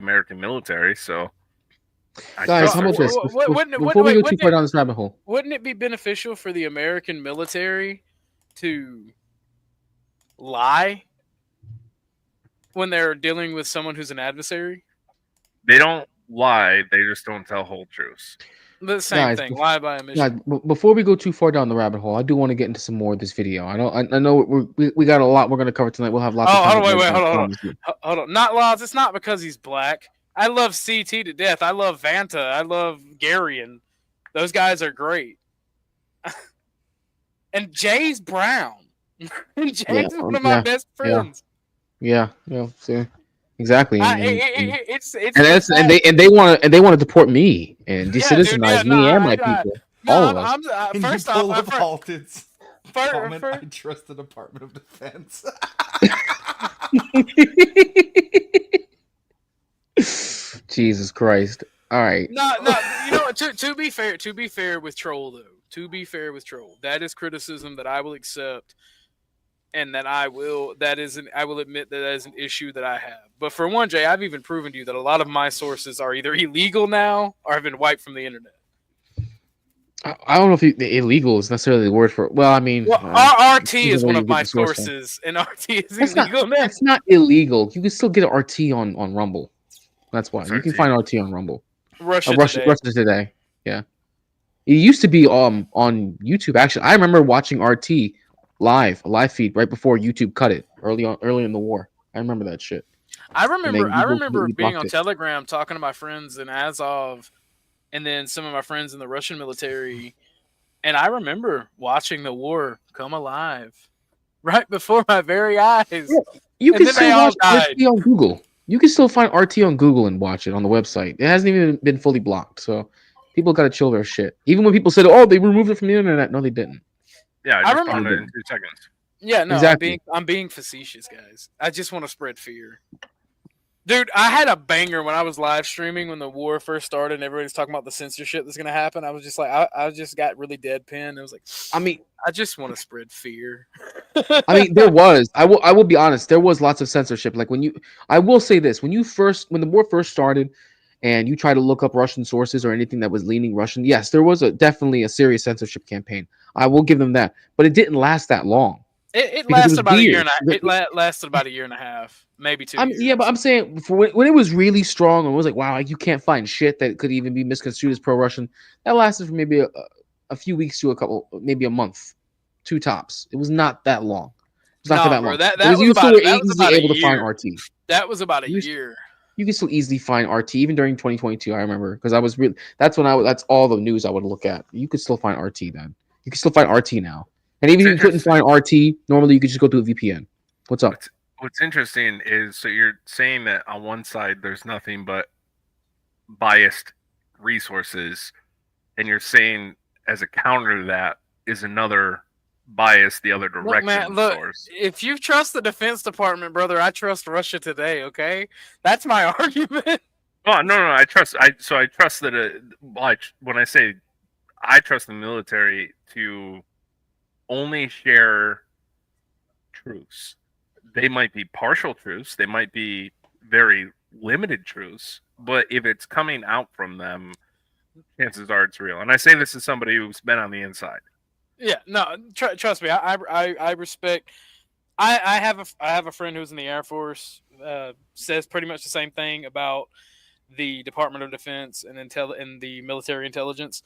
American military, so I Guys, trust how our about this? sources. Before we go too far down this rabbit hole, wouldn't it be beneficial for the American military to lie when they're dealing with someone who's an adversary? They don't lie; they just don't tell whole truths. The same guys, thing, lie by guys, omission. before we go too far down the rabbit hole, I do want to get into some more of this video. I know we got a lot we're going to cover tonight. We'll have lots of Oh, time hold to on, break wait, down. hold on, hold Promise you. on, hold on. Not laws. It's not because he's black. I love CT to death. I love Vanta. I love Garion. Those guys are great. And Jay's brown. And Yeah, Jay's one of my best yeah, friends. yeah. See, exactly, It's and the that's fact. and they want to deport me and Yeah, dude. Yeah, decitizenize no, me and my people, no. all of us. Can you First pull off, up Halton's comment? I first, trust the Department of Defense. Jesus Christ! All right, no. You know what? To be fair with Troll though. To be fair with Troll, that is criticism that I will accept, and that I will. I will admit that is an issue that I have. But for one, Jay, I've even proven to you that a lot of my sources are either illegal now or have been wiped from the internet. I don't know if illegal is necessarily the word for it. Well, I mean, Well, it RT depends is on where one you of get my the source from. sources, and RT is That's not illegal now. that's not illegal. You can still get an RT on Rumble. That's why What's you can RT? find RT on Rumble. Russia Russia today. today. Yeah, it used to be on YouTube. Actually, I remember watching RT a live feed right before YouTube cut it early in the war. I remember that shit. And then I Google remember completely being blocked on it. Telegram talking to my friends in Azov, and then some of my friends in the Russian military, and I remember watching the war come alive right before my very eyes, Yeah, you and can then they still all watch died. RT on Google. You can still find RT on Google and watch it on the website. It hasn't even been fully blocked. So people got to chill their shit. Even when people said, "Oh, they removed it from the internet," no, they didn't. Yeah, I I just remember. found They it in didn't. 2 seconds. Yeah, no, Exactly. I'm being facetious, guys. I just want to spread fear. Dude, I had a banger when I was live streaming when the war first started and everybody's talking about the censorship that's going to happen. I was just like, I just got really deadpan. It was like, I mean, I just want to spread fear. there was. I will be honest. There was lots of censorship. Like I will say this: when the war first started, and you try to look up Russian sources or anything that was leaning Russian, yes, there was definitely a serious censorship campaign. I will give them that, but it didn't last that long It because it lasted was about a year weird. and lasted about a year and a half, maybe two Yeah, but years. I'm saying for when it was really strong and it was like, wow, like you can't find shit that could even be misconstrued as pro-Russian. That lasted for maybe a few weeks to a couple, maybe a month, two tops. It was not that long. It's not for No, that bro, long because you still were easily a able to find year. RT. That was about a You year. you can still easily find RT even during 2022. I remember because I was really that's when that's all the news I would look at. You could still find RT then. You can still find RT now. And even What's if you couldn't interesting. find RT, normally you could just go to a VPN. What's up? What's interesting is so you're saying that on one side there's nothing but biased resources, and you're saying as a counter to that is another bias the other Look, man, direction look. source. If you trust the Defense Department, brother, I trust Russia today. Okay, that's my argument. Oh no, I trust. I trust that. When I say I trust the military to only share truths, they might be partial truths. They might be very limited truths. But if it's coming out from them, chances are it's real. And I say this as somebody who's been on the inside. Yeah, no, trust me. I respect. I have a friend who's in the Air Force. Says pretty much the same thing about the Department of Defense and the military intelligence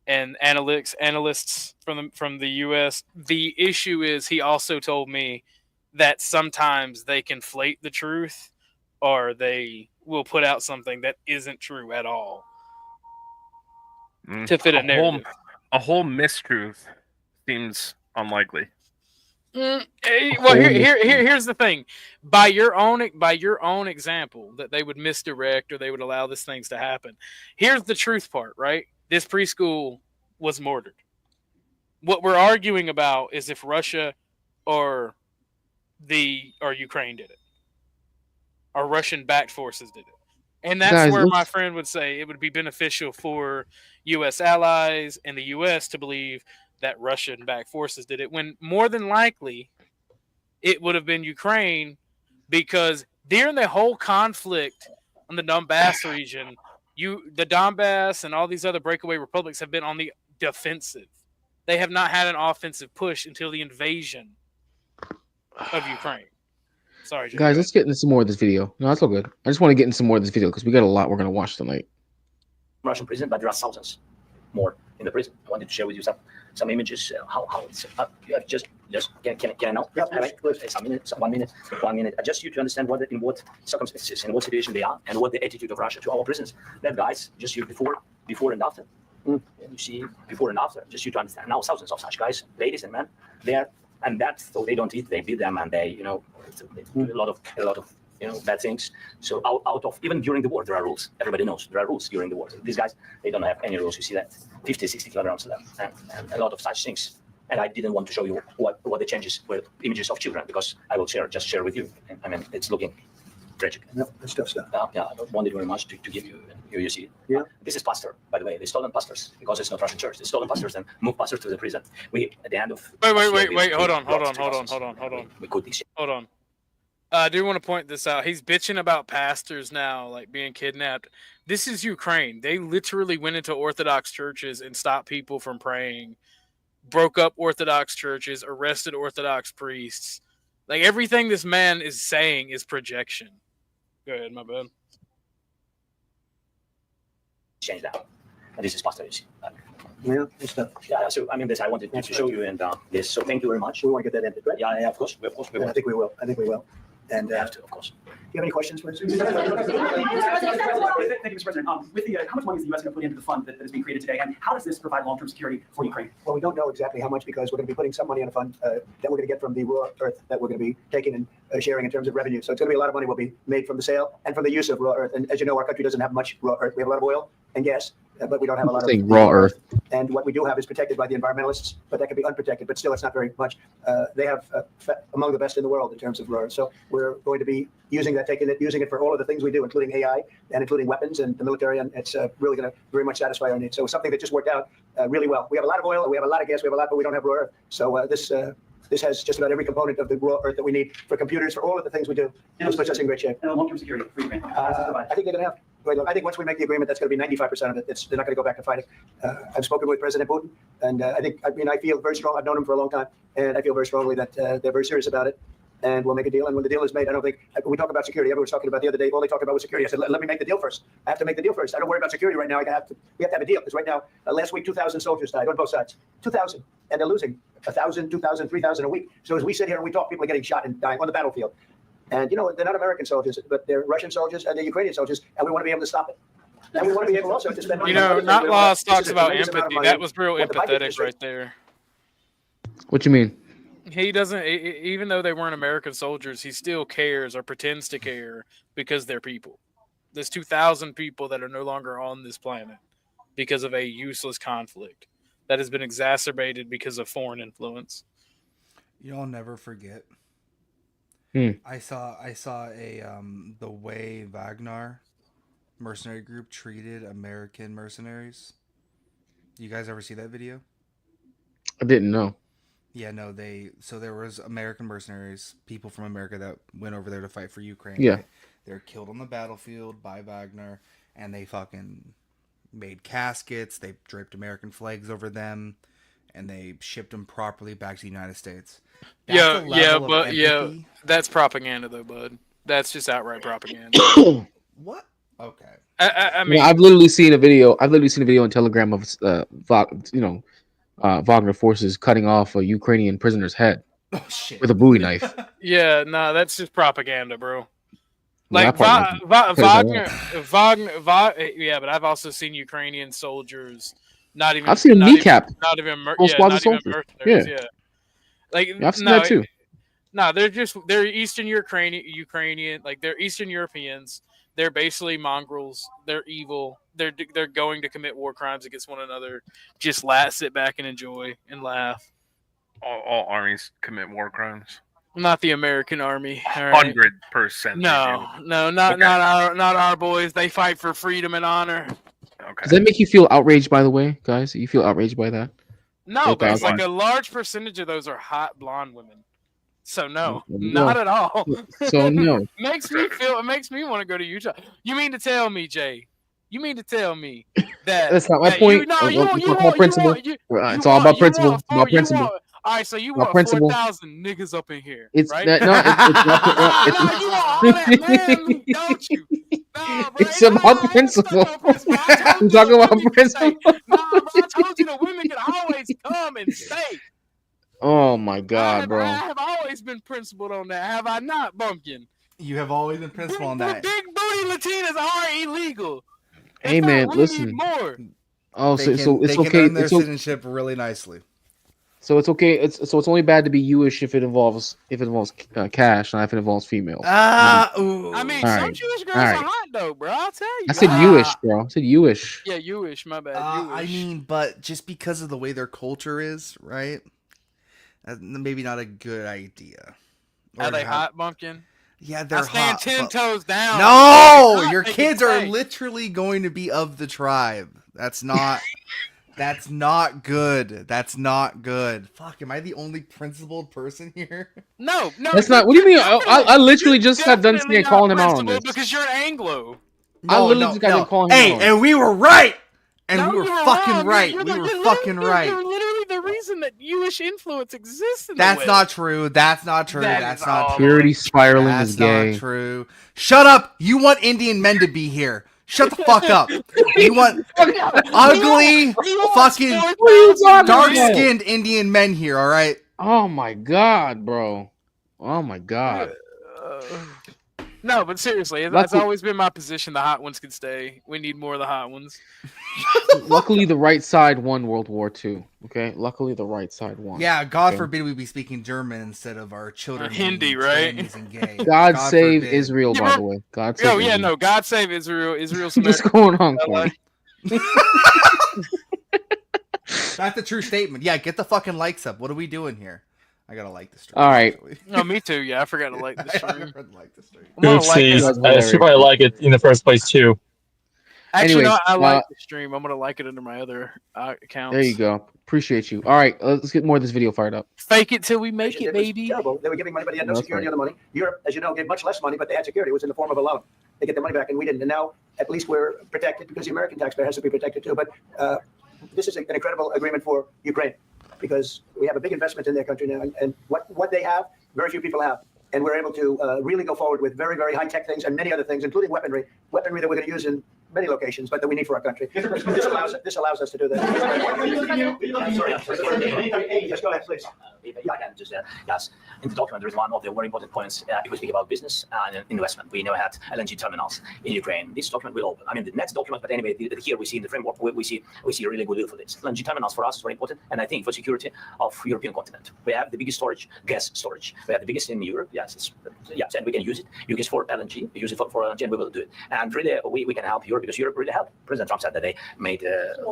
and analysts from the U.S. The issue is he also told me that sometimes they conflate the truth or they will put out something that isn't true at all to fit a narrative. A whole mistruth seems unlikely. Well, here's the thing. By your own example, that they would misdirect or they would allow these things to happen. Here's the truth part, right? This preschool was mortared. What we're arguing about is if Russia or Ukraine did it, or Russian-backed forces did it. And that's Guys, where my let's friend would say it would be beneficial for U.S. allies and the U.S. to believe that Russian-backed forces did it, when more than likely it would have been Ukraine, because during the whole conflict on the Donbass region, the Donbass and all these other breakaway republics have been on the defensive. They have not had an offensive push until the invasion of Ukraine. Sorry, Jay, guys, let's get into some more of this video. No, that's all good. I just want to get into some more of this video because we got a lot we're going to watch tonight. Russian prison, but there are thousands more in the prison. I wanted to share with you some images. How it's you have just can I know? Yeah, Some minute, 1 minute, 1 minute. Just you to understand in what circumstances, in what situation they are, and what the attitude of Russia to our prisons. That guys, just you before and after. And you see before and after, just you to understand. Now thousands of such guys, ladies and men, there, and that so they don't eat, they beat them, and they they do a lot of bad things. So out of even during the war, there are rules. Everybody knows there are rules during the war. These guys, they don't have any rules. You see that 50, 60 kilograms of them, and a lot of such things. And I didn't want to show you what the changes were, images of children, because I will share with you. I mean, it's looking tragic. No, that's tough stuff. I wanted very much to give you. You see it. Yeah. This is pastor, by the way. They stolen pastors because it's not Russian church. They stolen pastors and moved pastors to the prison. We at the end of wait. Hold on. We could exchange. Hold on. I do want to point this out. He's bitching about pastors now, like being kidnapped. This is Ukraine. They literally went into Orthodox churches and stopped people from praying, broke up Orthodox churches, arrested Orthodox priests. Like everything this man is saying is projection. Go ahead, my bad. Change that. And this is pastor. You see. Yeah, good stuff. Yeah. So I mean, this I wanted to show you, and this. So thank you very much. We want to get that ended, right? Yeah, of course. We I think we will. And have to, of course. Do you have any questions for us? Thank you, Mr. President. With how much money is the U.S. going to put into the fund that is being created today, and how does this provide long-term security for Ukraine? Well, we don't know exactly how much because we're going to be putting some money in a fund that we're going to get from the raw earth that we're going to be taking and sharing in terms of revenue. So it's going to be a lot of money will be made from the sale and from the use of raw earth. And as you know, our country doesn't have much raw earth. We have a lot of oil and gas, but we don't have a lot of raw earth. And what we do have is protected by the environmentalists, but that can be unprotected. But still, it's not very much. They have among the best in the world in terms of raw earth. So we're going to be using that, using it for all of the things we do, including AI and including weapons and the military. And it's really going to very much satisfy our needs. So it's something that just worked out really well. We have a lot of oil, we have a lot of gas, we have a lot, but we don't have raw earth. So this has just about every component of the raw earth that we need for computers, for all of the things we do. This puts us in great shape. And long-term security for Ukraine. I think they're going to have. I think once we make the agreement, that's going to be 95% of it. They're not going to go back to fighting. I've spoken with President Putin, and I feel very strong. I've known him for a long time, and I feel very strongly that they're very serious about it. And we'll make a deal. And when the deal is made, I don't think when we talk about security. Everyone was talking about the other day. All they talked about was security. I said, let me make the deal first. I have to make the deal first. I don't worry about security right now. We have to have a deal because right now, last week, 2,000 soldiers died on both sides. 2,000, and they're losing 1,000, 2,000, 3,000 a week. So as we sit here and we talk, people are getting shot and dying on the battlefield. And they're not American soldiers, but they're Russian soldiers and they're Ukrainian soldiers, and we want to be able to stop it. And we want to be able also to spend money. Not Lost talks about empathy. That was real empathetic right there. What you mean? He doesn't, even though they weren't American soldiers, he still cares or pretends to care because they're people. There's 2,000 people that are no longer on this planet because of a useless conflict that has been exacerbated because of foreign influence. Y'all never forget. I saw the way Wagner mercenary group treated American mercenaries. You guys ever see that video? I didn't know. Yeah, no, so there was American mercenaries, people from America that went over there to fight for Ukraine. Yeah. They're killed on the battlefield by Wagner, and they fucking made caskets, they draped American flags over them, and they shipped them properly back to the United States. That's propaganda though, bud. That's just outright propaganda. What? Okay. I mean, I've literally seen a video on Telegram of Wagner forces cutting off a Ukrainian prisoner's head with a Bowie knife. Yeah, no, that's just propaganda, bro. Like Wagner. Yeah, but I've also seen Ukrainian soldiers. I've seen them kneecap. Not even mercenaries. Yeah. Like I've seen that too. No, they're Eastern Ukrainian, like they're Eastern Europeans. They're basically mongrels. They're evil. They're going to commit war crimes against one another. Just sit back and enjoy and laugh. All armies commit war crimes. Not the American army. 100%. No, not our boys. They fight for freedom and honor. Okay. Does that make you feel outraged? By the way, guys, you feel outraged by that? No, but it's like a large percentage of those are hot blonde women. So no, No. not at all. So no. It makes me want to go to Utah. You mean to tell me, Jay? You mean to tell me that That's not my that point. You, no, It's you all want, you about want, principle. you want, you, It's you all want, about you principle. want About four, you principle. want, all right, so you About want principle. 4,000 niggas up in here, It's right? no, it's not. No, you want all that man, don't you? Nah, bro, It's about I ain't principle. stuck on principle. I told I'm you talking the about women can stay. principle. Nah, bro, I told you the women can always come and stay. Oh my God, bro. I have always been principled on that, have I not, Bumpkin? You have always been principled on that. Big booty Latinas are illegal. In Hey fact, man, we listen. need more. Oh, They so it's can okay. earn their It's okay. citizenship really nicely. So it's okay. It's only bad to be Jewish if it involves cash, not if it involves females. Ooh. I mean, All some right. Jewish girls All are right. hot though, bro. I'll tell you. I said Jewish, bro. I said Jewish. Yeah, Jewish. My bad. Jewish. I mean, but just because of the way their culture is, right? Maybe not a good idea. Are they hot, Bumpkin? Yeah, they're I stand hot. 10 but- toes down. No, Hot, your they kids can are stay. literally going to be of the tribe. That's not. That's not good. That's not good. Fuck, am I the only principled person here? No. That's not. What do you mean? I literally just got done definitely not calling him out on principled this. because you're an Anglo. I literally just got done calling him Hey, out. and we were right. And No, we were you fucking wrong. right. You're We were literally- fucking right. You're literally the reason that Jewish influence exists in the That's West. not true. That's not true. That That's is not all true. Purity spiraling That's is gay. not true. Shut up. You want Indian men to be here. Shut the fuck up. You want ugly, fucking dark-skinned Indian men here, all right? Oh my God, bro. Oh my God. No, but seriously, that's always been my position. The hot ones can stay. We need more of the hot ones. Luckily, the right side won World War II. Okay, luckily the right side won. Yeah, God Okay. forbid we be speaking German instead of our children Hindi, being right? Chinese and gay. God save forbid. Israel, by the way. God save Oh yeah, Israel. no, God save Israel. Israel's What's America. going on, Corey? That's a true statement. Yeah, get the fucking likes up. What are we doing here? I gotta like the stream. All right. actually. No, me too. Yeah, I forgot to like the I stream. forgot to like the stream. I'm gonna like it. That's I should probably like it in the first place too. Actually, Anyways, no, I like the stream. I'm gonna like it under my other accounts. There you go. Appreciate you. All right, let's get more of this video fired up. Fake it till we make it, was baby. terrible. They were giving money, but they had no That's security right. on the money. Europe, as you know, gave much less money, but they had security. It was in the form of a loan. They get their money back, and we didn't. And now, at least we're protected because the American taxpayer has to be protected too. But this is an incredible agreement for Ukraine because we have a big investment in their country now, and what they have, very few people have. And we're able to really go forward with very, very high-tech things and many other things, including weaponry that we're going to use in many locations, but that we need for our country. This allows us to do that. Just go ahead, please. If I can just yes, in the document there is one of the very important points if we speak about business and investment. We never had LNG terminals in Ukraine. This document will open. I mean, the next document, but anyway, here we see in the framework we see a really good deal for this. LNG terminals for us is very important, and I think for security of European continent, we have the biggest storage, gas storage. We have the biggest in Europe. Yes, and we can use it. You use it for LNG. Use it for LNG, and we will do it. And really, we can help Europe because Europe really helped. President Trump said that they made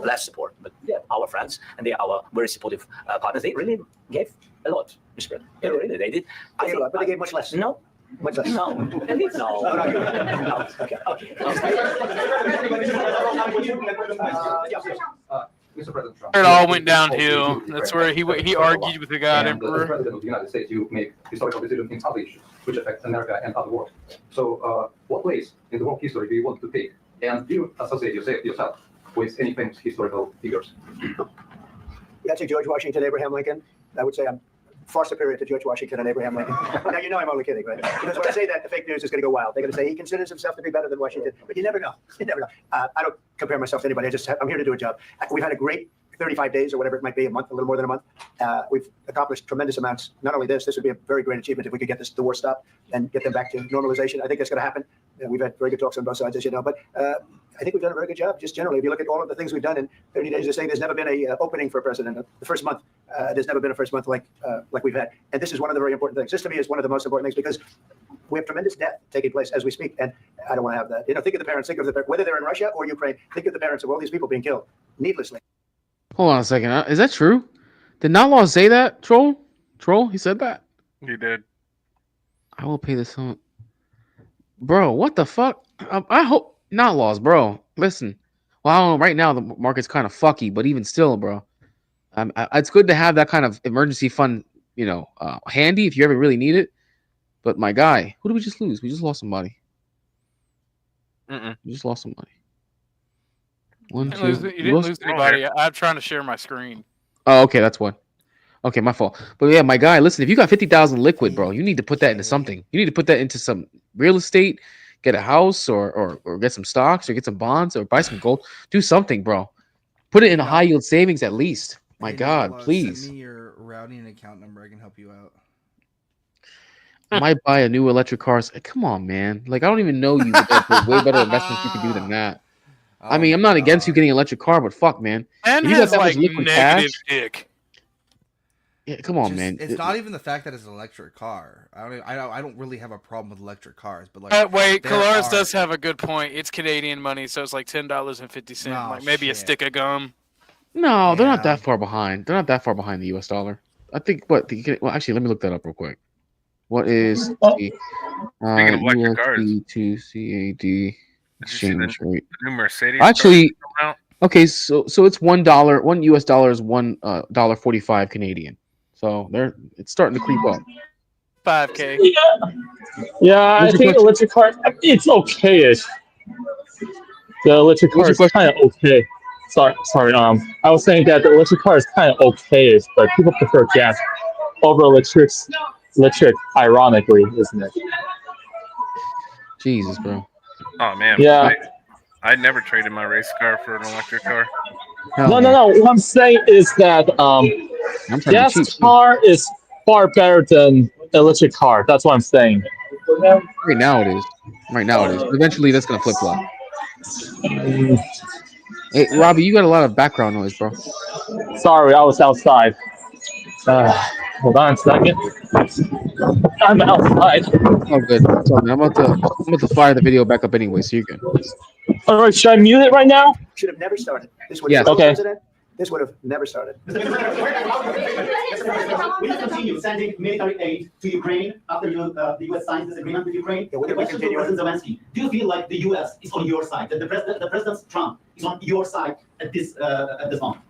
less support, but yeah, our friends and they are our very supportive partners. They really gave a lot, Mr. President. Yeah, really, they did. I gave a lot, but they gave much less. No. Much less. No. No. No. Okay. Mr. President Trump. It all went downhill. That's where he argued with the God And the Emperor. President of the United States, you make historical decisions in other issues which affect America and other world. So, what place in the world history do you want to take? And do you associate yourself with any famous historical figures? I'd say George Washington, Abraham Lincoln. I would say I'm far superior to George Washington and Abraham Lincoln. Now, you know I'm only kidding, right? Because when I say that, the fake news is going to go wild. They're going to say he considers himself to be better than Washington, but you never know. You never know. I don't compare myself to anybody. I'm here to do a job. We've had a great 35 days or whatever it might be, a month, a little more than a month. We've accomplished tremendous amounts. Not only this would be a very great achievement if we could get the war stopped and get them back to normalization. I think that's going to happen. We've had very good talks on both sides, as you know, but I think we've done a very good job. Just generally, if you look at all of the things we've done in 30 days, they're saying there's never been a opening for a president. The first month, there's never been a first month like we've had. And this is one of the very important things. This to me is one of the most important things because we have tremendous death taking place as we speak. And I don't want to have that. Think of the parents, whether they're in Russia or Ukraine, think of the parents of all these people being killed needlessly. Hold on a second. Is that true? Did Not Law say that? Troll? He said that? You did. I will pay this on. Bro, what the fuck? I hope Not Laws, bro. Listen. Well, I don't know. Right now, the market's kind of fucky, but even still, bro. It's good to have that kind of emergency fund handy if you ever really need it. But my guy, who did we just lose? We just lost somebody. We just lost somebody. One, two. You didn't lose anybody. I'm trying to share my screen. Oh, okay, that's one. Okay, my fault. But yeah, my guy, listen, if you got 50,000 liquid, bro, you need to put that into something. You need to put that into some real estate, get a house or get some stocks or get some bonds or buy some gold. Do something, bro. Put it in a high yield savings at least. My God, please. Send me your routing account number. I can help you out. I might buy a new electric car. Come on, man. Like, I don't even know you, but there's way better investments you can do than that. I mean, I'm not against you getting an electric car, but fuck, man. And has like negative dick. Yeah, come on, man. It's not even the fact that it's an electric car. I don't really have a problem with electric cars, but like. Wait, Colares does have a good point. It's Canadian money, so it's like $10.50, like maybe a stick of gum. No, they're not that far behind. They're not that far behind the U.S. dollar. I think well, actually, let me look that up real quick. What is the USD to CAD exchange rate? The new Mercedes. Actually, okay, so it's $1. One U.S. dollar is $1.45 Canadian. So it's starting to creep up. 5K. Yeah, I think electric car. It's okay-ish. The electric car is kind of okay. Sorry. I was saying that the electric car is kind of okay-ish, but people prefer gas over electric. Ironically, isn't it? Jesus, bro. Oh man. Yeah. I never traded my race car for an electric car. No. What I'm saying is that gas car is far better than electric car. That's what I'm saying. Right now it is. Eventually, that's gonna flip flop. Hey, Robbie, you got a lot of background noise, bro. Sorry, I was outside. Hold on a second. I'm outside. Oh, good. I'm about to fire the video back up anyway, so you're good. All right, should I mute it right now? Should have never started. This would This would have never started. We continue sending military aid to Ukraine after the U.S. signs this agreement with Ukraine. Yeah, the question to President Zelensky: do you feel like the U.S. is on your side? That the President Trump is on your side at this moment?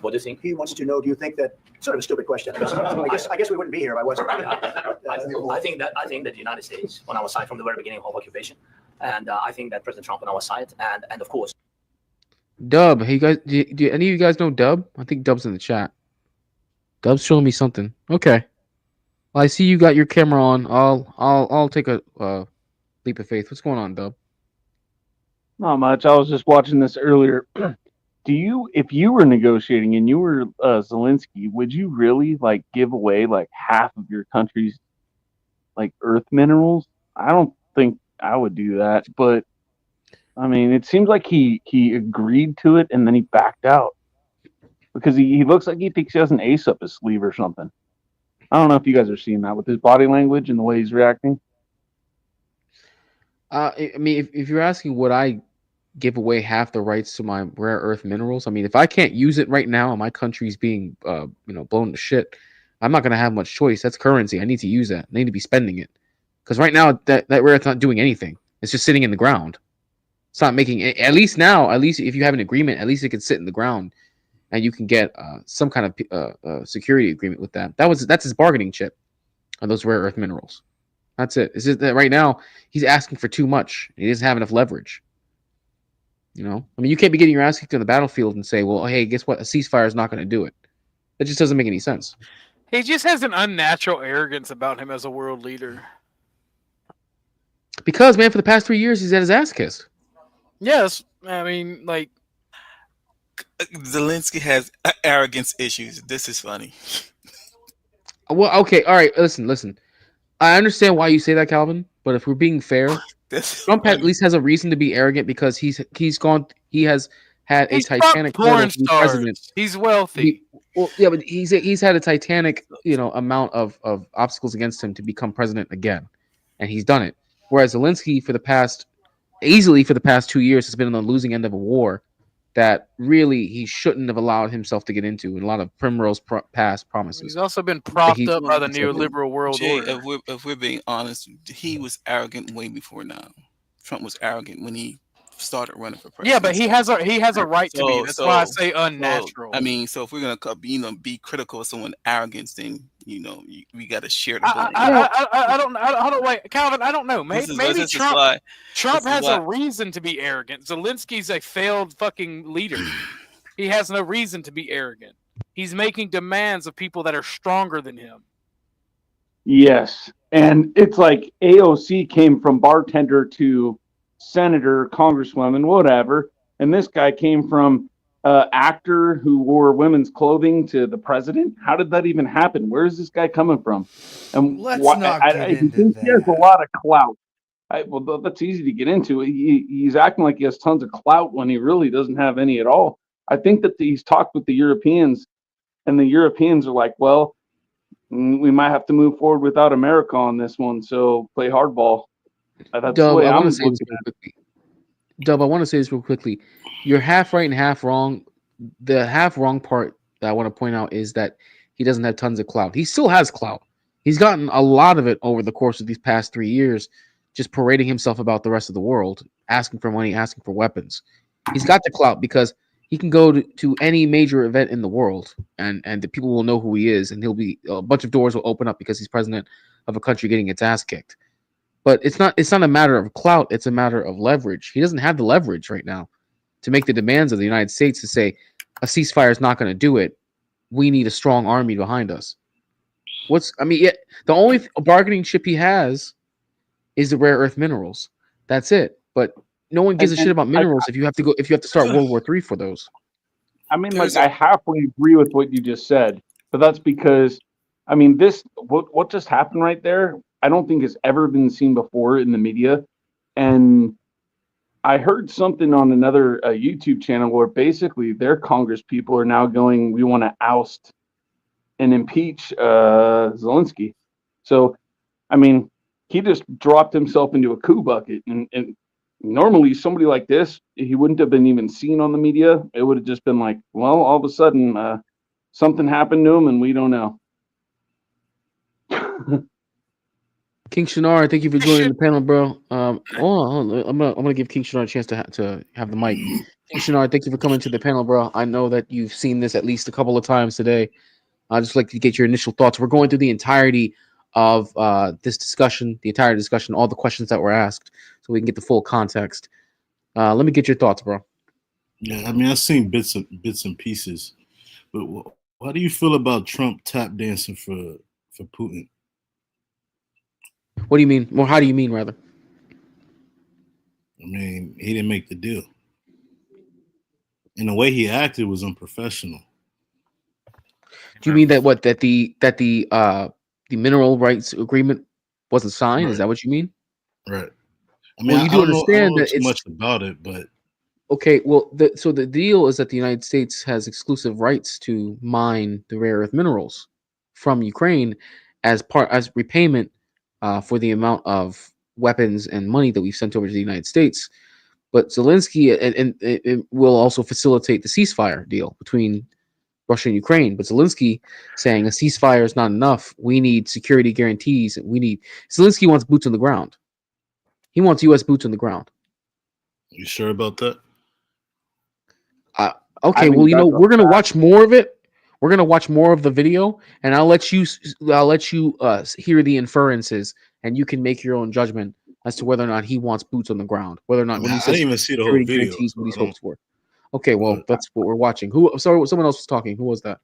What do you think? He wants to know. Do you think that? Sort of a stupid question. I guess we wouldn't be here if I wasn't. I think that the United States on our side from the very beginning of occupation, and I think that President Trump on our side, and of course. Dub, hey you guys, do any of you guys know Dub? I think Dub's in the chat. Dub's showing me something. Okay. Well, I see you got your camera on. I'll take a leap of faith. What's going on, Dub? Not much. I was just watching this earlier. If you were negotiating and you were Zelensky, would you really like give away like half of your country's like earth minerals? I don't think I would do that, but I mean, it seems like he agreed to it and then he backed out because he looks like he thinks he has an ace up his sleeve or something. I don't know if you guys are seeing that with his body language and the way he's reacting. I mean, if you're asking would I give away half the rights to my rare earth minerals, I mean, if I can't use it right now and my country's being blown to shit, I'm not gonna have much choice. That's currency. I need to use that. I need to be spending it because right now that rare earth's not doing anything. It's just sitting in the ground. It's not making it. At least if you have an agreement, at least it can sit in the ground, and you can get some kind of security agreement with that. That's his bargaining chip on those rare earth minerals. That's it. It's just that right now he's asking for too much. He doesn't have enough leverage. I mean, you can't be getting your ass kicked on the battlefield and say, "Well, hey, guess what? A ceasefire is not going to do it." That just doesn't make any sense. He just has an unnatural arrogance about him as a world leader. Because, man, for the past 3 years, he's had his ass kissed. Yes, I mean, like Zelensky has arrogance issues. This is funny. Well, okay, all right. Listen. I understand why you say that, Calvin. But if we're being fair, Trump at least has a reason to be arrogant because he has had a titanic porn president. He's wealthy. But he's had a titanic amount of obstacles against him to become president again, and he's done it. Whereas Zelensky for the past 2 years has been on the losing end of a war that really he shouldn't have allowed himself to get into, and a lot of Primrose past promises. He's also been propped up by the neoliberal world order. If we're being honest, he was arrogant way before now. Trump was arrogant when he started running for Yeah, president. but he has a right to be. That's why I say unnatural. I mean, so if we're gonna be critical of someone arrogance, then we got to share the blame. I don't wait, Calvin. I don't know. Maybe Trump has a reason to be arrogant. Zelensky's a failed fucking leader. He has no reason to be arrogant. He's making demands of people that are stronger than him. Yes, and it's like AOC came from bartender to senator, congresswoman, whatever, and this guy came from actor who wore women's clothing to the president. How did that even happen? Where is this guy coming from? And let's not get into that. He has a lot of clout. Well, that's easy to get into. He's acting like he has tons of clout when he really doesn't have any at all. I think that he's talked with the Europeans, and the Europeans are like, well, we might have to move forward without America on this one, so play hardball. That's the way I'm looking at it. Dub, I want to say this real quickly. You're half right and half wrong. The half wrong part that I want to point out is that he doesn't have tons of clout. He still has clout. He's gotten a lot of it over the course of these past 3 years, just parading himself about the rest of the world, asking for money, asking for weapons. He's got the clout because he can go to any major event in the world, and the people will know who he is, and a bunch of doors will open up because he's president of a country getting its ass kicked. But it's not a matter of clout, it's a matter of leverage. He doesn't have the leverage right now to make the demands of the United States to say a ceasefire is not going to do it. We need a strong army behind us. The only bargaining chip he has is the rare earth minerals. That's it. But no one gives a shit about minerals if you have to start World War III for those. I mean, I halfway agree with what you just said, but that's because, I mean, what just happened right there, I don't think has ever been seen before in the media. And I heard something on another YouTube channel where basically their Congress people are now going, we want to oust and impeach Zelensky. So, I mean, he just dropped himself into a coup bucket. And normally somebody like this, he wouldn't have been even seen on the media. It would have just been like, well, all of a sudden something happened to him and we don't know. King Shinar, thank you for joining the panel, bro. I'm gonna give King Shinar a chance to have the mic. King Shinar, thank you for coming to the panel, bro. I know that you've seen this at least a couple of times today. I'd just like to get your initial thoughts. We're going through the entirety of this discussion, all the questions that were asked, so we can get the full context. Let me get your thoughts, bro. Yeah, I mean, I've seen bits and pieces, but how do you feel about Trump tap dancing for Putin? What do you mean? Well, how do you mean, rather? I mean, he didn't make the deal. And the way he acted was unprofessional. Do you mean that the mineral rights agreement wasn't signed? Right. Is that what you mean? Right. I mean, you do understand that it's much about it, but okay. Well, so the deal is that the United States has exclusive rights to mine the rare earth minerals from Ukraine as repayment for the amount of weapons and money that we've sent over to the United States. But Zelensky and it will also facilitate the ceasefire deal between Russia and Ukraine. But Zelensky saying a ceasefire is not enough. We need security guarantees. Zelensky wants boots on the ground. He wants U.S. boots on the ground. You sure about that? Okay, well, we're gonna watch more of it. We're gonna watch more of the video, and I'll let you hear the inferences, and you can make your own judgment as to whether or not he wants boots on the ground. Whether or not when he says I didn't even see the whole video. What he's hopes for. Okay, well, that's what we're watching. Sorry, someone else was talking. Who was that?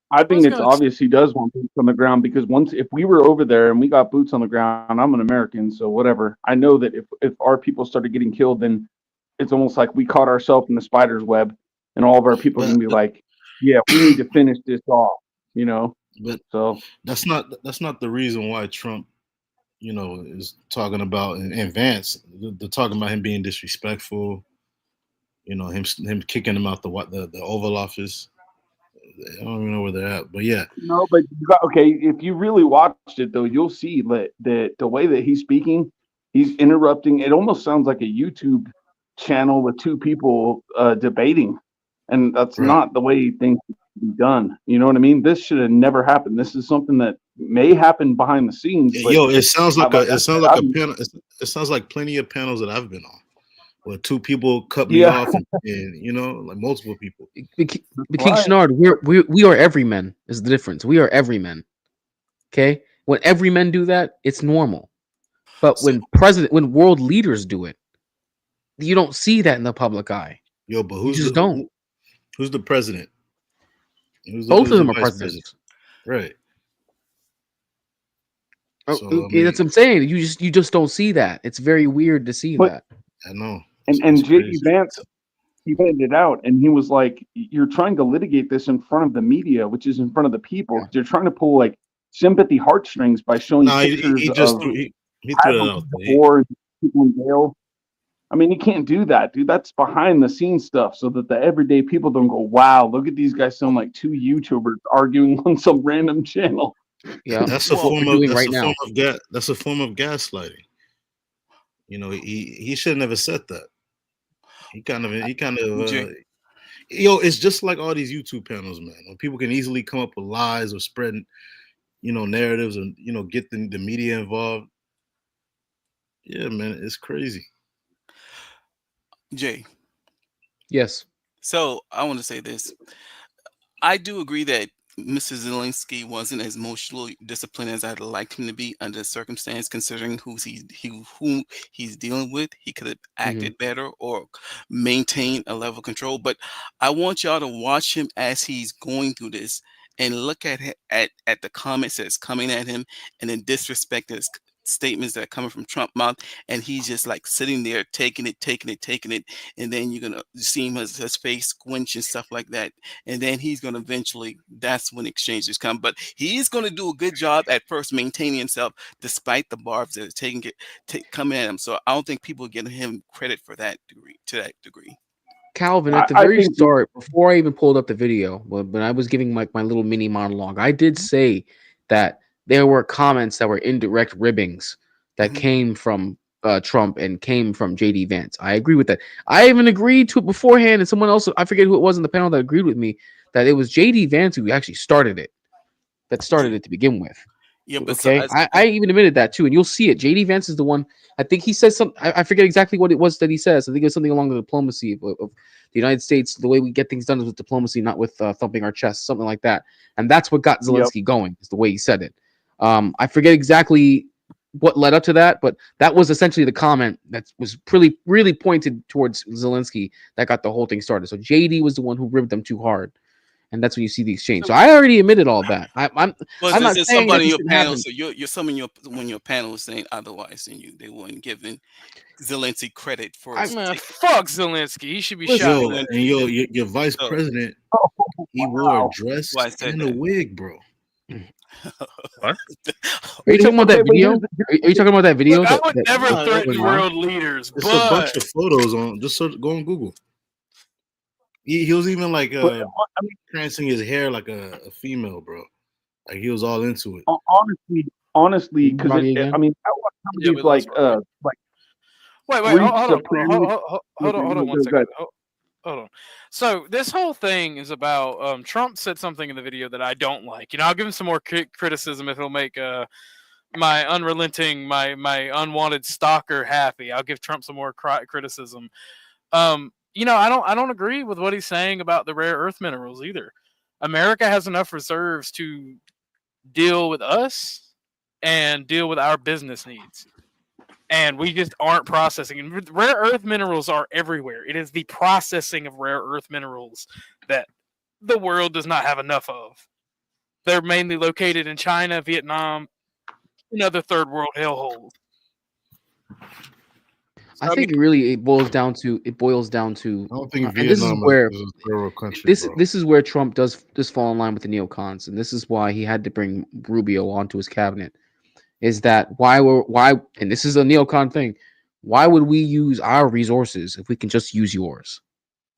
I think it's obvious he does want boots on the ground because if we were over there and we got boots on the ground, I'm an American, so whatever. I know that if our people started getting killed, then it's almost like we caught ourselves in the spider's web, and all of our people are gonna be like, "Yeah, we need to finish this off," But so that's not the reason why Trump, is talking about in Vance. They're talking about him being disrespectful. Him kicking him out the Oval Office. I don't even know where they're at, but yeah. No, but if you really watched it though, you'll see that the way that he's speaking, he's interrupting. It almost sounds like a YouTube channel with two people debating, and that's not the way things should be done. You know what I mean? This should have never happened. This is something that may happen behind the scenes. It sounds like a panel. It sounds like plenty of panels that I've been on, Well, two people cut me off, and you know, like multiple people. But King Shenard, we are everymen. Is the difference? We are everymen. Okay, when everymen do that, it's normal. But when world leaders do it, you don't see that in the public eye. Yo, but you just don't. Who's the president? Both of them are presidents, right? So, that's what I'm saying. You just don't see that. It's very weird to see that. I know. And J.D. Vance, he pointed it out, and he was like, "You're trying to litigate this in front of the media, which is in front of the people. You're trying to pull like sympathy heartstrings by showing pictures of he threw it out or people in jail. I mean, you can't do that, dude. That's behind the scenes stuff, so that the everyday people don't go, "Wow, look at these guys sound like two YouTubers arguing on some random channel." Yeah, that's a form of that's a form of gaslighting. You know, he should have never said that. He kind of it's just like all these YouTube panels, man. When people can easily come up with lies or spread, you know, narratives and, you know, get the media involved. Yeah, man, it's crazy. Jay. Yes. So I want to say this. I do agree that Mr. Zelensky wasn't as emotionally disciplined as I'd like him to be under the circumstance, considering who he's dealing with. He could have acted better or maintained a level of control. But I want y'all to watch him as he's going through this and look at the comments that's coming at him and then disrespect his statements that are coming from Trump mouth, and he's just like sitting there taking it, and then you're gonna see him his face squinch and stuff like that, and then he's gonna eventually, that's when exchanges come. But he's gonna do a good job at first maintaining himself despite the barbs that are coming at him. So I don't think people are giving him credit for that degree. Calvin, at the very start, before I even pulled up the video, when I was giving my little mini monologue, I did say that there were comments that were indirect ribbings that came from Trump and came from J.D. Vance. I agree with that. I even agreed to it beforehand, and someone else, I forget who it was in the panel that agreed with me, that it was J.D. Vance who actually started it. That started it to begin with. Yeah, but okay, I even admitted that too, and you'll see it. J.D. Vance is the one. I think he says something. I forget exactly what it was that he says. I think it was something along the diplomacy of the United States. The way we get things done is with diplomacy, not with thumping our chests, something like that. And that's what got Zelensky going. Is the way he said it. I forget exactly what led up to that, but that was essentially the comment that was really pointed towards Zelensky that got the whole thing started. So JD was the one who ribbed them too hard, and that's when you see the exchange. So I already admitted all that. I'm not saying somebody in that your panel. happen. So you're when your panel was saying otherwise, and they weren't giving Zelensky credit for. Fuck Zelensky. He should be shot. Yo, and your vice president, he wore a dress and a wig, bro. What? Are you talking about that video? Are you talking about that video? Look, I would never threaten world leaders. There's a bunch of photos on. Just go on Google. He was even like prancing his hair like a female, bro. Like he was all into it. Honestly, because I mean, I watch some of these like wait, hold on 1 second. Hold on. So this whole thing is about Trump said something in the video that I don't like. You know, I'll give him some more criticism if it'll make my unrelenting, my unwanted stalker happy. I'll give Trump some more criticism. You know, I don't agree with what he's saying about the rare earth minerals either. America has enough reserves to deal with us and deal with our business needs. And we just aren't processing. And rare earth minerals are everywhere. It is the processing of rare earth minerals that the world does not have enough of. They're mainly located in China, Vietnam, and other third world hellholes. I think it boils down to. I don't think Vietnam is a third country. This is where Trump does fall in line with the neocons, and this is why he had to bring Rubio onto his cabinet. Is that why and this is a neocon thing, why would we use our resources if we can just use yours?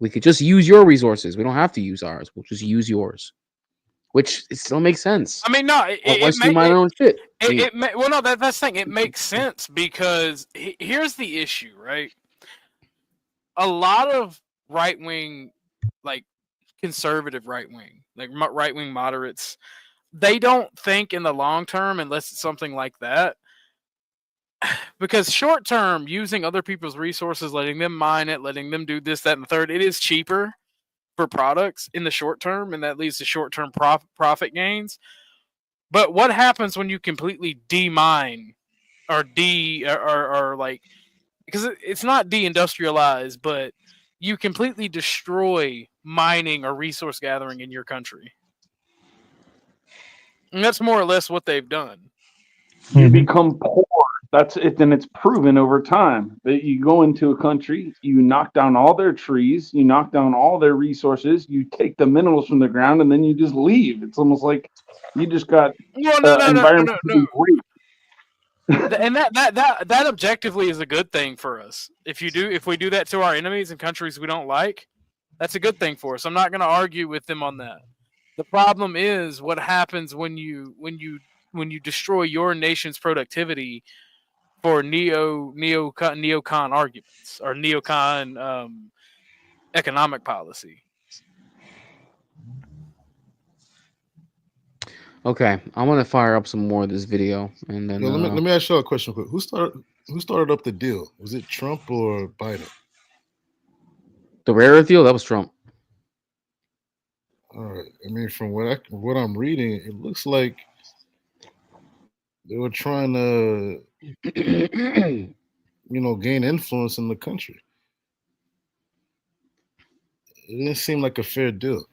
We could just use your resources. We don't have to use ours. We'll just use yours. Which it still makes sense. I mean, no, that's my own shit. Well, no, that's the thing. It makes sense because here's the issue, right? A lot of right-wing, like conservative right-wing, like right-wing moderates, they don't think in the long term unless it's something like that. because short term, using other people's resources, letting them mine it, letting them do this, that, and the third, it is cheaper for products in the short term, and that leads to short term profit gains. But what happens when you completely demine or or like, because it's not deindustrialized, but you completely destroy mining or resource gathering in your country? And that's more or less what they've done. You become poor. That's it, and it's proven over time that you go into a country, you knock down all their trees, you knock down all their resources, you take the minerals from the ground, and then you just leave. It's almost like you just got environmental rape. And that objectively is a good thing for us. If we do that to our enemies and countries we don't like, that's a good thing for us. I'm not going to argue with them on that. The problem is what happens when you destroy your nation's productivity for neocon arguments or neocon economic policy. Okay, I want to fire up some more of this video, and then let me ask you a question quick. Who started up the deal? Was it Trump or Biden? The rare earth deal, that was Trump. All right. I mean, from what I'm reading, it looks like they were trying to, gain influence in the country. It didn't seem like a fair deal.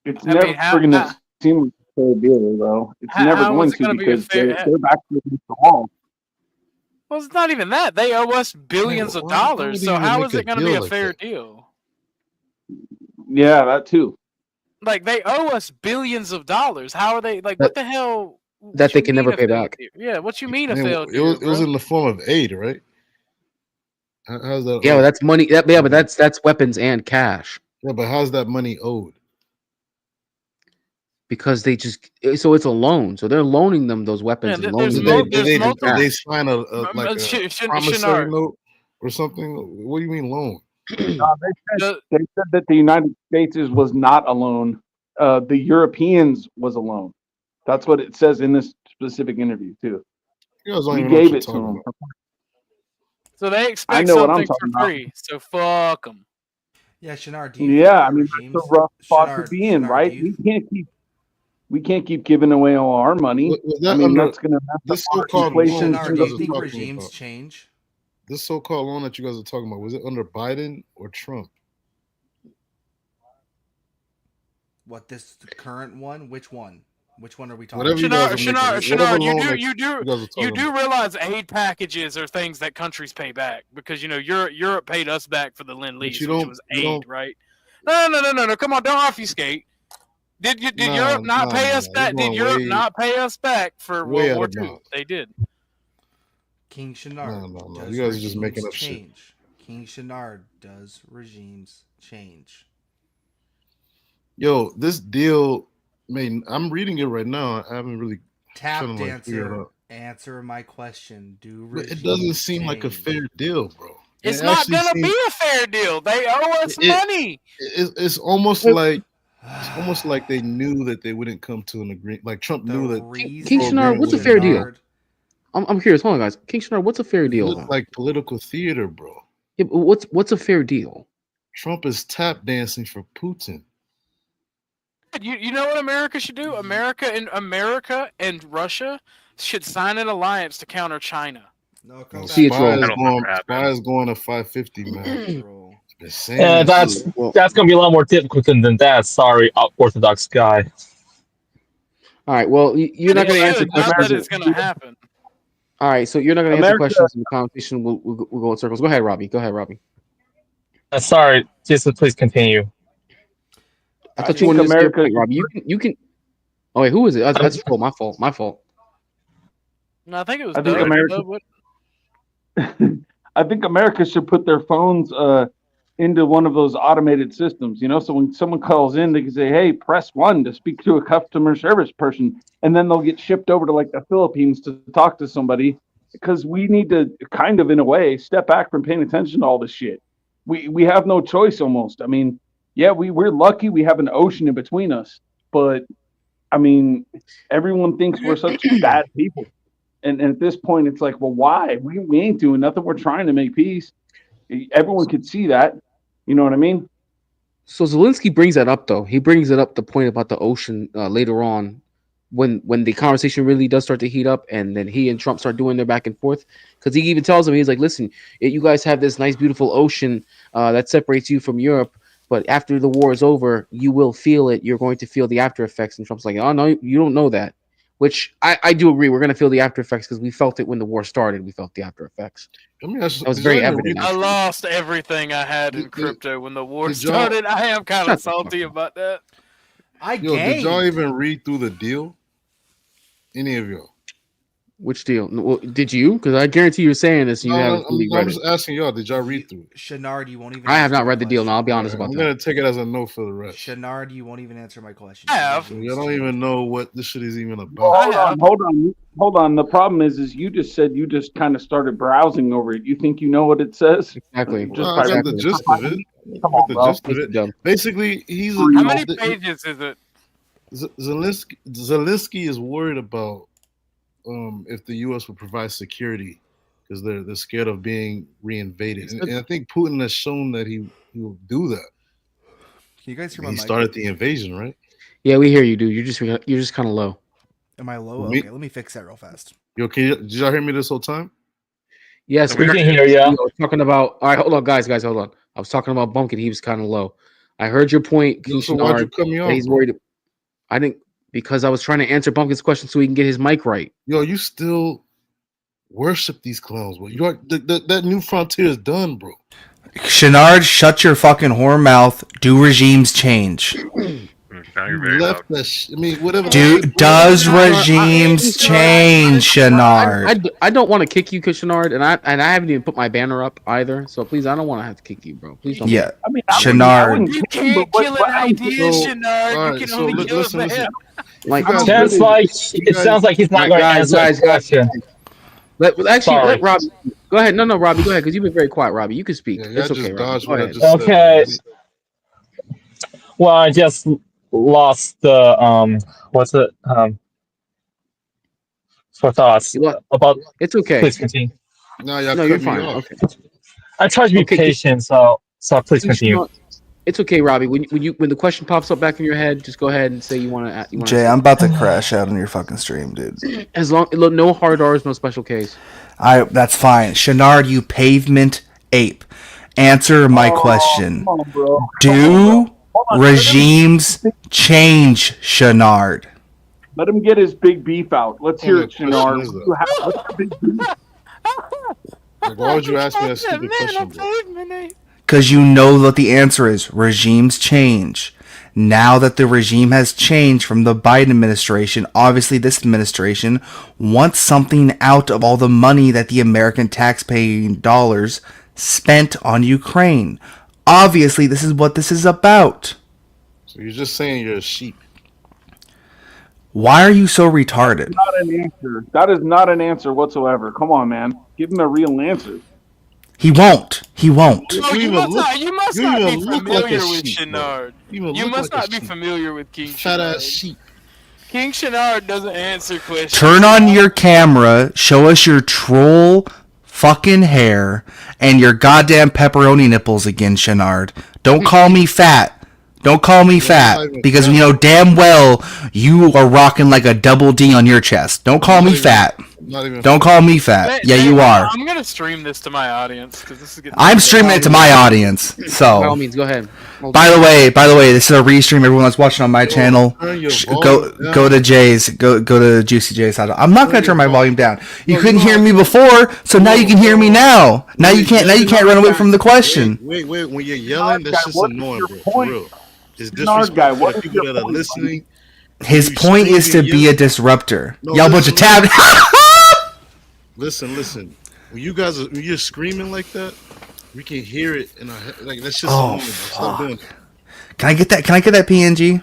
It's never going to seem like a fair deal, though. It's never going to because they're back to the wall. Well, it's not even that. They owe us billions of dollars. So how is it going to be a fair deal? Yeah, that too. Like, they owe us billions of dollars. How are they, like, what the hell? That they can never pay back. Yeah, what you mean a failed deal? It was in the form of aid, right? How's that? Yeah, but that's money. But that's weapons and cash. Yeah, but how's that money owed? Because they so it's a loan. So they're loaning them those weapons. Yeah, and loaning they sign a promissory note or something? What do you mean loan? They said that the United States was not a loan. The Europeans was a loan. That's what it says in this specific interview too. We gave it to them. So they expect something for free. So fuck them. Yeah, Shinar. I mean that's a rough spot to be in, right? We can't keep giving away all our money. I mean, that's going to this so-called inflation. Do you think regimes change? This so-called loan that you guys are talking about, was it under Biden or Trump? What, this current one? Which one? Which one are we talking about? Shinar, you do realize aid packages are things that countries pay back because Europe paid us back for the Lend-Lease, which was aid, right? No. Come on, don't obfuscate. Did Europe not pay us back? Did Europe not pay us back for World War II? They did. King Shinar. No. You guys are just making up shit. King Shinar, does regimes change? Yo, this deal, I'm reading it right now. I haven't really Tap dancer. Answer my question. It doesn't seem like a fair deal, bro. It's not gonna be a fair deal. They owe us money. It's almost like. It's almost like they knew that they wouldn't come to an agreement. Like Trump knew that. King Shinar, what's a fair deal? I'm curious. Hold on, guys. King Shinar, what's a fair deal? It's like political theater, bro. Yeah, but what's a fair deal? Trump is tap dancing for Putin. You know what America should do? America and Russia should sign an alliance to counter China. No, Spy is going to 550, man. Yeah, that's gonna be a lot more difficult than that. Sorry, Orthodox guy. All right, well, you're not going to answer questions. Not that it's going to happen. All right, so you're not going to answer questions in the conversation. We'll go in circles. Go ahead, Robbie. Sorry, just please continue. I thought you wanted to say point, Robbie. You can. Oh wait, who is it? That's my fault. No, I think it was. I think America. I think America should put their phones into one of those automated systems, so when someone calls in, they can say, hey, press 1 to speak to a customer service person, and then they'll get shipped over to like the Philippines to talk to somebody, because we need to kind of, in a way, step back from paying attention to all this shit. We have no choice almost. I mean, yeah, we're lucky we have an ocean in between us, but I mean, everyone thinks we're such bad people. And at this point, it's like, well, why? We ain't doing nothing. We're trying to make peace. Everyone could see that. You know what I mean? So Zelensky brings that up, though. He brings it up, the point about the ocean later on, when the conversation really does start to heat up, and then he and Trump start doing their back and forth. Because he even tells him, he's like, listen, you guys have this nice, beautiful ocean that separates you from Europe, but after the war is over, you will feel it. You're going to feel the after effects. And Trump's like, oh, no, you don't know that. Which I do agree. We're going to feel the after effects because we felt it when the war started. We felt the after effects. That was very evident. I lost everything I had in crypto when the war started. I am kind of salty about that. Did y'all even read through the deal? Any of y'all? Which deal? Well, did you? Because I guarantee you're saying this. And you haven't I'm read just asking y'all. Did y'all read through it? Shenard, you won't even. I have not read the deal. No, I'll be honest about I'm that. gonna take it as a no for the rest. Shenard, you won't even answer my question. I have. You don't even know what this shit is even about. Hold on. The problem is you just said you just kind of started browsing over it. You think you know what it says? Exactly. I got the gist of it. Come on, bro. Gist of it. Basically, How many pages is it? Zelensky is worried about if the U.S. will provide security because they're scared of being reinvaded, and I think Putin has shown that he will do that. Can you guys hear my He mic? started the invasion, right? Yeah, we hear you, dude. You're just kind of low. Am I low? Okay, let me fix that real fast. Did y'all hear me this whole time? Yes, we can hear you. I was talking about. All right, hold on, guys, hold on. I was talking about Bunkin. He was kind of low. I heard your point, So why'd you cut me off? He's worried. I think because I was trying to answer Bunkin's question so he can get his mic right. Yo, you still worship these clowns, bro. You are that new frontier is done, bro. Shenard, shut your fucking whore mouth. Do regimes change? Now you're very loud. Whatever. Does regimes change, Shenard? I don't want to kick you, Shenard, and I haven't even put my banner up either. So please, I don't want to have to kick you, bro. Please don't. Yeah, I mean, Shenard. You can't kill an idea, Shenard. You can only kill a man. Like, it sounds like he's not going to answer the question. Let Robbie go ahead. No, Robbie, go ahead because you've been very quiet, Robbie. You can speak. It's okay, Robbie. Go ahead. Okay. Well, I just lost the for thoughts about. It's okay. Please continue. No, you're fine. Okay. I try to be patient, so please continue. It's okay, Robbie. When the question pops up back in your head, just go ahead and say you want to. Jay, I'm about to crash out on your fucking stream, dude. As long no hard R's, no special K's. That's fine. Shenard, you pavement ape. Answer my question. Do regimes change, Shenard? Let him get his big beef out. Let's hear it, Shenard. Why would you ask me that stupid question, bro? Because you know what the answer is. Regimes change. Now that the regime has changed from the Biden administration, obviously this administration wants something out of all the money that the American taxpaying dollars spent on Ukraine. Obviously, this is what this is about. So you're just saying you're a sheep. Why are you so retarded? Not an answer. That is not an answer whatsoever. Come on, man. Give him a real answer. He won't. You must not be familiar with Shenard. You must not be familiar with King Shenard. Fat ass sheep. King Shenard doesn't answer questions. Turn on your camera, show us your troll fucking hair, and your goddamn pepperoni nipples again, Shenard. Don't call me fat. Don't call me fat, because you know damn well you are rocking like a double D on your chest. Don't call me fat. Don't call me fat. Yeah, you are. I'm gonna stream this to my audience because this is getting. I'm streaming it to my audience. So, by all means, go ahead. By the way, this is a restream. Everyone that's watching on my channel, go to Jay's, go to Juicy Jay's. I'm not gonna turn my volume down. You couldn't hear me before, so now you can hear me now. Now you can't run away from the question. Wait. When you're yelling, that's just annoying, bro. For real. It's disrespectful to people that are listening. His point is to be a disruptor. Y'all bunch of tab. Listen. When you're screaming like that, we can hear it in our head. Like that's just annoying. Stop doing that. Can I get that PNG?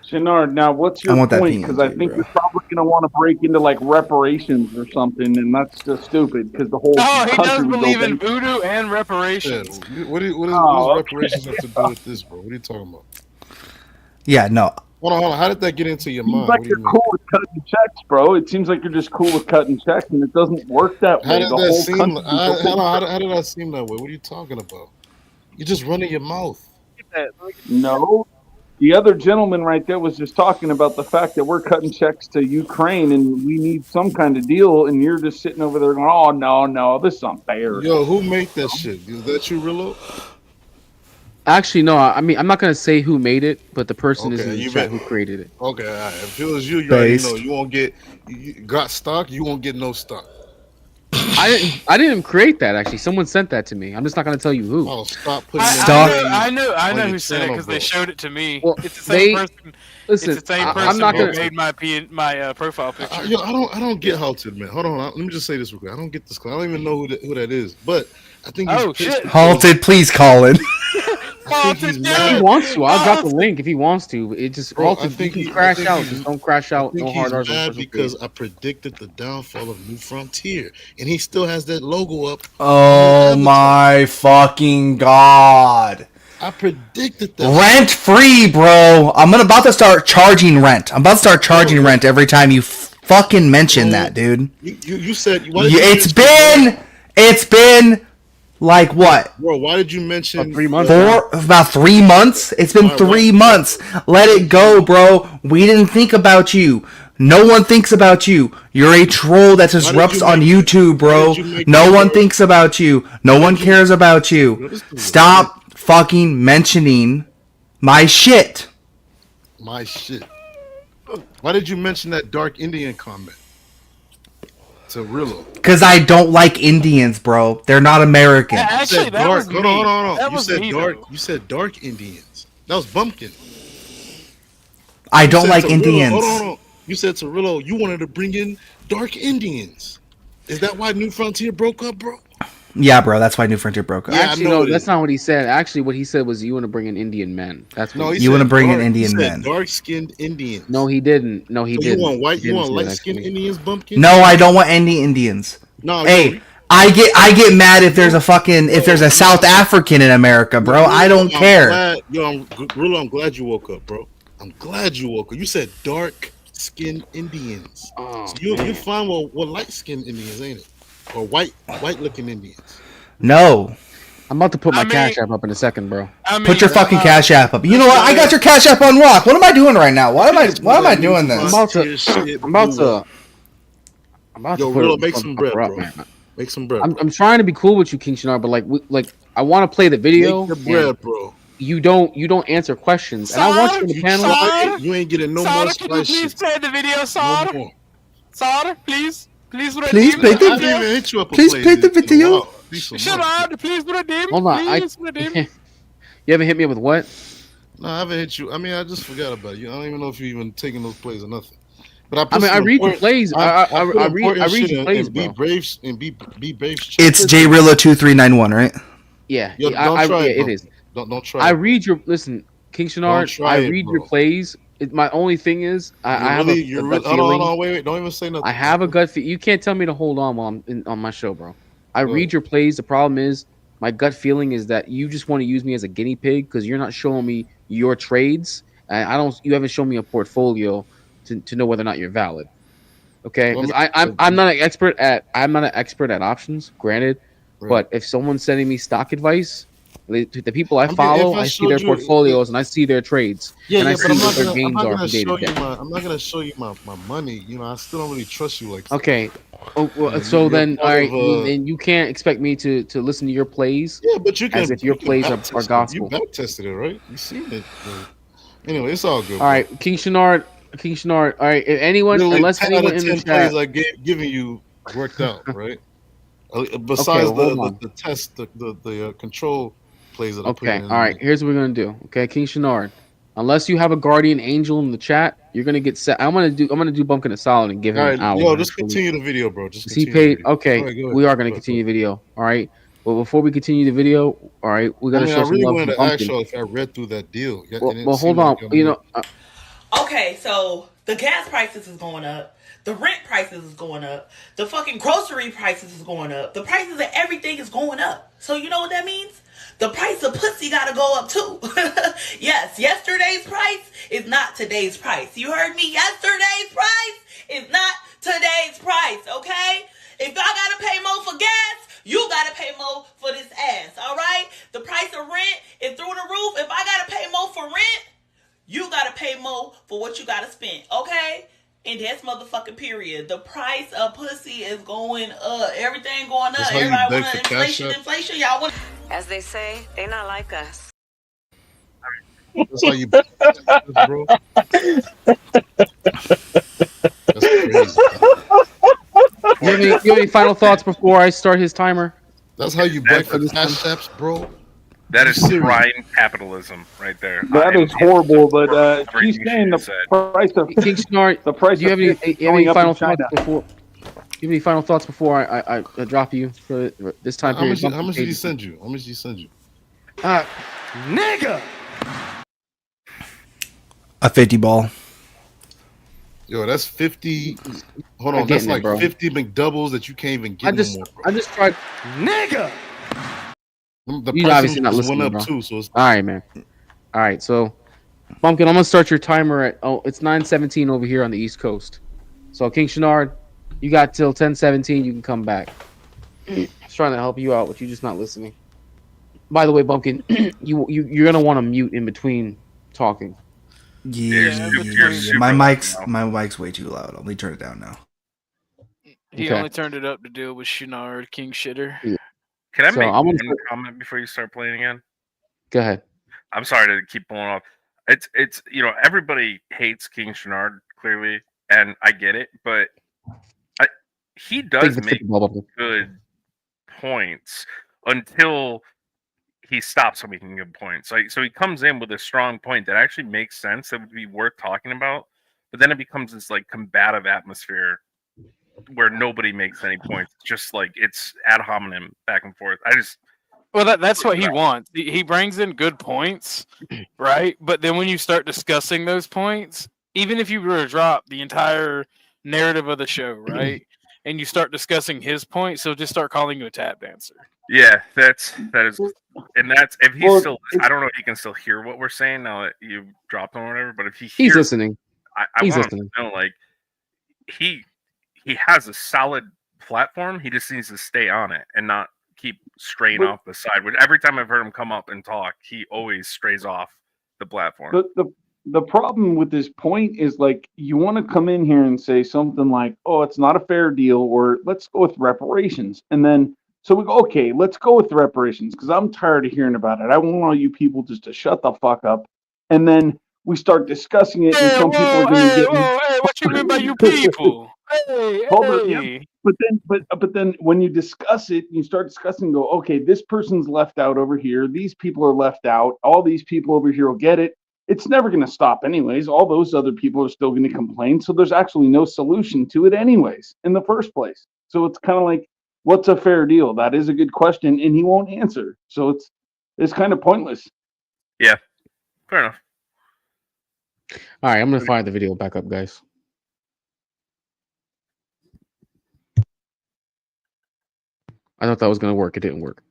Shenard, now what's your point? Because I think you're probably going to want to break into like reparations or something, and that's just stupid because the whole he does believe in voodoo and reparations. Yeah. What does reparations have to do with this, bro? What are you talking about? Yeah, no, Hold on. How did that get into your mind? Like What do you're you mean? cool with cutting checks, bro. It seems like you're just cool with cutting checks, and it doesn't work that How way. did The that whole seem? country. How did that seem that way? What are you talking about? You're just running your mouth. No, the other gentleman right there was just talking about the fact that we're cutting checks to Ukraine and we need some kind of deal, and you're just sitting over there going, "Oh no, this is unfair." Yo, who made that shit? Is that you, Rillo? Actually, no. I mean, I'm not gonna say who made it, but the person is Okay, in the you chat bet. who created it. Okay, all right. If it was you, you already know you won't get. You got stock, you won't get no stock. I didn't create that. Actually, someone sent that to me. I'm just not gonna tell you who. Oh, stop putting I know on your who sent it channel, because bro. they showed it to me. Well, It's the same they- person. Listen, it's the same I'm person not who gonna- made my profile picture. Yo, I don't get halted, man. Hold on, let me just say this real quick. I don't get this. I don't even know who that is, but I think he's pissed. Halted, please call it. I think he's If mad. he wants to, I'll drop the link if he wants to. It just Bro, also I think you can I crash think out. he's- Just don't crash out. I think No hard he's R's on mad personal because page. I predicted the downfall of New Frontier, and he still has that logo up. Oh my fucking god. I predicted that. Rent free, bro. I'm about to start charging rent. I'm about to start charging rent every time you fucking mention that, dude. You said It's been like what? Bro, why did you mention about 3 months? About 3 months? It's been 3 months. Let it go, bro. We didn't think about you. No one thinks about you. You're a troll that disrupts on YouTube, bro. No one thinks about you. No one cares about you. Stop fucking mentioning my shit. My shit. Why did you mention that dark Indian comment to Rillo? Because I don't like Indians, bro. They're not American. Actually, that was me. Hold on. That You was said me, dark. though. You said dark Indians. That was Bumpkin. I don't like to Rillo, Indians. hold on. You said to Rillo, you wanted to bring in dark Indians. Is that why New Frontier broke up, bro? Yeah, bro. That's why New Frontier broke up. Yeah, Actually, no, that's not what he said. Actually, what he said was you want to bring in Indian men. That's what he You want to said bring in dark- Indian he said men. dark-skinned Indians. No, he didn't. No, he So didn't. you want white? He You didn't want say that, light-skinned actually. Indians, Bumpkin? No, I don't want any Indians. No. Hey, I get mad if there's a South African in America, bro. I don't care. Rillo, I'm glad you woke up, bro. I'm glad you woke up. You said dark-skinned Indians. Oh, So you're fine with light-skinned Indians, ain't it? Or white-looking Indians. No. I'm about to put my Cash App up in a second, bro. Put your fucking Cash App up. You know what? I got your Cash App on rock. What am I doing right now? Why am I doing this? I'm about to Yo, put Rillo, it make up, some bread, up, bro. man. Make some bread. I'm trying to be cool with you, King Shinar, but like I want to play the video. Make your bread, and bro. You don't answer questions, and I want you in the panel. You ain't getting no more Can you spice please shit. play the video, Sod? No more. Sod, please Please redeem play the the I didn't video. even hit you up. Please play the video. Shut up, please redeem. Hold on, Please redeem. You haven't hit me with what? No, I haven't hit you. I mean, I just forgot about you. I don't even know if you even taking those plays or nothing. But I read your plays. I read your plays, Be bro. brave and be brave. It's JRillo2391, right? Yeah, Yo, yeah, don't try it, it bro. is. Don't try. I it. read your King Shinar. Don't try I it, read bro. your plays. My only thing is I have a gut hold feeling. on, wait, don't even say nothing. I have a gut feel. You can't tell me to hold on while I'm on my show, bro. I Go read ahead. your plays. The problem is my gut feeling is that you just want to use me as a guinea pig because you're not showing me your trades. And I don't. You haven't shown me a portfolio to know whether or not you're valid. Okay, because I'm not an expert at options. Granted, but if someone's sending me stock advice, the people I follow, I see their portfolios and I see their trades, and I see what their gains are from day to day. I'm not gonna show you my money. You know, I still don't really trust you like that. Okay. Oh, well, Yeah, so you're then, all part right, of, then you can't expect me to listen to your plays. Yeah, but you can. as if your you can plays are back test it. gospel. You back tested it, right? You seen it. Anyway, it's all good. All right, King Shinar. All right, if anyone, Literally unless 10 anyone out of in the 10 chat, plays I giving you worked out, right? Besides Okay, well, hold on. the test, the control plays that I put okay, in. all right. Here's what we're gonna do. Okay, King Shinar. Unless you have a guardian angel in the chat, you're gonna get set. I'm gonna do Bumpkin a solid and give him All an right, hour. yo, just continue the video, bro. Just he continue paid. the video. Okay, All right, go ahead. we are gonna Go continue the video. All right. But before we continue the video, all right, we gotta I show some really love wanted to to ask Bumpkin. y'all if I read through that deal. Well, hold on. You know. Okay, so the gas prices is going up. The rent prices is going up. The fucking grocery prices is going up. The prices of everything is going up. So you know what that means? the price of pussy gotta go up too. Yes, yesterday's price is not today's price. You heard me? Yesterday's price is not today's price, okay? If y'all gotta pay more for gas, you gotta pay more for this ass, all right? The price of rent is through the roof. If I gotta pay more for rent, you gotta pay more for what you gotta spend, okay? And that's motherfucking period. The price of pussy is going up. Everything going up. Everybody want inflation. Y'all want. As they say, they not like us. That's how you, bro. That's crazy. You have any final thoughts before I start his timer? That's how you beg for cash apps, bro. That is prime capitalism right there. That is horrible, but she's saying the price of King Snart. The price. Do you have any final thoughts before? Do you have any final thoughts before I drop you for this time period? How much did he send you? How much did he send you? Nigga. A 50 ball. Yo, that's 50. Hold on, that's like 50 McDoubles that you can't even get no more. Bro. I just tried. Nigga. The You're obviously not listening, went up bro. too, so it's... All right, man. All right, so Bumpkin, I'm gonna start your timer at it's 9:17 over here on the East Coast. So King Shenard, you got till 10:17. You can come back. I was trying to help you out, but you're just not listening. By the way, Bumpkin, you're gonna want to mute in between talking. Yeah. My mic's way too loud. Let me turn it down now. He only turned it up to deal with Shenard, King Shitter. Yeah. Can I make one comment before you start playing again? Go ahead. I'm sorry to keep pulling off. It's everybody hates King Shenard clearly, and I get it, but he does make good points until he stops making good points. So he comes in with a strong point that actually makes sense, that would be worth talking about, but then it becomes this like combative atmosphere where nobody makes any points. Just like it's ad hominem back and forth. That's what he wants. He brings in good points, right? But then when you start discussing those points, even if you were to drop the entire narrative of the show, right, and you start discussing his points, he'll just start calling you a tap dancer. Yeah, that is, and that's if he's still. I don't know if he can still hear what we're saying now that you dropped him or whatever. But if he's listening, I want him to know, like he has a solid platform. He just needs to stay on it and not keep straying off the side. Which every time I've heard him come up and talk, he always strays off the platform. The problem with this point is like you want to come in here and say something like, "Oh, it's not a fair deal," or "Let's go with reparations," and then so we go, "Okay, let's go with reparations," because I'm tired of hearing about it. I want all you people just to shut the fuck up, and then we start discussing it, and some people are going to get. Hey, what you mean by you people? But then when you discuss it, you start discussing, go, okay, this person's left out over here. These people are left out. All these people over here will get it. It's never going to stop anyways. All those other people are still going to complain. So there's actually no solution to it anyways in the first place. So it's kind of like, what's a fair deal? That is a good question, and he won't answer. So it's kind of pointless. Yeah, fair enough. All right, I'm going to fire the video back up, guys. I thought that was going to work. It didn't work.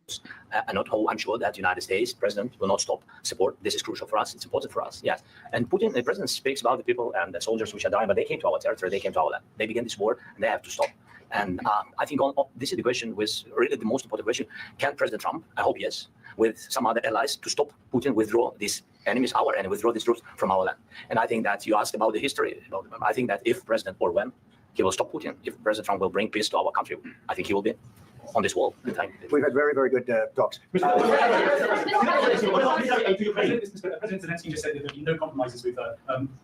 I'm sure that the United States president will not stop support. This is crucial for us. It's important for us. Yes. And Putin, the president, speaks about the people and the soldiers which are dying, but they came to our territory. They came to our land. They began this war, and they have to stop. And I think this is the question, really the most important question. Can President Trump, I hope yes, with some other allies, to stop Putin, withdraw these enemies, and withdraw these troops from our land? And I think that you asked about the history. I think that if President or when he will stop Putin, if President Trump will bring peace to our country, I think he will be on this wall. We've had very, very good talks. President Zelensky just said that there will be no compromises with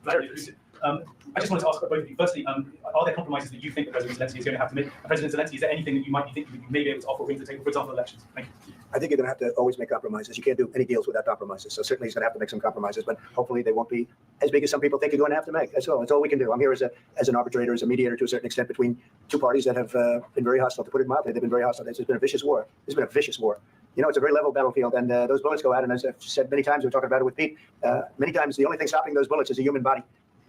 Vladimir Putin. I just wanted to ask both of you. Firstly, are there compromises that you think that President Zelensky is going to have to make? President Zelensky, is there anything that you might be thinking that you may be able to offer or bring to the table, for example, elections? Thank you. I think you're going to have to always make compromises. You can't do any deals without compromises. So certainly he's going to have to make some compromises, but hopefully they won't be as big as some people think you're going to have to make. That's all. That's all we can do. I'm here as an arbitrator, as a mediator to a certain extent between two parties that have been very hostile, to put it mildly. They've been very hostile. It's been a vicious war. It's been a vicious war. You know, it's a very level battlefield, and those bullets go out. And as I've said many times, we're talking about it with Pete, many times the only thing stopping those bullets is a human body.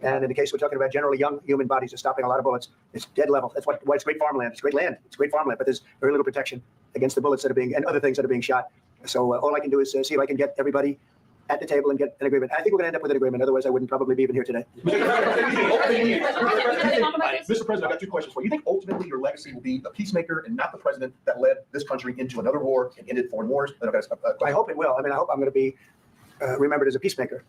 And in the case we're talking about, generally young human bodies are stopping a lot of bullets. It's dead level. That's why it's great farmland. It's great land. It's great farmland, but there's very little protection against the bullets that are being, and other things that are being shot. So all I can do is see if I can get everybody at the table and get an agreement. I think we're going to end up with an agreement. Otherwise, I wouldn't probably be even here today. Mr. President, I've got two questions for you. You think ultimately your legacy will be the peacemaker and not the president that led this country into another war and ended foreign wars? I hope it will. I mean, I hope I'm going to be remembered as a peacemaker.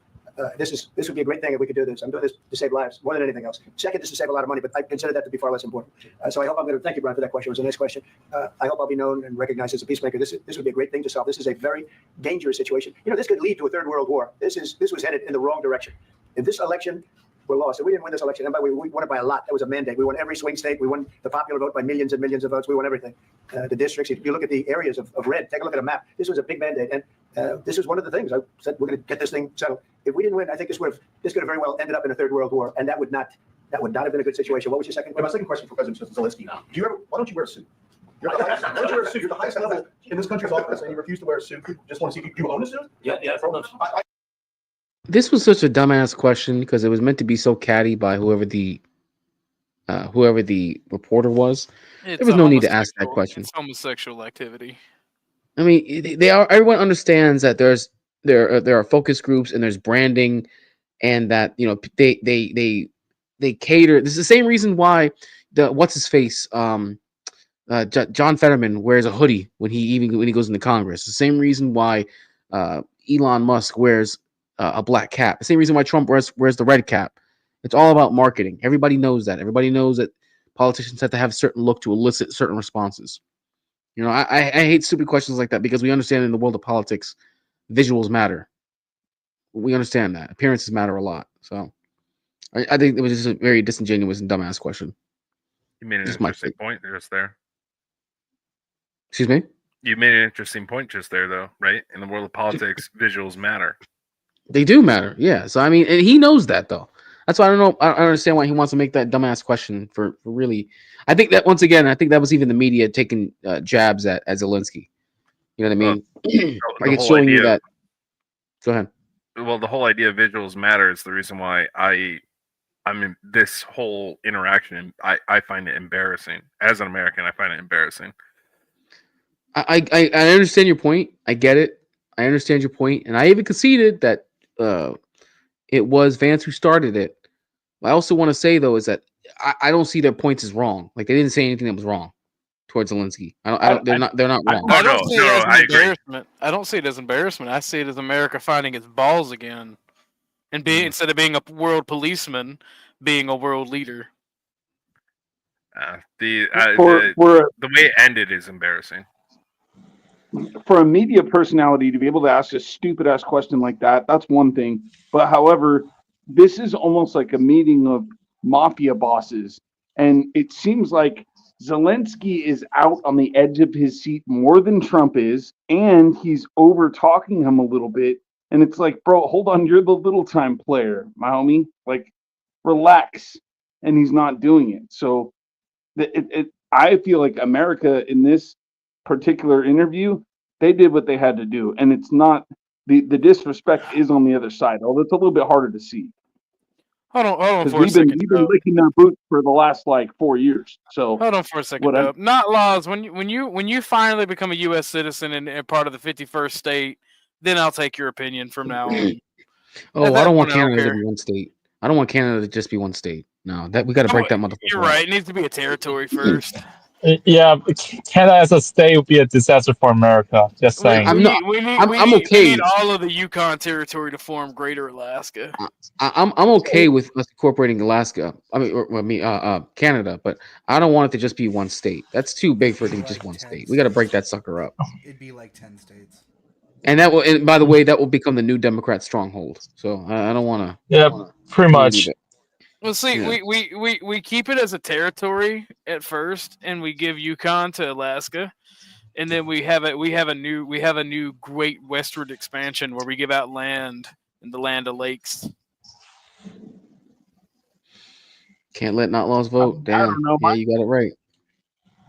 This would be a great thing if we could do this. I'm doing this to save lives more than anything else. Second, just to save a lot of money, but I consider that to be far less important. So I hope I'm going to thank you, Brian, for that question. It was a nice question. I hope I'll be known and recognized as a peacemaker. This would be a great thing to solve. This is a very dangerous situation. You know, this could lead to a third world war. This was headed in the wrong direction. If this election were lost, and we didn't win this election, and we won it by a lot. That was a mandate. We won every swing state. We won the popular vote by millions and millions of votes. We won everything. The districts. If you look at the areas of red, take a look at a map. This was a big mandate, and this is one of the things I said we're going to get this thing settled. If we didn't win, I think this could have very well ended up in a third world war, and that would not have been a good situation. What was your second question? My second question for President Zelensky. Why don't you wear a suit? Why don't you wear a suit? You're the highest level in this country's office, and you refuse to wear a suit. Just want to see if you own a suit. Yeah, problems. This was such a dumbass question because it was meant to be so catty by whoever the reporter was. There was no need to ask that question. It's homosexual activity. I mean, everyone understands that there are focus groups and there's branding, and that they cater. This is the same reason why what's his face John Fetterman wears a hoodie when he goes into Congress. The same reason why Elon Musk wears a black cap. The same reason why Trump wears the red cap. It's all about marketing. Everybody knows that. Everybody knows that politicians have to have a certain look to elicit certain responses. You know, I hate stupid questions like that because we understand in the world of politics, visuals matter. We understand that. Appearances matter a lot. So I think it was just a very disingenuous and dumbass question. You made an interesting point just there. Excuse me? You made an interesting point just there, though, right? In the world of politics, visuals matter. They do matter, yeah. So I mean, and he knows that though. That's why I don't understand why he wants to make that dumbass question for really. I think that once again, I think that was even the media taking jabs at Zelensky. You know what I mean? Like it's showing you that. Go ahead. Well, the whole idea of visuals matter is the reason why I mean, this whole interaction, I find it embarrassing. As an American, I find it embarrassing. I understand your point. I get it. I understand your point, and I even conceded that it was Vance who started it. What I also want to say though is that I don't see their points as wrong. Like they didn't say anything that was wrong towards Zelensky. They're not wrong. I don't see it as embarrassment. I don't see it as embarrassment. I see it as America finding its balls again, and instead of being a world policeman, being a world leader. The way it ended is embarrassing. For a media personality to be able to ask a stupid ass question like that, that's one thing. But however, this is almost like a meeting of mafia bosses. And it seems like Zelensky is out on the edge of his seat more than Trump is, and he's over talking him a little bit. And it's like, bro, hold on, you're the little time player, my homie. Like, relax. And he's not doing it. So I feel like America in this particular interview, they did what they had to do, and it's not the disrespect is on the other side, although it's a little bit harder to see. Hold on for a We've second. been licking their boots for the last 4 years. So hold on for a second. Not laws. When you finally become a U.S. citizen and part of the 51st state, then I'll take your opinion from now on. I don't want Canada to be one state. I don't want Canada to just be one state. No, that we got to break that motherfucker. You're right. It needs to be a territory first. Yeah, Canada as a state would be a disaster for America. Just saying. I'm okay. We need all of the Yukon territory to form Greater Alaska. I'm okay with us incorporating Alaska. Canada, but I don't want it to just be one state. That's too big for it to be just one state. We got to break that sucker up. It'd be like 10 states. And that will. And by the way, that will become the new Democrat stronghold. So I don't want to. Yeah, pretty much. Well, see, we keep it as a territory at first, and we give Yukon to Alaska, and then we have a new great westward expansion where we give out land in the land of lakes. Can't let not laws vote. Damn. I don't know. Yeah, you got it right.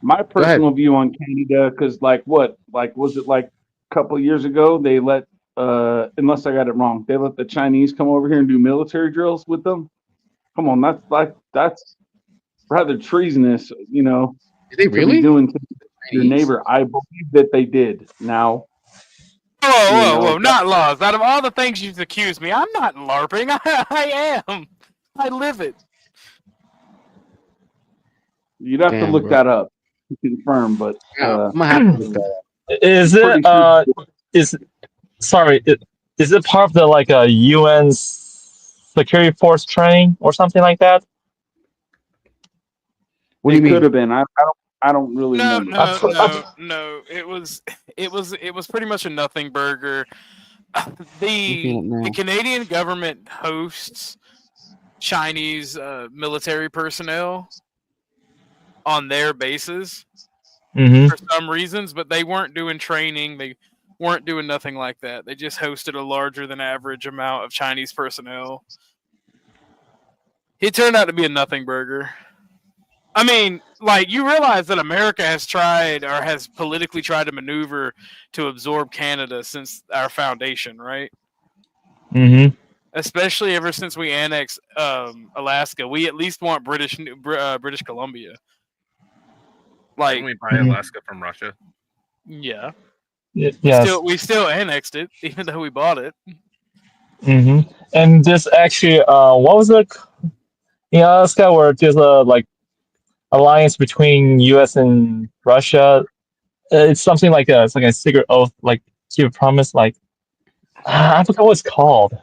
My personal view on Canada, because was it a couple of years ago they let unless I got it wrong, they let the Chinese come over here and do military drills with them. Come on, that's rather treasonous, you know. Did they really doing to your neighbor? I believe that they did. Now, Whoa! Not laws. Out of all the things you've accused me, I'm not LARPing. I am. I live it. You'd have to look that up to confirm, but I'm gonna have to look that up. Is it part of the like a UN security force training or something like that? What do you mean? Could have been. I don't really remember. No. It was pretty much a nothing burger. The Canadian government hosts Chinese military personnel on their bases for some reasons, but they weren't doing training. They weren't doing nothing like that. They just hosted a larger than average amount of Chinese personnel. He turned out to be a nothing burger. I mean, like, you realize that America has politically tried to maneuver to absorb Canada since our foundation, right? Mm-hmm. Especially ever since we annexed Alaska. We at least want British Columbia. Like, didn't we buy Alaska from Russia? Yeah. Yes. We still annexed it, even though we bought it. Mm-hmm. And this actually, what was it? In Alaska, where there's a like alliance between U.S. and Russia. It's something like it's like a secret oath, like keep a promise. Like I forgot what it's called.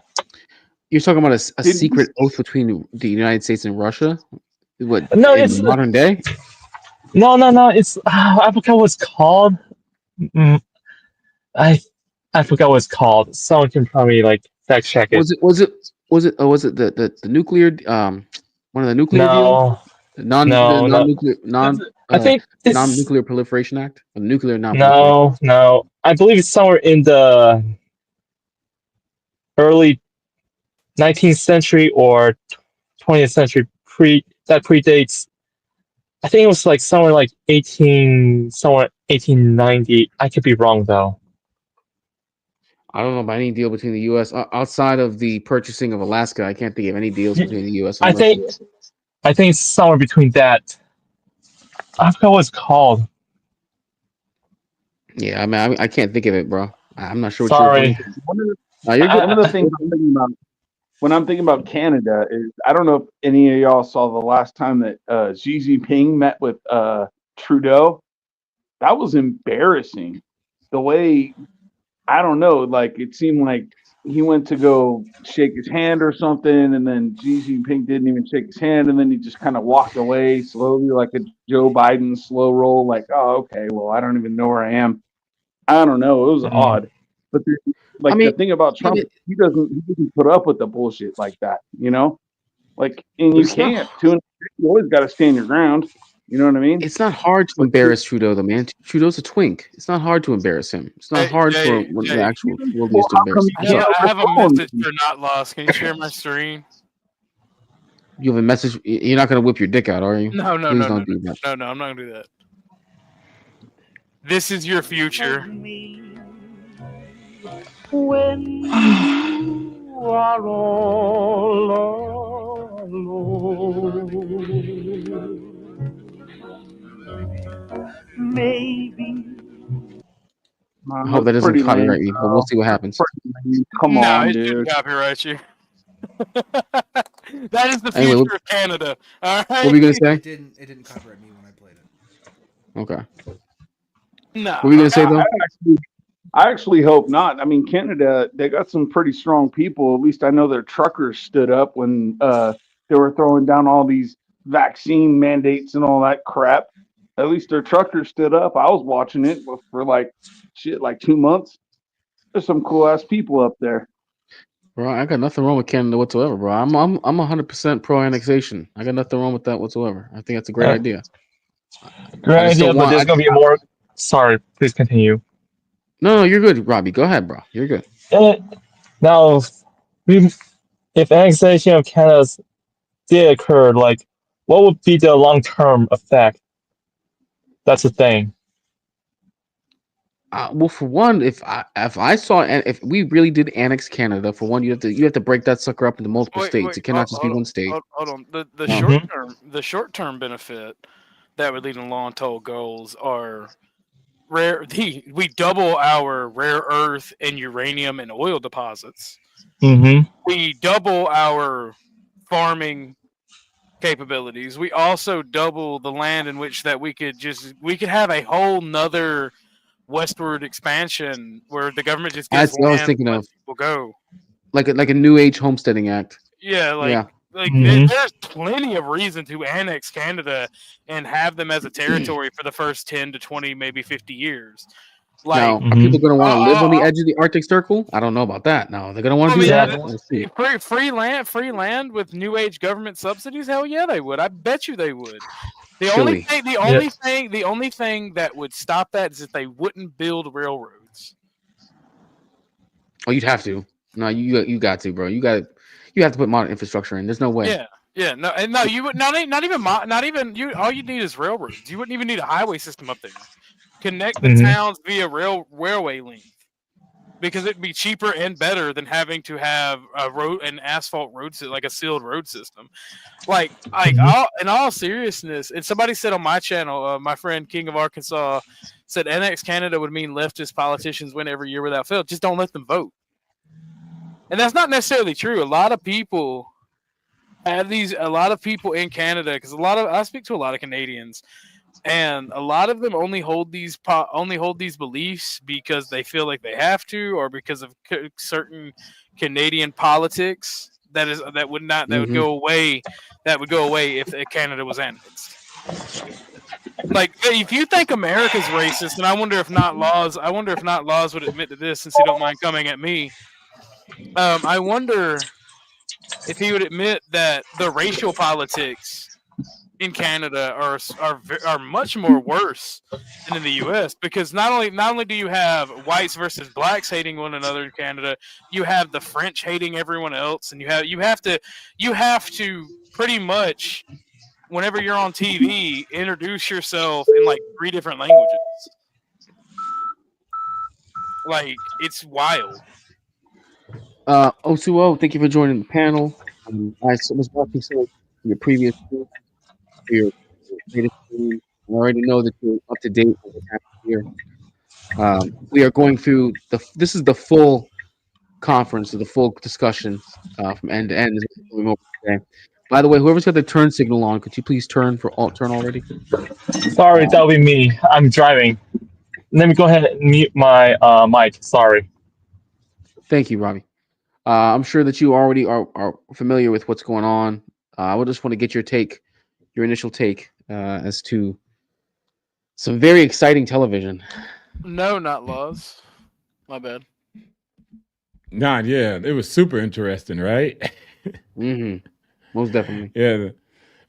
You're talking about a secret oath between the United States and Russia? What? No, in it's modern day. No. It's I forgot what it's called. I forgot what it's called. Someone can probably like fact check it. Was it the nuclear one of the nuclear deals? Non-nuclear non-nuclear proliferation act? Or nuclear non-proliferation. No. I believe it's somewhere in the early 19th century or 20th century. That predates. I think it was like somewhere like 1890. I could be wrong though. I don't know about any deal between the U.S. Outside of the purchasing of Alaska. I can't think of any deals between the U.S. and Russia. I think it's somewhere between that. I forgot what it's called. Yeah, I mean, I can't think of it, bro. I'm not sure. Sorry. You're good. One of the things I'm thinking about when I'm thinking about Canada is I don't know if any of y'all saw the last time that Xi Jinping met with Trudeau. That was embarrassing. The way, I don't know, like it seemed like he went to go shake his hand or something, and then Xi Jinping didn't even shake his hand, and then he just kind of walked away slowly, like a Joe Biden slow roll, like, oh, okay, well, I don't even know where I am. I don't know. It was odd. But the thing about Trump, he doesn't put up with the bullshit like that, you know? Like, and you can't. You always got to stand your ground. You know what I mean? It's not hard to embarrass Trudeau, though, man. Trudeau's a twink. It's not hard to embarrass him. It's not hard for the actual world to embarrass him. I have a message for Not Lost. Can you share my screen? You have a message. You're not going to whip your dick out, are you? No, Please don't do that. No, I'm not going to do that. This is your future. When you are all alone, maybe. I hope that doesn't copyright me, but we'll see what happens. Come on, it dude. shouldn't copyright you. That is the future of Canada. All right. What were you gonna say? It didn't copyright me when I played it. Okay. No. What were you gonna say though? I actually hope not. I mean, Canada, they got some pretty strong people. At least I know their truckers stood up when they were throwing down all these vaccine mandates and all that crap. At least their truckers stood up. I was watching it for like 2 months. There's some cool ass people up there. Bro, I got nothing wrong with Canada whatsoever, bro. I'm 100% pro annexation. I got nothing wrong with that whatsoever. I think that's a great idea. Great idea, but there's gonna be more. Sorry, please continue. No, you're good, Robbie. Go ahead, bro. You're good. Now, if annexation of Canada did occur, like, what would be the long-term effect? That's the thing. Well, for one, if we really did annex Canada, for one, you have to break that sucker up into multiple states. It cannot just be one state. Hold on. The short term benefit that would lead to long-term goals are we double our rare earth and uranium and oil deposits. Mm-hmm. We double our farming capabilities. We also double the land in which that we could have a whole nother westward expansion where the government just gives That's what I was land thinking and of. lets people go. Like a New Age homesteading act. Yeah, Mhm. there's plenty of reason to annex Canada and have them as a territory for the first 10 to 20, maybe 50 years. Now, Like, are people going to want to live on the edge of the Arctic Circle? I don't know about that. No, they're going to want to do that. Let's see. Free land with New Age government subsidies. Hell yeah, they would. I bet you they would. The Chile. only thing that would stop that is if they wouldn't build railroads. Oh, you'd have to. No, you got to, bro. You have to put modern infrastructure in. There's no way. Yeah, no. You would not even you. All you need is railroads. You wouldn't even need a highway system up there. Connect the towns via railway link, because it'd be cheaper and better than having to have an asphalt road like a sealed road system. In all seriousness, and somebody said on my channel, my friend King of Arkansas said annex Canada would mean leftist politicians win every year without fail. Just don't let them vote. And that's not necessarily true. A lot of people in Canada, because I speak to a lot of Canadians, and a lot of them only hold these beliefs because they feel like they have to, or because of certain Canadian politics that would go away if Canada was annexed. Like, if you think America's racist, and I wonder if not laws would admit to this, since you don't mind coming at me. I wonder if he would admit that the racial politics in Canada are much more worse than in the U.S. because not only do you have whites versus blacks hating one another in Canada, you have the French hating everyone else, and you have to pretty much, whenever you're on TV, introduce yourself in like 3 different languages. Like, it's wild. O2O, thank you for joining the panel. I was watching some of your previous for your latest stream. I already know that you're up to date with what's happening here. We are going through this is the full conference, the full discussion from end to end. Today. By the way, whoever's got the turn signal on, could you please turn already? Sorry, that'll be me. I'm driving. Let me go ahead and mute my mic. Sorry. Thank you, Robbie. I'm sure that you already are familiar with what's going on. I would just want to get your initial take as to some very exciting television. No, not laws. My bad. Nah, yeah, it was super interesting, right? Mm-hmm. Most definitely. Yeah,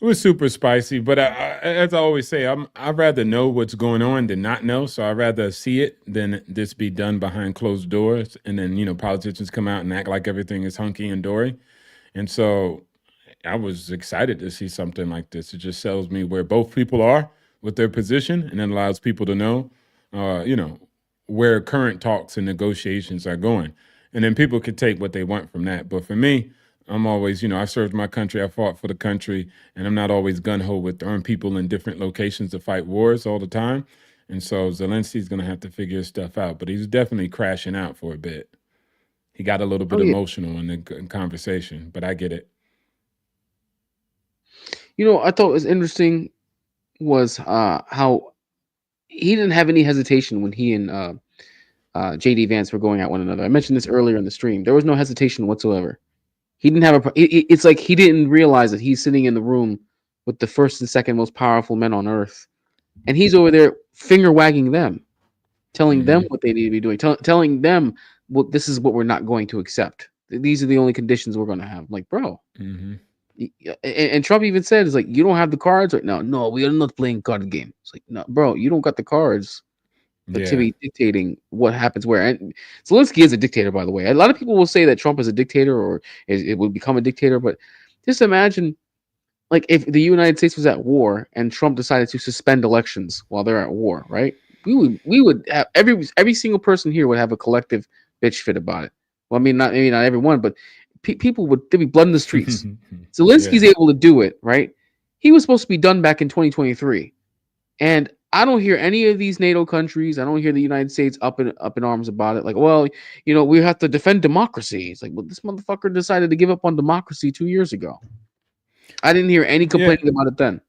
it was super spicy. But as I always say, I'd rather know what's going on than not know. So I'd rather see it than this be done behind closed doors, and then politicians come out and act like everything is hunky and dory. And so I was excited to see something like this. It just tells me where both people are with their position, and then allows people to know, where current talks and negotiations are going. And then people could take what they want from that. But for me, I'm always, I served my country, I fought for the country, and I'm not always gun-ho with throwing people in different locations to fight wars all the time. And so Zelensky's going to have to figure his stuff out. But he's definitely crashing out for a bit. He got a little bit emotional in the conversation, but I get it. I thought was interesting was how he didn't have any hesitation when he and J.D. Vance were going at one another. I mentioned this earlier in the stream. There was no hesitation whatsoever. He didn't have it's like he didn't realize that he's sitting in the room with the first and second most powerful men on earth, and he's over there finger wagging them, telling them what they need to be doing, telling them, well, this is what we're not going to accept. These are the only conditions we're going to have. I'm like, bro. Mm-hmm. And Trump even said, "It's like, you don't have the cards right now. No, we are not playing card game." It's like, no, bro, you don't got the cards to be dictating what happens where. And Zelensky is a dictator, by the way. A lot of people will say that Trump is a dictator or it will become a dictator, but just imagine, like, if the United States was at war and Trump decided to suspend elections while they're at war, right? We would have every single person here would have a collective bitch fit about it. Well, I mean, maybe not everyone, but people there'd be blood in the streets. Zelensky's able to do it, right? He was supposed to be done back in 2023, and I don't hear any of these NATO countries. I don't hear the United States up in arms about it. Like, well, we have to defend democracy. It's like, well, this motherfucker decided to give up on democracy 2 years ago. I didn't hear any complaining about it then.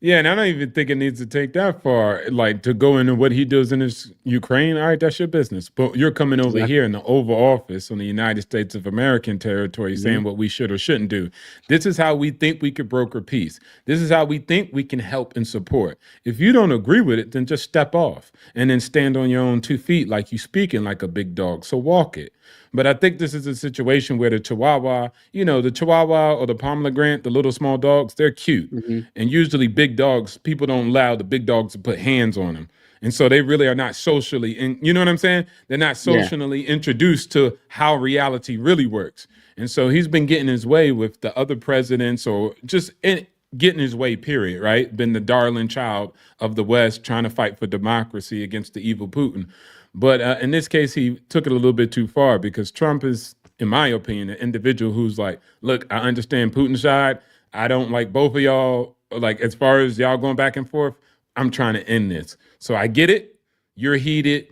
Yeah, and I don't even think it needs to take that far, like to go into what he does in his Ukraine. All right, that's your business. But you're coming over here in the Oval Office on the United States of American territory saying what we should or shouldn't do. This is how we think we could broker peace. This is how we think we can help and support. If you don't agree with it, then just step off and then stand on your own 2 feet like you speaking like a big dog. So walk it. But I think this is a situation where the Chihuahua, the Chihuahua or the Pomegranate, the little small dogs, they're cute. And usually big dogs, people don't allow the big dogs to put hands on them. And so they really are not socially, and you know what I'm saying? They're not socially introduced to how reality really works. And so he's been getting his way with the other presidents or just getting his way, period, right? Been the darling child of the West trying to fight for democracy against the evil Putin. But in this case, he took it a little bit too far because Trump is, in my opinion, an individual who's like, look, I understand Putin's side. I don't like both of y'all. Like, as far as y'all going back and forth, I'm trying to end this. So I get it. You're heated.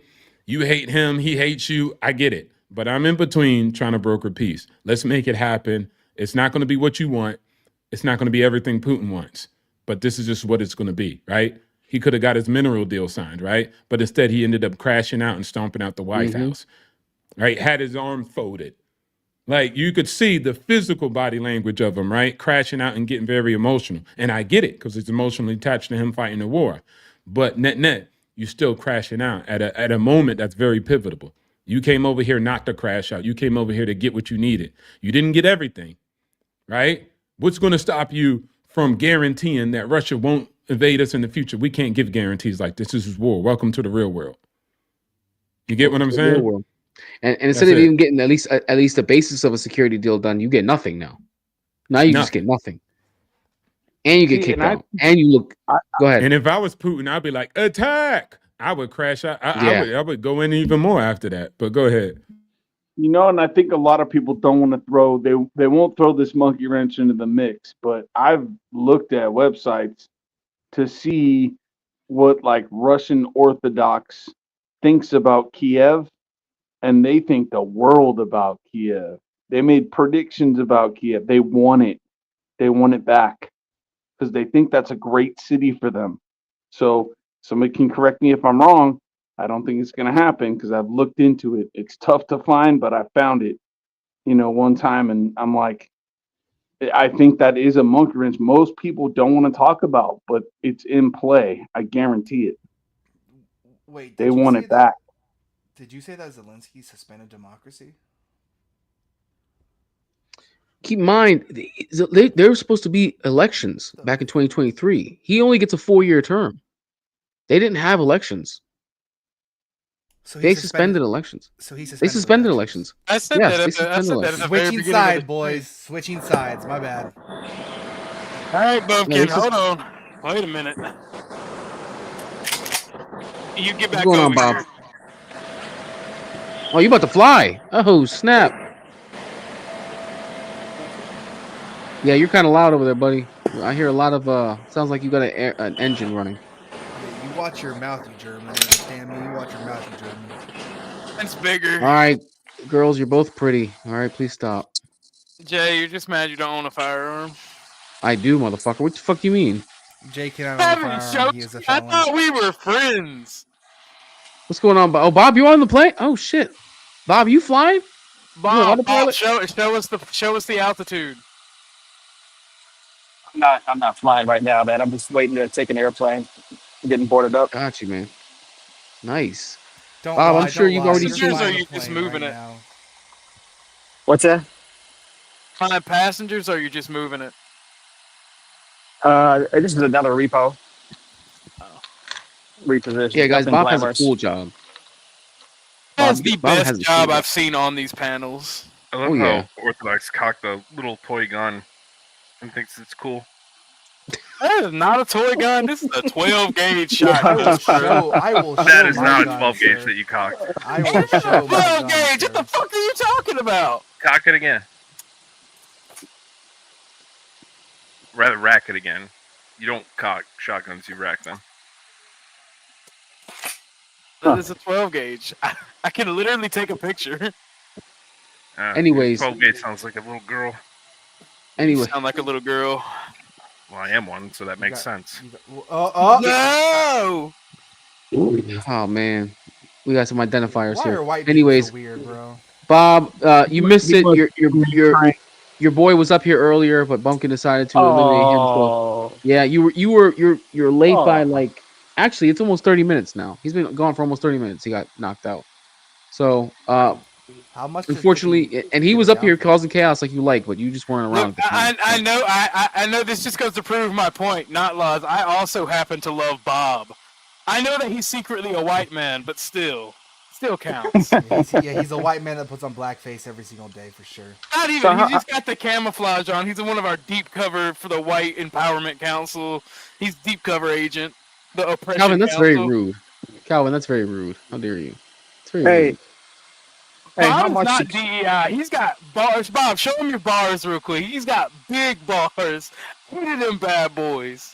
You hate him. He hates you. I get it. But I'm in between trying to broker peace. Let's make it happen. It's not going to be what you want. It's not going to be everything Putin wants. But this is just what it's going to be, right? He could have got his mineral deal signed, right? But instead, he ended up crashing out and stomping out the White House, right? Had his arm folded. Like, you could see the physical body language of him, right? Crashing out and getting very emotional. And I get it, because it's emotionally attached to him fighting the war. But net, you're still crashing out at a moment that's very pivotal. You came over here not to crash out. You came over here to get what you needed. You didn't get everything, right? What's going to stop you from guaranteeing that Russia won't invade us in the future? We can't give guarantees like this. This is war. Welcome to the real world. You get what I'm saying? And instead of even getting at least the basis of a security deal done, you get nothing now. Now you just get nothing. And you get kicked out. And you look. Go ahead. And if I was Putin, I'd be like, attack. I would crash out. I would go in even more after that. But go ahead. And I think a lot of people don't want to throw, they won't throw this monkey wrench into the mix, but I've looked at websites to see what like Russian Orthodox thinks about Kiev, and they think the world about Kiev. They made predictions about Kiev. They want it. They want it back because they think that's a great city for them. So somebody can correct me if I'm wrong. I don't think it's going to happen because I've looked into it. It's tough to find, but I found it, one time. And I'm like, I think that is a monkey wrench most people don't want to talk about, but it's in play. I guarantee it. Wait, they want it back. Did you say that Zelensky suspended democracy? Keep in mind, there were supposed to be elections back in 2023. He only gets a 4-year term. They didn't have elections. So they suspended elections. So they suspended elections. I said that. Switching sides, boys. Switching sides. My bad. All right, Bumpkin. Hold on. Wait a minute. You get back over on, Bob? here. Oh, you about to fly? Oh, snap! Yeah, you're kind of loud over there, buddy. I hear a lot of sounds like you got an engine running. Yeah, you watch your mouth, you German. Damn me, you watch your mouth, you German. It's bigger. All right, girls, you're both pretty. All right, please stop. Jay, you're just mad you don't own a firearm. I do, motherfucker. What the fuck do you mean? Jay cannot own a firearm. He is a felon. I thought we were friends. What's going on? Oh, Bob, you on the plane? Oh shit, Bob, you flying? Bob, show us the altitude. I'm not flying right now, man. I'm just waiting to take an airplane. I'm getting boarded up. Got you, man. Nice. Bob, I'm sure you've already seen. Or are you just moving it? Now. What's that? Flying passengers, or are you just moving it? This is another repo. Reposition. Yeah, guys, Bob has a cool job. That's the best job I've seen on these panels. I love how Orthodox cocked a little toy gun and thinks it's cool. That is not a toy gun. This is a 12 gauge shotgun. That is not a 12 gauge that you cocked. I will show 12 gauge. What the fuck are you talking about? Cock it again. Rather rack it again. You don't cock shotguns, you rack them. That is a 12 gauge. I can literally take a picture. Anyways. 12 gauge sounds like a little girl. Anyway. You sound like a little girl. Well, I am one, so that makes sense. No! Oh man, we got some identifiers Why here. are white people Anyways, so weird, bro? Bob, you missed it. Your boy was up here earlier, but Bumpkin decided to eliminate him. So yeah, you're late by like actually it's almost 30 minutes now. He's been gone for almost 30 minutes. He got knocked out. So how much? Unfortunately, and he was up here causing chaos like you like, but you just weren't around. Look, I know this just goes to prove my point, not Luz. I also happen to love Bob. I know that he's secretly a white man, but still counts. He's a white man that puts on blackface every single day for sure. Not even. He just got the camouflage on. He's one of our deep cover for the White Empowerment Council. He's deep cover agent. The oppression. Calvin, that's council. very rude. Calvin, that's very rude. How dare you? It's very rude. Bob's not DEI. He's got bars. Bob, show him your bars real quick. He's got big bars. Look at them bad boys.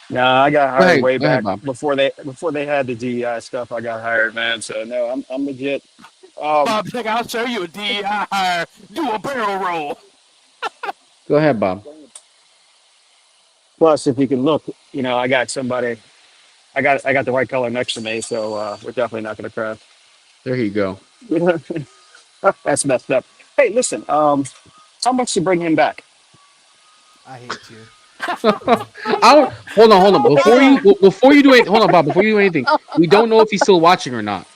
Nah, I got hired way back Bob. before they had the DEI stuff. I got hired, man. So no, I'm legit. Bob, check. I'll show you a DEI hire. Do a barrel roll. Go ahead, Bob. Plus, if you can look, I got somebody. I got the white color next to me, so we're definitely not going to crash. There you go. That's messed up. Hey, listen. How much to bring him back? I hate you. Hold on. Before you do anything, hold on, Bob. Before you do anything, we don't know if he's still watching or not.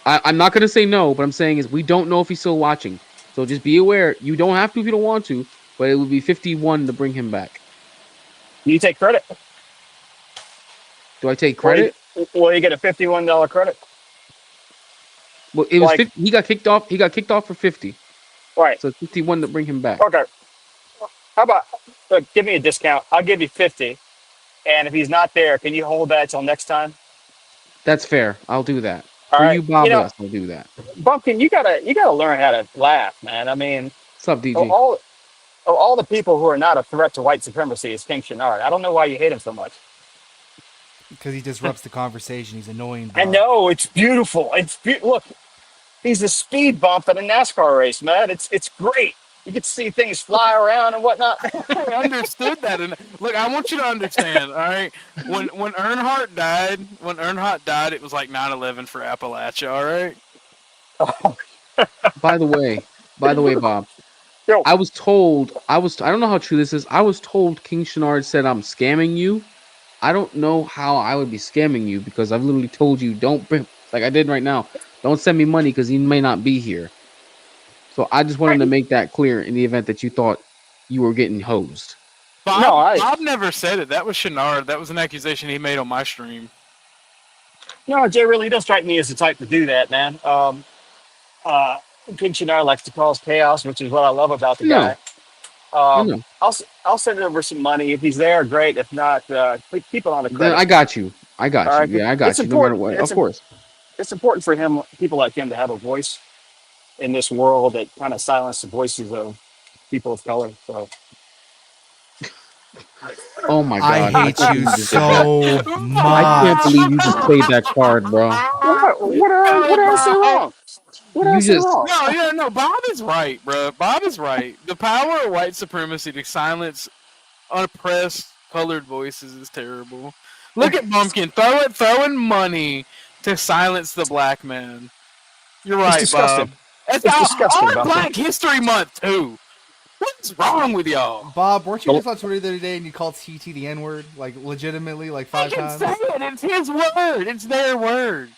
I'm not gonna say no, but I'm saying is we don't know if he's still watching. So just be aware. You don't have to if you don't want to, but it would be 51 to bring him back. You take credit. Do I take credit? Well, you get a $51 credit. Well, it was 50, he got kicked off. He got kicked off for 50. Right. So 51 to bring him back. Okay. How about give me a discount? I'll give you 50, and if he's not there, can you hold that till next time? That's fair. I'll do that. All For right. you, Bob, yes, I'll do that. Bumpkin, you gotta learn how to laugh, man. I mean, what's up, DJ? Of all the people who are not a threat to white supremacy is King Shinard. I don't know why you hate him so much. Because he disrupts the conversation. He's annoying. I know, it's beautiful. Look, he's a speed bump at a NASCAR race, man. It's great. You get to see things fly around and whatnot. I understood that. And look, I want you to understand, all right? When Earnhardt died, it was like 9/11 for Appalachia, all right? By the way, Bob, I was told, I don't know how true this is. I was told King Shinard said I'm scamming you. I don't know how I would be scamming you because I've literally told you don't bring, like I did right now, don't send me money because he may not be here. So I just wanted to make that clear in the event that you thought you were getting hosed. Bob never said it. That was Shinard. That was an accusation he made on my stream. No, Jay really does strike me as the type to do that, man. King Shinard likes to cause chaos, which is what I love about the guy. I'll send over some money. If he's there, great. If not, keep it on the credit. I got you. I got All you. right, Yeah, I got you. No matter what. Of course. It's important for him, people like him, to have a voice in this world that kind of silence the voices of people of color. So. Oh my God! I hate you so much. I can't believe you just played that card, bro. What did I say wrong? What did I say wrong? No. Bob is right, bro. Bob is right. The power of white supremacy to silence unoppressed colored voices is terrible. Look at Bumpkin throwing money to silence the black man. You're right, disgusting. Bob. It's disgusting, on Bumpkin. Black History Month too. What's wrong with y'all? Bob, weren't you just on Twitter the other day and you called CT the N-word? Like, legitimately, like 5 times? Say it. It's his word. It's their word.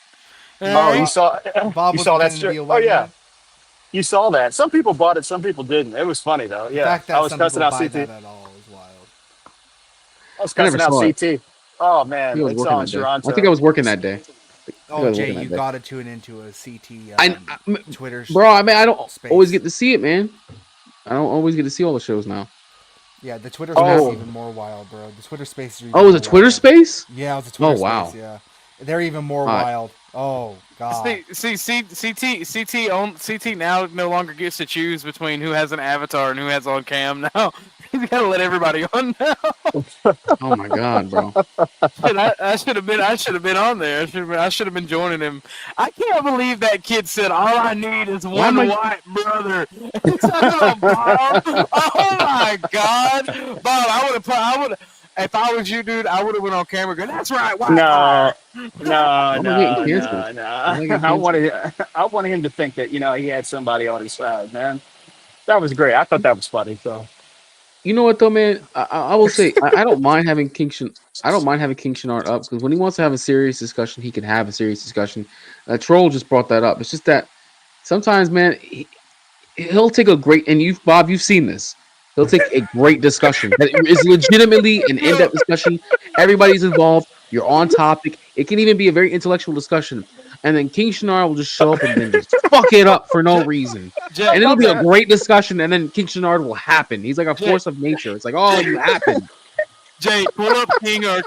Oh, you saw Bob you saw that? pretending to be a Oh white yeah, man. you saw that. Some people bought it, some people didn't. It was funny though. Yeah, The fact that I was some cussing people out buy CT. that at all is wild. I was I never cussing out saw it. CT. Oh man, I was it's working on that day. Toronto. I think I was working that day. Oh, Jay, you got to tune into a CT Twitter. Bro, I mean, I don't space. always get to see it, man. I don't always get to see all the shows now. Yeah, the Twitter space is even more wild, bro. The Twitter space. Oh, it was a Twitter space? Yeah, it was a Twitter space. wow. Yeah, they're even more wild. Oh God. CT now no longer gets to choose between who has an avatar and who has on cam now. He's got to let everybody on now. Oh my god, bro. Shit, I should have been. I should have been on there. I should have been joining him. I can't believe that kid said, "All I need is one white brother." Bob. Oh my god, Bob! I would. If I was you, dude, I would have went on camera. Going, "That's right, white power." No. I wanted him to think that he had somebody on his side, man. That was great. I thought that was funny. So. You know what though, man? I will say I don't mind having King Shinnart up because when he wants to have a serious discussion, he can have a serious discussion. Troll just brought that up. It's just that sometimes, man, he'll take a great Bob, you've seen this. He'll take a great discussion that is legitimately an in-depth discussion. Everybody's involved. You're on topic. It can even be a very intellectual discussion. And then King Shinnart will just show up and then just fuck it up for no reason. And it'll be a great discussion, and then King Shinnart will happen. He's like a force of nature. It's like, oh, you happen. Jay, pull up King of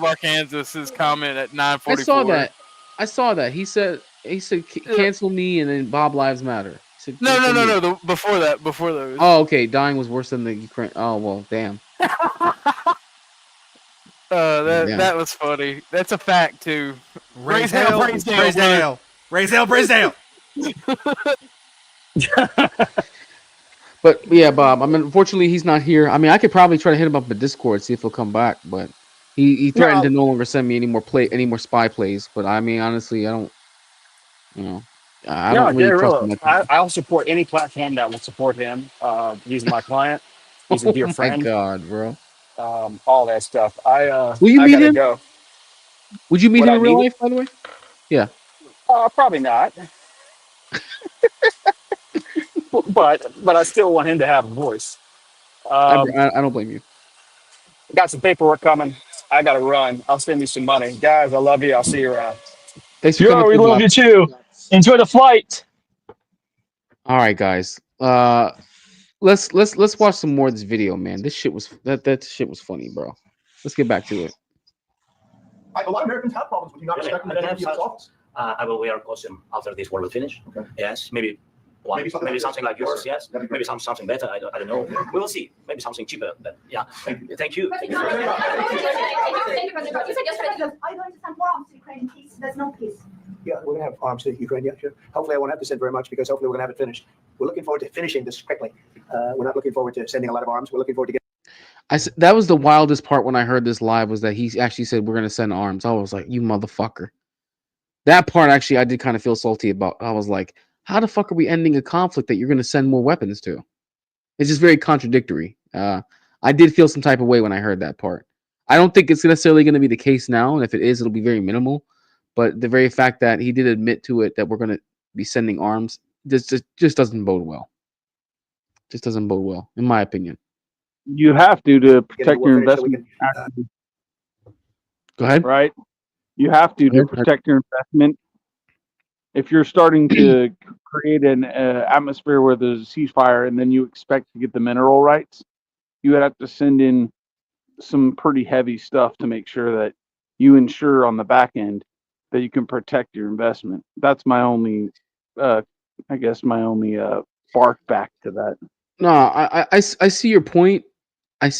Arkansas's comment at 9:44. I saw that. He said cancel me, and then Bob Lives Matter. No. Before those. Oh, okay. Dying was worse than the Ukraine. Oh well, damn. That was funny. That's a fact too. Raise hell, raise hell. But yeah, Bob. I mean, unfortunately, he's not here. I mean, I could probably try to hit him up in Discord, see if he'll come back. But he threatened to no longer send me any more spy plays. But I mean, honestly, I don't. I don't really trust him. I'll support any platform that will support him. He's my client. He's a dear friend. Oh my god, bro. All that stuff. Will you meet him? Go. Would you meet him in real life, by the way? Yeah. Probably not. but I still want him to have a voice. I don't blame you. Got some paperwork coming. I gotta run. I'll send you some money, guys. I love you. I'll see you around. Thanks for coming. We love you too. Enjoy the flight. All right, guys. Let's watch some more of this video, man. This shit was that shit was funny, bro. Let's get back to it. A lot of Americans have problems with you not respecting the dignity of his office. I will wear a costume after this war will finish. Okay. Yes, maybe something like yours. Yes, maybe something better. I don't know. We will see. Maybe something cheaper. But yeah, thank you. Thank you, President. You said yesterday that are you going to send more arms to Ukraine in peace? There's no peace. Yeah, we're going to have arms to Ukraine. Yeah, sure. Hopefully, I won't have to send very much because hopefully we're going to have it finished. We're looking forward to finishing this quickly. We're not looking forward to sending a lot of arms. We're looking forward to getting. That was the wildest part when I heard this live was that he actually said we're going to send arms. I was like, you motherfucker. That part actually I did kind of feel salty about. I was like, how the fuck are we ending a conflict that you're going to send more weapons to? It's just very contradictory. I did feel some type of way when I heard that part. I don't think it's necessarily going to be the case now, and if it is, it'll be very minimal. But the very fact that he did admit to it that we're going to be sending arms just doesn't bode well. Just doesn't bode well, in my opinion. You have to protect your investment. Go ahead. Right? You have to protect your investment. If you're starting to create an atmosphere where there's a ceasefire and then you expect to get the mineral rights, you would have to send in some pretty heavy stuff to make sure that you ensure on the back end that you can protect your investment. That's my only, bark back to that. No, I see your point. I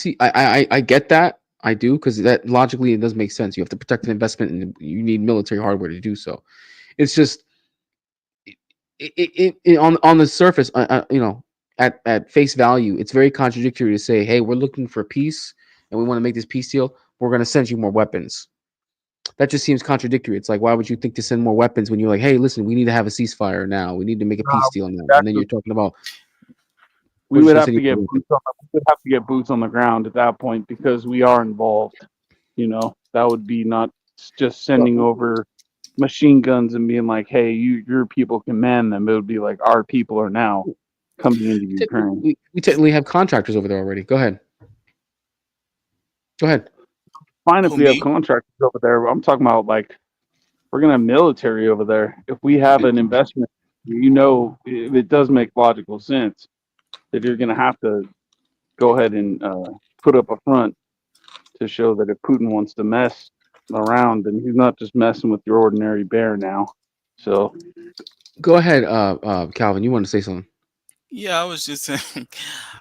get that. I do, because that logically it does make sense. You have to protect an investment, and you need military hardware to do so. It's just on the surface, at face value, it's very contradictory to say, "Hey, we're looking for peace, and we want to make this peace deal. We're going to send you more weapons." That just seems contradictory. It's like, why would you think to send more weapons when you're like, "Hey, listen, we need to have a ceasefire now. We need to make a peace deal now." And then you're talking about we would have to get boots on the ground at that point because we are involved. That would be not just sending over machine guns and being like, "Hey, your people can man them." It would be like our people are now coming into Ukraine. We technically have contractors over there already. Go ahead. Fine if we have contractors over there. I'm talking about like we're gonna have military over there. If we have an investment, it does make logical sense that you're gonna have to go ahead and put up a front to show that if Putin wants to mess around, then he's not just messing with your ordinary bear now. So go ahead, Calvin. You want to say something? Yeah, I was just saying.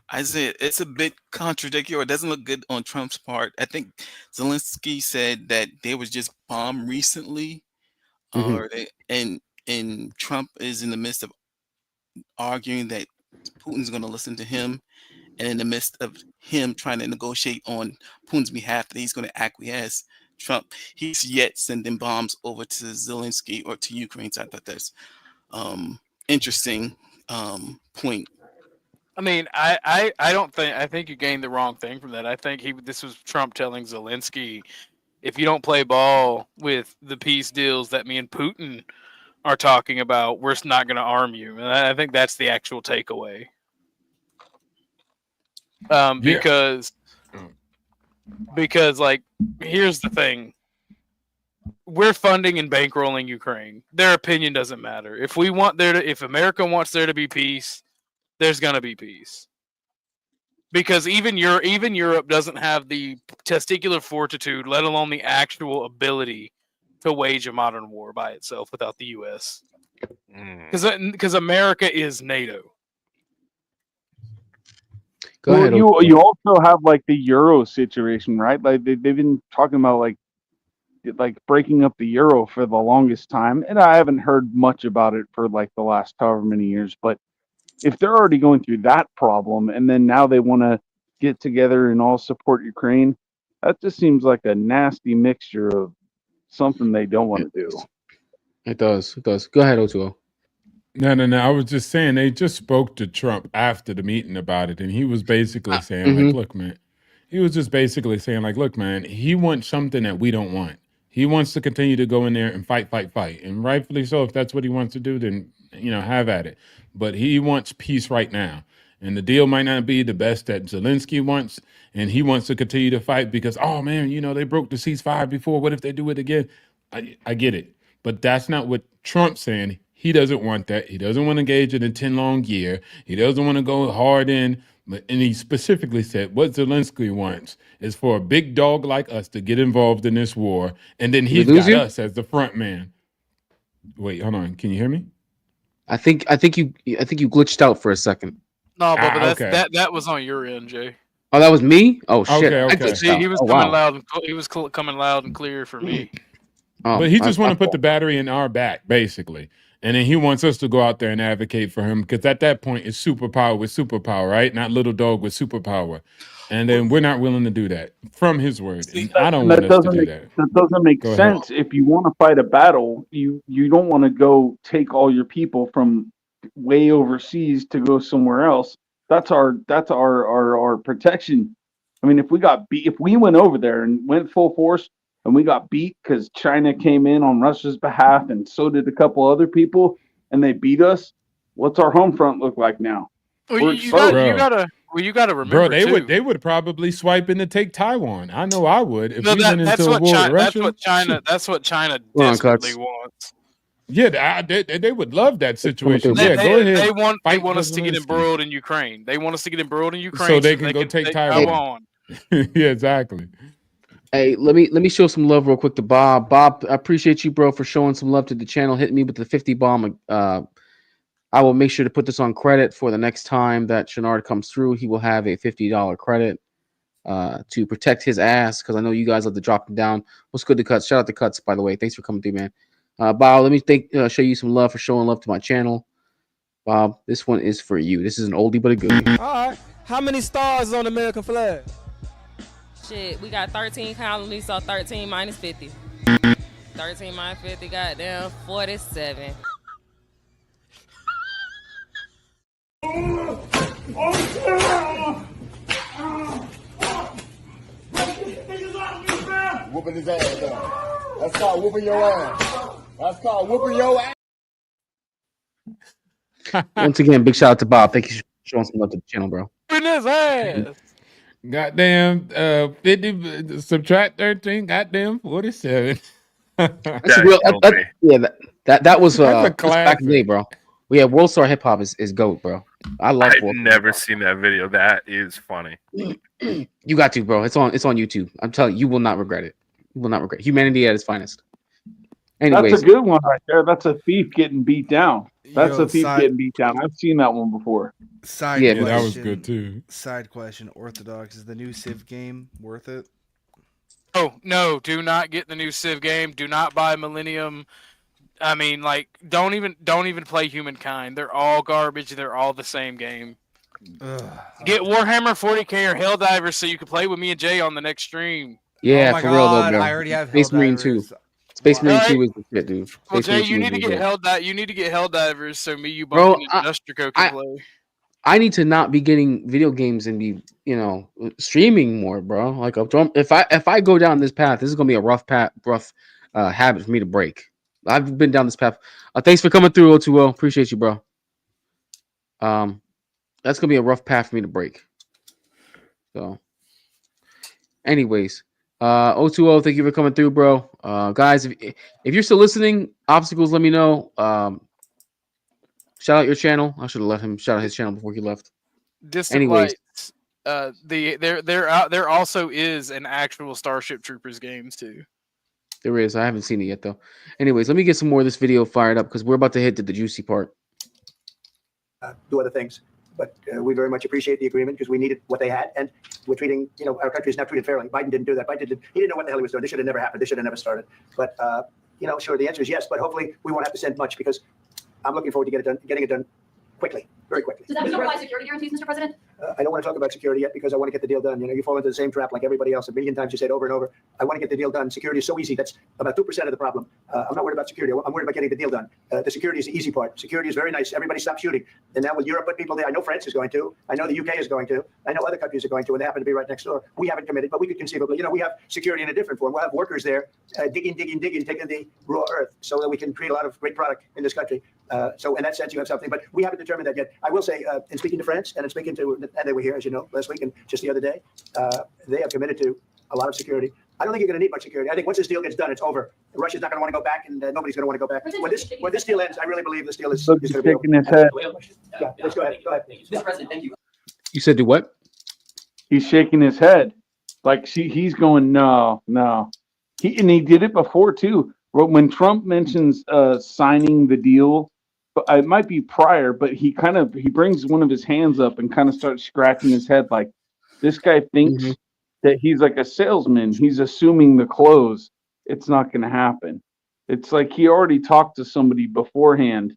I said it's a bit contradictory. Or it doesn't look good on Trump's part. I think Zelensky said that they was just bombed recently, Mm-hmm. or and Trump is in the midst of arguing that Putin's going to listen to him, and in the midst of him trying to negotiate on Putin's behalf that he's going to acquiesce, Trump he's yet sending bombs over to Zelensky or to Ukraine. So I thought that's interesting point. I mean, I don't think I think you gained the wrong thing from that. I think this was Trump telling Zelensky, if you don't play ball with the peace deals that me and Putin are talking about, we're not going to arm you. And I think that's the actual takeaway. Because like, here's the thing. We're funding and bankrolling Ukraine. Their opinion doesn't matter. If America wants there to be peace, there's going to be peace. Because even Europe doesn't have the testicular fortitude, let alone the actual ability to wage a modern war by itself without the U.S. Because America is NATO. You also have like the Euro situation, right? Like they've been talking about like breaking up the euro for the longest time, and I haven't heard much about it for like the last however many years. But if they're already going through that problem, and then now they want to get together and all support Ukraine, that just seems like a nasty mixture of something they don't want to do. It does. It does. Go ahead, Otuo. No. I was just saying they just spoke to Trump after the meeting about it, and he was basically saying, like, look, man. He was just basically saying, like, look, man, he wants something that we don't want. He wants to continue to go in there and fight. And rightfully so. If that's what he wants to do, then, have at it. But he wants peace right now. And the deal might not be the best that Zelensky wants. And he wants to continue to fight because, oh, man, they broke the ceasefire before. What if they do it again? I get it. But that's not what Trump's saying. He doesn't want that. He doesn't want to engage in a 10-long year. He doesn't want to go hard in. And he specifically said what Zelensky wants is for a big dog like us to get involved in this war, and then he's got us as the front man. Wait, hold on. Can you hear me? I think you glitched out for a second. No, but that was on your end, Jay. Oh, that was me? Oh shit! Okay. He was coming loud. He was coming loud and clear for me. But he just want to put the battery in our back, basically. And then he wants us to go out there and advocate for him because at that point, it's superpower with superpower, right? Not little dog with superpower. And then we're not willing to do that from his word. And I don't want us to do that. That doesn't make sense. If you want to fight a battle, you don't want to go take all your people from way overseas to go somewhere else. That's our protection. I mean, if we went over there and went full force, and we got beat because China came in on Russia's behalf, and so did a couple other people, and they beat us. What's our home front look like now? Well, you gotta remember, bro. They would probably swipe in to take Taiwan. I know I would if we went into a war with Russia. That's what China desperately wants. Yeah, they would love that situation. Go ahead. They want us to get embroiled in Ukraine. They want us to get embroiled in Ukraine so they can go take Taiwan. Yeah, exactly. Hey, let me show some love real quick to Bob. Bob, I appreciate you, bro, for showing some love to the channel. Hit me with the 50 bomb. I will make sure to put this on credit for the next time that Shenard comes through. He will have a $50 credit to protect his ass because I know you guys love to drop him down. What's good to Cuts? Shout out to Cuts, by the way. Thanks for coming through, man. Bob, let me show you some love for showing love to my channel. Bob, this one is for you. This is an oldie but a goodie. All right. How many stars on the American flag? Shit, we got 13 colonies, so 13 minus 50. 13 minus 50, goddamn, 47. Whooping his ass down. That's called whooping your ass. That's called whooping your ass. Once again, big shout out to Bob. Thank you for showing some love to the channel, bro. Whooping his ass. Goddamn 50 subtract 13, goddamn 47. That's real. That was back in the day, bro. Yeah, World Star Hip Hop is GOAT, bro. I've never seen that video. That is funny. You got to, bro. It's on YouTube. I'm telling you, you will not regret it. You will not regret humanity at its finest. Anyways, that's a good one right there. That's a thief getting beat down. That's Yo, a thief side- getting beat down. I've seen that one before. Side Yeah, question, that was good too. Side question, Orthodox, is the new Civ game worth it? Oh no! Do not get the new Civ game. Do not buy Millennium. I mean, like, don't even play Humankind. They're all garbage. They're all the same game. Ugh. Get Warhammer 40k or Helldivers so you can play with me and Jay on the next stream. Yeah, Oh my for real though, God, bro. I already have Space Marine 2. Helldivers. Space Marine Alright. 2 is the shit, dude. Well, Space Jay, Marine 2 you is need to the get shit. You need to get Helldivers so me, you, Bro, Bumpkin, and Dustrico can play. I need to not be getting video games and be, streaming more, bro. Like if I go down this path, this is gonna be a rough habit for me to break. I've been down this path. Thanks for coming through, O2O. Appreciate you, bro. That's gonna be a rough path for me to break. So, anyways, O2O, thank you for coming through, bro. Guys, if you're still listening, obstacles, let me know. Shout out your channel. I should have let him shout out his channel before he left. Distant Anyways, Lights. There also is an actual Starship Troopers games too. there is. I haven't seen it yet though. Anyways, let me get some more of this video fired up because we're about to hit the juicy part. Do other things. But we very much appreciate the agreement because we needed what they had, and we're treating, our country is now treated fairly. Biden didn't do that. He didn't know what the hell he was doing. This should have never happened. This should have never started. But sure, the answer is yes. But hopefully, we won't have to send much because I'm looking forward to getting it done quickly, very quickly. Does that mean provide security guarantees, Mr. President? I don't want to talk about security yet because I want to get the deal done. You fall into the same trap like everybody else. A million times you say it over and over. I want to get the deal done. Security is so easy. That's about 2% of the problem. I'm not worried about security. I'm worried about getting the deal done. The security is the easy part. Security is very nice. Everybody stop shooting. And now with Europe put people there, I know France is going to. I know the UK is going to. I know other countries are going to, and they happen to be right next door. We haven't committed, but we could conceivably, we have security in a different form. We'll have workers there digging, taking the raw earth so that we can create a lot of great product in this country. So in that sense, you have something, but we haven't determined that yet. I will say, in speaking to France and in speaking to, and they were here, as you know, last week and just the other day, they have committed to a lot of security. I don't think you're going to need much security. I think once this deal gets done, it's over. Russia's not going to want to go back, and nobody's going to want to go back. When this deal ends, I really believe this deal is going to be over. Shaking his head. Yeah, let's go ahead. Go ahead. Mr. President, thank you. You said do what? He's shaking his head, like he's going no. He did it before too. When Trump mentions signing the deal, but it might be prior, but he brings one of his hands up and kind of starts scratching his head like this guy thinks that he's like a salesman. He's assuming the close. It's not going to happen. It's like he already talked to somebody beforehand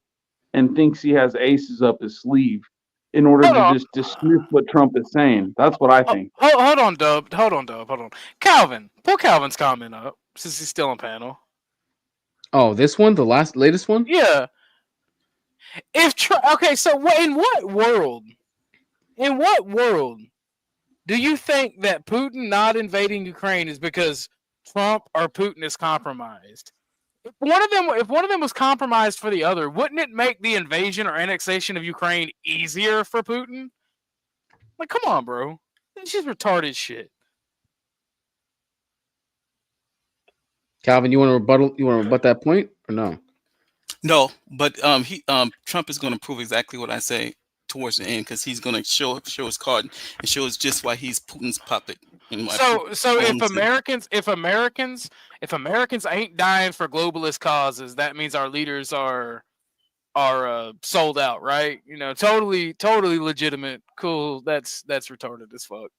and thinks he has aces up his sleeve in order to just dismiss what Trump is saying. That's what I think. Hold on, Dub. Calvin, pull Calvin's comment up since he's still on panel. Oh, this one, the latest one? Yeah. Okay, so in what world do you think that Putin not invading Ukraine is because Trump or Putin is compromised? If one of them was compromised for the other, wouldn't it make the invasion or annexation of Ukraine easier for Putin? Like, come on, bro. It's just retarded shit. Calvin, you want to rebuttal? You want to rebut that point or no? No, but Trump is going to prove exactly what I say towards the end because he's going to show his card and show us just why he's Putin's puppet. So if Americans ain't dying for globalist causes, that means our leaders are sold out, right? Totally legitimate. Cool. That's retarded as fuck.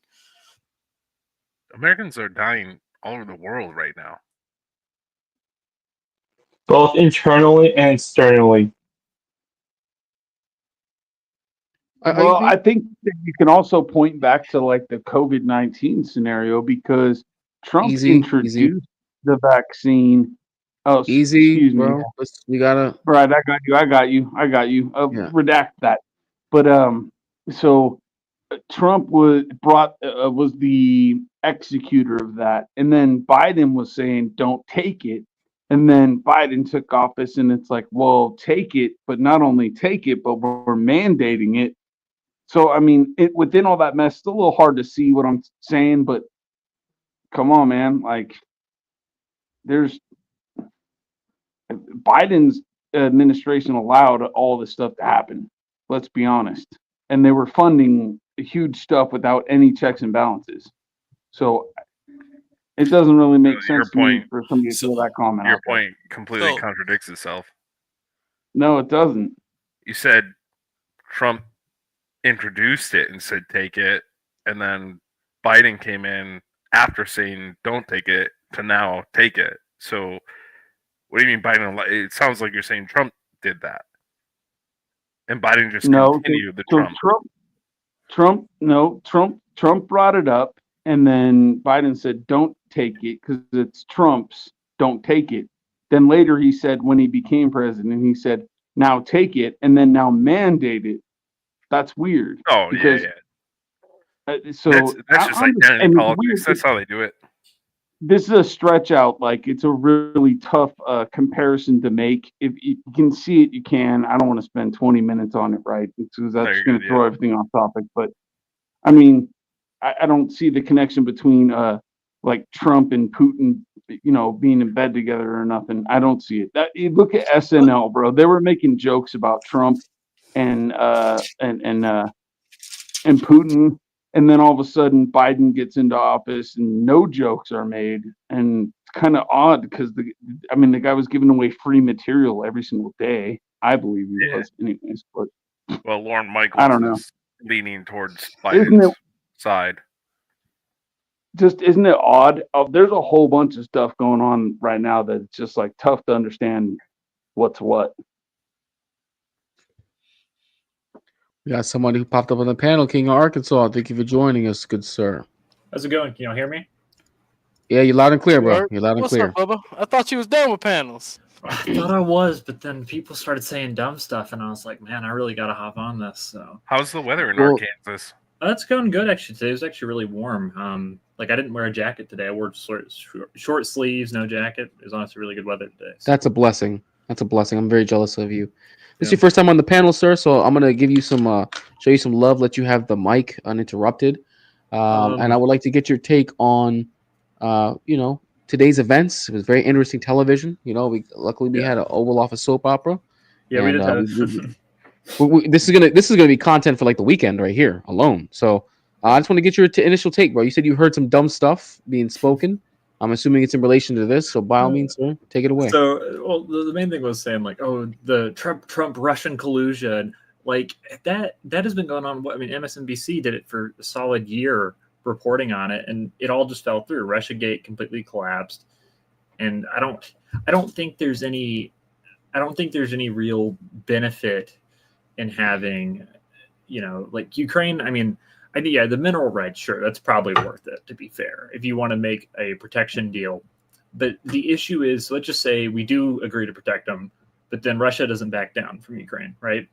Americans are dying all over the world right now. Both internally and externally. Well, I think that you can also point back to like the COVID-19 scenario because Trump introduced the vaccine. Oh, excuse me. Bro. We gotta. Right, I got you. Redact that. But so Trump was the executor of that, and then Biden was saying, "Don't take it." And then Biden took office, and it's like, well, take it, but not only take it, but we're mandating it. So, I mean, within all that mess, it's a little hard to see what I'm saying, but come on, man. Like, there's Biden's administration allowed all this stuff to happen. Let's be honest. And they were funding huge stuff without any checks and balances. So it doesn't really make sense to me for somebody to throw that comment. Your point completely contradicts itself. No, it doesn't. you said Trump introduced it and said take it, and then Biden came in after saying don't take it to now take it. So what do you mean Biden? It sounds like you're saying Trump did that, and Biden just continued the Trump. Trump brought it up, and then Biden said, "Don't take it because it's Trump's. Don't take it." Then later he said, when he became president, he said, "Now take it," and then now mandate it. That's weird. Oh because, so that's just identity politics. That's how they do it. This is a stretch out. Like, it's a really tough comparison to make. If you can see it, you can. I don't want to spend 20 minutes on it, right? Because that's going to throw everything off topic. But I mean, I don't see the connection between like Trump and Putin, being in bed together or nothing. I don't see it. You look at SNL, bro. They were making jokes about Trump and Putin. And then all of a sudden, Biden gets into office, and no jokes are made, and it's kind of odd because the guy was giving away free material every single day. I believe he was, anyways. But well, Lauren Michaels, I don't know, is leaning towards Biden's side. Isn't it odd? There's a whole bunch of stuff going on right now that it's just like tough to understand what's what. We got somebody who popped up on the panel, King of Arkansas. Thank you for joining us, good sir. How's it going? Can y'all hear me? Yeah, you're loud and clear, bro. You're loud and clear. What's up, Bubba? I thought you was done with panels. I thought I was, but then people started saying dumb stuff, and I was like, man, I really got to hop on this. So, how's the weather in Arkansas? It's going good, actually. Today was actually really warm. Like, I didn't wear a jacket today. I wore short sleeves, no jacket. It was honestly really good weather today. So. That's a blessing. I'm very jealous of you. This is your first time on the panel, sir, so I'm gonna give you some, show you some love, let you have the mic uninterrupted, and I would like to get your take on, today's events. It was very interesting television. We luckily had an Oval Office soap opera. Yeah, and, we did have. this is gonna be content for like the weekend right here alone. So I just want to get your initial take, bro. You said you heard some dumb stuff being spoken. I'm assuming it's in relation to this, so by all means, sir, take it away. So, well, the main thing was saying like, oh, the Trump Russian collusion, like that has been going on. I mean, MSNBC did it for a solid year, reporting on it, and it all just fell through. RussiaGate completely collapsed, and I don't think there's any real benefit in having, like Ukraine. I mean. The mineral rights, sure, that's probably worth it, to be fair, if you want to make a protection deal. But the issue is, let's just say we do agree to protect them, but then Russia doesn't back down from Ukraine, right?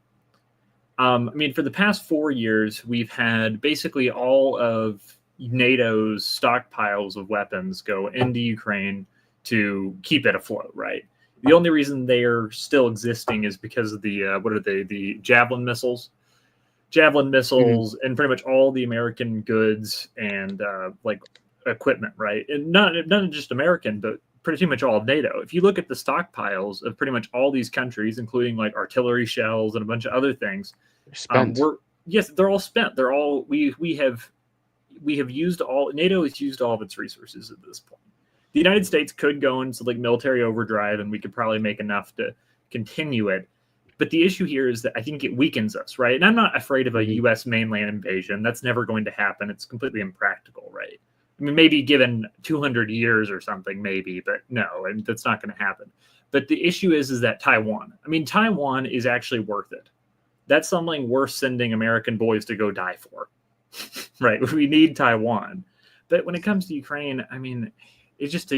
For the past 4 years, we've had basically all of NATO's stockpiles of weapons go into Ukraine to keep it afloat, right? The only reason they are still existing is because of the, the Javelin missiles. And pretty much all the American goods and like equipment, right? And not just American, but pretty much all of NATO. If you look at the stockpiles of pretty much all these countries, including like artillery shells and a bunch of other things, they're all spent. They're all we have used all. NATO has used all of its resources at this point. The United States could go into like military overdrive, and we could probably make enough to continue it. But the issue here is that I think it weakens us, right? And I'm not afraid of a U.S. mainland invasion. That's never going to happen. It's completely impractical, right? I mean, maybe given 200 years or something, maybe, but no, and that's not going to happen. But the issue is that Taiwan. I mean, Taiwan is actually worth it. That's something worth sending American boys to go die for, right? We need Taiwan. But when it comes to Ukraine, I mean, it's just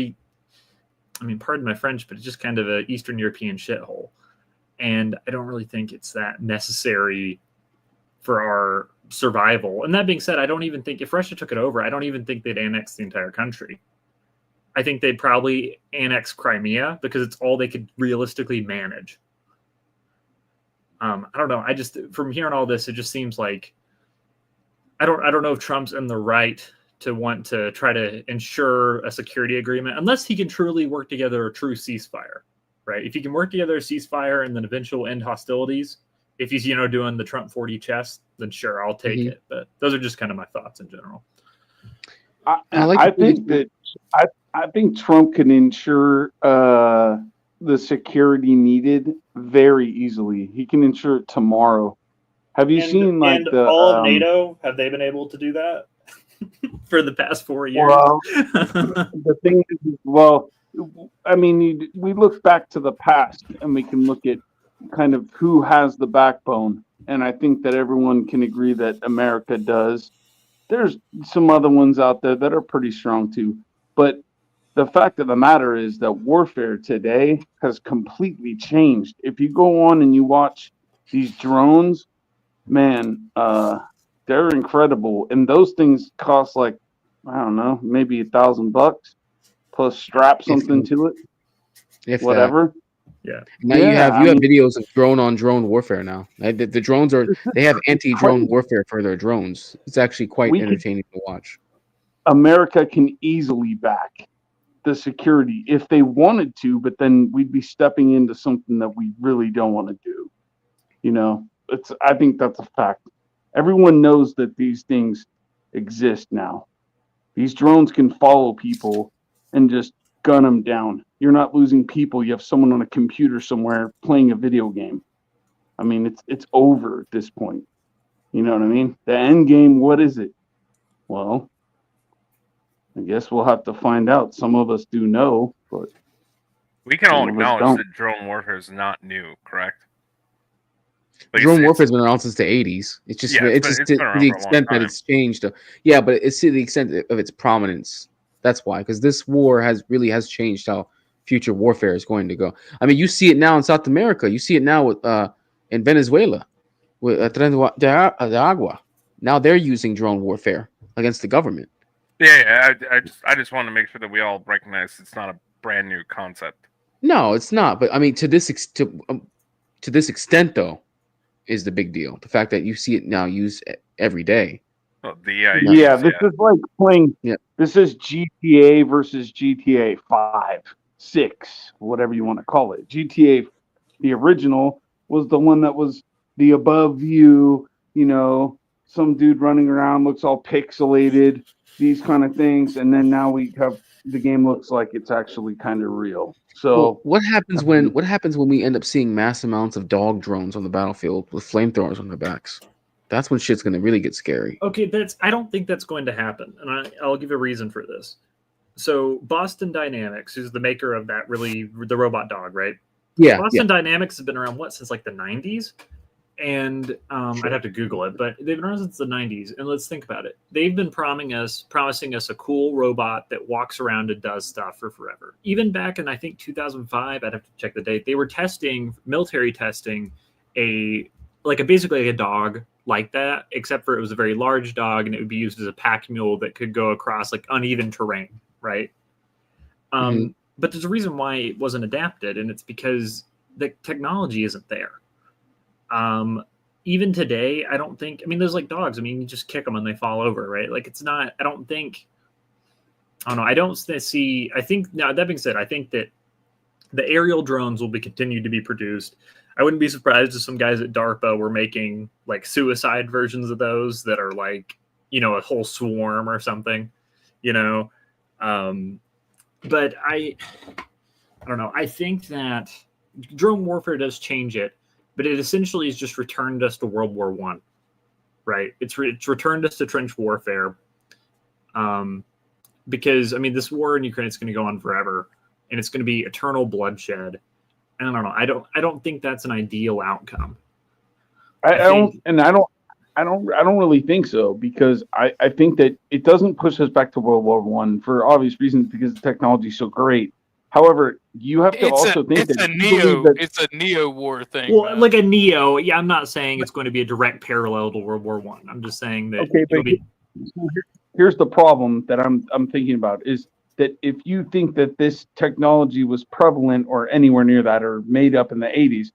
pardon my French, but it's just kind of an Eastern European shithole. And I don't really think it's that necessary for our survival. And that being said, I don't even think if Russia took it over, I don't even think they'd annex the entire country. I think they'd probably annex Crimea because it's all they could realistically manage. I don't know. From hearing all this, it just seems like I don't know if Trump's in the right to want to try to ensure a security agreement unless he can truly work together a true ceasefire. Right. If you can work together a ceasefire and then eventual end hostilities, if he's, doing the Trump 40 chess, then sure, I'll take it. But those are just kind of my thoughts in general. I think Trump can ensure the security needed very easily. He can ensure it tomorrow. Have you seen like and the all of NATO? Have they been able to do that for the past 4 years? Well, the thing is, well, I mean, we look back to the past and we can look at kind of who has the backbone. And I think that everyone can agree that America does. There's some other ones out there that are pretty strong too. But the fact of the matter is that warfare today has completely changed. If you go on and you watch these drones, man, they're incredible. And those things cost like, I don't know, maybe $1,000 plus strap something to it. If whatever. Yeah. Now you have videos of drone on drone warfare now. The drones they have anti-drone warfare for their drones. It's actually quite entertaining to watch. America can easily back the security if they wanted to, but then we'd be stepping into something that we really don't want to do. You know, I think that's a fact. Everyone knows that these things exist now. These drones can follow people and just gun them down. You're not losing people. You have someone on a computer somewhere playing a video game. I mean, it's over at this point. You know what I mean? The end game, what is it? Well, I guess we'll have to find out. Some of us do know, but we can all some of us acknowledge don't. that drone warfare is not new, correct? Drone warfare has been around since the 80s. It's just Yeah, it's it's just been to around the for a long extent that time. it's changed. Yeah, but it's to the extent of its prominence. That's why, because this war has changed how future warfare is going to go. I mean, you see it now in South America. You see it now with in Venezuela with Tren de Agua. Now they're using drone warfare against the government. Yeah, I just want to make sure that we all recognize it's not a brand new concept. No, it's not. But I mean, to this extent, though, is the big deal. The fact that you see it now used every day. Oh, this is like playing. Yeah. This is GTA versus GTA 5, 6, whatever you want to call it. GTA, the original, was the one that was the above view. You know, some dude running around looks all pixelated. These kind of things, and then now we have the game looks like it's actually kind of real. So well, what happens when we end up seeing mass amounts of dog drones on the battlefield with flamethrowers on their backs? That's when shit's gonna really get scary. Okay, I don't think that's going to happen, and I'll give a reason for this. So Boston Dynamics, who's the maker of the robot dog, right? Yeah. Boston Dynamics has been around since like the 90s. And I'd have to Google it, but they've been around since the 90s. And let's think about it. They've been promising us a cool robot that walks around and does stuff for forever. Even back in, I think, 2005, I'd have to check the date, they were military testing basically a dog like that, except for it was a very large dog and it would be used as a pack mule that could go across like uneven terrain, right? But there's a reason why it wasn't adapted, and it's because the technology isn't there. Even today, I don't think, there's like dogs. You just kick them and they fall over, right? Like it's not, I don't know. I don't see, now that being said, I think that the aerial drones will continue to be produced. I wouldn't be surprised if some guys at DARPA were making like suicide versions of those that are like, a whole swarm or something, but I don't know. I think that drone warfare does change it. But it essentially has just returned us to World War I, right? It's returned us to trench warfare, because this war in Ukraine is going to go on forever, and it's going to be eternal bloodshed. And I don't know. I don't think that's an ideal outcome. I don't really think so, because I think that it doesn't push us back to World War I for obvious reasons, because the technology is so great. However, you have to it's a neo war thing. Well, like a neo, yeah. I'm not saying it's going to be a direct parallel to World War I. I'm just saying that. Okay, but here's the problem that I'm thinking about is that if you think that this technology was prevalent or anywhere near that or made up in the 80s,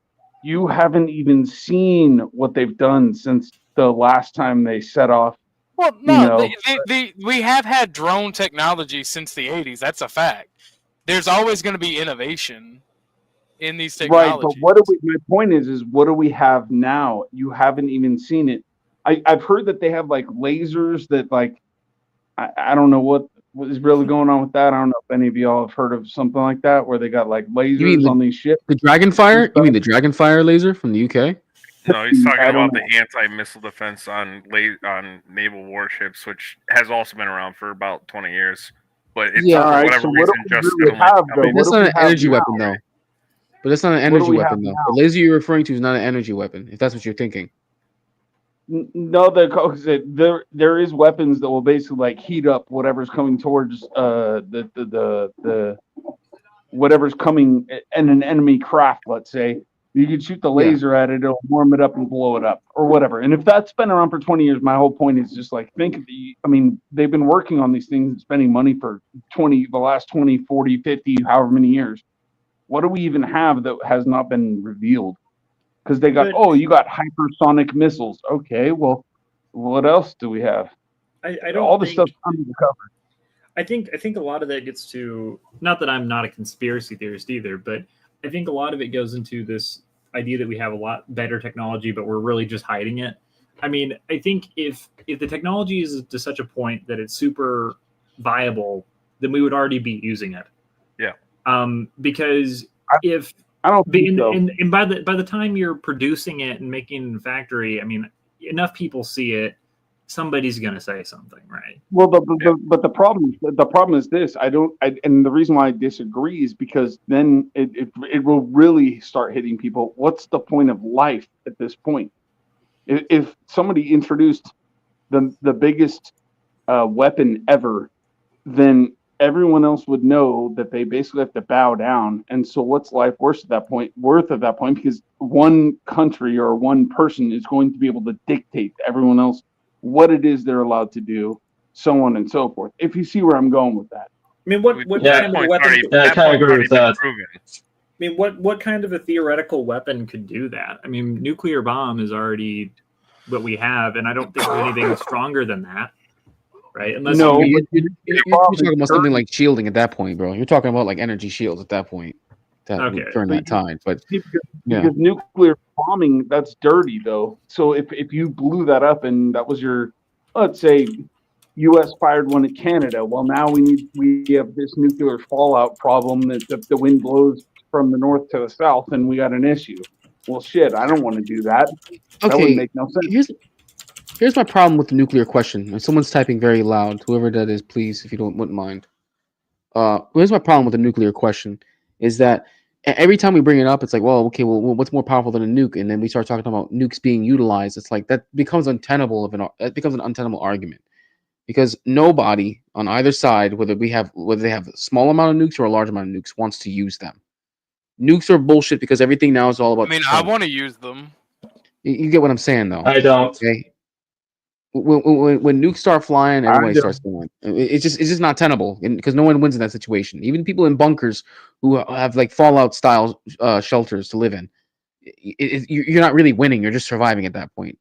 you haven't even seen what they've done since the last time they set off. Well, no, we have had drone technology since the 80s. That's a fact. There's always going to be innovation in these technologies. Right, but my point is what do we have now? You haven't even seen it. I've heard that they have like lasers that like, I don't know what what is really going on with that? I don't know if any of y'all have heard of something like that where they got like lasers on these ships. The Dragonfire? You mean the Dragonfire laser from the UK? No, he's talking I don't about know. the anti-missile defense on naval warships, which has also been around for about 20 years. But it's Yeah, for alright, whatever so what reason do we just really only have, becoming. though? That's What do not we an have energy now? weapon though. But that's not an What do energy we have weapon though. now? The laser you're referring to is not an energy weapon, if that's what you're thinking. No, there is weapons that will basically like heat up whatever's coming towards the whatever's coming in an enemy craft. Let's say you could shoot the Yeah. laser at it, it'll warm it up and blow it up or whatever. And if that's been around for 20 years, my whole point is just like think of they've been working on these things and spending money for the last 20, 40, 50, however many years. What do we even have that has not been revealed? Because they got, you got hypersonic missiles. Okay, well, what else do we have? I don't All the think, stuff under the cover. I think a lot of that gets to, not that I'm not a conspiracy theorist either, but I think a lot of it goes into this idea that we have a lot better technology, but we're really just hiding it. I mean, I think if the technology is to such a point that it's super viable, then we would already be using it. Yeah. Because if I don't think so. and by the time you're producing it and making it in the factory, I mean, enough people see it, somebody's gonna say something, right? Well, but the problem is this. And the reason why I disagree is because then it will really start hitting people. What's the point of life at this point? If somebody introduced the biggest weapon ever, then everyone else would know that they basically have to bow down. And so what's life worth at that point? Because one country or one person is going to be able to dictate to everyone else what it is they're allowed to do, so on and so forth. If you see where I'm going with that. I mean, what kind of a weapon? I kind of agree with that. I mean, what kind of a theoretical weapon could do that? I mean, nuclear bomb is already what we have, and I don't think there's anything stronger than that, right? Unless you're talking about something like shielding at that point, bro. You're talking about like energy shields at that point. During that time, but because nuclear bombing, that's dirty though. So if you blew that up and that was your, let's say, U.S. fired one at Canada, well now we have this nuclear fallout problem that the wind blows from the north to the south and we got an issue. Well, shit, I don't want to do that. That would make no sense. Here's my problem with the nuclear question. If someone's typing very loud, whoever that is, please, if you wouldn't mind. Here's my problem with the nuclear question. Is that every time we bring it up, it's like, well, okay, well, what's more powerful than a nuke? And then we start talking about nukes being utilized. It's like that becomes untenable. It becomes an untenable argument because nobody on either side, whether they have a small amount of nukes or a large amount of nukes, wants to use them. Nukes are bullshit because everything now is all about. I mean, I want to use them. You get what I'm saying, though. I don't. Okay. When nukes start flying, everybody starts going. It's just not tenable because no one wins in that situation. Even people in bunkers who have like Fallout style shelters to live in, you're not really winning. You're just surviving at that point.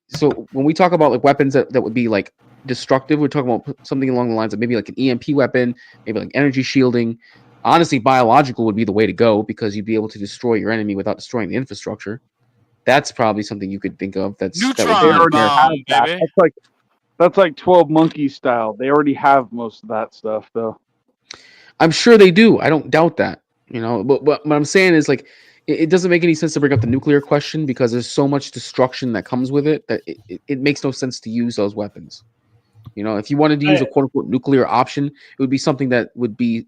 So when we talk about like weapons that would be like destructive, we're talking about something along the lines of maybe like an EMP weapon, maybe like energy shielding. Honestly, biological would be the way to go because you'd be able to destroy your enemy without destroying the infrastructure. That's probably something you could think of. Neutron bomb, baby. That's like 12 Monkeys style. They already have most of that stuff, though. I'm sure they do. I don't doubt that. But what I'm saying is like it doesn't make any sense to bring up the nuclear question because there's so much destruction that comes with it that it makes no sense to use those weapons. If you wanted to use a quote unquote nuclear option, it would be something that would be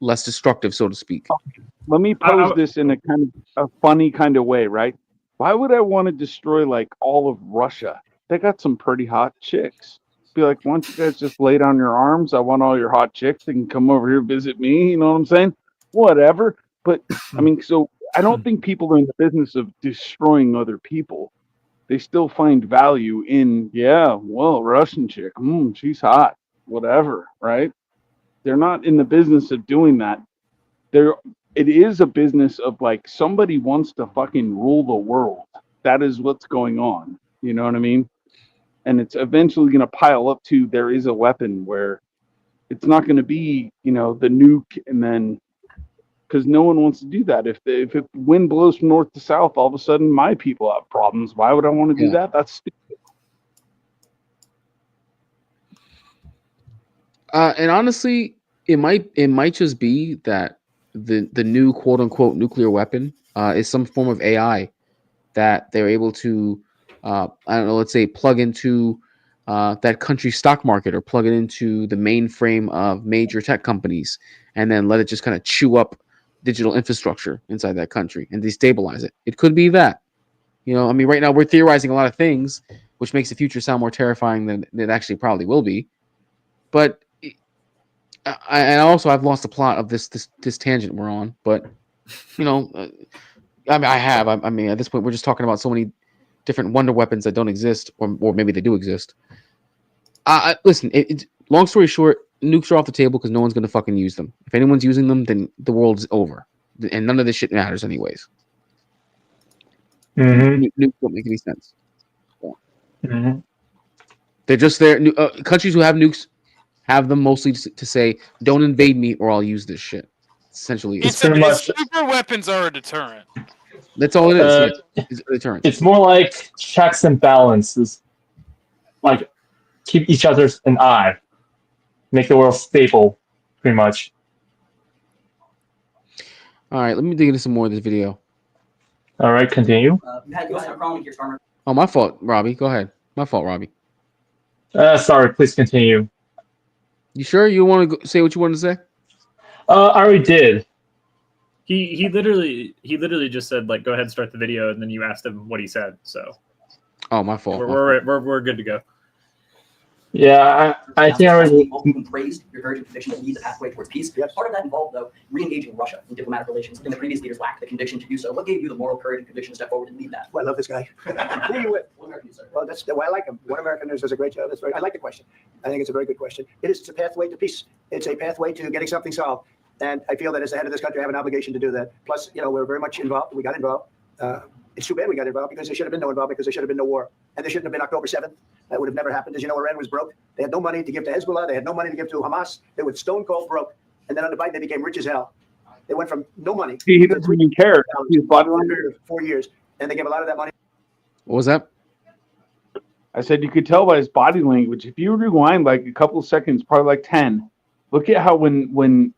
less destructive, so to speak. Let me pose this in a kind of a funny kind of way, right? Why would I want to destroy like all of Russia? They got some pretty hot chicks. Be like, why don't you guys just lay down your arms? I want all your hot chicks. They can come over here visit me. You know what I'm saying? Whatever. But I mean, so I don't think people are in the business of destroying other people. They still find value in, Russian chick. She's hot. Whatever, right? They're not in the business of doing that. It is a business of like somebody wants to fucking rule the world. That is what's going on. You know what I mean? And it's eventually going to pile up to there is a weapon where it's not going to be, the nuke and then because no one wants to do that. If the wind blows from north to south, all of a sudden my people have problems. Why would I want to do that? That's stupid. And honestly, it might just be that the new quote unquote nuclear weapon is some form of AI that they're able to I don't know, let's say plug into that country's stock market or plug it into the mainframe of major tech companies and then let it just kind of chew up digital infrastructure inside that country and destabilize it. It could be that. I mean, right now we're theorizing a lot of things, which makes the future sound more terrifying than it actually probably will be. But I've lost the plot of this tangent we're on. But I mean, I mean, at this point, we're just talking about so many different wonder weapons that don't exist, or maybe they do exist. Listen, long story short, nukes are off the table because no one's gonna fucking use them. If anyone's using them, then the world's over, and none of this shit matters anyways. Mm-hmm. Nukes don't make any sense. Mm-hmm. They're just there. Countries who have nukes have them mostly to say, "Don't invade me, or I'll use this shit." Essentially, super weapons are a deterrent. That's all it is. It's a deterrent. It's more like checks and balances. Like keep each other's an eye, make the world stable, pretty much. All right, let me dig into some more of this video. All right, continue. Oh, my fault, Robbie. Go ahead. My fault, Robbie. Sorry, please continue. You sure you want to say what you wanted to say? I already did. He literally just said like, go ahead and start the video, and then you asked him what he said. So. Oh, my fault. We're good to go. Yeah, I think I already praised your urgent conviction that leads a pathway towards peace. Part of that involved, though, re-engaging Russia in diplomatic relations, and the previous leaders lacked the conviction to do so. What gave you the moral courage and conviction to step forward and lead that? Well, I love this guy. Who are you with? Well, I like him. One American does a great job. I like the question. I think it's a very good question. It's a pathway to peace. It's a pathway to getting something solved. And I feel that as the head of this country, I have an obligation to do that. Plus, we're very much involved. We got involved. It's too bad we got involved because there should have been no involvement because there should have been no war. And there shouldn't have been October 7th. That would have never happened. As you know, Iran was broke. They had no money to give to Hezbollah. They had no money to give to Hamas. They were stone cold broke. And then under Biden, they became rich as hell. They went from no money. He doesn't even care. He's body language. 4 years. And they gave a lot of that money. What was that? I said you could tell by his body language. If you rewind like a couple of seconds, probably like 10, look at how when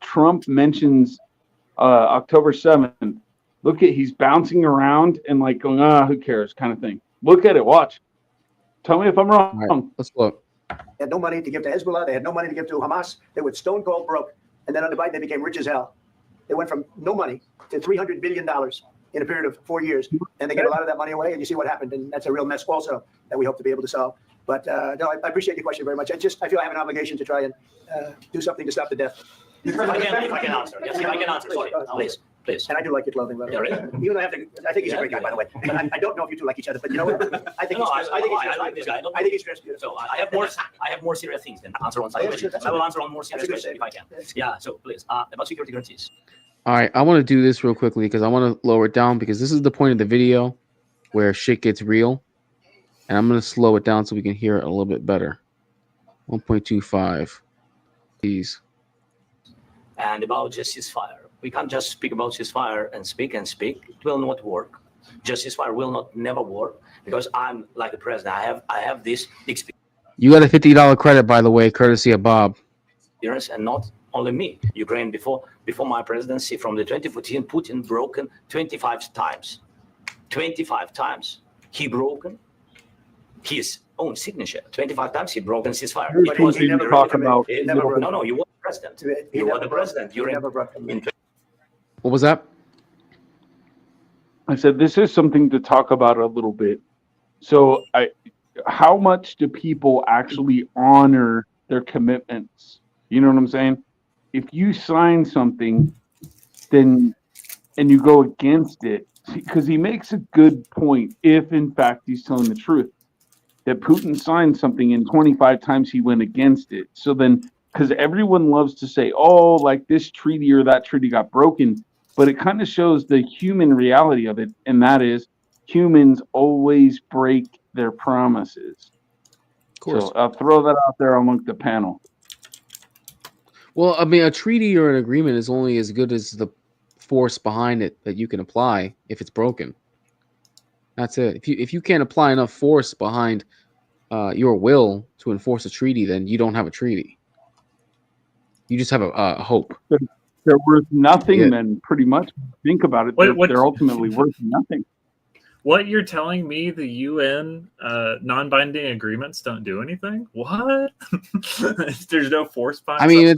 Trump mentions October 7th, look at he's bouncing around and like going, who cares kind of thing. Look at it. Watch. Tell me if I'm wrong. Right, let's look. They had no money to give to Hezbollah. They had no money to give to Hamas. They were stone cold broke. And then under Biden, they became rich as hell. They went from no money to $300 billion in a period of 4 years. And they gave a lot of that money away. And you see what happened. And that's a real mess also that we hope to be able to solve. But no, I appreciate your question very much. I feel I have an obligation to try and do something to stop the death. If I can answer. Yes, if I can answer. Sorry, please. And I do like your clothing, by the way. Even though I think he's a great guy, by the way. But I don't know if you two like each other, but you know what? I think I like this guy. I think he's dressed beautiful. So I have more serious things than answer on side questions. I will answer on more serious questions if I can. Yeah. So please, about security guarantees. All right, I want to do this real quickly because I want to lower it down because this is the point of the video where shit gets real. And I'm going to slow it down so we can hear it a little bit better. 1.25. Please. And about just ceasefire. We can't just speak about ceasefire and speak. It will not work. Just ceasefire will never work because I'm like the president. I have this experience. You got a $50 credit, by the way, courtesy of Bob. And not only me. Ukraine before my presidency from the 2014, Putin broken 25 times. 25 times. He broken his own signature. 25 times he broken ceasefire. He never talk about. No, you were the president. You were the president. You never brought him. What was that? I said this is something to talk about a little bit. So, how much do people actually honor their commitments? You know what I'm saying? If you sign something, then and you go against it, because he makes a good point. If in fact he's telling the truth, that Putin signed something and 25 times he went against it. So then, because everyone loves to say, oh, like this treaty or that treaty got broken, but it kind of shows the human reality of it, and that is humans always break their promises. Of course. So I'll throw that out there among the panel. Well, I mean, a treaty or an agreement is only as good as the force behind it that you can apply if it's broken. That's it. If you can't apply enough force behind your will to enforce a treaty, then you don't have a treaty. You just have a hope. They're worth nothing. Yeah. Then pretty much think about it. They're ultimately worth nothing. What you're telling me, the UN non-binding agreements don't do anything? What? There's no force behind. I mean,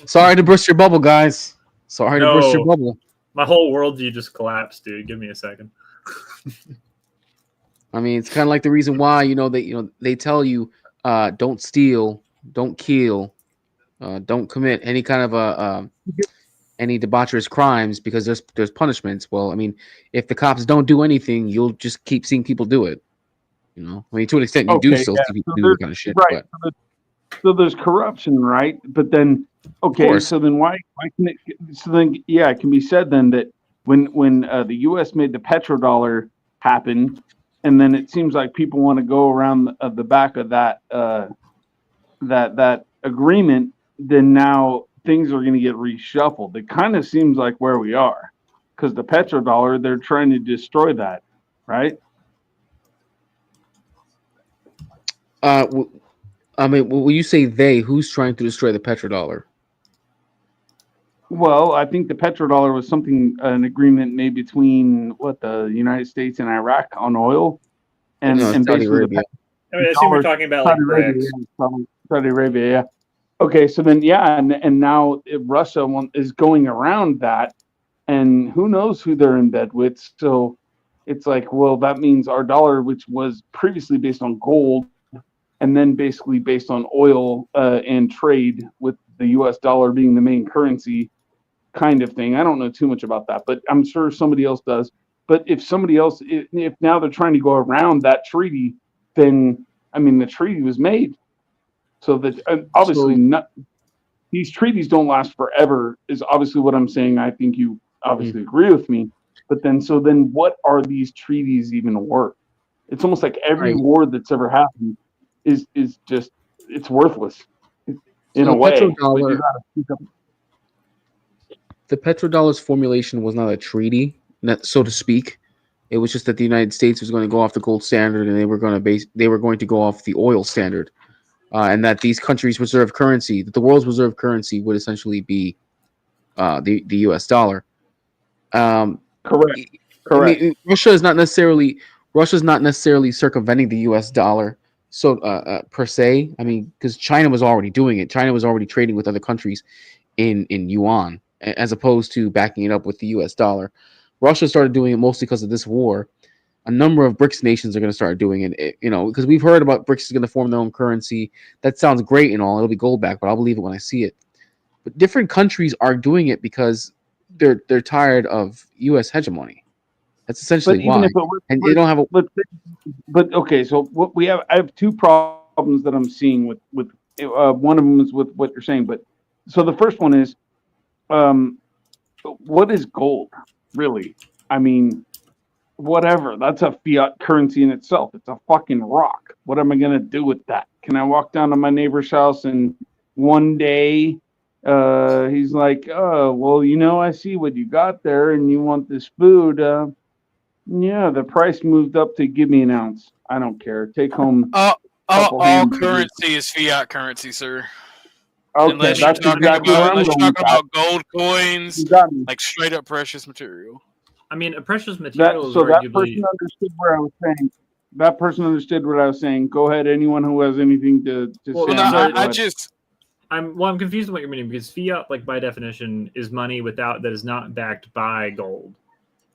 sorry to burst your bubble, guys. Sorry to burst your bubble. My whole worldview just collapsed, dude. Give me a second. I mean, it's kind of like the reason why they tell you don't steal, don't kill, don't commit any kind of any debaucherous crimes because there's punishments. Well, I mean, if the cops don't do anything, you'll just keep seeing people do it. I mean, to an extent, you do still see people do that kind of shit. Right. But So there's corruption, right? But then, okay, so then why can it? So then, yeah, it can be said then that when the U.S. made the petrodollar happen, and then it seems like people want to go around the back of that that agreement, then now things are going to get reshuffled. It kind of seems like where we are, because the petrodollar, they're trying to destroy that, right? I mean, when you say they, who's trying to destroy the petrodollar? Well, I think the petrodollar was an agreement made between the United States and Iraq on oil, and basically Arabia. I assume we're talking about like BRICS. Saudi Arabia, yeah. Okay, so then and now Russia is going around that, and who knows who they're in bed with. So it's like, well, that means our dollar, which was previously based on gold, and then basically based on oil and trade, with the U.S. dollar being the main currency, kind of thing. I don't know too much about that, but I'm sure somebody else does. But if somebody else, if now they're trying to go around that treaty, then I mean the treaty was made, so that obviously not. These treaties don't last forever. Is obviously what I'm saying. I think you obviously agree with me. But then what are these treaties even worth? It's almost like every war that's ever happened is just, it's worthless in a way. The petrodollar's formulation was not a treaty, so to speak. It was just that the United States was going to go off the gold standard, and they were going to go off the oil standard, and that these countries' reserve currency, that the world's reserve currency, would essentially be the U.S. dollar. Correct. I mean, Russia's not necessarily circumventing the U.S. dollar, so per se. I mean, because China was already doing it. China was already trading with other countries in yuan, as opposed to backing it up with the U.S. dollar. Russia started doing it mostly because of this war. A number of BRICS nations are going to start doing it, because we've heard about BRICS is going to form their own currency. That sounds great and all. It'll be gold back, but I'll believe it when I see it. But different countries are doing it because they're tired of U.S. hegemony. That's essentially why. And they don't have a. But okay, so what I have two problems that I'm seeing with one of them is with what you're saying. But so the first one is, what is gold really? I mean, whatever. That's a fiat currency in itself. It's a fucking rock. What am I gonna do with that? Can I walk down to my neighbor's house and one day he's like, oh, well, I see what you got there and you want this food. Yeah, the price moved up to give me an ounce. I don't care. Take home. All currency is fiat currency, sir. Okay, unless that's you're talking exactly about, what I'm unless going you're with talking about gold coins, like straight up precious material. I mean, a precious material is that arguably. person understood where I was saying. That person understood what I was saying. Go ahead. Anyone who has anything to say. Well, on no, that, I'm confused with what you're meaning, because fiat, like by definition, is money that is not backed by gold.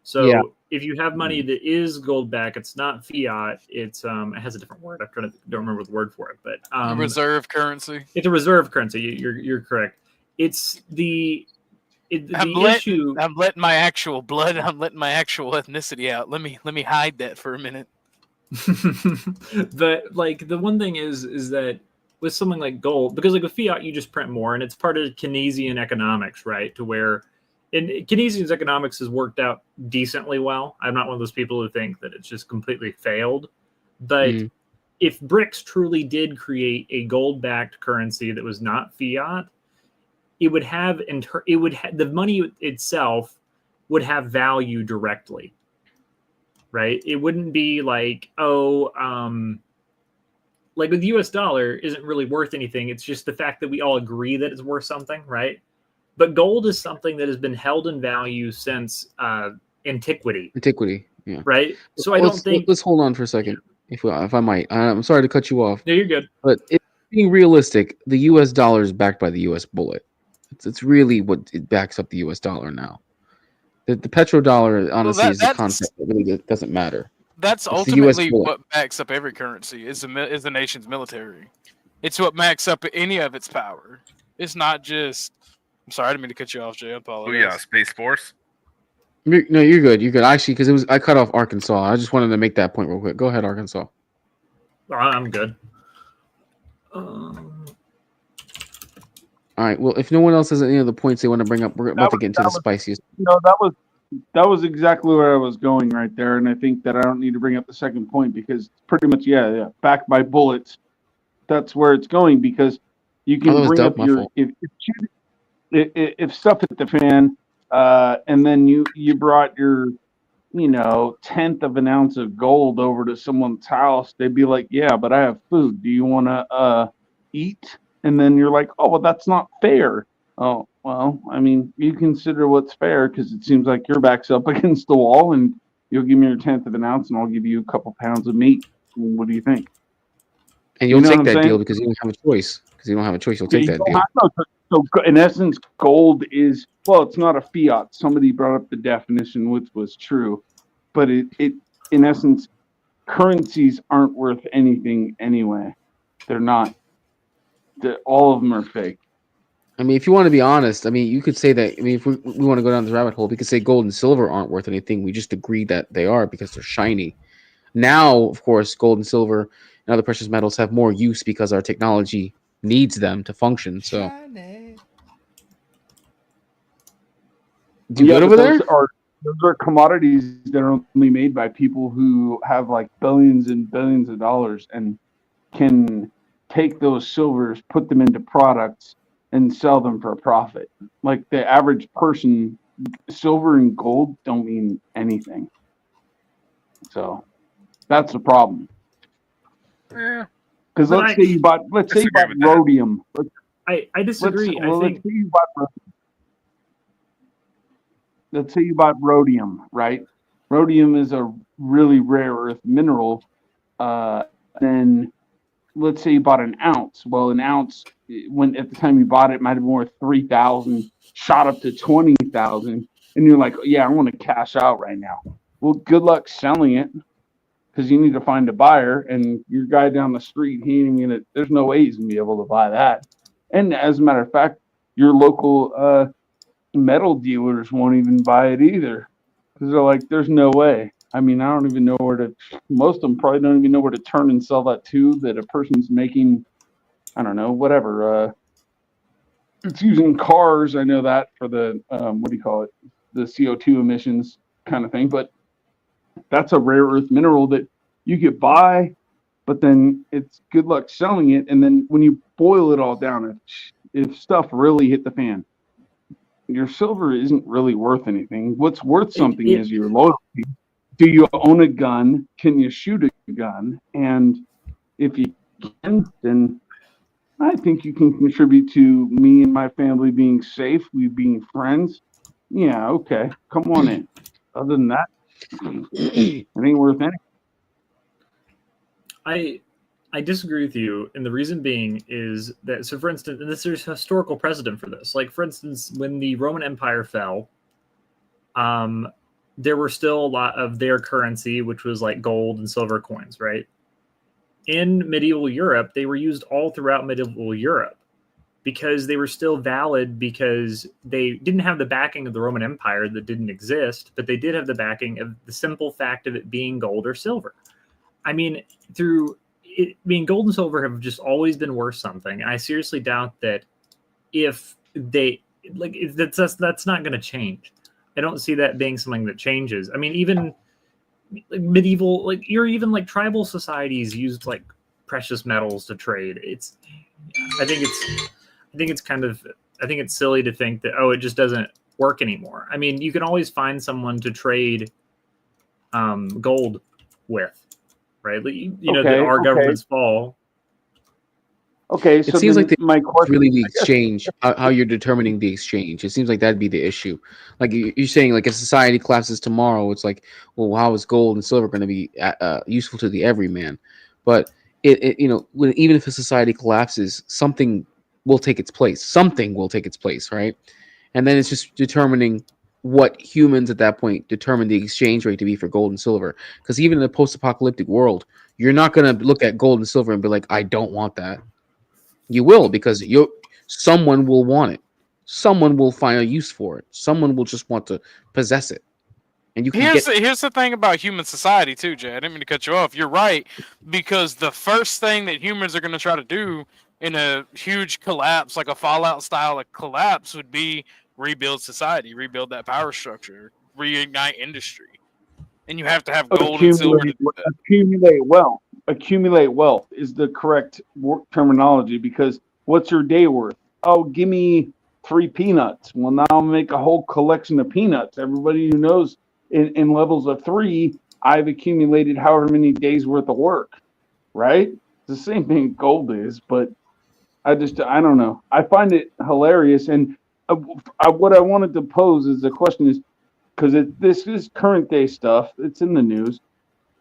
So if you have money that is gold backed, it's not fiat. It's it has a different word. Don't remember the word for it, but Reserve currency. It's a reserve currency. You're correct. It's the issue. I'm letting my actual blood. I'm letting my actual ethnicity out. Let me hide that for a minute. But like the one thing is that with something like gold, because like with fiat you just print more, and it's part of Keynesian economics, right? To where in Keynesian economics has worked out decently well. I'm not one of those people who think that it's just completely failed. But if BRICS truly did create a gold-backed currency that was not fiat, it would have the money itself would have value directly. Right? It wouldn't be like, like the U.S. dollar isn't really worth anything. It's just the fact that we all agree that it's worth something, right? But gold is something that has been held in value since antiquity. Antiquity, yeah. Right. So I don't think. Let's hold on for a second, if I might. I'm sorry to cut you off. No, you're good. But being realistic, the U.S. dollar is backed by the U.S. bullet. It's really what it backs up the U.S. dollar now. The petrodollar, honestly, is a concept that really doesn't matter. That's It's the US ultimately bullet. what backs up every currency is the nation's military. It's what backs up any of its power. It's not just. I'm sorry, I didn't mean to cut you off, Jay. I apologize. Oh yeah, Space Force. No, you're good. You're good. Actually, because I cut off Arkansas. I just wanted to make that point real quick. Go ahead, Arkansas. I'm good. All right. Well, if no one else has any other points they want to bring up, we're about to get into the spiciest. No, that was exactly where I was going right there, and I think that I don't need to bring up the second point because pretty much, backed by bullets. That's where it's going because you can bring up your if stuff hit the fan, and then you brought your tenth of an ounce of gold over to someone's house, they'd be like, yeah, but I have food. Do you want to eat? And then you're like, oh, well, that's not fair. Oh, well, I mean, you consider what's fair because it seems like your back's up against the wall and you'll give me your tenth of an ounce and I'll give you a couple pounds of meat. What do you think? And you'll take that deal because you don't have a choice. Because you don't have a choice, you'll take that deal. So in essence, gold is, well, it's not a fiat. Somebody brought up the definition, which was true. But it in essence, currencies aren't worth anything anyway. They're not. All of them are fake. I mean, if you want to be honest, I mean, you could say that. I mean, if we want to go down this rabbit hole, we could say gold and silver aren't worth anything. We just agree that they are because they're shiny. Now, of course, gold and silver and other precious metals have more use because our technology needs them to function. So, do you good over there? Those are commodities that are only made by people who have like billions and billions of dollars and can take those silvers, put them into products, and sell them for a profit. Like the average person, silver and gold don't mean anything. So that's the problem. Yeah. Because let's say you bought rhodium. I disagree. Let's say you bought rhodium, right? Rhodium is a really rare earth mineral. Then let's say you bought an ounce. Well, an ounce, when at the time you bought it might have been worth 3,000, shot up to 20,000, and you're like, yeah, I want to cash out right now. Well, good luck selling it because you need to find a buyer, and your guy down the street, he ain't gonna. There's no way he's gonna be able to buy that. And as a matter of fact, your local metal dealers won't even buy it either because they're like, there's no way. I mean, I don't even know where to. Most of them probably don't even know where to turn and sell that to. That a person's making, I don't know, whatever. It's using cars. I know that for the what do you call it? The CO2 emissions kind of thing. But that's a rare earth mineral that you could buy, but then it's good luck selling it. And then when you boil it all down, if stuff really hit the fan, your silver isn't really worth anything. What's worth something is your loyalty. Do you own a gun? Can you shoot a gun? And if you can, then I think you can contribute to me and my family being safe, we being friends. Yeah, okay. Come on in. Other than that, it ain't worth anything. I disagree with you, and the reason being is that, so for instance, and there's historical precedent for this. Like, for instance, when the Roman Empire fell, there were still a lot of their currency, which was like gold and silver coins, right? In medieval Europe, they were used all throughout medieval Europe because they were still valid because they didn't have the backing of the Roman Empire that didn't exist, but they did have the backing of the simple fact of it being gold or silver. I mean, gold and silver have just always been worth something. I seriously doubt that that's not going to change. I don't see that being something that changes. I mean, even like medieval, like even tribal societies used like precious metals to trade. I think it's silly to think that, it just doesn't work anymore. I mean, you can always find someone to trade gold with, right? Our governments fall. Okay, It so seems then like my it's question, really the I guess, exchange, how you're determining the exchange. It seems like that'd be the issue. Like you're saying, like if society collapses tomorrow, it's like, well, how is gold and silver going to be useful to the everyman? But even if a society collapses, something will take its place. Something will take its place, right? And then it's just determining what humans at that point determine the exchange rate to be for gold and silver. Because even in a post-apocalyptic world, you're not going to look at gold and silver and be like, I don't want that. You will, because someone will want it. Someone will find a use for it. Someone will just want to possess it. And you can Here's get the thing about human society too, Jay. I didn't mean to cut you off. You're right, because the first thing that humans are going to try to do in a huge collapse, like a Fallout style of collapse, would be rebuild society, rebuild that power structure, reignite industry, and you have to have gold and silver to do that. accumulate wealth. Accumulate wealth is the correct terminology, because what's your day worth? Oh, give me 3 peanuts. Well, now I'll make a whole collection of peanuts. Everybody who knows in levels of 3, I've accumulated however many days worth of work, right? It's the same thing gold is, but I don't know. I find it hilarious. And what I wanted to pose is the question is, because this is current day stuff, it's in the news.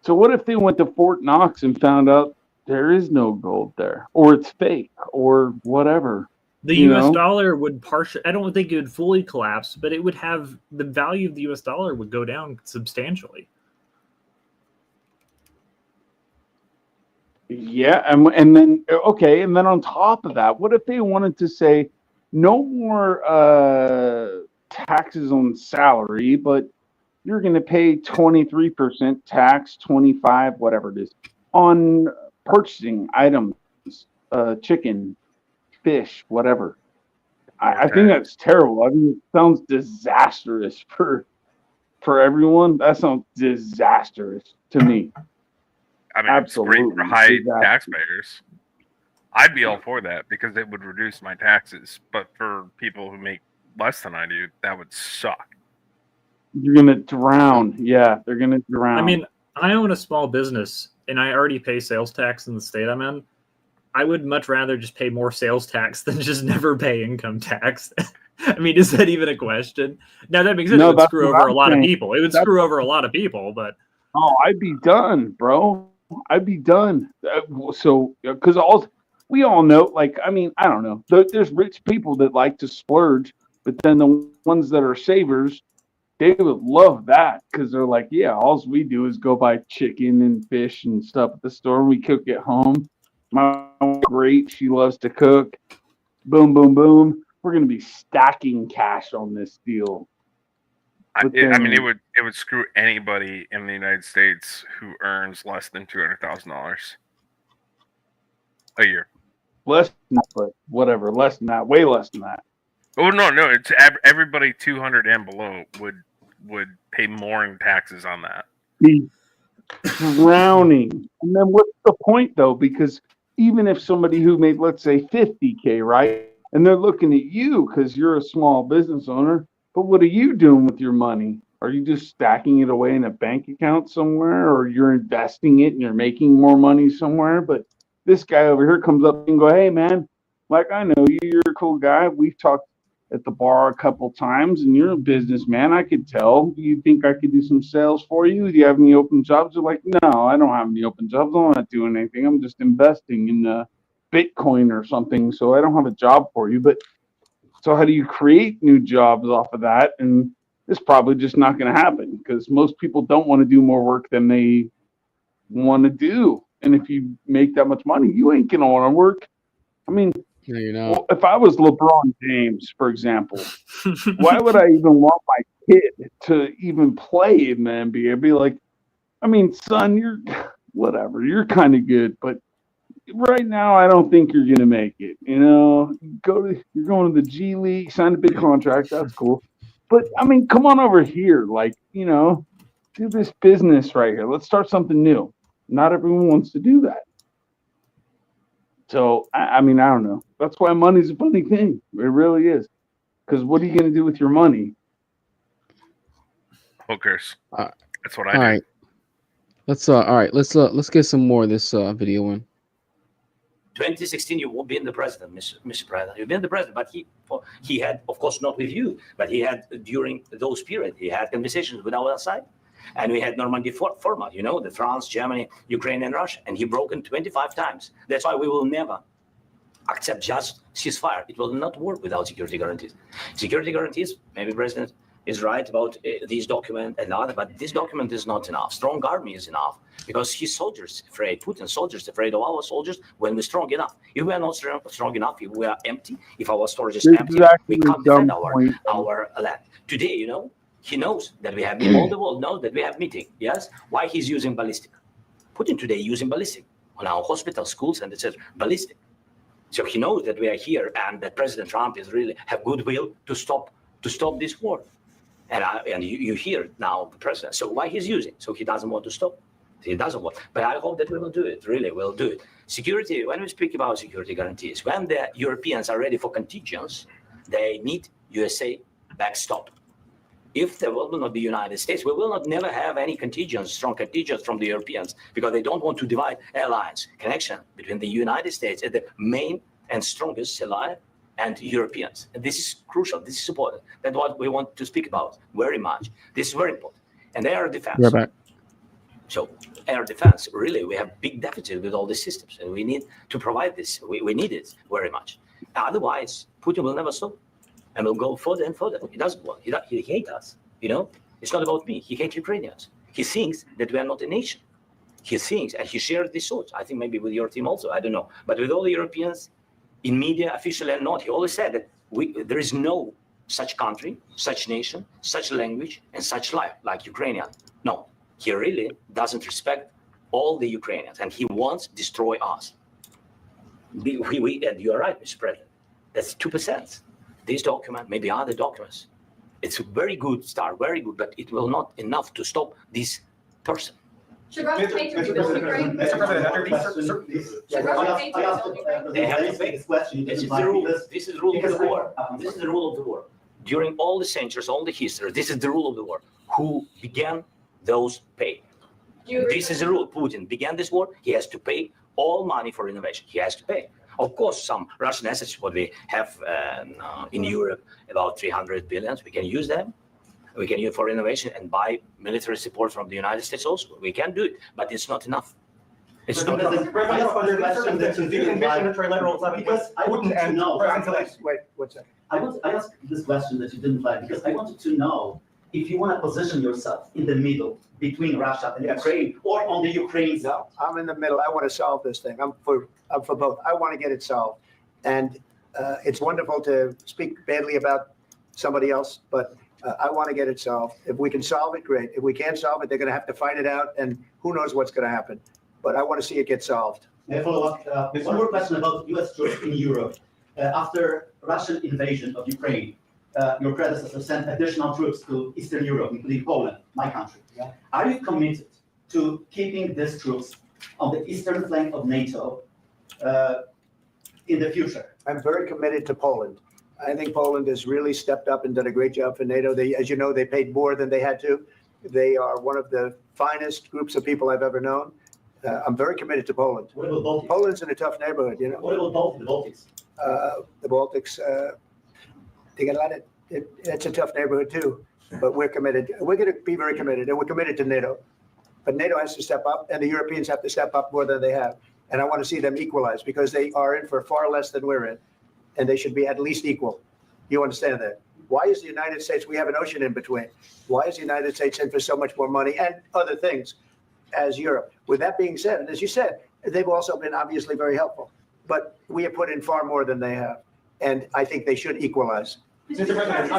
So what if they went to Fort Knox and found out there is no gold there, or it's fake, or whatever? The U.S. dollar would I don't think it would fully collapse, but it would have the value of the U.S. dollar would go down substantially. Yeah, and then okay, and then on top of that, what if they wanted to say no more taxes on salary, but you're going to pay 23% tax, 25, whatever it is, on purchasing items, chicken, fish, whatever. I think that's terrible. I mean, it sounds disastrous for everyone. That sounds disastrous to me. I mean, absolutely it's great for high taxpayers. I'd be all for that because it would reduce my taxes. But for people who make less than I do, that would suck. You're gonna drown. Yeah, they're gonna drown. I mean, I own a small business and I already pay sales tax in the state I'm in. I would much rather just pay more sales tax than just never pay income tax. I mean, is that even a question? Now that makes sense. It would screw over a lot of people. It would screw over a lot of people, but I'd be done, bro. I'd be done. So, because we all know, like, I mean, I don't know. There's rich people that like to splurge, but then the ones that are savers, they would love that because they're like, yeah, all we do is go buy chicken and fish and stuff at the store, and we cook at home. My wife's great. She loves to cook. Boom, boom, boom. We're gonna be stacking cash on this deal. I mean, it would screw anybody in the United States who earns less than $200,000 a year. Less than that, but whatever. Less than that. Way less than that. Oh no, it's everybody 200 and below would pay more in taxes on that. Be drowning. And then what's the point though? Because even if somebody who made, let's say, 50K, right, and they're looking at you because you're a small business owner. But what are you doing with your money? Are you just stacking it away in a bank account somewhere, or you're investing it and you're making more money somewhere? But this guy over here comes up and go, hey, man, like, I know you, you're a cool guy. We've talked at the bar a couple times, and you're a businessman. I could tell. Do you think I could do some sales for you? Do you have any open jobs? They're like, no, I don't have any open jobs. I'm not doing anything. I'm just investing in Bitcoin or something. So I don't have a job for you. But so how do you create new jobs off of that? And it's probably just not going to happen because most people don't want to do more work than they want to do. And if you make that much money, you ain't going to want to work. I mean, no, you're not. Well, if I was LeBron James, for example, why would I even want my kid to even play in the NBA? I'd be like, I mean, son, you're whatever. You're kind of good, but right now, I don't think you're gonna make it. You know, you're going to the G League, sign a big contract. That's cool, but I mean, come on over here. Like, you know, do this business right here. Let's start something new. Not everyone wants to do that. So, I mean, I don't know. That's why money's a funny thing. It really is. Because what are you gonna do with your money? Hookers. That's what I all do. Right. Let's all right. Let's get some more of this video in. 2016, you will be in the president, Mr. President. You've been the president, but he had, of course, not with you, but he had during those periods, he had conversations with our side. And we had Normandy format, you know, the France, Germany, Ukraine, and Russia. And he broke in 25 times. That's why we will never accept just ceasefire. It will not work without security guarantees. Security guarantees, maybe President is right about this document and other, but this document is not enough. Strong army is enough because his soldiers afraid, Putin's soldiers afraid of our soldiers when we're strong enough. If we are not strong enough, if we are empty, if our storage is empty, we can't defend our land. Today, you know, he knows that we have, all the world knows that we have meeting, yes? Why he's using ballistic? Putin today using ballistic on our hospitals, schools, and it says ballistic. So he knows that we are and that President Trump is really have goodwill to stop this war. And you hear now the president. So why he's using? So he doesn't want to stop. He doesn't want. But I hope that we will do it. Really, we'll do it. Security. When we speak about security guarantees, when the Europeans are ready for contingents, they need USA backstop. If there will not be United States, we will not never have any contingents, strong contingents from the Europeans, because they don't want to divide alliance connection between the United States and the main and strongest ally and Europeans. And this is crucial. This is important. That's what we want to speak about very much. This is very important. And air defense. You're back. So air defense, really, we have big deficit with all these systems, and we need to provide this. We need it very much. Otherwise, Putin will never stop, and will go further and further. He doesn't want. He hates us. You know, it's not about me. He hates Ukrainians. He thinks that we are not a nation. He thinks, and he shares this thoughts. I think maybe with your team also. I don't know, but with all the Europeans, in media, officially and not, he always said that there is no such country, such nation, such language, and such life like Ukrainian. No, he really doesn't respect all the Ukrainians, and he wants to destroy us. And you are right, Mr. President. That's 2%. This document, maybe other documents, it's a very good start, very good, but it will not enough to stop this person. Should Russia pay to rebuild Ukraine? Mr. President, after Should Russia pay to rebuild Ukraine? They have to pay. This is the rule. This is the rule of the war. This is the rule of the war. During all the centuries, all the history, this is the rule of the war. Who began, those pay. This is the rule. Putin began this war. He has to pay all money for innovation. He has to pay. Of course, some Russian assets, what we have in Europe, about 300 billion, we can use them. We can use for innovation and buy military support from the United States also. We can do it, but it's not enough. It's not enough. Because I wanted to know. Wait, 1 second. I asked this question that you didn't flag because I wanted to know if you want to position yourself in the middle between Russia and Ukraine or on the Ukraine side. No, I'm in the middle. I want to solve this thing. I'm for both. I want to get it solved. And it's wonderful to speak badly about somebody else, but I want to get it solved. If we can solve it, great. If we can't solve it, they're going to have to fight it out, and who knows what's going to happen. But I want to see it get solved. May I follow up? One more question about U.S. troops in Europe. After Russian invasion of Ukraine, your predecessor sent additional troops to Eastern Europe, including Poland, my country. Yeah. Are you committed to keeping these troops on the eastern flank of NATO in the future? I'm very committed to Poland. I think Poland has really stepped up and done a great job for NATO. They, as you know, they paid more than they had to. They are one of the finest groups of people I've ever known. I'm very committed to Poland. What about Baltics? Poland's in a tough neighborhood, you know. What about the Baltics? The Baltics, they got a lot of, it's a tough neighborhood too, but we're committed. We're going to be very committed, and we're committed to NATO. But NATO has to step up, and the Europeans have to step up more than they have. And I want to see them equalize because they are in for far less than we're in, and they should be at least equal. You understand that? Why is the United States, we have an ocean in between. Why is the United States in for so much more money and other things as Europe? With that being said, and as you said, they've also been obviously very helpful, but we have put in far more than they have. And I think they should equalize. Mr. President,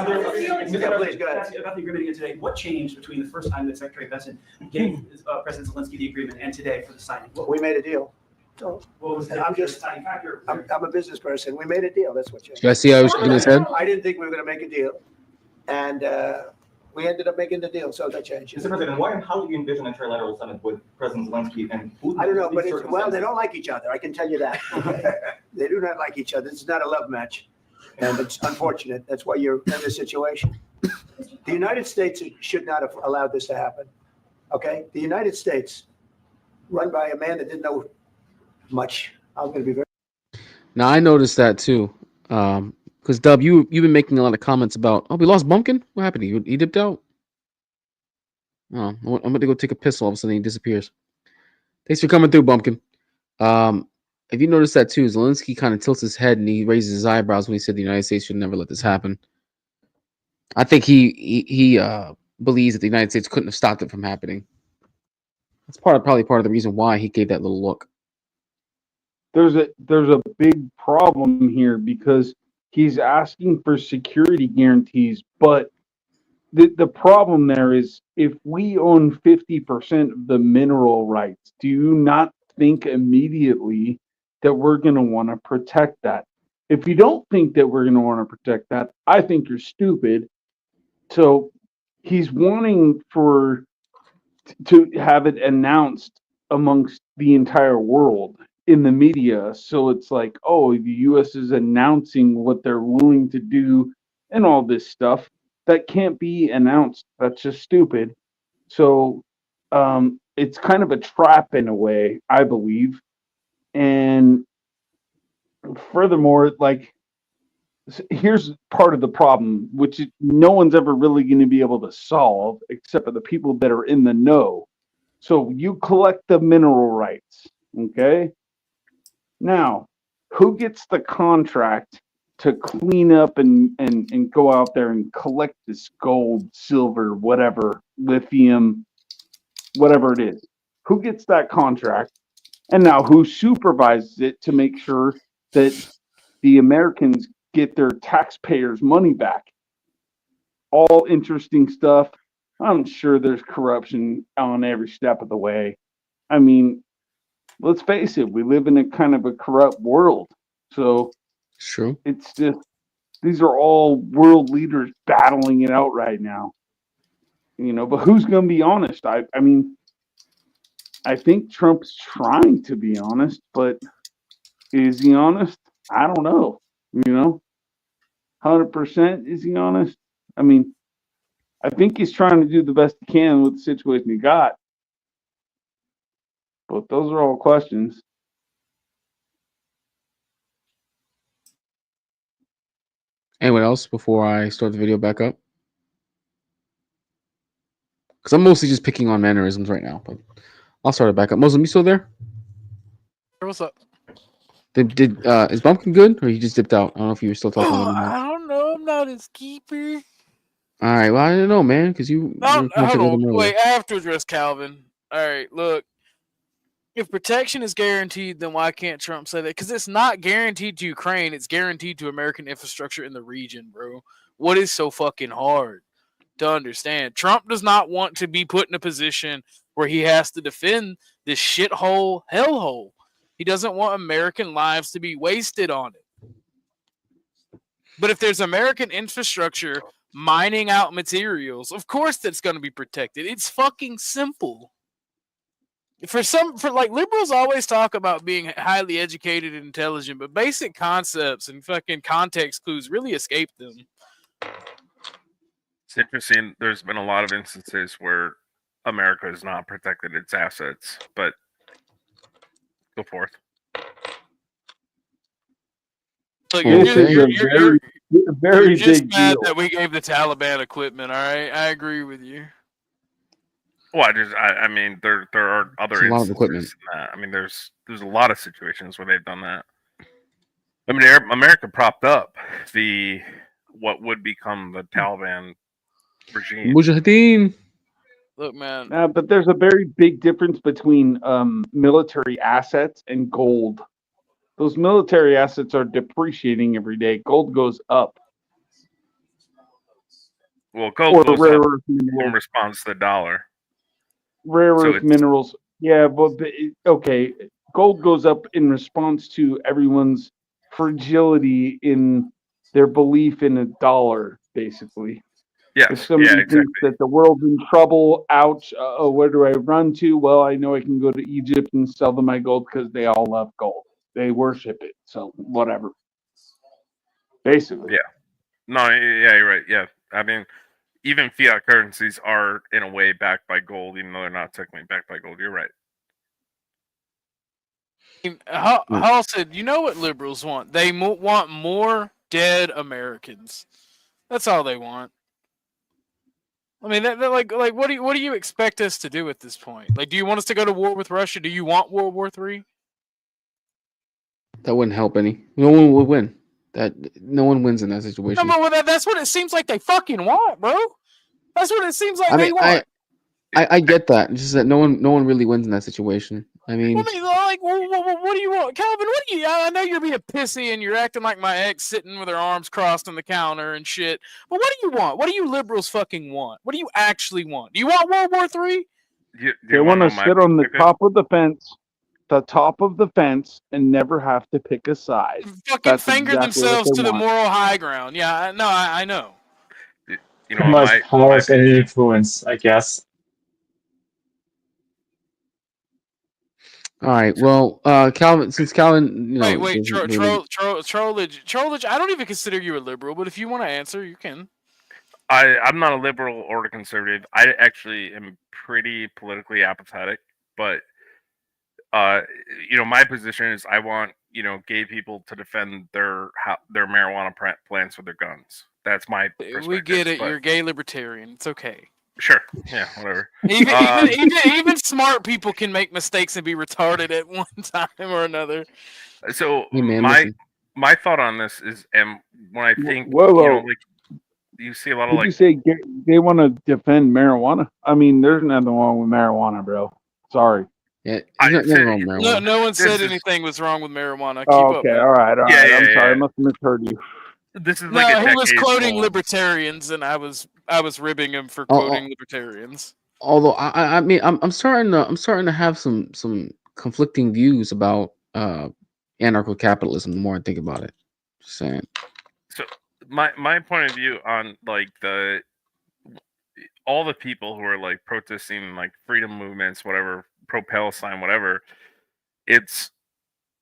please go ahead. About the agreement today, what changed between the first time that Secretary Bessent gave President Zelensky the agreement and today for the signing? We made a deal. What was the deciding factor? I'm a business person. We made a deal. That's what changed. You guys see how I was shaking his head? I didn't think we were going to make a deal, and we ended up making the deal. So that changed. Mr. President, why and how do you envision a trilateral summit with President Zelensky and Putin? I don't know, but well, they don't like each other. I can tell you that. They do not like each other. It's not a love match, and it's unfortunate. That's why you're in this situation. The United States should not have allowed this to happen. Okay, the United States, run by a man that didn't know much. I'm going to be very Now I noticed that too. Because Dub, you've been making a lot of comments about. Oh, we lost Bumpkin. What happened? He dipped out. Oh, I'm going to go take a piss. All of a sudden, he disappears. Thanks for coming through, Bumpkin. If you noticed that too, Zelensky kind of tilts his head and he raises his eyebrows when he said the United States should never let this happen. I think he believes that the United States couldn't have stopped it from happening. That's probably part of the reason why he gave that little look. There's a big problem here because he's asking for security guarantees, but the problem there is if we own 50% of the mineral rights, do you not think immediately that we're going to want to protect that? If you don't think that we're going to want to protect that, I think you're stupid. So he's wanting to have it announced amongst the entire world in the media. So it's like, oh, the US is announcing what they're willing to do and all this stuff. That can't be announced. That's just stupid. So it's kind of a trap in a way, I believe. And furthermore, like, here's part of the problem, which no one's ever really going to be able to solve except for the people that are in the know. So you collect the mineral rights, okay? Now, who gets the contract to clean up and go out there and collect this gold, silver, whatever, lithium, whatever it is? Who gets that contract? And now who supervises it to make sure that the Americans get their taxpayers' money back? All interesting stuff. I'm sure there's corruption on every step of the way. I mean, let's face it, we live in a kind of a corrupt world. So true. It's just these are all world leaders battling it out right now. You know, but who's going to be honest? I mean, I think Trump's trying to be honest, but is he honest? I don't know. You know, 100% is he honest? I mean, I think he's trying to do the best he can with the situation he got. But those are all questions. Anyone else before I start the video back up? Because I'm mostly just picking on mannerisms right now, but I'll start it back up. Muslim, you still there? What's up? Is Bumpkin good, or he just dipped out? I don't know if you were still talking about him. I don't know. I'm not his keeper. All right, well, I didn't know, man, because you. No, hold on. Wait, I have to address Calvin. All right, look. If protection is guaranteed, then why can't Trump say that? Because it's not guaranteed to Ukraine. It's guaranteed to American infrastructure in the region, bro. What is so fucking hard to understand? Trump does not want to be put in a position where he has to defend this shithole hellhole. He doesn't want American lives to be wasted on it. But if there's American infrastructure mining out materials, of course that's going to be protected. It's fucking simple. For liberals always talk about being highly educated and intelligent, but basic concepts and fucking context clues really escape them. It's interesting. There's been a lot of instances where America has not protected its assets, but go forth. Look, you're just mad that we gave the Taliban equipment. All right, I agree with you. Well, I mean, there are other instances. I mean, there's a lot of situations where they've done that. I mean, America propped up what would become the Taliban regime. Mujahideen. Look, man. But there's a very big difference between military assets and gold. Those military assets are depreciating every day. Gold goes up. Well, gold goes up in response to the dollar. Rare earth minerals. Yeah, but okay. Gold goes up in response to everyone's fragility in their belief in a dollar, basically. Yeah, if somebody thinks that the world's in trouble, ouch, where do I run to? Well, I know I can go to Egypt and sell them my gold because they all love gold. They worship it, so whatever. Basically. Yeah. No, yeah, you're right. Yeah. I mean, even fiat currencies are, in a way, backed by gold, even though they're not technically backed by gold. You're right. Hall said, "You know what liberals want? They want more dead Americans. That's all they want." I mean, like, what do you expect us to do at this point? Like, do you want us to go to war with Russia? Do you want World War III? That wouldn't help any. No one would win. No one wins in that situation. No, well, that's what it seems like they fucking want, bro. That's what it seems like I they mean, want. I get that. It's just that no one really wins in that situation. I mean, like, what do you want, Calvin? What do you? I know you're being pissy and you're acting like my ex sitting with her arms crossed on the counter and shit. But what do you want? What do you liberals fucking want? What do you actually want? Do you want World War III? They want to sit on the top of the fence, and never have to pick a side. Fucking That's finger exactly themselves what they to the want. moral high ground. Yeah, no, I know. You Too much power and influence, I guess. all right. Well, Calvin, since Calvin, Wait, doesn't really- trollage. I don't even consider you a liberal, but if you want to answer, you can. I'm not a liberal or a conservative. I actually am pretty politically apathetic, but my position is I want gay people to defend their marijuana plants with their guns. That's my perspective. We get it. You're a gay libertarian. It's okay. Sure. Yeah. Whatever. Even smart people can make mistakes and be retarded at one time or another. So Hey, man, my listen. my thought on this is, and when I think, Whoa. you see a lot of Did you say they want to defend marijuana? I mean, there's nothing wrong with marijuana, bro. Sorry. Yeah, there's nothing wrong with marijuana. No one said anything was wrong with marijuana. Keep Oh, up. okay, Man. all right. Yeah, I'm sorry, yeah. I must have misheard you. This is No, like he was quoting old. libertarians, and I was ribbing him for quoting libertarians. Although I mean, I'm starting to have some conflicting views about anarcho-capitalism. The more I think about it, just saying. So my point of view on like all the people who are like protesting like freedom movements, whatever, pro-Palestine, whatever, it's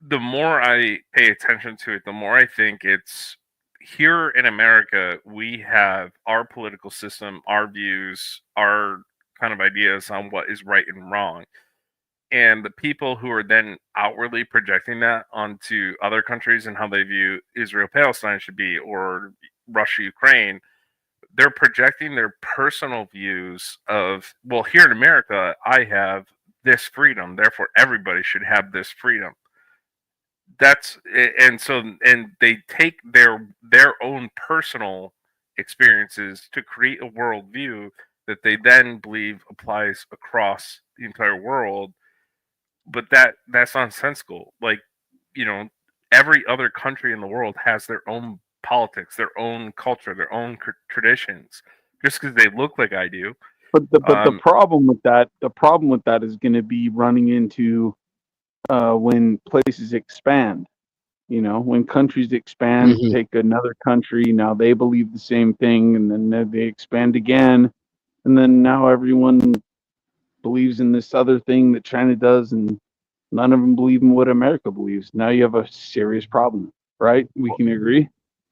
the more I pay attention to it, the more I think it's here in America, we have our political system, our views, our kind of ideas on what is right and wrong. And the people who are then outwardly projecting that onto other countries and how they view Israel, Palestine should be, or Russia, Ukraine, they're projecting their personal views of, well, here in America, I have this freedom, therefore everybody should have this freedom. And they take their own personal experiences to create a worldview that they then believe applies across the entire world. But that's nonsensical. Like, every other country in the world has their own politics, their own culture, their own traditions. Just because they look like I do. But the problem with that is going to be running into when places expand. When countries expand, take another country, now they believe the same thing, and then they expand again, and then now everyone believes in this other thing that China does, and none of them believe in what America believes. Now you have a serious problem, right? We can agree.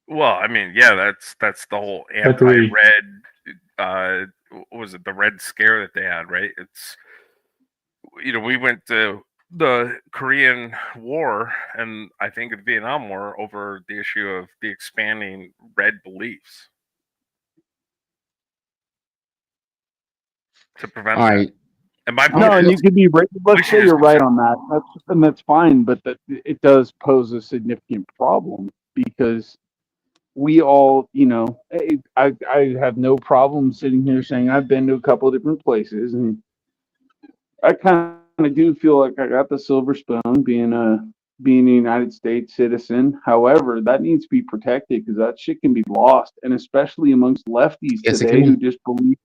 Well, I mean, yeah, that's the whole anti-red. What was it, the Red Scare that they had, right? It's we went to the Korean War and I think the Vietnam War over the issue of the expanding red beliefs to prevent All that. right. And my No, and you could be right. Let's say you're right on that. That's fine, but it does pose a significant problem because we all, I have no problem sitting here saying I've been to a couple of different places, and I kind of do feel like I got the silver spoon being a United States citizen. However, that needs to be protected because that shit can be lost, and especially amongst lefties today who just believe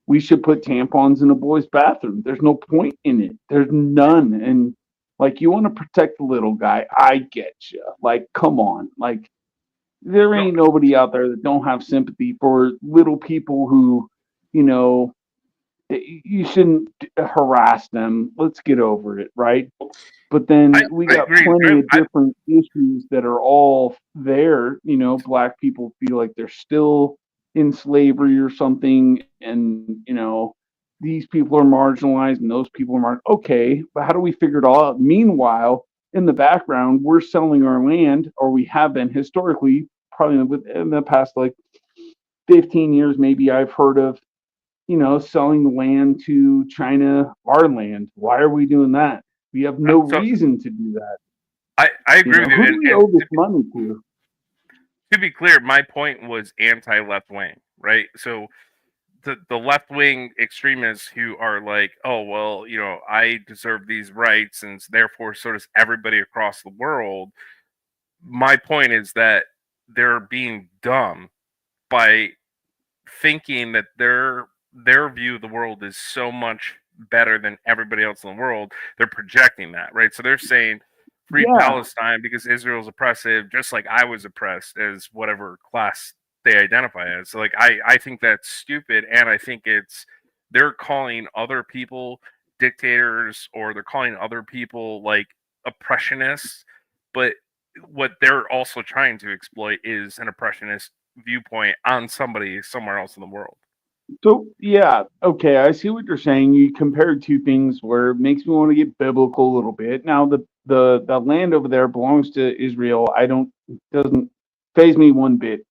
we should put tampons in a boy's bathroom. There's no point in it. There's none. And like, you want to protect the little guy. I get you. Like, come on. Like, there ain't nobody out there that don't have sympathy for little people who, you shouldn't harass them. Let's get over it, right? But then we got plenty of different issues that are all there. Black people feel like they're still in slavery or something, and these people are marginalized and those people are okay, but how do we figure it all out? Meanwhile, in the background, we're selling our land, or we have been historically, probably in the past like 15 years, maybe I've heard of, selling land to China, our land. Why are we doing that? We have no reason to do that. I agree with you. Who do we owe this money to? To be clear, my point was anti-left wing, right? So the left wing extremists who are like, oh well, I deserve these rights, and therefore so does everybody across the world. My point is that they're being dumb by thinking that their view of the world is so much better than everybody else in the world. They're projecting that, right? So they're saying free Palestine because Israel's oppressive, just like I was oppressed as whatever class they identify as. So like I think that's stupid, and I think they're calling other people dictators, or they're calling other people like oppressionists, but what they're also trying to exploit is an oppressionist viewpoint on somebody somewhere else in the world. So yeah, okay, I see what you're saying. You compared two things where it makes me want to get biblical a little bit. Now the land over there belongs to Israel. Doesn't faze me one bit.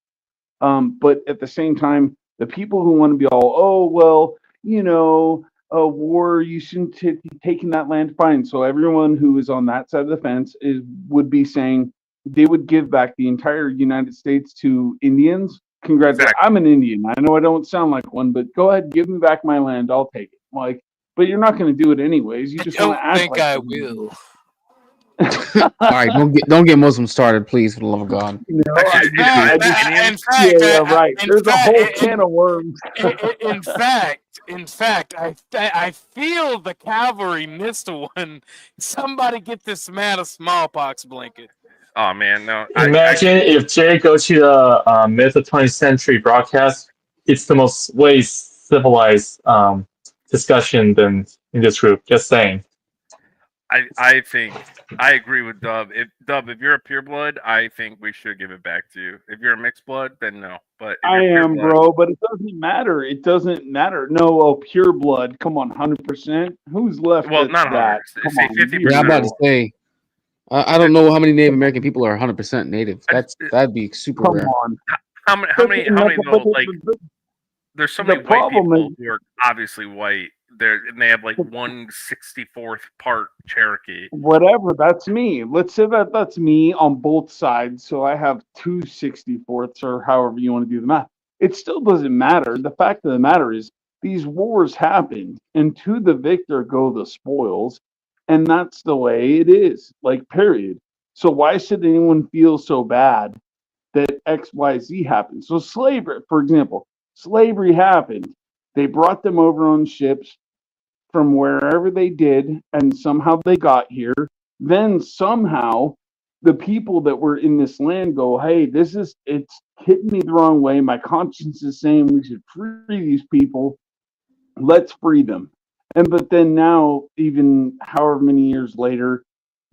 But at the same time, the people who want to be all, oh well, a war, you shouldn't be taking that land, fine. So everyone who is on that side of the fence would be saying they would give back the entire United States to Indians. Congratulations. Exactly. I'm an Indian. I know I don't sound like one, but go ahead, give me back my land. I'll take it. Like, but you're not going to do it anyways. You just want to act like I will. All right, don't get Muslims started, please, for the love of God. In fact, there's a whole can of worms. In fact, I feel the cavalry missed one. Somebody get this man a smallpox blanket. Oh man, no! Imagine if Jay goes to the mid of 20th century broadcast. It's the most way civilized discussion than in this group. Just saying. I think I agree with Dub. If you're a pureblood, I think we should give it back to you. If you're a mixed blood, then no. But I am, bro. But it doesn't matter. It doesn't matter. No, pure blood. Come on, 100%. Who's left? Well, not that. Say 50%. Yeah, I'm about to say. I don't know how many Native American people are 100% native. That'd be super rare. On. How many though, like there's so many white people who are obviously white. And they have like 1/64th part Cherokee. Whatever, that's me. Let's say that's me on both sides. So I have 2/64ths, or however you want to do the math. It still doesn't matter. The fact of the matter is these wars happened, and to the victor go the spoils. And that's the way it is, like, period. So why should anyone feel so bad that XYZ happened? So slavery, for example, slavery happened. They brought them over on ships from wherever they did, and somehow they got here. Then somehow the people that were in this land go, hey, it's hitting me the wrong way. My conscience is saying we should free these people. Let's free them. But then now, even however many years later,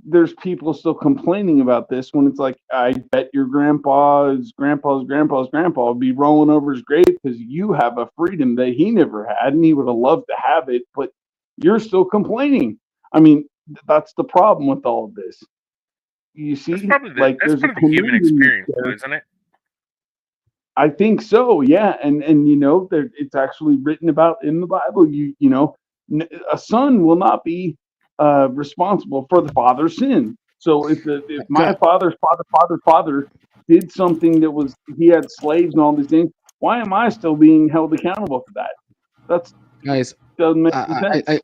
there's people still complaining about this when it's like, I bet your grandpa's grandpa would be rolling over his grave because you have a freedom that he never had and he would have loved to have it, but you're still complaining. I mean, that's the problem with all of this. You see, that's probably the human experience, isn't it? I think so, yeah. And it's actually written about in the Bible. A son will not be responsible for the father's sin. So if my father's father did something that he had slaves and all these things, why am I still being held accountable for that? That's guys. Doesn't make sense.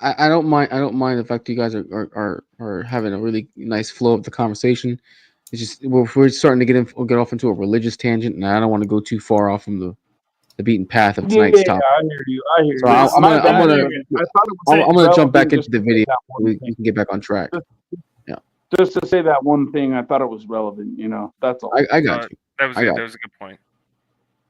I don't mind. I don't mind the fact that you guys are having a really nice flow of the conversation. It's just we're starting to get off into a religious tangent, and I don't want to go too far off from the beaten path of tonight's topic. I hear you. So I'm gonna jump back into the video. We can get back on track. Yeah. Just to say that one thing, I thought it was relevant. That's all. I got you. That was a good point.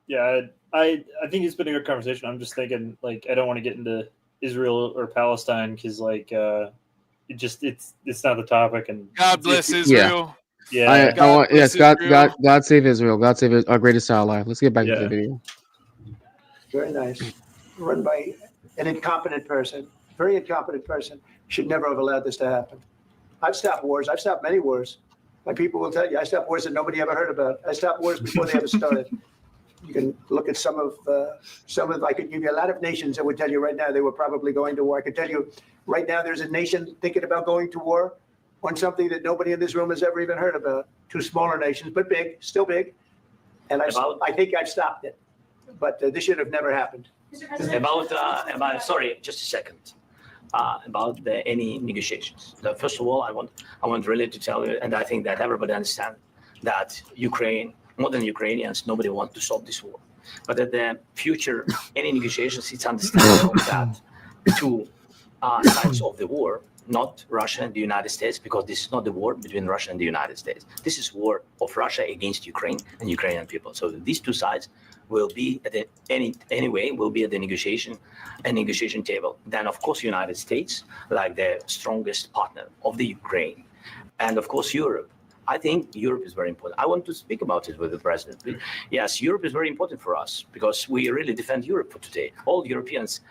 Yeah, I think it's been a good conversation. I'm just thinking, like, I don't want to get into Israel or Palestine because, like, it's not the topic. And God bless Israel. Yeah. God save Israel. God save our greatest ally. Let's get back to the video. Very nice. Run by an incompetent person. Very incompetent person. Should never have allowed this to happen. I've stopped wars. I've stopped many wars. My people will tell you, I stopped wars that nobody ever heard about. I stopped wars before they ever started. You can look at some of. I could give you a lot of nations that would tell you right now they were probably going to war. I could tell you right now there's a nation thinking about going to war on something that nobody in this room has ever even heard about. Two smaller nations, but big, still big. And I think I've stopped it. But this should have never happened. About sorry, just a second. About any negotiations. First of all, I want really to tell you, and I think that everybody understands that Ukraine, modern Ukrainians, nobody wants to stop this war. But at the future, any negotiations, it's understandable that two sides of the war, not Russia and the United States, because this is not the war between Russia and the United States. This is war of Russia against Ukraine and Ukrainian people. So these two sides will be at will be at the negotiation table. Then of course United States, like the strongest partner of the Ukraine, and of course Europe. I think Europe is very important. I want to speak about it with the president. Yes, Europe is very important for us because we really defend Europe for today. All Europeans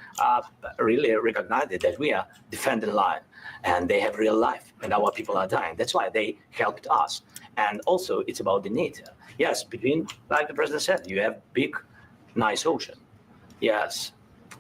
really recognize that we are defending line, and they have real life, and our people are dying. That's why they helped us. And also, it's about the NATO. Yes, between, like the president said, you have big, nice ocean. Yes,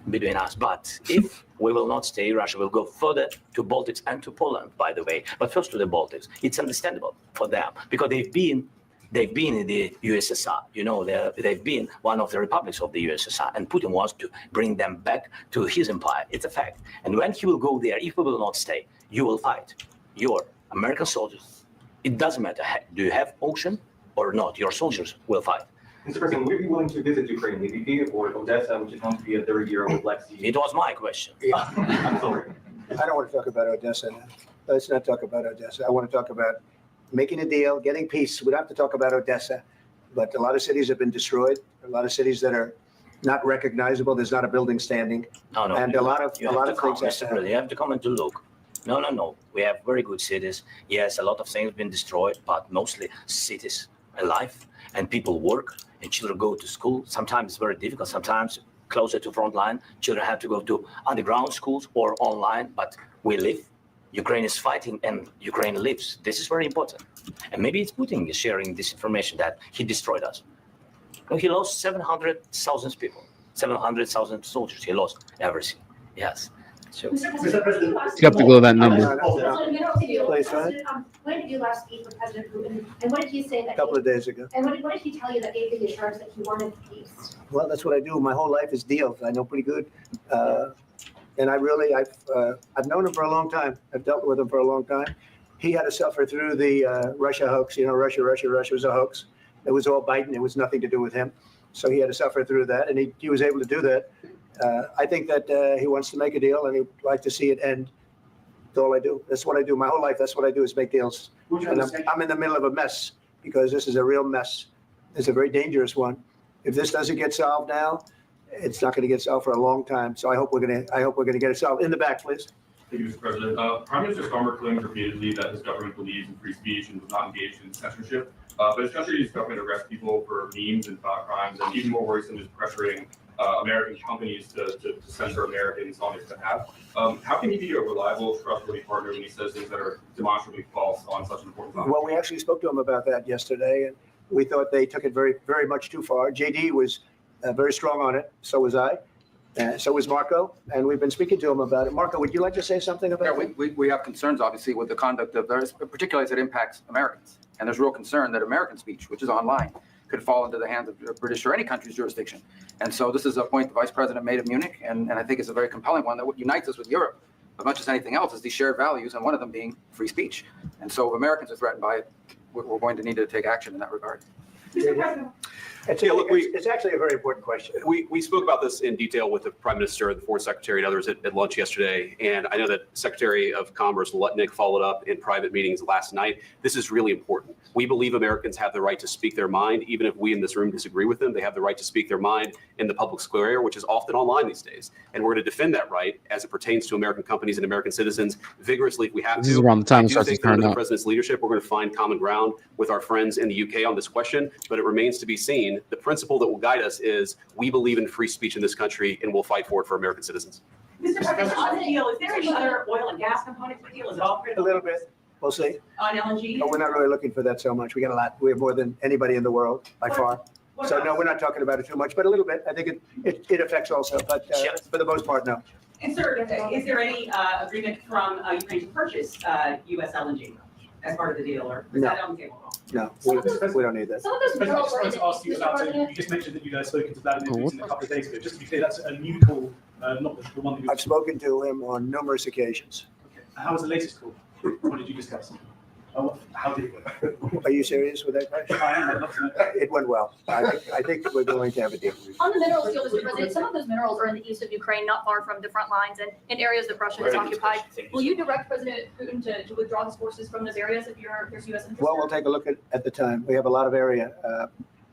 between us. But if we will not stay, Russia will go further to Baltics and to Poland, by the way. But first to the Baltics. It's understandable for them because they've been in the USSR. You know, they've been one of the republics of the USSR, and Putin wants to bring them back to his empire. It's a fact. And when he will go there, if we will not stay, you will fight. Your American soldiers. It doesn't matter. Do you have ocean or not? Your soldiers will fight. Mr. President, would you be willing to visit Ukraine, maybe, or Odessa, which is going to be a third year with Black Sea? It was my question. I'm sorry. I don't want to talk about Odessa now. Let's not talk about Odessa. I want to talk about making a deal, getting peace. We don't have to talk about Odessa, but a lot of cities have been destroyed. A lot of cities that are not recognizable. There's not a building standing. No. And a lot of things have to happen. You have to come and to look. No. We have very good cities. Yes, a lot of things have been destroyed, but mostly cities alive and people work and children go to school. Sometimes it's very difficult. Sometimes closer to front line, children have to go to underground schools or online, but we live. Ukraine is fighting and Ukraine lives. This is very important. And maybe it's Putin sharing this information that he destroyed us. He lost 700,000 people, 700,000 soldiers. He lost everything. Yes. So, Mr. President, you have to go to that number. When did you last speak with President Putin? And what did he say? A couple of days ago. And what did he tell you that gave you the assurance that he wanted peace? Well, that's what I do. My whole life is deals. I know pretty good. And I've known him for a long time. I've dealt with him for a long time. He had to suffer through the Russia hoax. You know, Russia was a hoax. It was all Biden. It was nothing to do with him. So he had to suffer through that, and he was able to do that. I think that he wants to make a deal, and he'd like to see it end. That's all I do. That's what I do. My whole life, that's what I do is make deals. And I'm in the middle of a mess because this is a real mess. It's a very dangerous one. If this doesn't get solved now, it's not going to get solved for a long time. So I hope we're going to get it solved. In the back, please. Thank you, Mr. President. Prime Minister Starmer claimed repeatedly that his government believes in free speech and was not engaged in censorship. But his country's government arrests people for memes and thought crimes, and even more worrisome is pressuring American companies to censor Americans on his behalf. How can he be a reliable, trustworthy partner when he says things that are demonstrably false on such important topics? Well, we actually spoke to him about that yesterday, and we thought they took it very, very much too far. JD was very strong on it. So was I. So was Marco, and we've been speaking to him about it. Marco, would you like to say something about it? Yeah, we have concerns, obviously, with the conduct of theirs, particularly as it impacts Americans. And there's real concern that American speech, which is online, could fall into the hands of British or any country's jurisdiction. And so this is a point the Vice President made of Munich, and I think it's a very compelling one that what unites us with Europe, as much as anything else, is these shared values, and one of them being free speech. And so if Americans are threatened by it, we're going to need to take action in that regard. It's actually a very important question. We spoke about this in detail with the Prime Minister, the Foreign Secretary, and others at lunch yesterday. And I know that Secretary of Commerce Lutnick followed up in private meetings last night. This is really important. We believe Americans have the right to speak their mind, even if we in this room disagree with them. They have the right to speak their mind in the public square, which is often online these days. And we're going to defend that right as it pertains to American companies and American citizens vigorously if we have to. This is around the time it I do starts to think turn under the up. President's leadership, we're going to find common ground with our friends in the UK on this question, but it remains to be seen. The principle that will guide us is we believe in free speech in this country, and we'll fight for it for American citizens. Mr. President, on the deal, is there any other oil and gas component to the deal? Is it all critical? A little bit. We'll see. On LNG? No, we're not really looking for that so much. We got a lot. We have more than anybody in the world by far. So no, we're not talking about it too much, but a little bit. I think it affects also, but for the most part, no. And sir, is there any agreement from Ukraine to purchase U.S. LNG as part of the deal, or is No. that on the table? No, we don't need that. Some of those I just minerals wanted to ask you about President. you just mentioned that you'd spoken to Vladimir Putin a couple of days ago. Just to be clear, that's a new call, not the one that you. I've spoken to him on numerous occasions. Okay. How was the latest call? What did you discuss? How did it go? Are you serious with that question? I am. I'd love to know. It went well. I think we're going to have a deal. On the minerals deal, Mr. President, some of those minerals are in the east of Ukraine, not far from the front lines and in areas that Russia has occupied. Will you direct President Putin to withdraw his forces from those areas if there's U.S. interest? Well, we'll take a look at the time. We have a lot of area.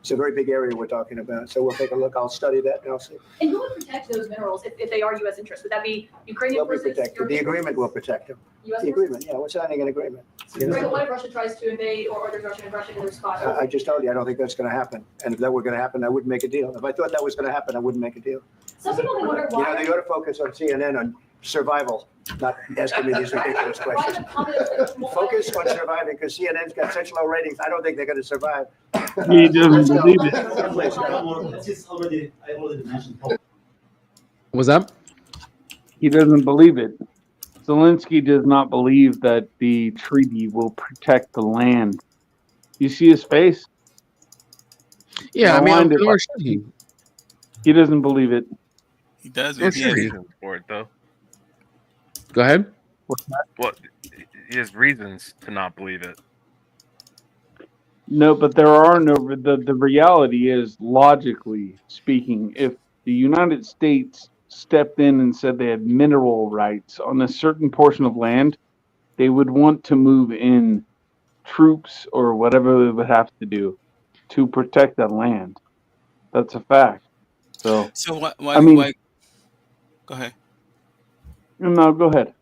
It's a very big area we're talking about. So we'll take a look. I'll study that and I'll see. And who would protect those minerals if they are U.S. interests? Would that be Ukrainian They'll be forces? protected. The European agreement will protect them. U.S. The forces? agreement, yeah, we're signing an agreement. Right, but what if Russia tries to invade or there's Russian aggression in their spot? I just told you, I don't think that's going to happen. And if that were going to happen, I wouldn't make a deal. If I thought that was going to happen, I wouldn't make a deal. Some people may wonder You know, why. they ought to focus on CNN on survival, not asking me these ridiculous questions. Focus on surviving because CNN's got such low ratings. I don't think they're going to survive. He doesn't believe it. I already mentioned. Was that? He doesn't believe it. Zelensky does not believe that the treaty will protect the land. You see his face? Yeah, I mean, Rewind it. nor should he. He doesn't believe it. He does. There's reasons for it, though. Go ahead. Well, he has reasons to not believe it. No, but there are no. The reality is, logically speaking, if the United States stepped in and said they had mineral rights on a certain portion of land, they would want to move in troops or whatever they would have to do to protect that land. That's a fact. So why? I mean, why? Go ahead. No, go ahead.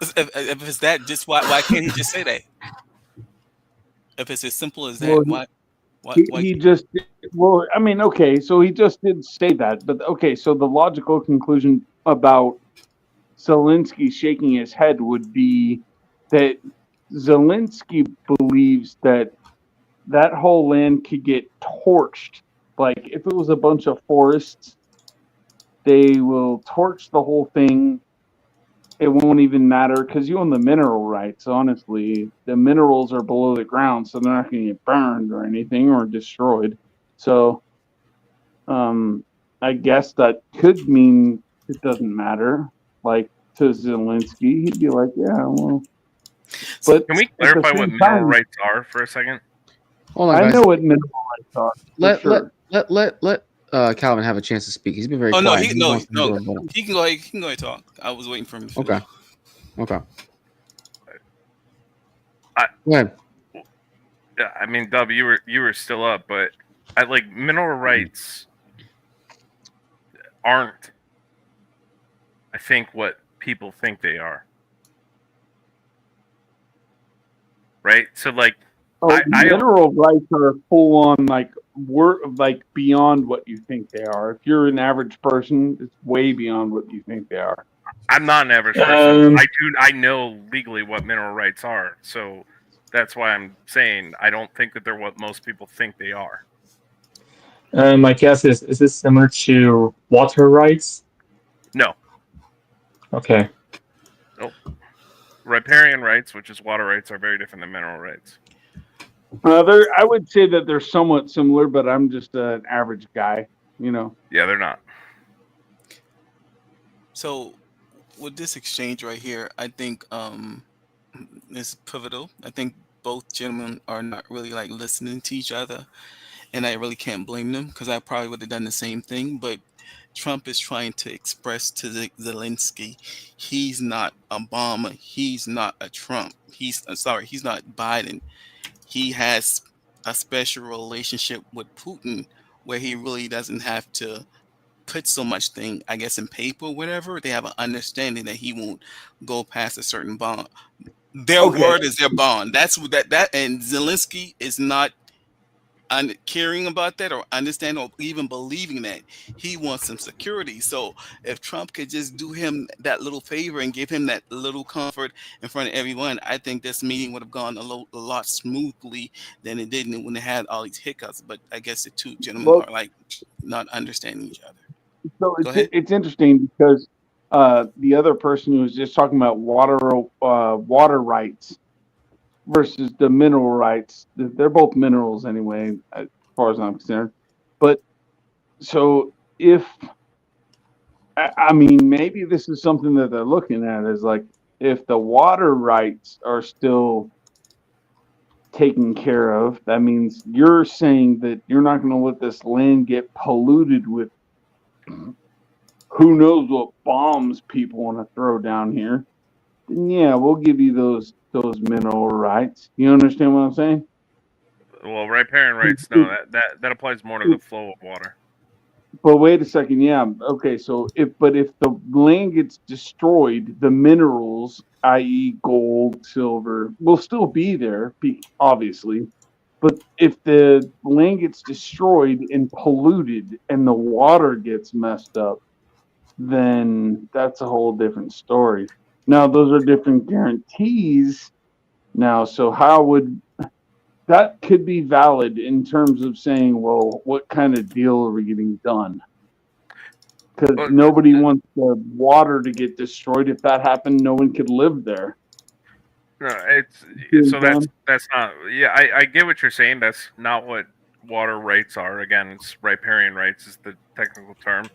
If it's that, just why can't he just say that? If it's as simple as that, Well, why? He just, well, I mean, okay, so he just did say that, but okay, so the logical conclusion about Zelensky shaking his head would be that Zelensky believes that that whole land could get torched. Like, if it was a bunch of forests, they will torch the whole thing. It won't even matter because you own the mineral rights, honestly. The minerals are below the ground, so they're not going to get burned or anything or destroyed. So I guess that could mean it doesn't matter. Like, to Zelensky, he'd be like, yeah, well. But can we clarify what mineral rights are for a second? Hold on, I guys. know what mineral rights are. Let Calvin have a chance to speak. He's been very No, quiet. he can go ahead and talk. I was waiting for him to finish. Okay. Go ahead. Yeah, I mean, Dub, you were still up, but mineral rights aren't, I think, what people think they are. Right? So mineral rights are full on beyond what you think they are. If you're an average person, it's way beyond what you think they are. I'm not an average person. I know legally what mineral rights are, so that's why I'm saying I don't think that they're what most people think they are. My guess is this similar to water rights? No. Okay. Nope. Riparian rights, which is water rights, are very different than mineral rights. I would say that they're somewhat similar, but I'm just an average guy, you know. Yeah, they're not. So, with this exchange right here, I think it's pivotal. I think both gentlemen are not really listening to each other, and I really can't blame them because I probably would have done the same thing. But Trump is trying to express to Zelensky, he's not Obama, he's not a Trump, he's not Biden. He has a special relationship with Putin where he really doesn't have to put so much thing, I guess, in paper or whatever. They have an understanding that he won't go past a certain bond. Their word is their bond. That's that and Zelensky is not caring about that or understand or even believing that. He wants some security. So if Trump could just do him that little favor and give him that little comfort in front of everyone, I think this meeting would have gone a lot smoothly than it did when it had all these hiccups. But I guess the two gentlemen Well, are like not understanding each other. so Go ahead. it's interesting because the other person who was just talking about water rights versus the mineral rights. They're both minerals anyway, as far as I'm concerned. But so if I mean, maybe this is something that they're looking at is like if the water rights are still taken care of, that means you're saying that you're not going to let this land get polluted with who knows what bombs people want to throw down here. Then yeah, we'll give you those mineral rights. You understand what I'm saying? Well, riparian rights, no, that applies more to the flow of water. But wait a second, yeah, okay. So if the land gets destroyed, the minerals, i.e., gold, silver, will still be there, obviously. But if the land gets destroyed and polluted, and the water gets messed up, then that's a whole different story. Now, those are different guarantees. Now, so how would that could be valid in terms of saying, well, what kind of deal are we getting done? Because nobody wants the water to get destroyed. If that happened, no one could live there. No, that's not. Yeah, I get what you're saying. That's not what water rights are. Again, it's riparian rights is the technical term.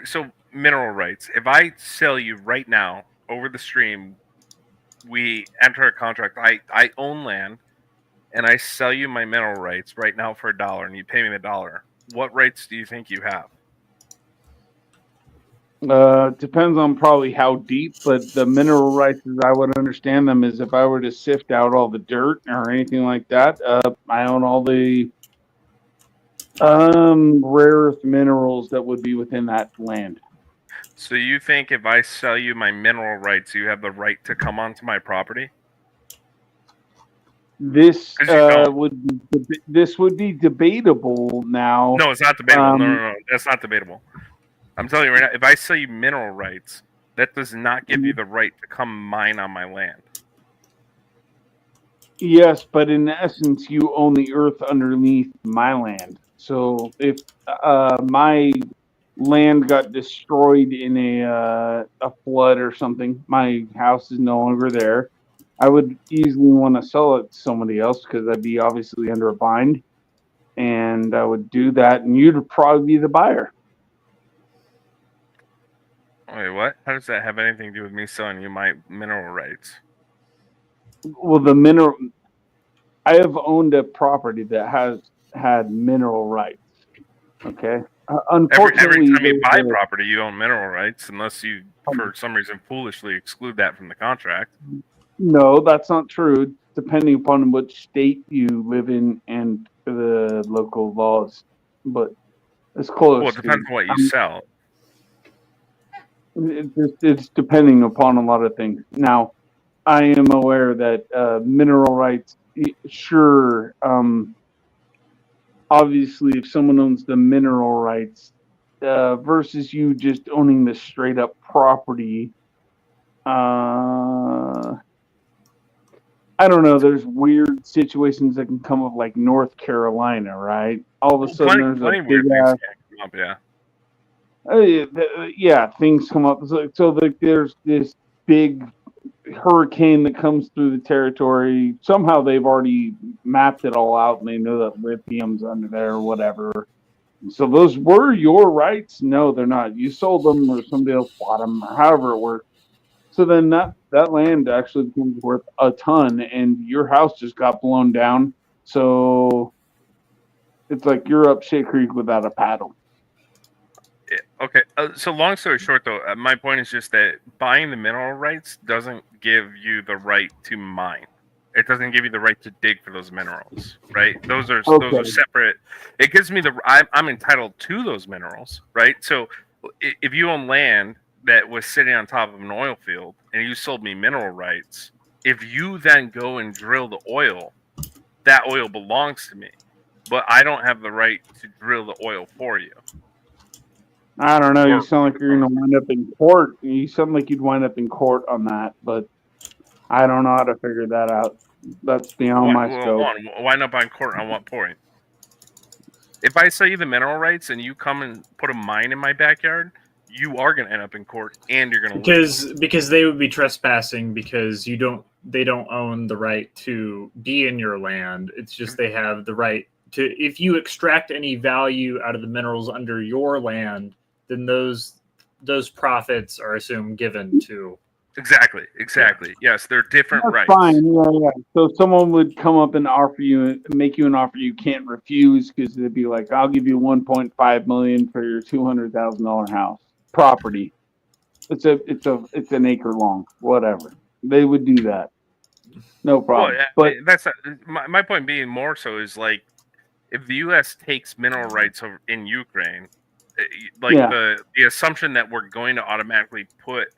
So mineral rights. If I sell you right now over the stream, we enter a contract. I own land, and I sell you my mineral rights right now for $1, and you pay me $1. What rights do you think you have? Depends on probably how deep, but the mineral rights, as I would understand them, is if I were to sift out all the dirt or anything like that, I own all the rare earth minerals that would be within that land. So you think if I sell you my mineral rights, you have the right to come onto my property? This would be debatable now. No, it's not debatable. No, that's not debatable. I'm telling you right now, if I sell you mineral rights, that does not give you the right to come mine on my land. Yes, but in essence, you own the earth underneath my land. So if my land got destroyed in a flood or something, my house is no longer there. I would easily want to sell it to somebody else because I'd be obviously under a bind, and I would do that, and you'd probably be the buyer. Wait, what? How does that have anything to do with me selling you my mineral rights? Well, I have owned a property that has had mineral rights. Okay. Unfortunately, every time you buy property, you own mineral rights, unless you, for some reason, foolishly exclude that from the contract. No, that's not true. Depending upon which state you live in and the local laws, but it's close. Well, it depends on what you sell. It's depending upon a lot of things. Now, I am aware that mineral rights, sure. Obviously, if someone owns the mineral rights versus you just owning the straight up property, I don't know. There's weird situations that can come up, like North Carolina, right? All of a sudden, there's a big ass. Come up, yeah. Yeah, things come up. So there's this big hurricane that comes through the territory. Somehow they've already mapped it all out, and they know that lithium's under there or whatever. So those were your rights? No, they're not. You sold them, or somebody else bought them, or however it worked. So then that land actually becomes worth a ton, and your house just got blown down. So it's like you're up shit creek without a paddle. Yeah, okay. So long story short, though, my point is just that buying the mineral rights doesn't give you the right to mine. It doesn't give you the right to dig for those minerals, right? Those are separate. It gives me I'm entitled to those minerals, right? So if you own land that was sitting on top of an oil field and you sold me mineral rights, if you then go and drill the oil, that oil belongs to me, but I don't have the right to drill the oil for you. I don't know. You sound like you're going to wind up in court. You sound like you'd wind up in court on that, but I don't know how to figure that out. That's beyond my scope. Wind up on court on what point? If I sell you the mineral rights and you come and put a mine in my backyard, you are going to end up in court, and you're going to because they would be trespassing because they don't own the right to be in your land. It's just they have the right to, if you extract any value out of the minerals under your land, then those profits are assumed given to. Exactly. Yes, they're different That's rights. fine. Yeah. So someone would come up and make you an offer you can't refuse, because they'd be like, "I'll give you $1.5 million for your $200,000 house property. It's an acre long, whatever." They would do that. No problem. Well, that's my point. Being more so is like, if the U.S. takes mineral rights in Ukraine, the assumption that we're going to automatically put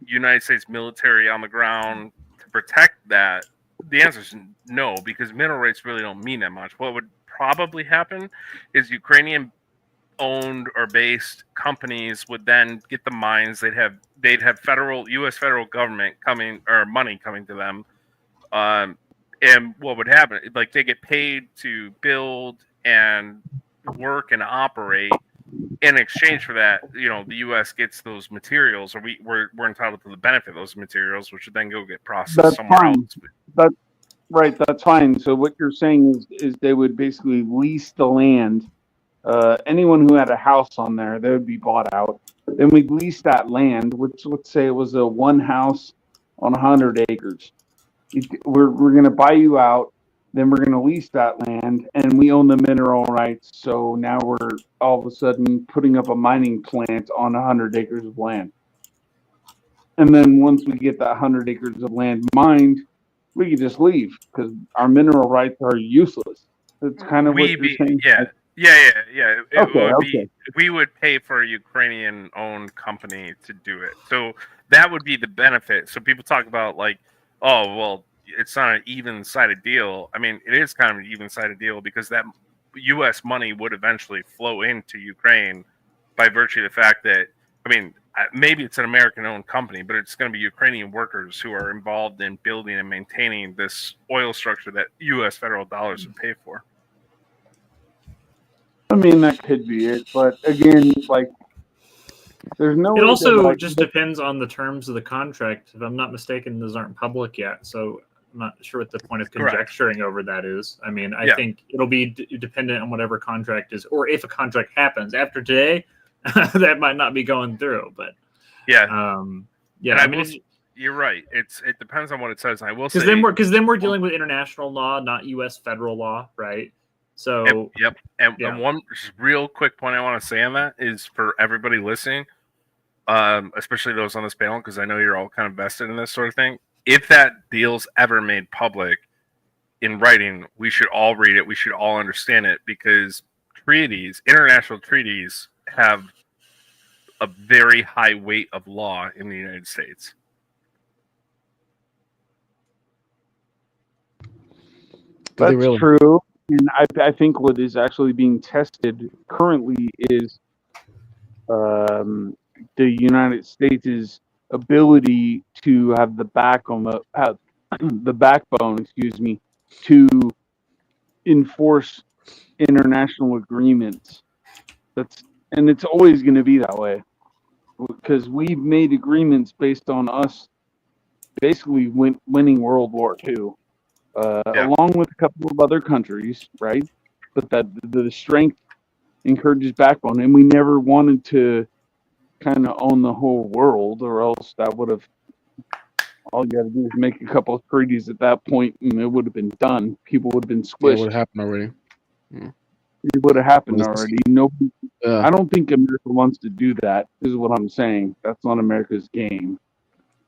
United States military on the ground to protect that, the answer is no, because mineral rights really don't mean that much. What would probably happen is Ukrainian owned or based companies would then get the mines. They'd have U.S. federal government money coming to them. And what would happen? Like, they get paid to build and work and operate. In exchange for that, the U.S. gets those materials, or we're entitled to the benefit of those materials, which would then go get processed somewhere else. That's right. That's fine. So what you're saying is they would basically lease the land. Anyone who had a house on there, they would be bought out. Then we'd lease that land, which, let's say it was a one house on 100 acres. We're going to buy you out. Then we're going to lease that land, and we own the mineral rights. So now we're all of a sudden putting up a mining plant on 100 acres of land. And then once we get that 100 acres of land mined, we can just leave because our mineral rights are useless. That's kind of what you're saying. Yeah. We would pay for a Ukrainian-owned company to do it. So that would be the benefit. So people talk about like, oh, well, it's not an even-sided deal. I mean, it is kind of an even-sided deal because that U.S. money would eventually flow into Ukraine by virtue of the fact that, I mean, maybe it's an American-owned company, but it's going to be Ukrainian workers who are involved in building and maintaining this oil structure that U.S. federal dollars would pay for. I mean, that could be it, but again, like, there's no. It also just depends on the terms of the contract. If I'm not mistaken, those aren't public yet, so I'm not sure what the point of conjecturing over that is. I mean, I think it'll be dependent on whatever contract is, or if a contract happens after today, that might not be going through. But I mean, you're right. It depends on what it says. And I will say because then we're dealing with international law, not U.S. federal law, right? So And one real quick point I want to say on that is for everybody listening, especially those on this panel, because I know you're all kind of vested in this sort of thing. If that deal's ever made public in writing, we should all read it. We should all understand it, because international treaties, have a very high weight of law in the United States. That's true. And I think what is actually being tested currently is the United States' ability to have the backbone, to enforce international agreements. And it's always going to be that way, because we've made agreements based on us basically winning World War II. Along with a couple of other countries, right? But that the strength encourages backbone, and we never wanted to kind of own the whole world, or else that would have, all you got to do is make a couple of treaties at that point, and it would have been done. People would have been squished. It would have happened already. It would have happened already. Nobody. I don't think America wants to do that. This is what I'm saying. That's not America's game.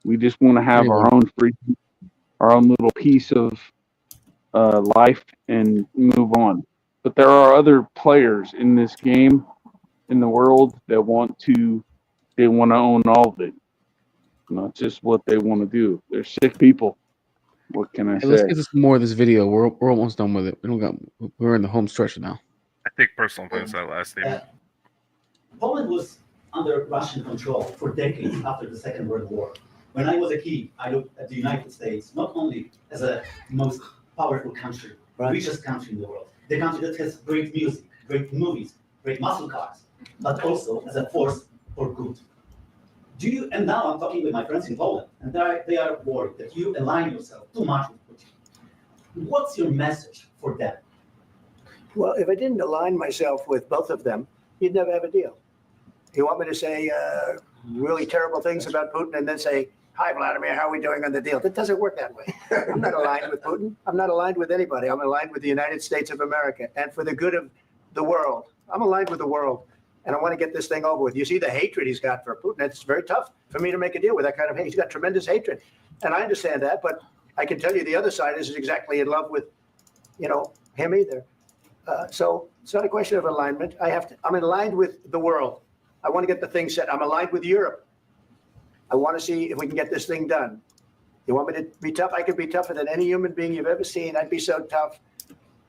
We just want to have our own freedom, our own little piece of life, and move on. But there are other players in this game, in the world, that want to own all of it. Not just what they want to do. They're sick people. What can I Hey, let's say? get to some more of this video. We're almost done with it. We're in the home stretch now. I think personal opinions that last statement. Poland was under Russian control for decades after the Second World War. When I was a kid, I looked at the United States not only as a most powerful country, richest country in the world, the country that has great music, great movies, great muscle cars, but also as a force for good. And now I'm talking with my friends in Poland, and they are worried that you align yourself too much with Putin. What's your message for them? Well, if I didn't align myself with both of them, you'd never have a deal. You want me to say really terrible things about Putin and then say, "Hi, Vladimir, how are we doing on the deal?" That doesn't work that way. I'm not aligned with Putin. I'm not aligned with anybody. I'm aligned with the United States of America. And for the good of the world, I'm aligned with the world. And I want to get this thing over with. You see the hatred he's got for Putin. It's very tough for me to make a deal with that kind of hate. He's got tremendous hatred. And I understand that. But I can tell you the other side isn't exactly in love with, him either. So it's not a question of alignment. I'm aligned with the world. I want to get the thing set. I'm aligned with Europe. I want to see if we can get this thing done. You want me to be tough? I could be tougher than any human being you've ever seen. I'd be so tough.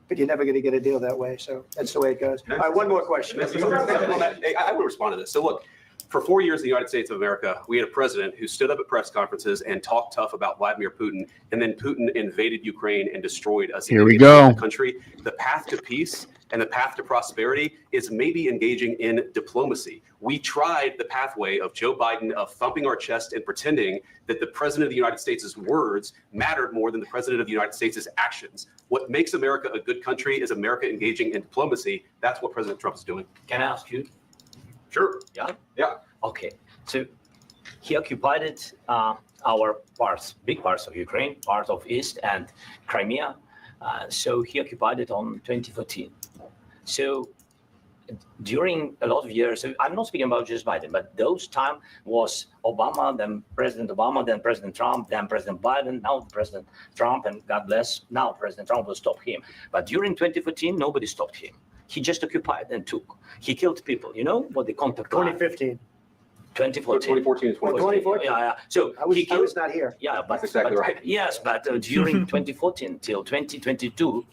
But you're never going to get a deal that way. So that's the way it goes. All right, one more question. I would respond to this. So look, for 4 years in the United States of America, we had a president who stood up at press conferences and talked tough about Vladimir Putin, and then Putin invaded Ukraine and destroyed us. Here we go. Country. The path to peace and the path to prosperity is maybe engaging in diplomacy. We tried the pathway of Joe Biden of thumping our chest and pretending that the president of the United States' words mattered more than the president of the United States' actions. What makes America a good country is America engaging in diplomacy. That's what President Trump is doing. Can I ask you? Sure. Yeah? Yeah. Okay. So he occupied our parts, big parts of Ukraine, part of East and Crimea. So he occupied it on 2014. So during a lot of years, so I'm not speaking about just Biden, but those time was Obama, then President Obama, then President Trump, then President Biden, now President Trump, and God bless, now President Trump will stop him. But during 2014, nobody stopped him. He just occupied and took. He killed people. You know what the contact 2015. 2014. 2014 is 2014. Yeah. So I was not here. Yeah, but That's exactly right. Yes, but during 2014 till 2022,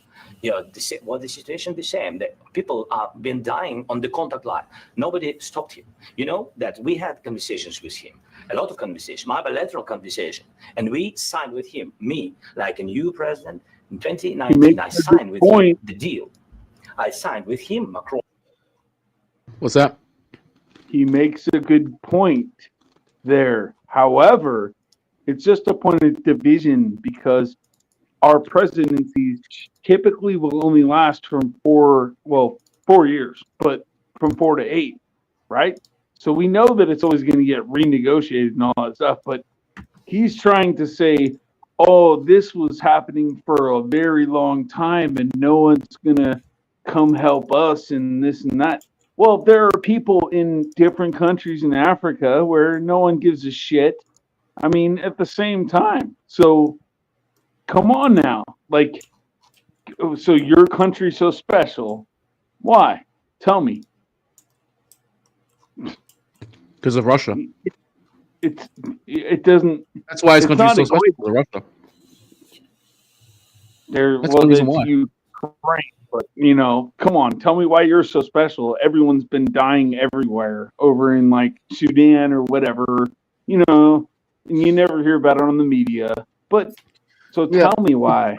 the situation the same. That people have been dying on the contact line. Nobody stopped him. You know that we had conversations with him, a lot of conversations, my bilateral conversation, and we signed with him. Me, like a new president in 2019, I signed with him the deal. I signed with him, Macron. What's that? He makes a good point there. However, it's just a point of division because our presidencies typically will only last from 4 years, but from 4 to 8, right? So we know that it's always going to get renegotiated and all that stuff, but he's trying to say, oh, this was happening for a very long time and no one's going to come help us and this and that. Well, there are people in different countries in Africa where no one gives a shit. I mean, at the same time. So come on now. Like, so your country's so special. Why? Tell me. Because of Russia. It doesn't. That's why his country's so special. Because of Russia. That's the reason why. Ukraine, but come on, tell me why you're so special. Everyone's been dying everywhere over in like Sudan or whatever, and you never hear about it on the media. But so tell me why.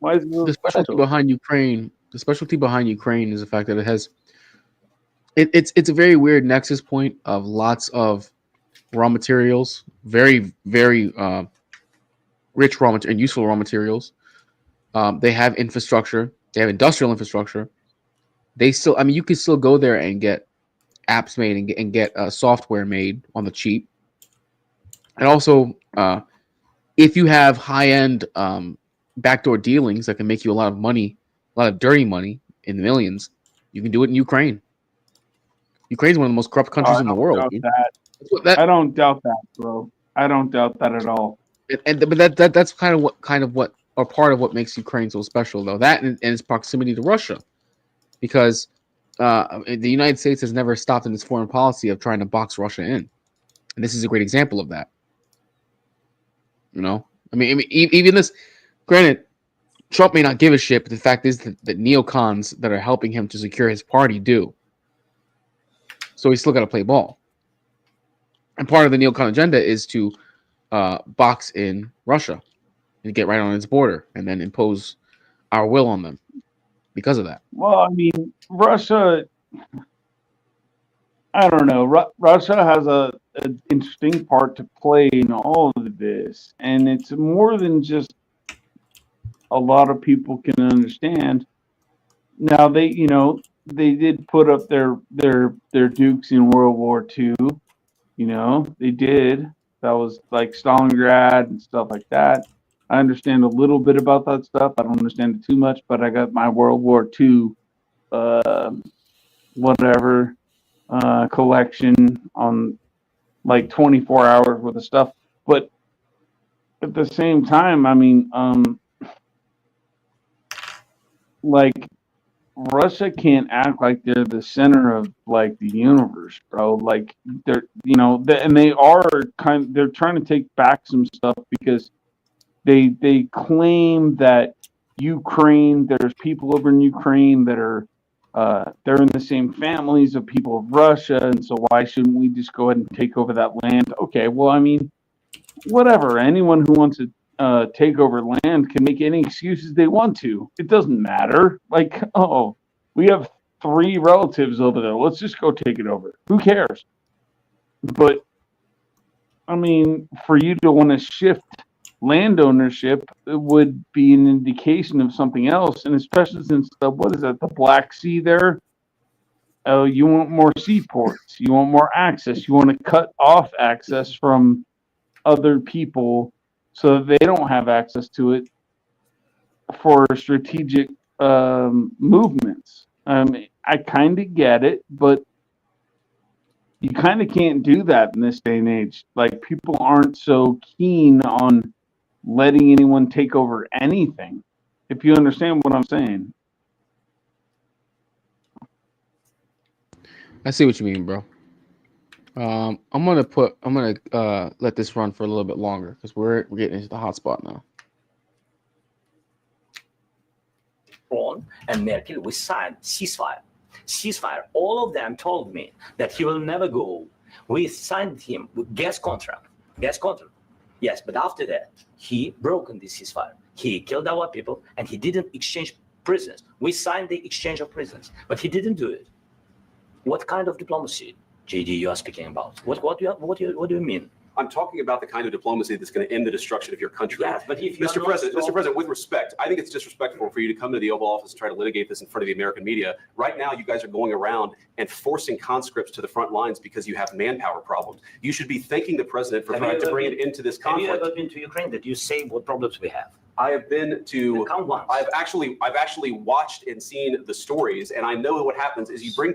Why is the specialty behind Ukraine? The specialty behind Ukraine is the fact that it has. It's a very weird nexus point of lots of raw materials, very very rich raw material and useful raw materials. They have infrastructure. They have industrial infrastructure. They still, you can still go there and get apps made and get software made on the cheap. And also, if you have high-end backdoor dealings that can make you a lot of money, a lot of dirty money in the millions, you can do it in Ukraine. Ukraine's one of the most corrupt countries in the world. I don't doubt that, bro. I don't doubt that at all. But that's kind of what. Or part of what makes Ukraine so special, though, that and its proximity to Russia, because the United States has never stopped in its foreign policy of trying to box Russia in, and this is a great example of that. I mean, even this. Granted, Trump may not give a shit, but the fact is that the neocons that are helping him to secure his party do. So he's still got to play ball. And part of the neocon agenda is to box in Russia and get right on its border and then impose our will on them because of that. Well, I mean, Russia, I don't know. Russia has an interesting part to play in all of this. And it's more than just a lot of people can understand. Now, they did put up their dukes in World War II. They did. That was like Stalingrad and stuff like that. I understand a little bit about that stuff. I don't understand it too much, but I got my World War II collection on like 24 hours worth of stuff. But at the same time, I mean, like Russia can't act like they're the center of like the universe, bro. Like they're, and they're trying to take back some stuff because they claim that Ukraine, there's people over in Ukraine that are they're in the same families of people of Russia, and so why shouldn't we just go ahead and take over that land? Okay, well, I mean, whatever. Anyone who wants to take over land can make any excuses they want to. It doesn't matter. Like, oh, we have 3 relatives over there. Let's just go take it over. Who cares? But I mean, for you to want to shift land ownership, it would be an indication of something else, and especially since the Black Sea there. Oh, you want more seaports. You want more access. You want to cut off access from other people so that they don't have access to it for strategic movements. I kind of get it, but you kind of can't do that in this day and age. Like, people aren't so keen on letting anyone take over anything, if you understand what I'm saying. I see what you mean, bro. I'm gonna let this run for a little bit longer because we're getting into the hot spot now. And Merkel, we signed ceasefire. All of them told me that he will never go. We signed him with gas contract. Yes, but after that, he broken the ceasefire. He killed our people, and he didn't exchange prisoners. We signed the exchange of prisoners, but he didn't do it. What kind of diplomacy, JD, you are speaking about? What do you mean? I'm talking about the kind of diplomacy that's going to end the destruction of your country. Yes, but if you Mr. President, with respect, I think it's disrespectful for you to come to the Oval Office and try to litigate this in front of the American media. Right now, you guys are going around and forcing conscripts to the front lines because you have manpower problems. You should be thanking the president for trying to bring it into this conflict. Have you ever been to Ukraine that you say what problems we have? I have been to. I've actually watched and seen the stories, and I know what happens is you bring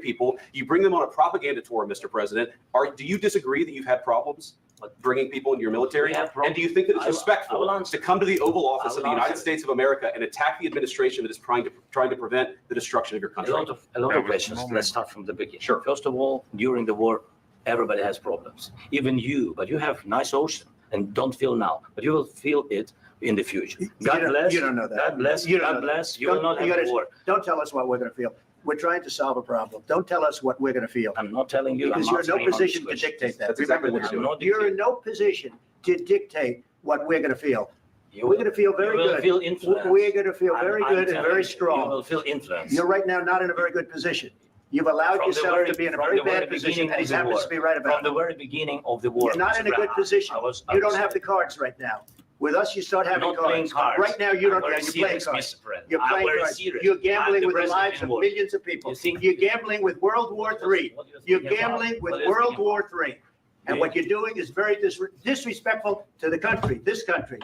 them on a propaganda tour, Mr. President. Do you disagree that you've had problems bringing people into your military? And do you think that it's respectful to come to the Oval Office of the United States of America and attack the administration that is trying to prevent the destruction of your country? A lot of questions. Let's start from the beginning. Sure. First of all, during the war, everybody has problems. Even you, but you have nice ocean and don't feel now, but you will feel it in the future. God bless. You don't know that. God bless. God bless. You will not have a war. Don't tell us what we're going to feel. We're trying to solve a problem. Don't tell us what we're going to feel. I'm not telling you. Because you're in no position to dictate that. Remember this. You're in no position to dictate what we're going to feel. We're going to feel very good. Feel influenced. We're going to feel very good and very strong. You will feel influenced. You're right now not in a very good position. You've allowed yourself to be in a very bad position, and he happens to be right about it. From the very beginning of the war. You're not in a good position. You don't have the cards right now. With us, you start having cards. Right now, you don't. You're playing cards. You're playing cards. You're gambling with the lives of millions of people. You're gambling with World War III. You're gambling with World War III. And what you're doing is very disrespectful to the country, this country.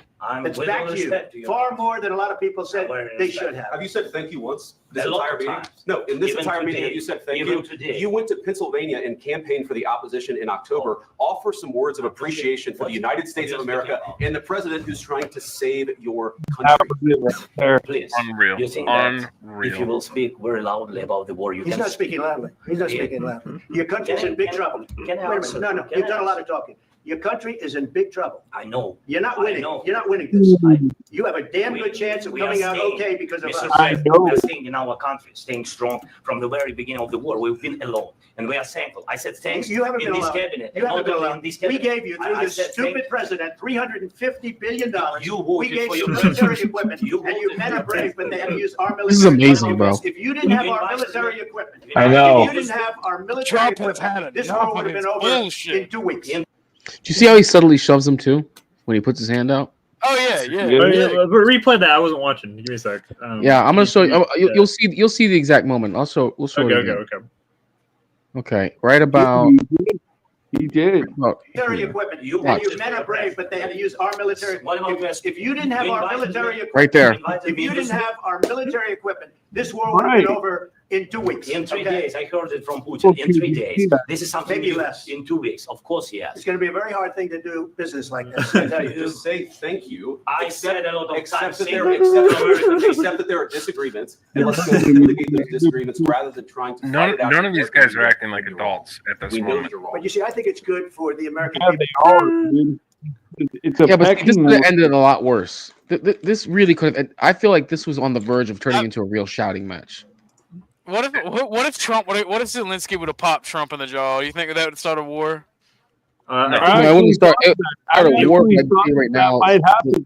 It's back to you far more than a lot of people said they should have. Have you said thank you once? This entire meeting? No, in this entire meeting, have you said thank you? You went to Pennsylvania and campaigned for the opposition in October. Offer some words of appreciation for the United States of America and the president who's trying to save your country. Please. Unreal. You think that if you will speak very loudly about the war, you He's can. not speaking loudly. He's not speaking loudly. Your country's in big trouble. Can I answer? No, you've done a lot of talking. your country is in big trouble. I know. You're not I winning. know. You're not winning this. You have a damn good chance of We are coming out staying- okay because of Mr. us. President, we are staying in our country, staying strong from the very beginning of the war. We've been alone, and we are thankful. I said thanks You haven't in been this allowed. cabinet. You haven't not been only allowed. in this We cabinet. gave you, through I this said stupid thank- president, $350 billion. You We voted gave for you your military president. equipment, and you men are brave, but they had to use our military. This is amazing, bro. If you didn't have our military equipment, I know. if you didn't have our military Trump has equipment, had this enough war would of have been his over bullshit. in 2 weeks. Do you see how he subtly shoves him too when he puts his hand out? Oh yeah, yeah. But replay that. I wasn't watching. Give me a sec. Yeah, I'm gonna show you. You'll see the exact moment. We'll show Okay, it okay, again. okay. Okay, right about. He did. Military equipment. You men are brave, but they had to use our military. If you didn't have our military equipment, Right there. If you didn't have our military equipment, this war would have been over in 2 weeks. In 3 okay? days, I heard it from Putin. In 3 days, this is something Maybe new. less. In 2 weeks, of course, yes. It's going to be a very hard thing to do business like this. Just say thank you. I said a lot of Accept times. that thank there, you. accept that there are disagreements, and let's go and mitigate those disagreements rather than trying to None, fight it out. none of these guys are acting like adults at this We know moment. you're wrong. But you see, I think it's good for the American Yeah, people. they are, dude. It's a Yeah, but this pecking could have order. ended a lot worse. This really could have. I feel like this was on the verge of turning into a real shouting match. What if Trump? What if Zelensky would have popped Trump in the jaw? You think that would start a war? I wouldn't start a war. I'd say right now. Might happen.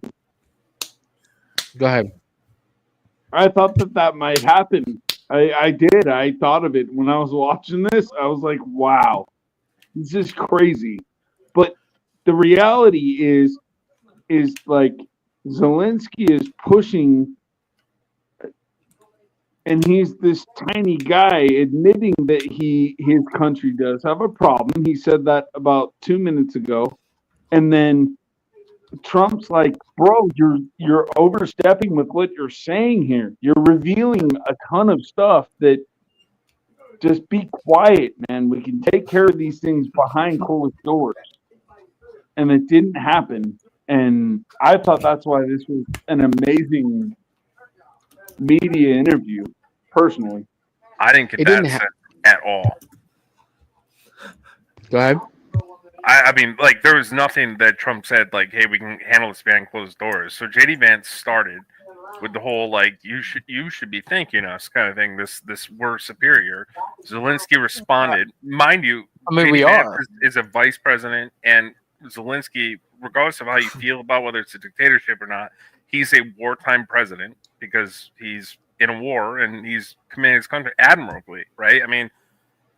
Go ahead. I thought that might happen. I did. I thought of it when I was watching this. I was like, wow, this is crazy. But the reality is like Zelensky is pushing, and he's this tiny guy admitting that his country does have a problem. He said that about 2 minutes ago. And then Trump's like, bro, you're overstepping with what you're saying here. You're revealing a ton of stuff that just be quiet, man. We can take care of these things behind closed doors. And it didn't happen. And I thought that's why this was an amazing media interview, personally. I didn't get that sense at all. Go ahead. I mean, like, there was nothing that Trump said, like, hey, we can handle this behind closed doors. So JD Vance started with the whole, like, you should be thanking us kind of thing. This we're superior. Zelensky responded. Mind you, I mean, JD we Vance are. is a vice president, and Zelensky, regardless of how you feel about whether it's a dictatorship or not, he's a wartime president because he's in a war and he's commanding his country admirably, right? I mean,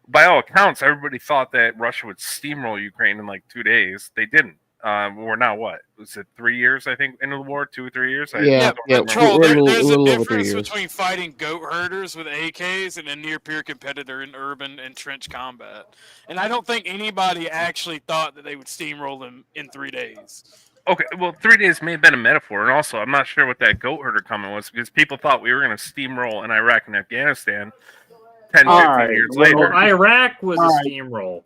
by all accounts, everybody thought that Russia would steamroll Ukraine in like 2 days. They didn't. We're now what? Was it 3 years? I think into the war, 2 or 3 years. Yeah. Troll, We're a there's a little over 3 difference years. between fighting goat herders with AKs and a near peer competitor in urban and trench combat. And I don't think anybody actually thought that they would steamroll them in 3 days. Okay, well, 3 days may have been a metaphor, and also I'm not sure what that goat herder comment was because people thought we were going to steamroll in Iraq and Afghanistan 10, 15 years later. Well, Iraq was All a right. steamroll.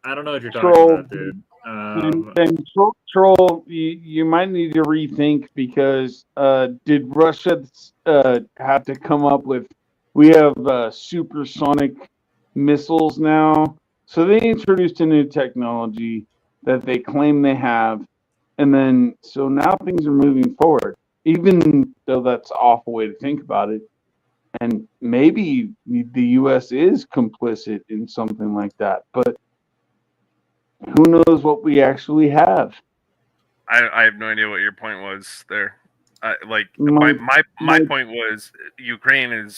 I don't know what you're talking Troll. about, dude. And Troll, you might need to rethink because did Russia have to come up with? We have supersonic missiles now, so they introduced a new technology that they claim they have, and then so now things are moving forward. Even though that's an awful way to think about it, and maybe the U.S. is complicit in something like that, but who knows what we actually have? I have no idea what your point was there. Like My- my point was Ukraine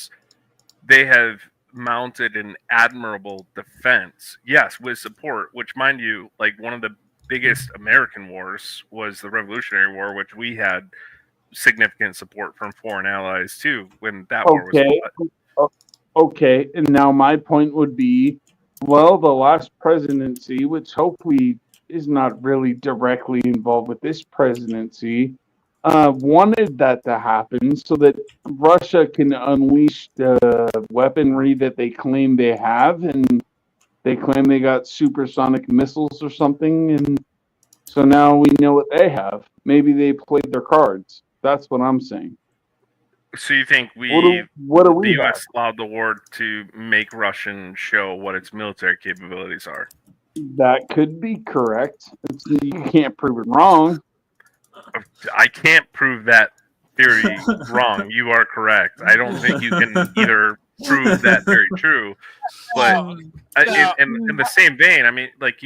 they have mounted an admirable defense. Yes, with support, which mind you, like one of the biggest American wars was the Revolutionary War, which we had significant support from foreign allies too when that war was fought. Okay, and now my point would be, well, the last presidency, which hopefully is not really directly involved with this presidency, wanted that to happen so that Russia can unleash the weaponry that they claim they have, and they claim they got supersonic missiles or something, and so now we know what they have. Maybe they played their cards. That's what I'm saying. So you think What do we the have? U.S. allowed the war to make Russian show what its military capabilities are? That could be correct. You can't prove it wrong. I can't prove that theory wrong. You are correct. I don't think you can either prove that very true, but in the same vein, I mean, like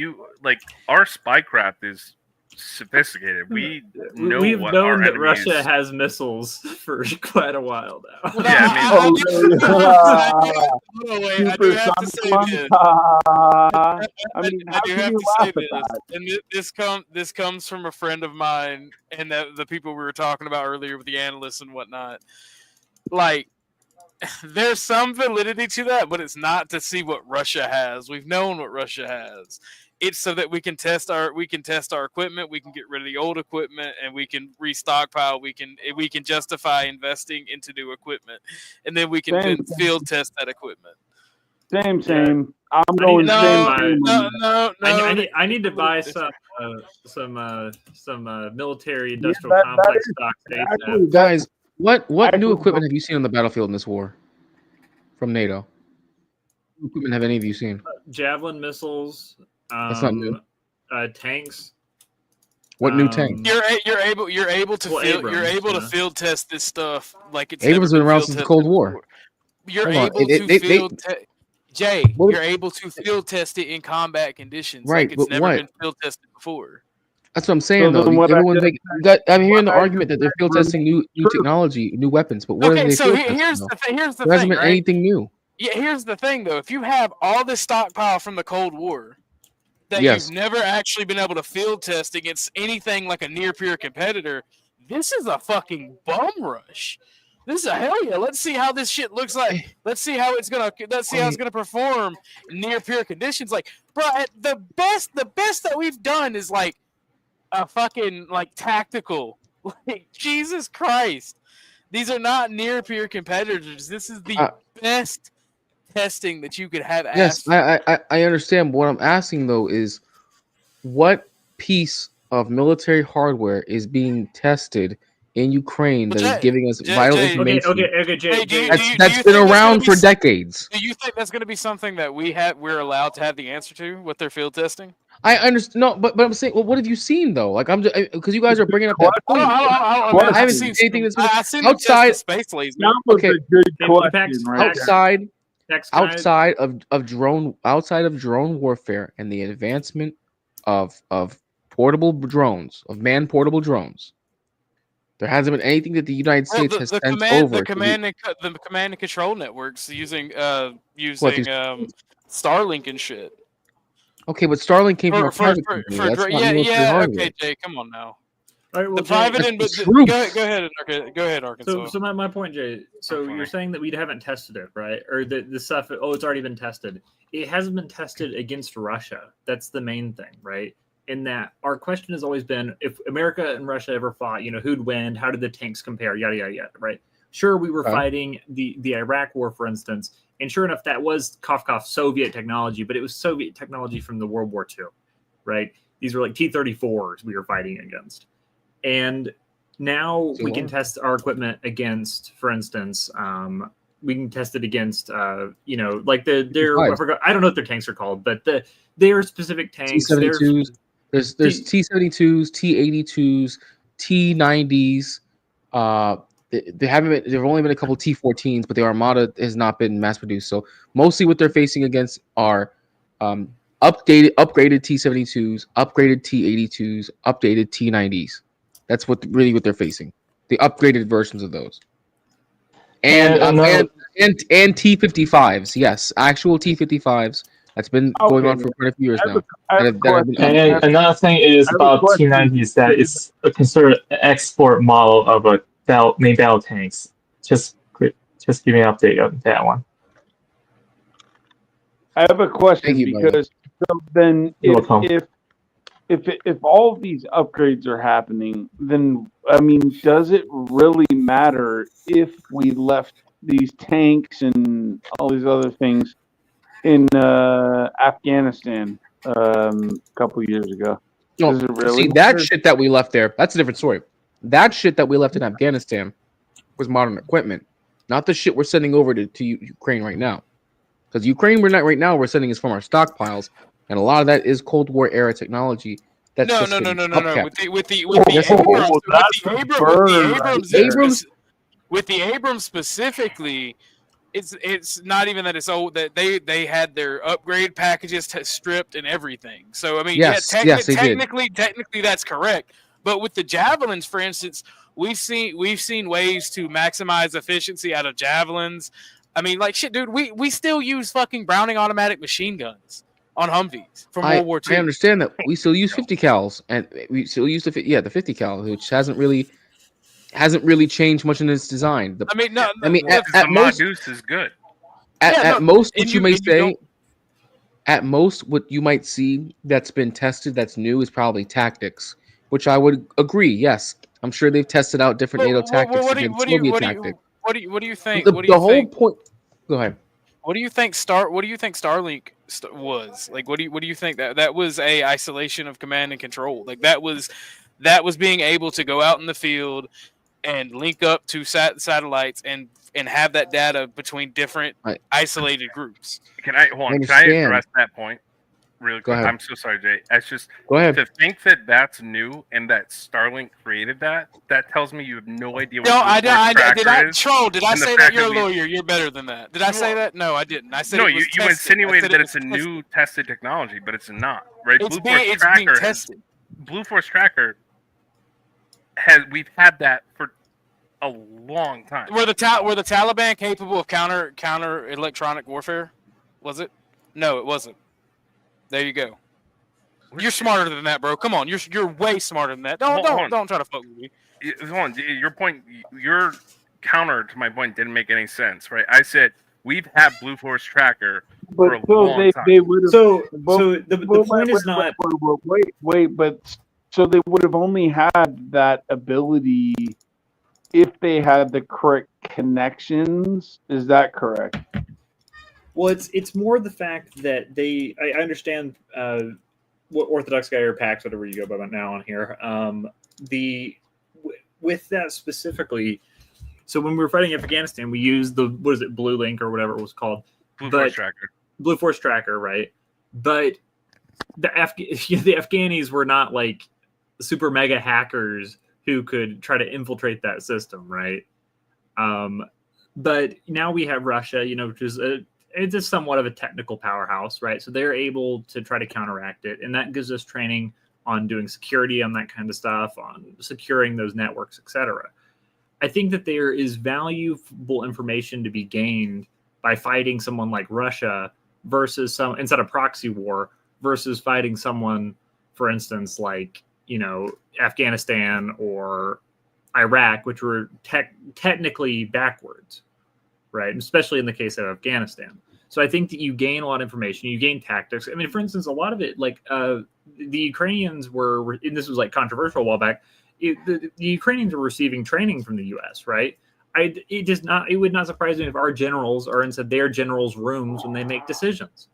our spycraft is sophisticated. We've known what that enemies... Russia has missiles for quite a while now. Well, yeah, I do have to say this. I do have to say this, and this comes from a friend of mine, and the people we were talking about earlier with the analysts and whatnot. Like, there's some validity to that, but it's not to see what Russia has. We've known what Russia has. It's so that we can test our equipment, we can get rid of the old equipment, and we can restockpile. We can justify investing into new equipment, and then we can field test that equipment. Same. I'm going No. I need to buy some military industrial complex stocks. Guys, what new equipment have you seen on the battlefield in this war from NATO? What equipment have any of you seen? Javelin missiles. That's not new. Tanks. What new tank? You're able to field test this stuff like it's Abrams been around since the Cold War. You're able to field test it in combat conditions. Right, like it's but never been field tested before. That's what I'm saying, though. I'm hearing the argument that they're field testing new technology, new weapons, but what are they field testing? Here's the thing. There hasn't been anything new. Yeah, here's the thing, though. If you have all this stockpile from the Cold War that you've never actually been able to field test against anything like a near-peer competitor, this is a fucking bum rush. This is a hell yeah. Let's see how this shit looks like. Let's see how it's gonna perform in near-peer conditions. Like, bro, the best that we've done is like a fucking like tactical. Like, Jesus Christ. These are not near-peer competitors. This is the best testing that you could have. Yes, I understand. But what I'm asking though is, what piece of military hardware is being tested in Ukraine that is giving us vital information? Jay, that's been around for decades. Do you think that's going to be something that we're allowed to have the answer to with their field testing? I understand. No, but I'm saying, well, what have you seen though? Like, I'm just because you guys are bringing up that point. I haven't seen anything that's been outside space laser. Okay, outside of drone warfare and the advancement of portable drones, of man portable drones. There hasn't been anything that the United States has sent over. The command and control networks using Starlink and shit. Okay, but Starlink came from a private company. That's not military hardware. Okay, Jay, come on now. All right, well, the private go ahead, Arkansas. So my point, Jay. So you're saying that we haven't tested it, right? Or the stuff? Oh, it's already been tested. It hasn't been tested against Russia. That's the main thing, right? In that, our question has always been, if America and Russia ever fought, who'd win? How did the tanks compare? Yada yada yada. Right? Sure, we were fighting the Iraq War, for instance, and sure enough, that was cough Soviet technology, but it was Soviet technology from the World War II, right? These were like T-34s we were fighting against. And now we can test our equipment against, for instance, we can test it against, like their I don't know what their tanks are called, but their specific tanks. T-72s. There's T-72s, T-82s, T-90s. There've only been a couple T-14s, but the Armada has not been mass produced. So mostly what they're facing against are upgraded T-72s, upgraded T-82s, updated T-90s. That's what they're facing. The upgraded versions of those. And T-55s. Yes, actual T-55s. That's been going on for quite a few years now. And another thing is about T-90s that it's considered an export model of a main battle tanks. Just give me an update on that one. I have a question because then if all of these upgrades are happening, then does it really matter if we left these tanks and all these other things in Afghanistan a couple years ago? No, really that shit that we left there, that's a different story. That shit that we left in Afghanistan was modern equipment, not the shit we're sending over to Ukraine right now. Because Ukraine, we're sending is from our stockpiles, and a lot of that is Cold War era technology. That's No. just been upkept. With the Abrams specifically, it's not even that it's old, that they had their upgrade packages stripped and everything. So I mean, Yes, yeah, yes, they did. technically that's correct. But with the javelins, for instance, we've seen ways to maximize efficiency out of javelins. I mean, like shit, dude. We still use fucking Browning automatic machine guns on Humvees from World War II. I understand that we still use 50 cals, and we still use the 50 cal, which hasn't really changed much in its design. I mean, no. At most, Modus is good. At most, what you may say, at most, what you might see that's been tested that's new is probably tactics, which I would agree. Yes, I'm sure they've tested out different NATO tactics against Soviet tactics. What do you think? The whole point. Go ahead. What do you think Starlink was? Like, what do you think that was a isolation of command and control? Like that was being able to go out in the field and link up to satellites and have that data between different isolated groups. Can I address that point really quick? ahead. I'm so sorry, Jay. It's just Go ahead. to think that that's new and that Starlink created that tells me you have no idea what No, I Blue Force did. Tracker is, Did I and the say fact that you're a we- lawyer? You're better than that. Did I say that? No, I didn't. I said No, it was you tested. insinuated I said that it it's a was new tested technology, but it's not, right? It's Blue being Force Tracker tested. Blue Force Tracker we've had that for a long time. Were the Taliban capable of counter electronic warfare? Was it? No, it wasn't. There you go. You're smarter than that, bro. Come on, you're way smarter than that. Don't try to fuck with me. Hold on, your point, your counter to my point didn't make any sense, right? I said we've had Blue Force Tracker for a long time. they would have. So the point is not. Wait, but so they would have only had that ability if they had the correct connections. Is that correct? Well, it's more the fact that I understand what Orthodox guy or PAX, whatever you go by now on here. With that specifically, so when we were fighting Afghanistan, we used Blue Link or whatever it was called, Force Tracker. Blue Force Tracker, right? But the Afghanis were not like super mega hackers who could try to infiltrate that system, right? But now we have Russia, which is it's just somewhat of a technical powerhouse, right? So they're able to try to counteract it, and that gives us training on doing security on that kind of stuff, on securing those networks, etc. I think that there is valuable information to be gained by fighting someone like Russia versus instead of proxy war versus fighting someone, for instance, like Afghanistan or Iraq, which were technically backwards, right? Especially in the case of Afghanistan. So I think that you gain a lot of information, you gain tactics. I mean, for instance, a lot of it, like the Ukrainians were, and this was like controversial a while back, the Ukrainians were receiving training from the U.S., right? It would not surprise me if our generals are inside their generals' rooms when they make decisions.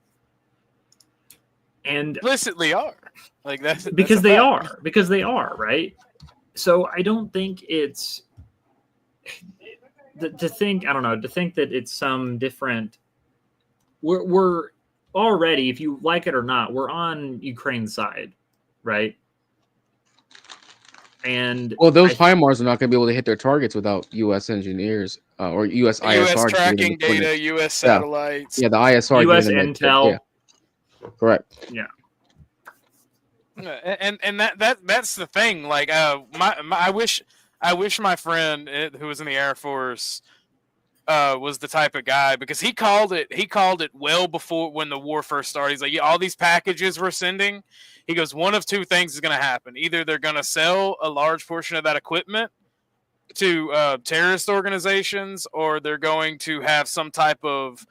And implicitly are. Like that's because they are, right? So I don't think it's to think that it's some different. We're already, if you like it or not, we're on Ukraine's side, right? And those HIMARS are not going to be able to hit their targets without U.S. engineers or U.S. ISR U.S. tracking data, U.S. satellites. Yeah, the ISR, U.S. intel. Yeah. Correct. Yeah. And that's the thing. Like, I wish my friend who was in the Air Force was the type of guy, because he called it well before when the war first started. He's like, yeah, all these packages we're sending. He goes, one of two things is going to happen. Either they're going to sell a large portion of that equipment to terrorist organizations, or they're going to have some type of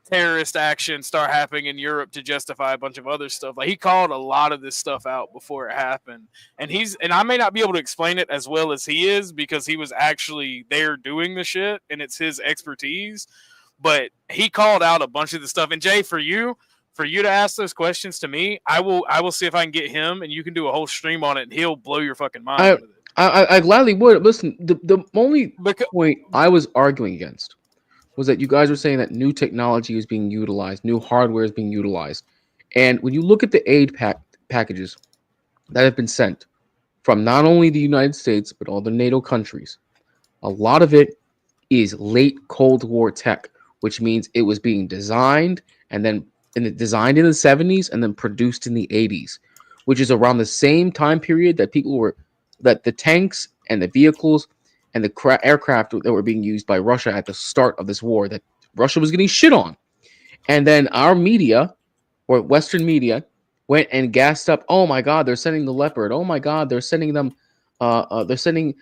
terrorist action start happening in Europe to justify a bunch of other stuff. Like, he called a lot of this stuff out before it happened. And I may not be able to explain it as well as he is, because he was actually there doing the shit and it's his expertise. But he called out a bunch of the stuff. And Jay, for you to ask those questions to me, I will see if I can get him, and you can do a whole stream on it, and he'll blow your fucking mind with it. I gladly would. Listen, the only point I was arguing against was that you guys were saying that new technology is being utilized, new hardware is being utilized. And when you look at the aid packages that have been sent from not only the United States, but all the NATO countries, a lot of it is late Cold War tech, which means it was being designed and then designed in the 70s and then produced in the 80s, which is around the same time period that that the tanks and the vehicles and the aircraft that were being used by Russia at the start of this war that Russia was getting shit on. And then our media, or Western media, went and gassed up. Oh my God, they're sending the Leopard. Oh my God, they're sending them. They're sending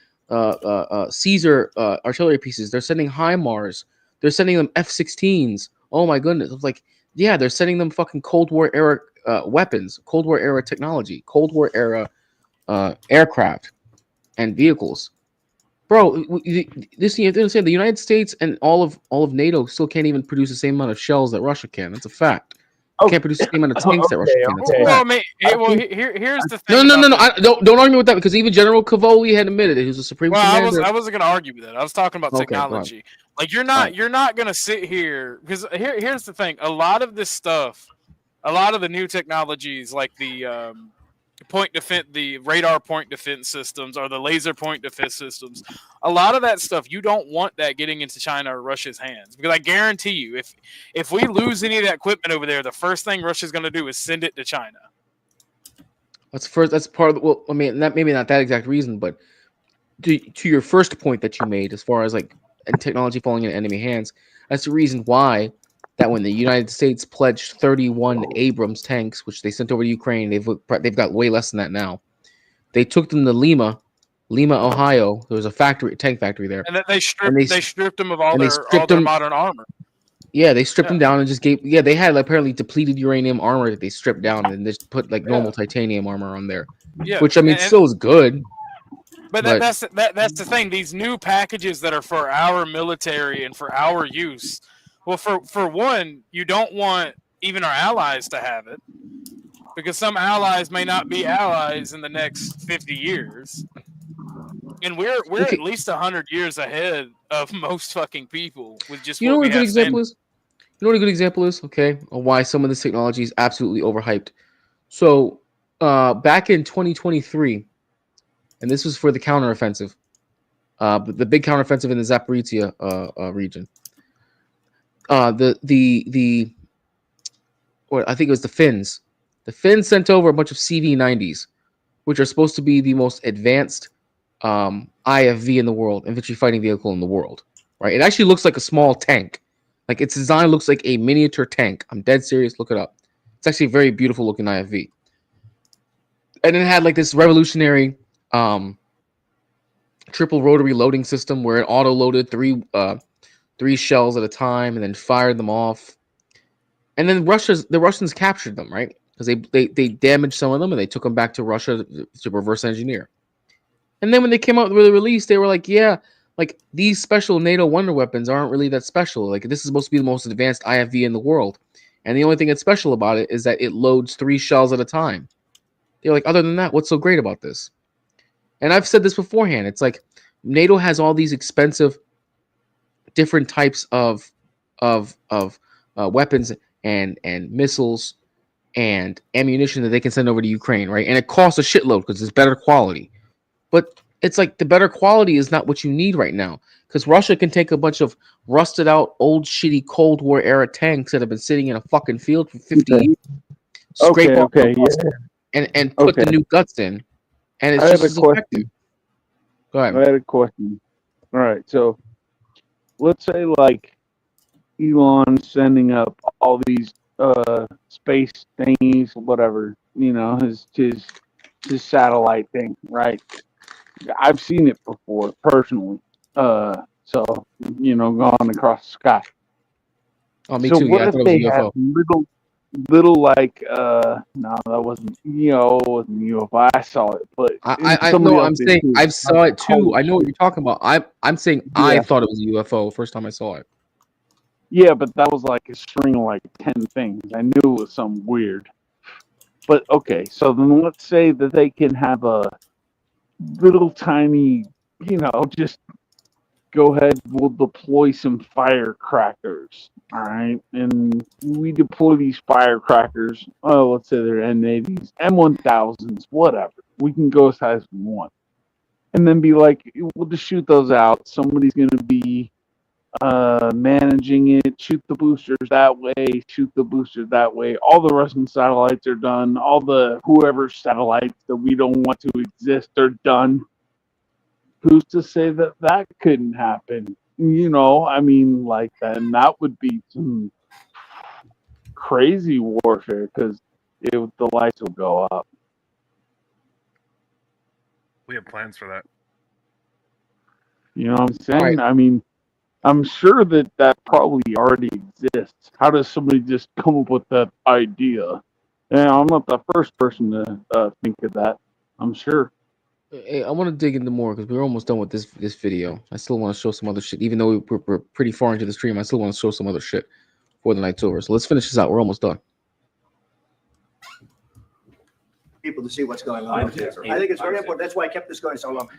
Caesar artillery pieces. They're sending HIMARS. They're sending them F-16s. Oh my goodness! It's like, yeah, they're sending them fucking Cold War era weapons, Cold War era technology, Cold War era aircraft and vehicles. Bro, this you have to understand, the United States and all of NATO still can't even produce the same amount of shells that Russia can. That's a fact. Can't produce the same amount of tanks that Russia can. That's a fact. Well, here's the thing. No. Don't argue with that, because even General Cavoli had admitted it. He was a supreme commander. I wasn't going to argue with that. I was talking about technology. Like you're not going to sit here, because here's the thing. A lot of this stuff, a lot of the new technologies, like the the radar point defense systems or the laser point defense systems, a lot of that stuff, you don't want that getting into China or Russia's hands, because I guarantee you, if we lose any of that equipment over there, the first thing Russia's going to do is send it to China. That's part of the, well, I mean, maybe not that exact reason, but to your first point that you made, as far as like technology falling into enemy hands, that's the reason why that when the United States pledged 31 Abrams tanks, which they sent over to Ukraine, they've got way less than that now. They took them to Lima, Ohio. There was a tank factory there, and they stripped them of all their modern armor. Yeah, they stripped them down and just gave. Yeah, they had apparently depleted uranium armor that they stripped down and just put like normal titanium armor on there. Yeah, which I mean still is good. But that's the thing. These new packages that are for our military and for our use. Well, for one, you don't want even our allies to have it, because some allies may not be allies in the next 50 years. And we're at least 100 years ahead of most fucking people with just You know what a good example is? You know what a good example is? Okay, of why some of this technology is absolutely overhyped. So back in 2023, and this was for the counteroffensive, the big counteroffensive in the Zaporizhia region. What I think it was the Finns. The Finns sent over a bunch of CV-90s, which are supposed to be the most advanced IFV in the world, infantry fighting vehicle in the world. Right? It actually looks like a small tank. Like its design looks like a miniature tank. I'm dead serious. Look it up. It's actually a very beautiful looking IFV. And it had like this revolutionary triple rotary loading system where it auto loaded three shells at a time and then fired them off. And then the Russians captured them, right? Because they damaged some of them and they took them back to Russia to reverse engineer. And then when they came out with the release, they were like, yeah, like these special NATO wonder weapons aren't really that special. Like this is supposed to be the most advanced IFV in the world. And the only thing that's special about it is that it loads 3 shells at a time. They're like, other than that, what's so great about this? And I've said this beforehand. It's like NATO has all these expensive different types of weapons and missiles and ammunition that they can send over to Ukraine, right? And it costs a shitload because it's better quality. But it's like the better quality is not what you need right now, because Russia can take a bunch of rusted out, old, shitty Cold War era tanks that have been sitting in a fucking field for 50 years, scrape off the rust and put the new guts in, and it's just as effective. Go ahead. I had a question. All right, so let's say like Elon sending up all these space thingies, whatever, you know, his satellite thing, right? I've seen it before personally. So you know, gone across the sky. Oh, me so too. What Yeah, I if thought they it was a have UFO. little like no, that wasn't it wasn't UFO. I saw it, but I know. I'm saying I saw it too. I know what you're talking about. I'm saying I thought it was a UFO the first time I saw it. Yeah, but that was like a string of like 10 things. I knew it was something weird. But okay, so then let's say that they can have a little tiny, you know, just go ahead, we'll deploy some firecrackers. All right, and we deploy these firecrackers. Oh, let's say they're M80s, M1000s, whatever. We can go as high as we want, and then be like, we'll just shoot those out. Somebody's going to be managing it. Shoot the boosters that way. Shoot the boosters that way. All the Russian satellites are done. All the whoever satellites that we don't want to exist are done. Who's to say that that couldn't happen? You know, I mean, like, then that would be some crazy warfare because the lights will go up. We have plans for that. You know what I'm saying? I mean, I'm sure that probably already exists. How does somebody just come up with that idea? Yeah, I'm not the first person to think of that. I'm sure. Hey, I want to dig into more because we're almost done with this video. I still want to show some other shit. Even though we're pretty far into the stream, I still want to show some other shit before the night's over. So let's finish this out. We're almost done. People to see what's going on. I think it's very important. That's why I kept this going so long.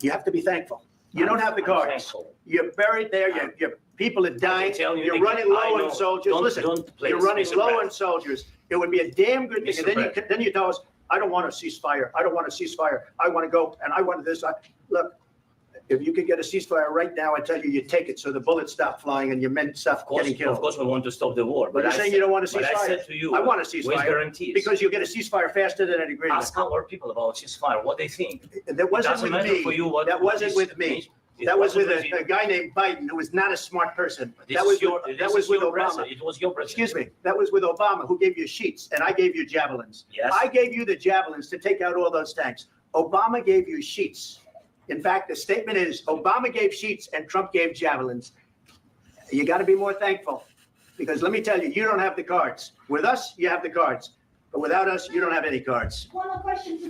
You have to be thankful. You don't have the cards. You're buried there. Your people are dying. You're running low on soldiers. Listen, you're running low on soldiers. It would be a damn good thing. And then you tell us, I don't want a ceasefire. I don't want a ceasefire. I want to go and I want this. Look, if you could get a ceasefire right now, I tell you, you take it so the bullets stop flying and your men stop getting killed. Of course, we want to stop the war. But you're saying you don't want a ceasefire? But I said to you, I want a ceasefire. guarantees? Because you'll get a ceasefire faster than an agreement. Ask our people about ceasefire, what they think. That wasn't with me. That wasn't with me. That was with a guy named Biden who was not a smart person. That was with Obama. It was your president. Excuse me. That was with Obama, who gave you sheets, and I gave you javelins. Yes. I gave you the javelins to take out all those tanks. Obama gave you sheets. In fact, the statement is Obama gave sheets and Trump gave javelins. You got to be more thankful, because let me tell you, you don't have the cards. With us, you have the cards, but without us, you don't have any cards. One more question to the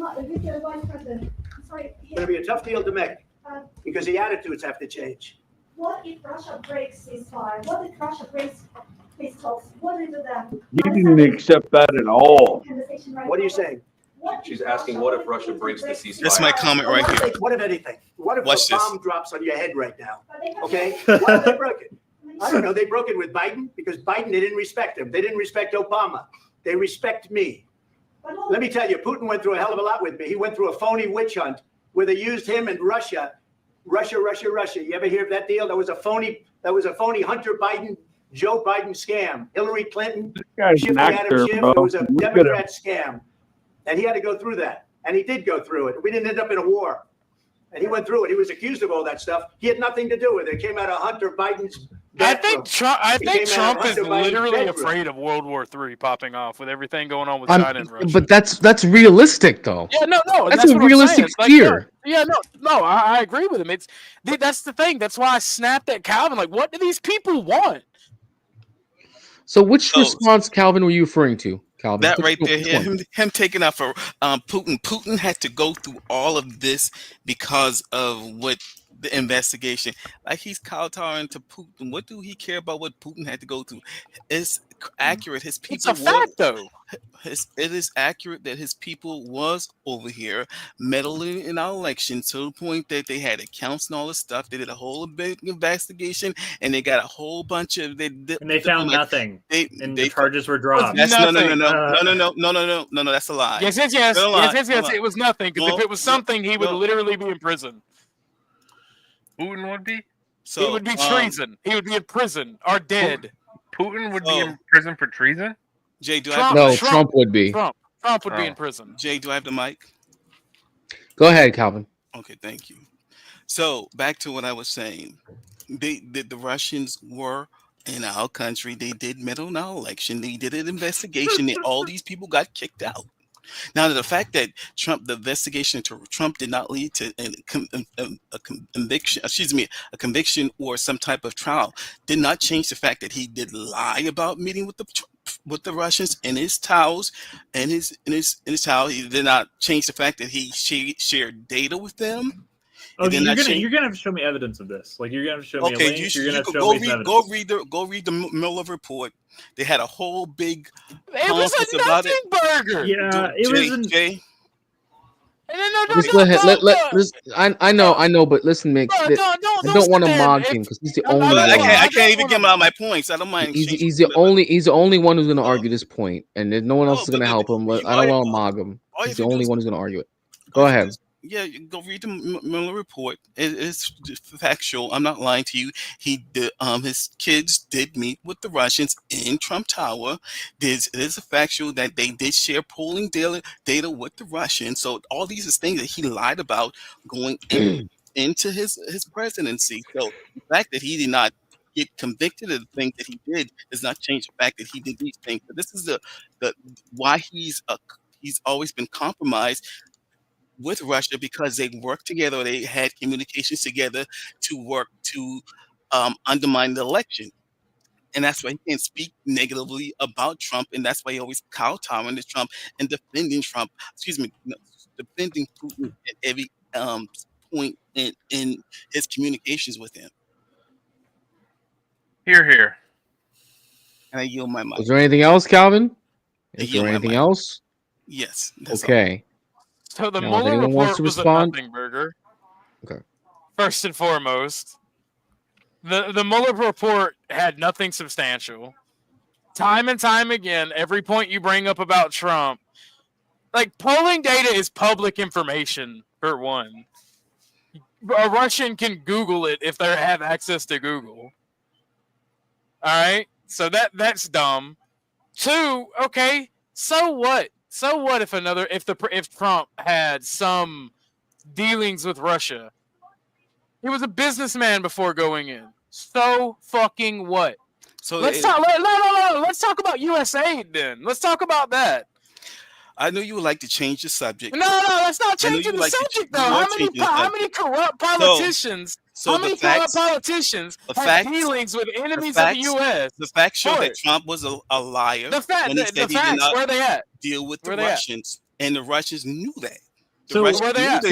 Vice President. Sorry. It's going to be a tough deal to make. Because the attitudes have to change. What if Russia breaks ceasefire? What if Russia breaks peace talks? What do you do then? You didn't accept that at all. What are you saying? She's asking, what if Russia breaks the ceasefire? That's my comment right here. What if anything? What if Watch a bomb drops on your head right now? Okay? What if they broke it? I don't know. They broke it with Biden because Biden, they didn't respect him. They didn't respect Obama. They respect me. Let me tell you, Putin went through a hell of a lot with me. He went through a phony witch hunt where they used him and Russia. You ever hear of that deal? That was a phony Hunter Biden, Joe Biden scam. Hillary Clinton, Schiff, Adam Schiff. It was a Democrat scam. And he had to go through that. And he did go through it. We didn't end up in a war. And he went through it. He was accused of all that stuff. He had nothing to do with it. It came out of Hunter Biden's bedroom. I think Trump is literally afraid of World War III popping off with everything going on with China and Russia. But that's realistic, though. Yeah, no, that's a realistic fear. I agree with him. That's the thing. That's why I snapped at Calvin. Like, what do these people want? So, which response, Calvin, were you referring to? Calvin, that right there, him taking out for Putin. Putin had to go through all of this because of what the investigation. Like, he's kowtowing to Putin. What do he care about what Putin had to go through? It's accurate. His people. It's a fact, though. It is accurate that his people was over here meddling in our election to the point that they had accounts and all this stuff. They did a whole big investigation, and they got a whole bunch of and they found nothing. The charges were dropped. No. That's a lie. Yes. It was nothing. Because if it was something, he would literally be in prison. Putin would be? So it would be treason. He would be in prison or dead. Putin would be in prison for treason? Jay, Trump would be. Trump would be in prison. Jay, do I have the mic? Go ahead, Calvin. Okay, thank you. So back to what I was saying. The Russians were in our country. They did meddle in our election. They did an investigation, and all these people got kicked out. Now, the fact that the investigation into Trump did not lead to a conviction or some type of trial did not change the fact that he did lie about meeting with the Russians in his towels and his towel. He did not change the fact that he shared data with them. Okay, you're gonna have to show me evidence of this. Like, you're gonna have to show me a link. You're gonna have to show me evidence. Go read the Mueller report. They had a whole big. It was a nothing burger. Yeah, it was. Just go ahead. I know, but listen, Mick. I don't want to mock him because he's the only one. I can't even get out my points. I don't mind. He's the only one who's going to argue this point, and there's no one else is going to help him. But I don't want to mock him. He's the only one who's going to argue it. Go ahead. Yeah, you go read the Mueller report. It's factual. I'm not lying to you. He did. His kids did meet with the Russians in Trump Tower. It is a factual that they did share polling data with the Russians. So all these is things that he lied about going into his presidency. So the fact that he did not get convicted of the things that he did does not change the fact that he did these things. But this is the why he's always been compromised with Russia, because they worked together. They had communications together to work to undermine the election. And that's why he can't speak negatively about Trump. And that's why he always kowtowing to Trump and defending Trump, defending Putin at every point in his communications with him. Here. And I yield my mic. Is there anything else, Calvin? Is there anything else? Yes. Okay. So the Now, if Mueller anyone wants report to was a respond? nothing burger. Okay. First and foremost, the Mueller report had nothing substantial. Time and time again, every point you bring up about Trump, like polling data is public information, for one. A Russian can Google it if they have access to Google. All right, so that's dumb. Two, okay, so what? So what if Trump had some dealings with Russia? He was a businessman before going in. So fucking what? So let's talk. No. Let's talk about US aid then. Let's talk about that. I know you would like to change the subject. No, that's not changing the subject though. How many corrupt politicians? Politicians have dealings with enemies of the U.S.? The facts show that Trump was a liar. The facts, where they at? Deal with the Russians, and the Russians knew that. So where they at?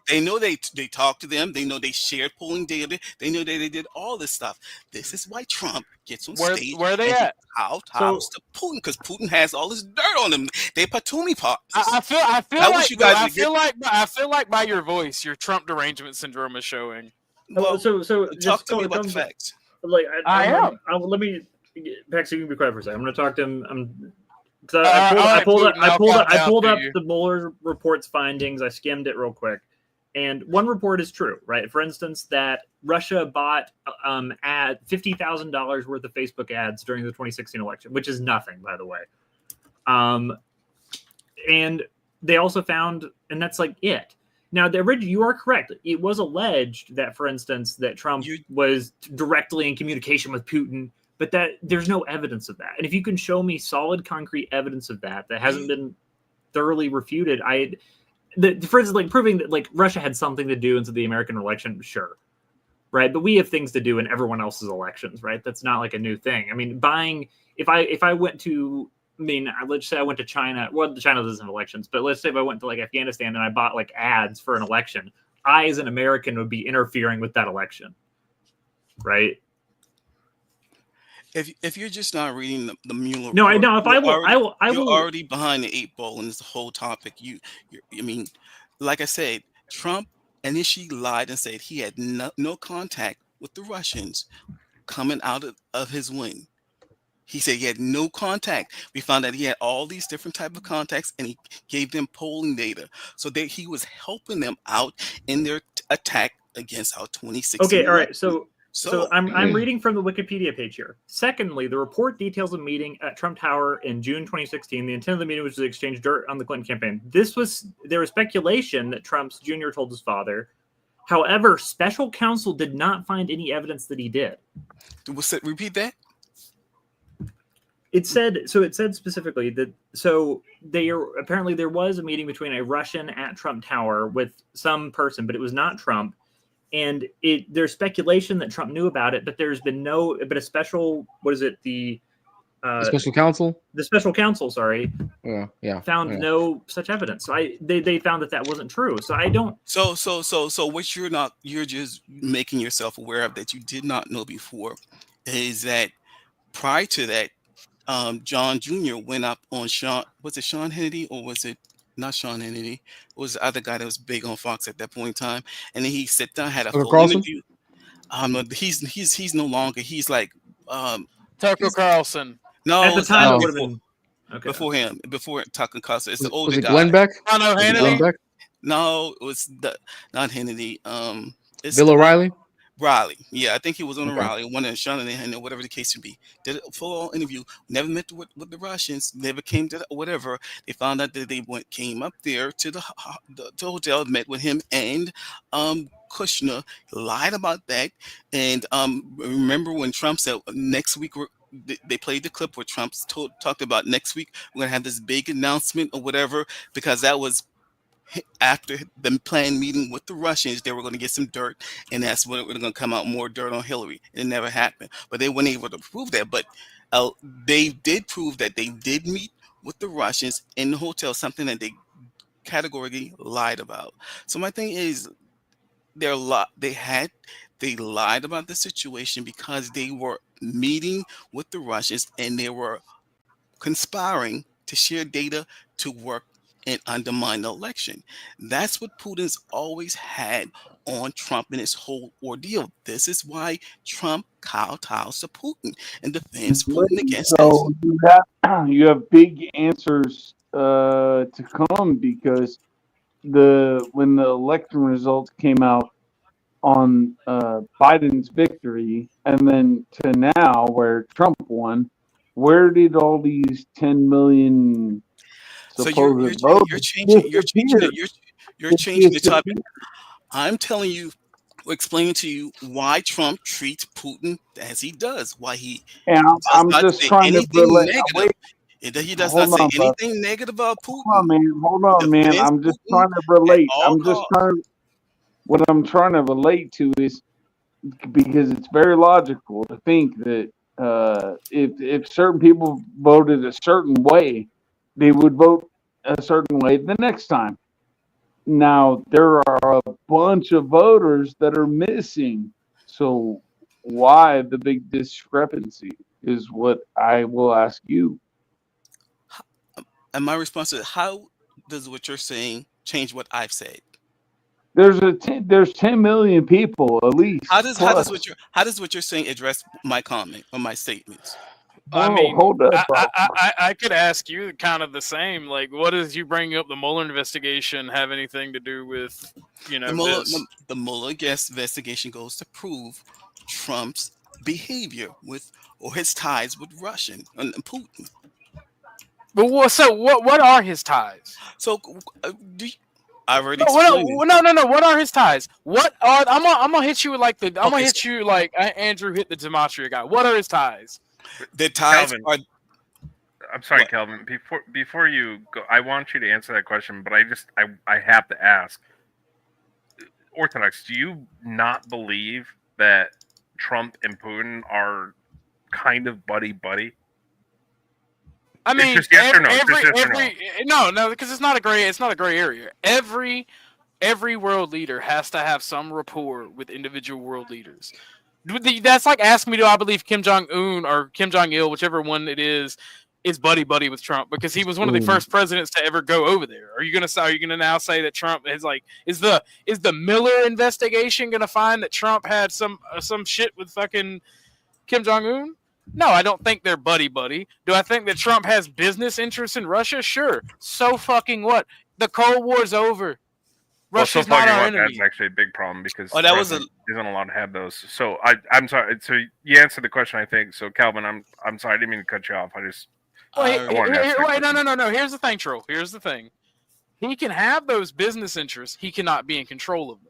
They know they talked to them. They know they shared polling data. They know that they did all this stuff. This is why Trump gets on stage. Where they at? Kowtows to Putin, because Putin has all this dirt on them. They Patumi partners. I feel like by your voice, your Trump derangement syndrome is showing. Well, so talk to me about the facts. Like I am. Let me, Pax, you can be quiet for a second. I'm going to talk to him. I pulled up the Mueller report's findings. I skimmed it real quick, and one report is true, right? For instance, that Russia bought $50,000 worth of Facebook ads during the 2016 election, which is nothing, by the way. And they also found, and that's like it. Now, you are correct. It was alleged that, for instance, that Trump was directly in communication with Putin, but that there's no evidence of that. And if you can show me solid, concrete evidence of that hasn't been thoroughly refuted, for instance, like proving that like Russia had something to do into the American election, sure, right? But we have things to do in everyone else's elections, right? That's not like a new thing. I mean, if I went to, let's say I went to China. Well, China doesn't have elections, but let's say if I went to like Afghanistan and I bought like ads for an election, I as an American would be interfering with that election, right? If you're just not reading the Mueller, no, I know. If I will, you're already behind the 8 ball in this whole topic. Like I said, Trump initially lied and said he had no contact with the Russians coming out of his wing. He said he had no contact. We found that he had all these different type of contacts, and he gave them polling data, so that he was helping them out in their attack against our 2016. Okay, all right. So I'm reading from the Wikipedia page here. Secondly, the report details a meeting at Trump Tower in June 2016. The intent of the meeting was to exchange dirt on the Clinton campaign. There was speculation that Trump's Jr. told his father. However, special counsel did not find any evidence that he did. Repeat that. It said specifically that apparently there was a meeting between a Russian at Trump Tower with some person, but it was not Trump. And there's speculation that Trump knew about it, but there's been a special, the special counsel? The special counsel, sorry. Found no such evidence. So they found that wasn't true. So I don't. So what you're just making yourself aware of that you did not know before is that prior to that, John Jr. went up on Sean Hannity, or was it not Sean Hannity? It was the other guy that was big on Fox at that point in time. And then he sat down, had a full interview. He's no longer. He's like Tucker Carlson. No, At the it's time, not it would have before, been okay. before Tucker Carlson. It's the older Was it guy. Glenn Beck? Oh, no, Was it Hannity? Glenn Beck? No, it was not Hannity. It's Bill O'Reilly? Riley. Yeah, I think he was on Okay. O'Reilly, one of Shanahan or whatever the case would be. Did a full interview. Never met with the Russians. Never came to whatever. They found out that they came up there to the hotel, met with him and Kushner. Lied about that. And remember when Trump said next week they played the clip where Trump talked about next week we're gonna have this big announcement or whatever, because that was after the planned meeting with the Russians. They were going to get some dirt, and that's when it was going to come out more dirt on Hillary. It never happened, but they weren't able to prove that. But they did prove that they did meet with the Russians in the hotel, something that they categorically lied about. So my thing is, they lied about the situation because they were meeting with the Russians and they were conspiring to share data to work and undermine the election. That's what Putin's always had on Trump in his whole ordeal. This is why Trump kowtows to Putin and defends Putin against So you have big answers to come, because when the election results came out on Biden's victory, and then to now where Trump won, where did all these 10 million So supposed you're voters changing the topic. disappear? I'm telling you, explaining to you why Trump treats Putin as he does. Why he And does I'm not just say trying to anything relate. negative. Wait, He does hold not say on, bro. anything negative about Putin. Hold on, man. Defends I'm just Putin trying to at relate. all costs. What I'm trying to relate to is, because it's very logical to think that if certain people voted a certain way, they would vote a certain way the next time. Now there are a bunch of voters that are missing. So why the big discrepancy is what I will ask you. And my response is, how does what you're saying change what I've said? There's 10 million people at least. How does plus. what you're saying address my comment or my statements? I Whoa, mean, hold up, bro. I could ask you kind of the same. Like, what does you bringing up the Mueller investigation have anything to do with, this? The Mueller investigation goes to prove Trump's behavior or his ties with Russian and Putin. But what are his ties? So I already No, explained it. no. What are his ties? I'm gonna hit you with like Andrew hit the Gematria guy. What are his ties? The ties Calvin, are. I'm sorry, Calvin. Before you go, I want you to answer that question, but I have to ask. Orthodox, do you not believe that Trump and Putin are kind of buddy? I mean, it's just yes or no. No, because it's not a gray area. Every world leader has to have some rapport with individual world leaders. That's like asking me, do I believe Kim Jong-un or Kim Jong-il, whichever one it is buddy with Trump, because he was one of the first presidents to ever go over there. Are you gonna now say that Trump is like, is the Miller investigation gonna find that Trump had some shit with fucking Kim Jong-un? No, I don't think they're buddy. Do I think that Trump has business interests in Russia? Sure. So fucking what? The Cold War's over. Russia's not our enemy. That's actually a big problem because that Russia isn't allowed to have those. So I'm sorry. So you answered the question, I think. So Calvin, I'm sorry. I didn't mean to cut you off. No. Here's the thing, Troll. Here's the thing. He can have those business interests. He cannot be in control of them.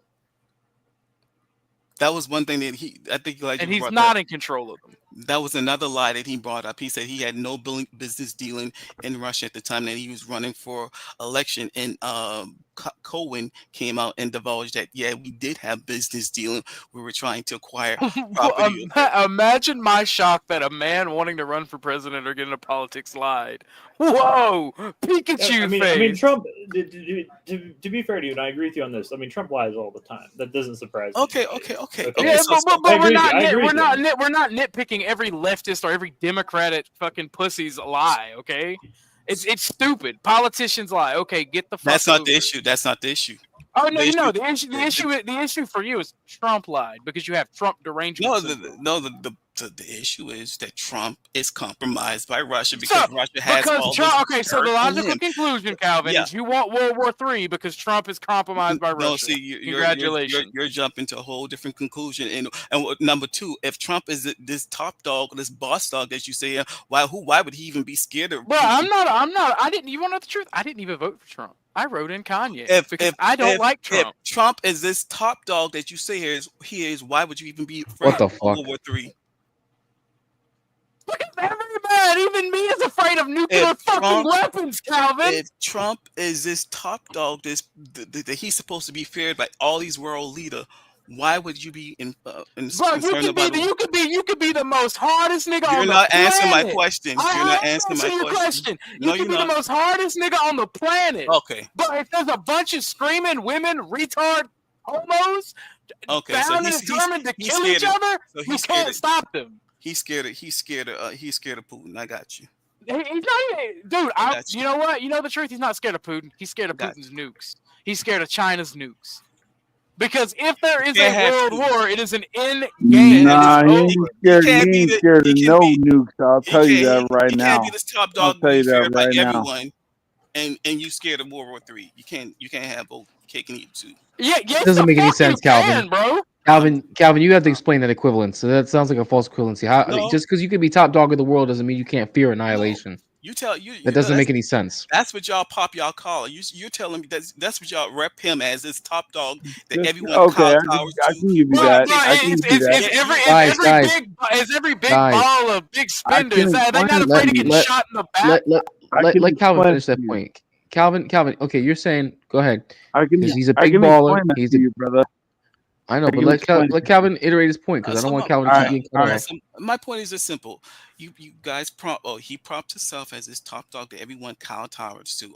That was one thing that and he's not in control of them. That was another lie that he brought up. He said he had no business dealing in Russia at the time that he was running for election. And Cohen came out and divulged that, yeah, we did have business dealing. We were trying to acquire property. Imagine my shock that a man wanting to run for president or get into politics lied. Whoa, Pikachu face. I mean, Trump. To be fair to you, and I agree with you on this. I mean, Trump lies all the time. That doesn't surprise me. Okay. Yeah, but we're not nitpicking every leftist or every Democratic fucking pussy's lie. Okay, it's stupid. Politicians lie. Okay, get the fuck. That's not the issue. Oh no, the issue for you is Trump lied because you have Trump derangement. The issue is that Trump is compromised by Russia because Russia has all Trump, this. Okay, so the logical conclusion, Calvin, is you want World War III because Trump is compromised by Russia. No, see, Congratulations. you're jumping to a whole different conclusion. And number two, if Trump is this top dog, this boss dog, as you say, why would he even be scared of? Well, I'm not. You want to know the truth? I didn't even vote for Trump. I wrote in Kanye because I don't like Trump. If Trump is this top dog that you say he is, why would you even be afraid What the of fuck? World War III? Look at everybody, even me is afraid of nuclear fucking weapons, Calvin. If Trump is this top dog, that he's supposed to be feared by all these world leaders, why would you be concerned about it? You could be the most hardest nigga You're on the planet. You're not answering my question. You're not answering my question. No, You could be the most hardest nigga on the planet. Okay. But if there's a bunch of screaming women, retard homos, bound and determined to kill each other, you can't stop them. He's scared of Putin. I got you. He's not even, dude. You know what? You know the truth. He's not scared of Putin. He's scared of Putin's nukes. He's scared of China's nukes. Because if there is a world war, it is an end game. Nah, he ain't scared of no nukes. I'll tell you that right now. You can't be this top dog feared by everyone, and you scared of World War III. You can't have both cake and eat too. Yeah, it doesn't make any sense, Calvin. Bro. Calvin, you have to explain that equivalence. So that sounds like a false equivalency. Just because you can be top dog of the world doesn't mean you can't fear annihilation. That doesn't make any sense. That's what y'all collar. You're telling me that's what y'all rep him as, this top dog that everyone I can give you that. Is every big ball of big spenders? They're not afraid to get shot in the back. Let Calvin finish that point. Calvin. Okay, you're saying. Go ahead. Because he's a big baller. He's a brother. I know, but let Calvin iterate his point because I don't want Calvin to keep being cut off. So my point is just simple. You guys he props himself as this top dog that everyone kowtows to.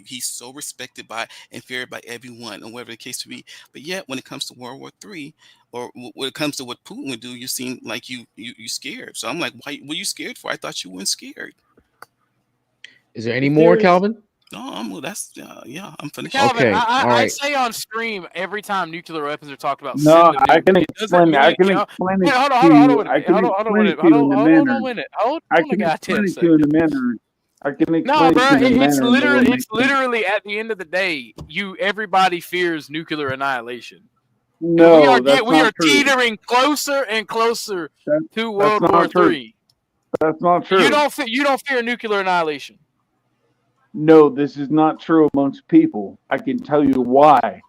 He's so respected by and feared by everyone, and whatever the case may be. But yet, when it comes to World War III, or when it comes to what Putin would do, you seem like you scared. So I'm like, why were you scared for? I thought you weren't scared. Is there any more, Calvin? No, I'm finished. Calvin, okay, I say on stream every time nuclear weapons are talked about. No, I can explain it. I can explain it to you. I can explain it to you in a manner. I can explain it to you in a manner. I can explain No, bro, it to you in a manner. it's literally at the end of the day, everybody fears nuclear annihilation. No, we are teetering closer and closer to World War III. That's not true. You don't fear nuclear annihilation. No, this is not true amongst people. I can tell you why.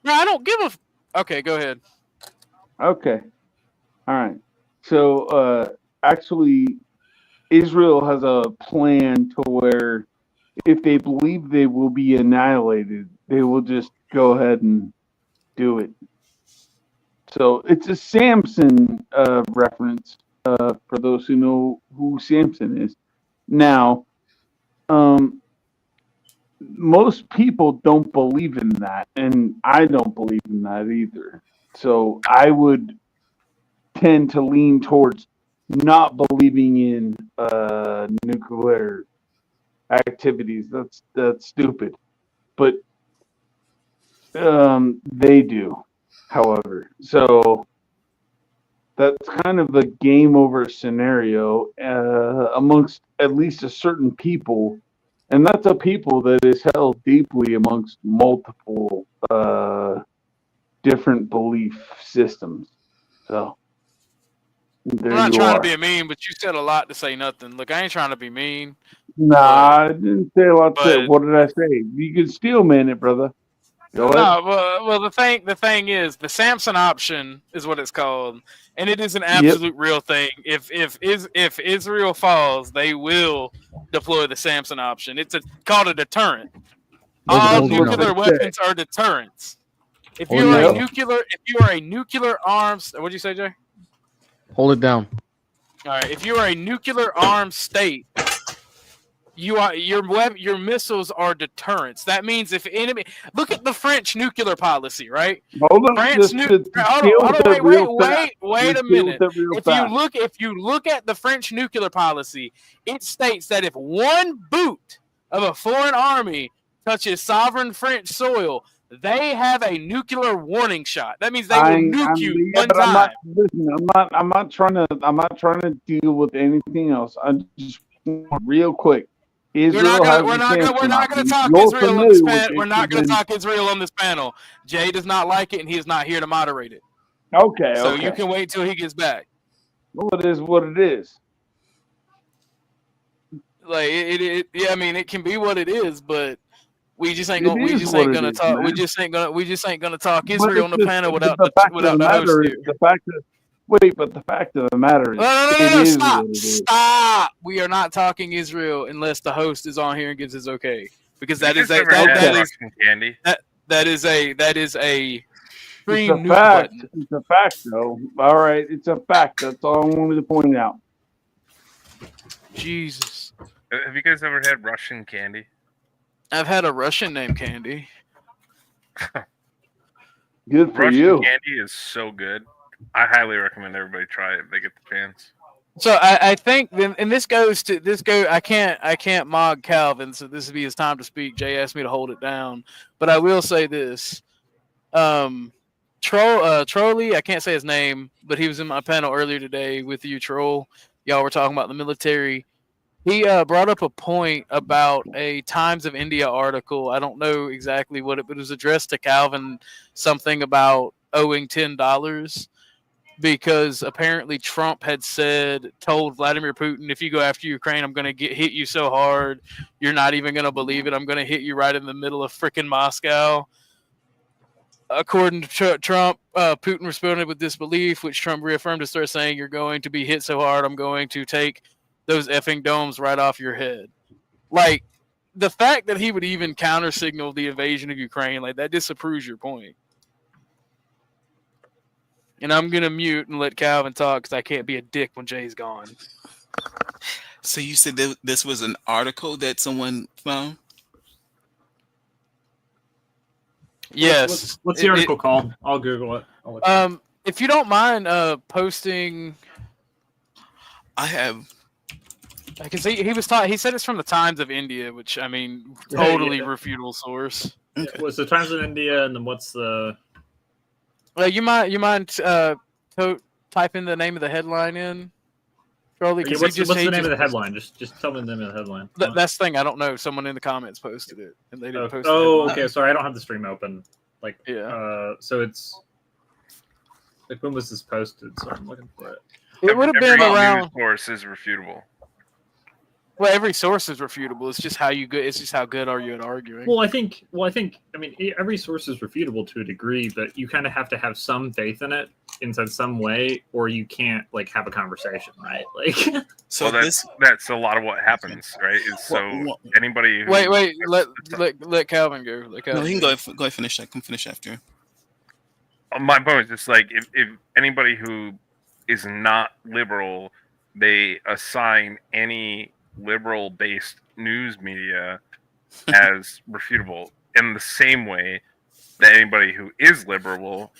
No, I don't give a. Okay, go ahead. Okay. All right. So, actually, Israel has a plan to where if they believe they will be annihilated, they will just go ahead and do it. So it's a Samson reference for those who know who Samson is. Now, most people don't believe in that, and I don't believe in that either. So I would tend to lean towards not believing in nuclear activities. That's stupid, but they do, however. So that's kind of a game over scenario amongst at least a certain people. And that's a people that is held deeply amongst multiple different belief systems. So I'm not trying to be mean, but you said a lot to say nothing. Look, I ain't trying to be mean. Nah, I didn't say a lot to say. What did I say? You can steel man it, brother. Go ahead. Well, the thing is, the Samson option is what it's called, and it is an absolute real thing. If Israel falls, they will deploy the Samson option. It's called a deterrent. All nuclear weapons are deterrents. If you are a nuclear arms, what'd you say, Jay? Hold it down. All right. If you are a nuclear armed state, your missiles are deterrents. That means if enemy, look at the French nuclear policy, right? Hold on, wait a minute. If you look at the French nuclear policy, it states that if one boot of a foreign army touches sovereign French soil, They have a nuclear warning shot. That means they will nuke you one but time. I'm not trying to deal with anything else. I just real quick. Israel We're not gonna talk Israel on this panel. We're not gonna talk Israel on this panel. Jay does not like it, and he is not here to moderate it. Okay. So you can wait till he gets back. Well, it is what it is. Like yeah, I mean, it can be what it is, but we just ain't gonna talk. We just ain't gonna talk Israel on the panel without the host here. The fact of the matter is, No, stop. We are not talking Israel unless the host is on here and gives his okay, because that is a It's a fact. It's a fact, though. All right, it's a fact. That's all I wanted to point out. Jesus. Have you guys ever had Russian candy? I've had a Russian named Candy. Good for Russian you. candy is so good. I highly recommend everybody try it if they get the chance. So I think, and this goes. I can't mock Calvin, so this would be his time to speak. Jay asked me to hold it down, but I will say this. Trolley, I can't say his name, but he was in my panel earlier today with you, Troll. Y'all were talking about the military. He brought up a point about a Times of India article. I don't know exactly what it, but it was addressed to Calvin, something about owing $10 because apparently Trump had told Vladimir Putin, if you go after Ukraine, I'm going to hit you so hard, you're not even going to believe it. I'm going to hit you right in the middle of frickin' Moscow. According to Trump, Putin responded with disbelief, which Trump reaffirmed to start saying, you're going to be hit so hard, I'm going to take those effing domes right off your head. Like, the fact that he would even counter signal the invasion of Ukraine, like, that disapproves your point. And I'm going to mute and let Calvin talk because I can't be a dick when Jay's gone. So you said this was an article that someone found? Yes. What's the article called? I'll Google it. If you don't mind posting, I have. I can see he said it's from the Times of India, which I mean, totally refutable source. Okay. What's the Times of India, and then what's the? You mind typing the name of the headline in? Charlie, okay, what's the name of the headline? Just tell me the name of the headline. That's the thing. I don't know. Someone in the comments posted it, and they didn't post it. Oh, okay. Sorry, I don't have the stream open. Like, yeah. So it's like, when was this posted? So I'm looking for it. It would have been around. News source is refutable. Well, every source is refutable. It's just how good. It's just how good are you at arguing. Well, I think. I mean, every source is refutable to a degree, but you kind of have to have some faith in it in some way, or you can't like have a conversation, right? Like, so that's a lot of what happens, right? Is so anybody. Who wait. Let Calvin go. No, he can go ahead finish. I can finish after. My point is just like if anybody who is not liberal, they assign any liberal-based news media as refutable in the same way that anybody who is liberal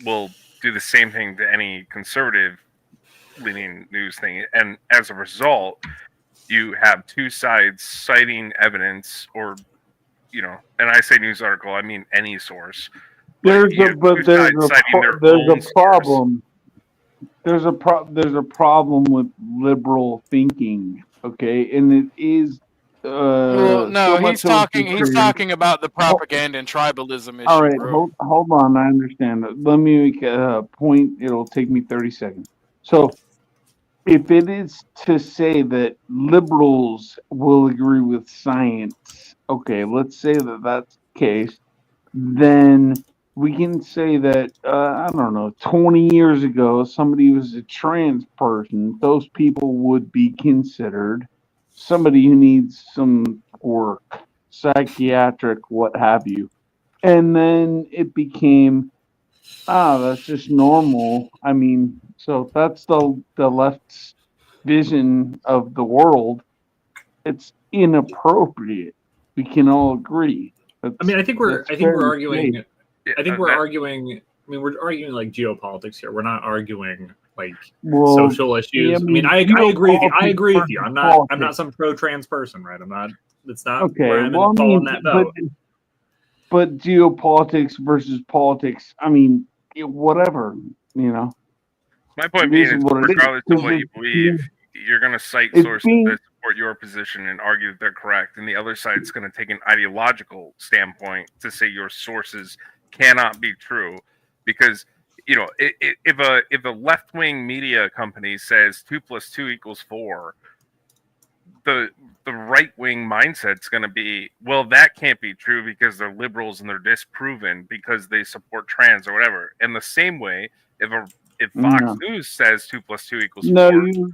will do the same thing to any conservative-leaning news thing. And as a result, you have two sides citing evidence, or and I say news article, I mean any source. There's a problem. There's a problem with liberal thinking. Okay, and it is. He's talking about the propaganda and tribalism issue. All right, bro. hold on. I understand. Let me make a point. It'll take me 30 seconds. So, if it is to say that liberals will agree with science, okay, let's say that that's the case, then we can say that, 20 years ago, somebody was a trans person. Those people would be considered somebody who needs some work, psychiatric, what have you. And then it became, that's just normal. I mean, so that's the left's vision of the world. It's inappropriate. We can all agree. I think we're arguing. I think we're arguing. I mean, we're arguing like geopolitics here. We're not arguing like social issues. Yeah, I agree with you. I agree with you. I'm not some pro-trans person, right? I'm not. It's not okay. where I'm following that vote. but geopolitics versus politics. I mean, whatever, you know. My point It being is is, what it is. regardless of what you believe, you're going to cite It's sources being- that support your position and argue that they're correct, and the other side's going to take an ideological standpoint to say your sources cannot be true, because if a left wing media company says 2 + 2 = 4, the right wing mindset's going to be, well, that can't be true because they're liberals and they're disproven because they support trans or whatever. And the same way, if Fox No. News says 2 + 2 = 4, No,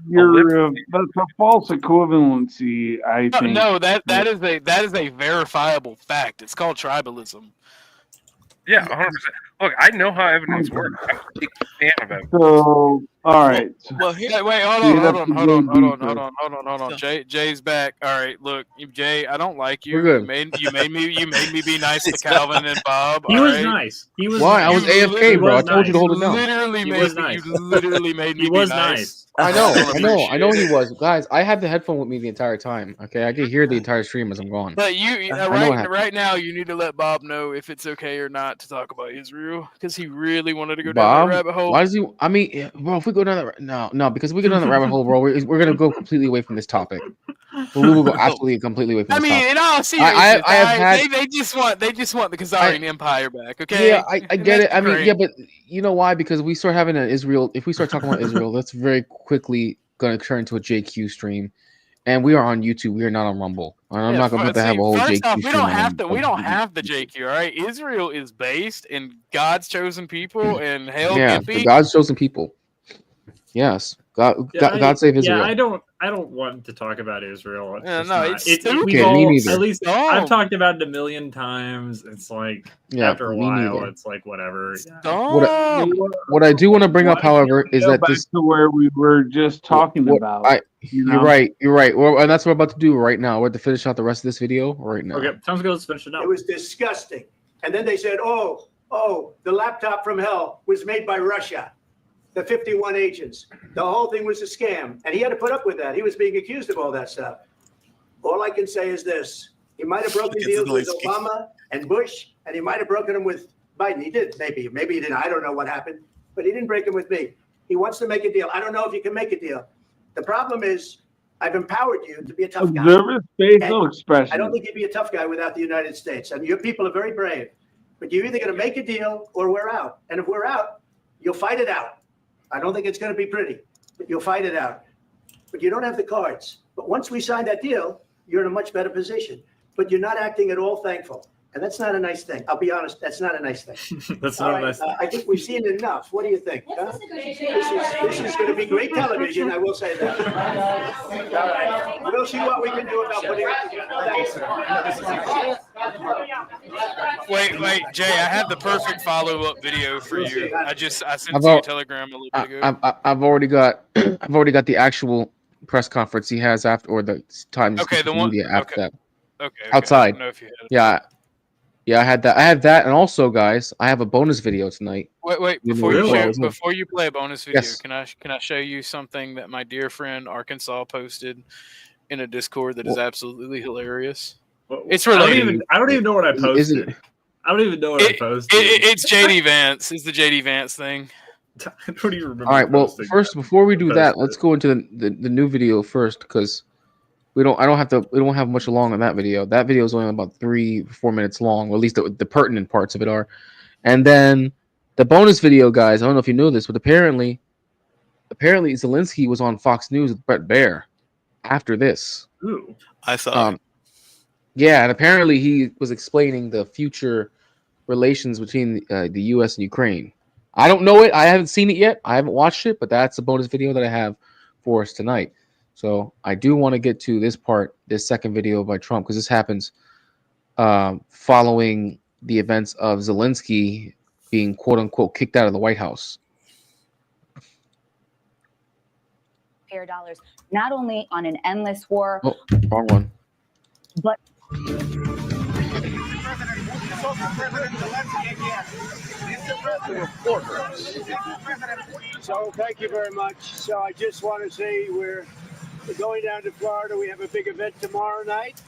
you're that's a false equivalency. I think. No, that is a verifiable fact. It's called tribalism. Yeah, 100%. Look, I know how evidence works. I'm a big fan of evidence. So, all right. Well, wait, hold on. Jay's back. All right, look, Jay, I don't like you. We're You good. made me be nice to Calvin and Bob. He all was right? nice. He was. Why? Nice. I was AFK, bro. I told you to hold it down. You literally made me He be was nice. nice. I know appreciate he was. Guys, I had the headphone with me the entire time. Okay, I could hear the entire stream as I'm gone. But I know what happened. right now, you need to let Bob know if it's okay or not to talk about Israel, because he really wanted to go down Bob, that rabbit hole. why does he? I mean, yeah, bro, if we go down that, no, because if we go down that rabbit hole, bro, we're gonna go completely away from this topic. We will go absolutely completely away from I this mean, topic. in all seriousness, I have had. they just want the Khazarian Empire back. Okay. Yeah, I get it. I mean, Ukraine. yeah, but you know why? Because we start having an Israel. If we start talking about Israel, that's very quickly going to turn into a JQ stream, and we are on YouTube. We are not on Rumble. I'm not going to have a whole First JQ off, stream. we don't have the JQ. All right, Israel is based in God's chosen people, and hell, Yeah, Gimpy. the God's chosen people. Yes, God save Israel. Yeah, I don't want to talk about Israel. Yeah, It's no, not- it's it- stupid. we've Okay, me all- neither. At least Oh. I've talked about it a million times. It's like Yeah, after a me while, neither. it's like whatever. What I do want to bring up, however, is Go that back this to where we were just talking about. You're know? right. You're right. Well, and that's what we're about to do right now. We're to finish out the rest of this video right now. Okay, sounds good. Let's finish it It up. was disgusting. And then they said, oh, the laptop from hell was made by Russia, the 51 agents. The whole thing was a scam. And he had to put up with that. He was being accused of all that stuff. All I can say is this. He might have broken deals with Obama and Bush, and he might have broken them with Biden. He did, maybe. Maybe he didn't. I don't know what happened. But he didn't break them with me. He wants to make a deal. I don't know if you can make a deal. The problem is I've empowered you to be a tough guy. Observer facial And expression. I don't think you'd be a tough guy without the United States. And your people are very brave. But you're either going to make a deal or we're out. And if we're out, you'll fight it out. I don't think it's going to be pretty, but you'll fight it out. But you don't have the cards. But once we sign that deal, you're in a much better position. But you're not acting at all thankful. And that's not a nice thing. I'll be honest, that's not a nice thing. That's All not a right, nice thing. I think we've seen enough. What do you think? Huh? This is going to be great television, I will say that. All right. We'll see what we can do about putting it together. Wait, Jay, I have the perfect follow-up video for you. I sent I've you a al- telegram a little bit ago. I've already got the actual press conference he has after, or the time Okay, the one- media after okay. that. Okay. Outside. I don't know if you had it. Yeah, I had that, and also, guys, I have a bonus video tonight. Wait! You Before know you what- before you play a bonus video, Yes. can I show you something that my dear friend Arkansas posted in a Discord that is absolutely hilarious? It's I don't related. even know what I Is posted. it- I don't even know what I posted. It's JD Vance. It's the JD Vance thing. I don't even remember. All right. Well, posting first, that. before we do that, Posted let's go into the new video first, because we don't have much long on that video. That video is only about 3-4 minutes long, or at least the pertinent parts of it are. And then the bonus video, guys. I don't know if you know this, but apparently Zelensky was on Fox News with Brett Baer after this. Ooh. I saw. Yeah, and apparently he was explaining the future relations between the U.S. and Ukraine. I don't know it. I haven't seen it yet. I haven't watched it, but that's a bonus video that I have for us tonight. So I do want to get to this part, this second video by Trump, because this happens following the events of Zelensky being quote unquote kicked out of the White House. Dollars, not only on an endless war, Oh, wrong one. but So thank you very much. So I just want to say we're going down to Florida. We have a big event tomorrow night.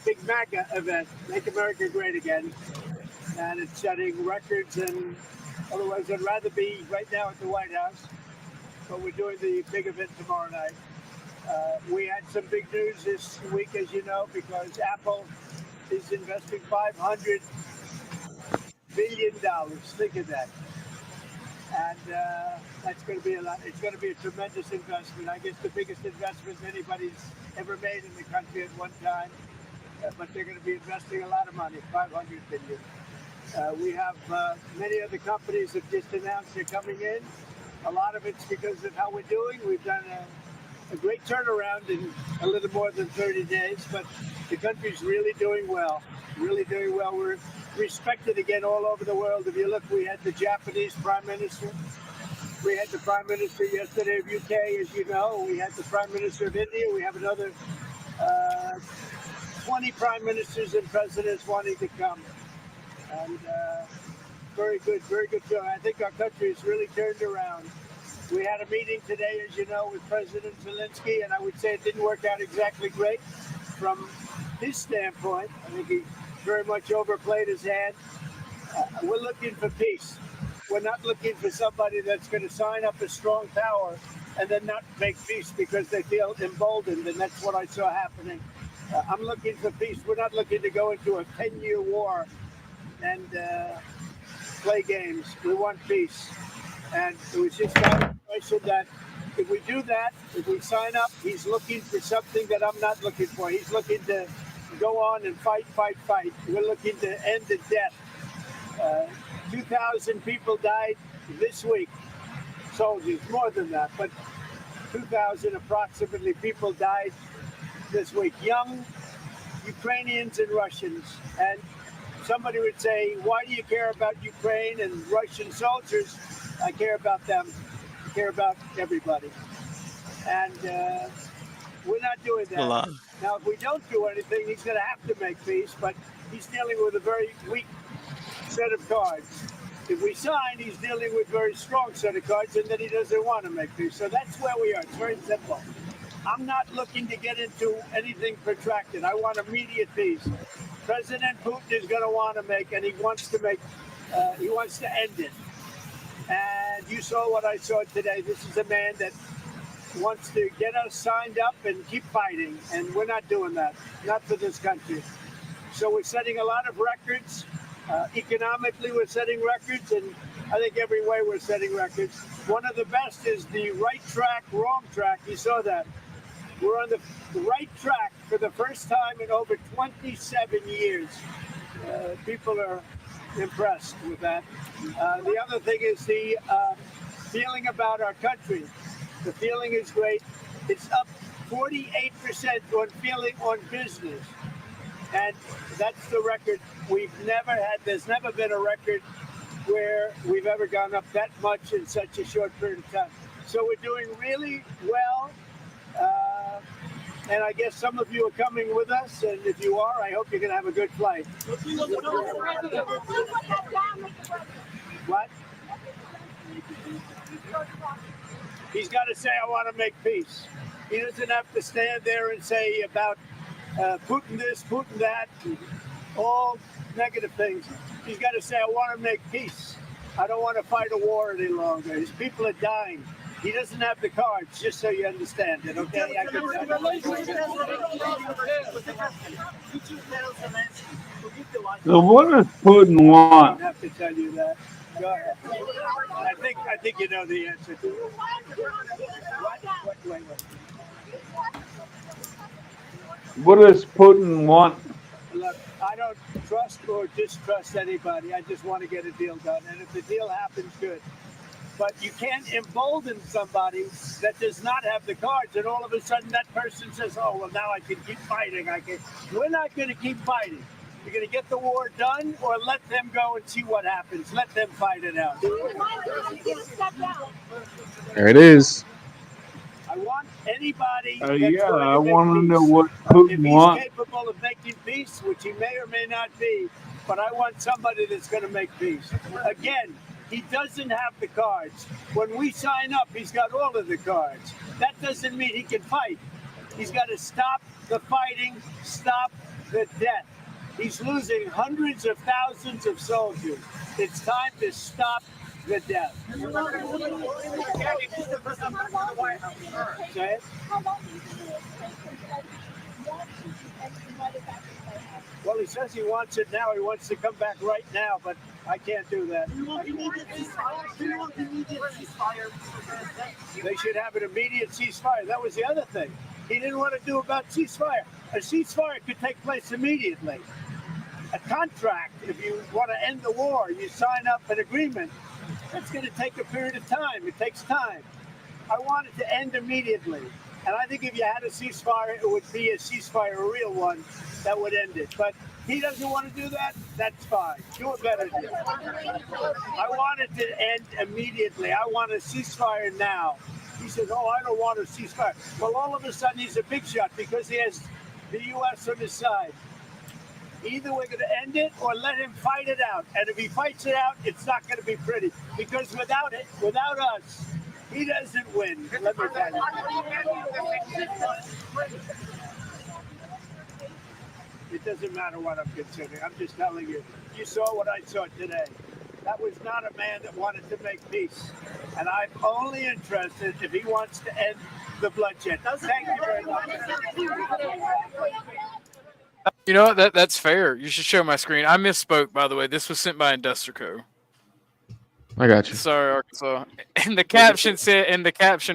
big MAGA event, Make America Great Again. And it's setting records, and otherwise I'd rather be right now at the White House, but we're doing the big event tomorrow night. We had some big news this week, as you know, because Apple is investing $500 billion. Think of that. And that's going to be a lot. It's going to be a tremendous investment. I guess the biggest investment anybody's ever made in the country at one time. But they're going to be investing a lot of money, $500 billion. We have many other companies that just announced they're coming in. A lot of it's because of how we're doing. We've done a great turnaround in a little more than 30 days, but the country's really doing well, really doing well. We're respected again all over the world. If you look, we had the Japanese Prime Minister. We had the Prime Minister yesterday of UK, as you know. We had the Prime Minister of India. We have another 20 Prime Ministers and Presidents wanting to come. And very good show. I think our country has really turned around. We had a meeting today, as you know, with President Zelensky, and I would say it didn't work out exactly great from his standpoint. I think he very much overplayed his hand. We're looking for peace. We're not looking for somebody that's going to sign up a strong power and then not make peace because they feel emboldened, and that's what I saw happening. I'm looking for peace. We're not looking to go into a 10-year war and play games. We want peace. And it was just my impression that if we do that, if we sign up, he's looking for something that I'm not looking for. He's looking to go on and fight. We're looking to end the death. 2,000 people died this week. Soldiers, more than that, but 2,000 approximately people died this week. Young Ukrainians and Russians. And somebody would say, why do you care about Ukraine and Russian soldiers? I care about them. I care about everybody. And we're not doing that. Now, if we don't do anything, he's going to have to make peace, but he's dealing with a very weak set of cards. If we sign, he's dealing with a very strong set of cards, and then he doesn't want to make peace. So that's where we are. It's very simple. I'm not looking to get into anything protracted. I want immediate peace. President Putin is going to want to make, and he wants to end it. And you saw what I saw today. This is a man that wants to get us signed up and keep fighting, and we're not doing that. Not for this country. So we're setting a lot of records. Economically, we're setting records, and I think every way we're setting records. One of the best is the right track, wrong track. You saw that. We're on the right track for the first time in over 27 years. People are impressed with that. The other thing is the feeling about our country. The feeling is great. It's up 48% on feeling on business. And that's the record we've never had. There's never been a record where we've ever gone up that much in such a short period of time. So we're doing really well. And I guess some of you are coming with us. And if you are, I hope you're going to have a good flight. What? He's got to say, I want to make peace. He doesn't have to stand there and say about Putin this, Putin that, all negative things. He's got to say, I want to make peace. I don't want to fight a war any longer. His people are dying. He doesn't have the cards, just so you understand it, okay? So what does Putin want? I don't have to tell you that. Go ahead. I think you know the answer to it. Wait. What does Putin want? Look, I don't trust or distrust anybody. I just want to get a deal done. And if the deal happens, good. But you can't embolden somebody that does not have the cards, and all of a sudden that person says, oh, well, now I can keep fighting. We're not going to keep fighting. You're going to get the war done or let them go and see what happens. Let them fight it out. There it is. I want anybody I want to know what Putin wants. If he's capable of making peace, which he may or may not be, but I want somebody that's going to make peace. Again, he doesn't have the cards. When we sign up, he's got all of the cards. That doesn't mean he can fight. He's got to stop the fighting, stop the death. He's losing hundreds of thousands of soldiers. It's time to stop the death. Say it? Well, he says he wants it now. He wants to come back right now, but I can't do that. They should have an immediate ceasefire. That was the other thing he didn't want to do about ceasefire. A ceasefire could take place immediately. A contract, if you want to end the war, you sign up an agreement. That's going to take a period of time. It takes time. I want it to end immediately. And I think if you had a ceasefire, it would be a ceasefire, a real one, that would end it. But he doesn't want to do that. That's fine. Do a better deal. I want it to end immediately. I want a ceasefire now. He says, oh, I don't want a ceasefire. Well, all of a sudden, he's a big shot because he has the U.S. on his side. Either we're going to end it or let him fight it out. And if he fights it out, it's not going to be pretty. Because without it, without us, he doesn't win. Let me tell you. It doesn't matter what I'm considering. I'm just telling you. You saw what I saw today. That was not a man that wanted to make peace. And I'm only interested if he wants to end the bloodshed. Thank you very much. You know what? That's fair. You should show my screen. I misspoke, by the way. This was sent by Industrico. I got you. Sorry, Arkansas. And the caption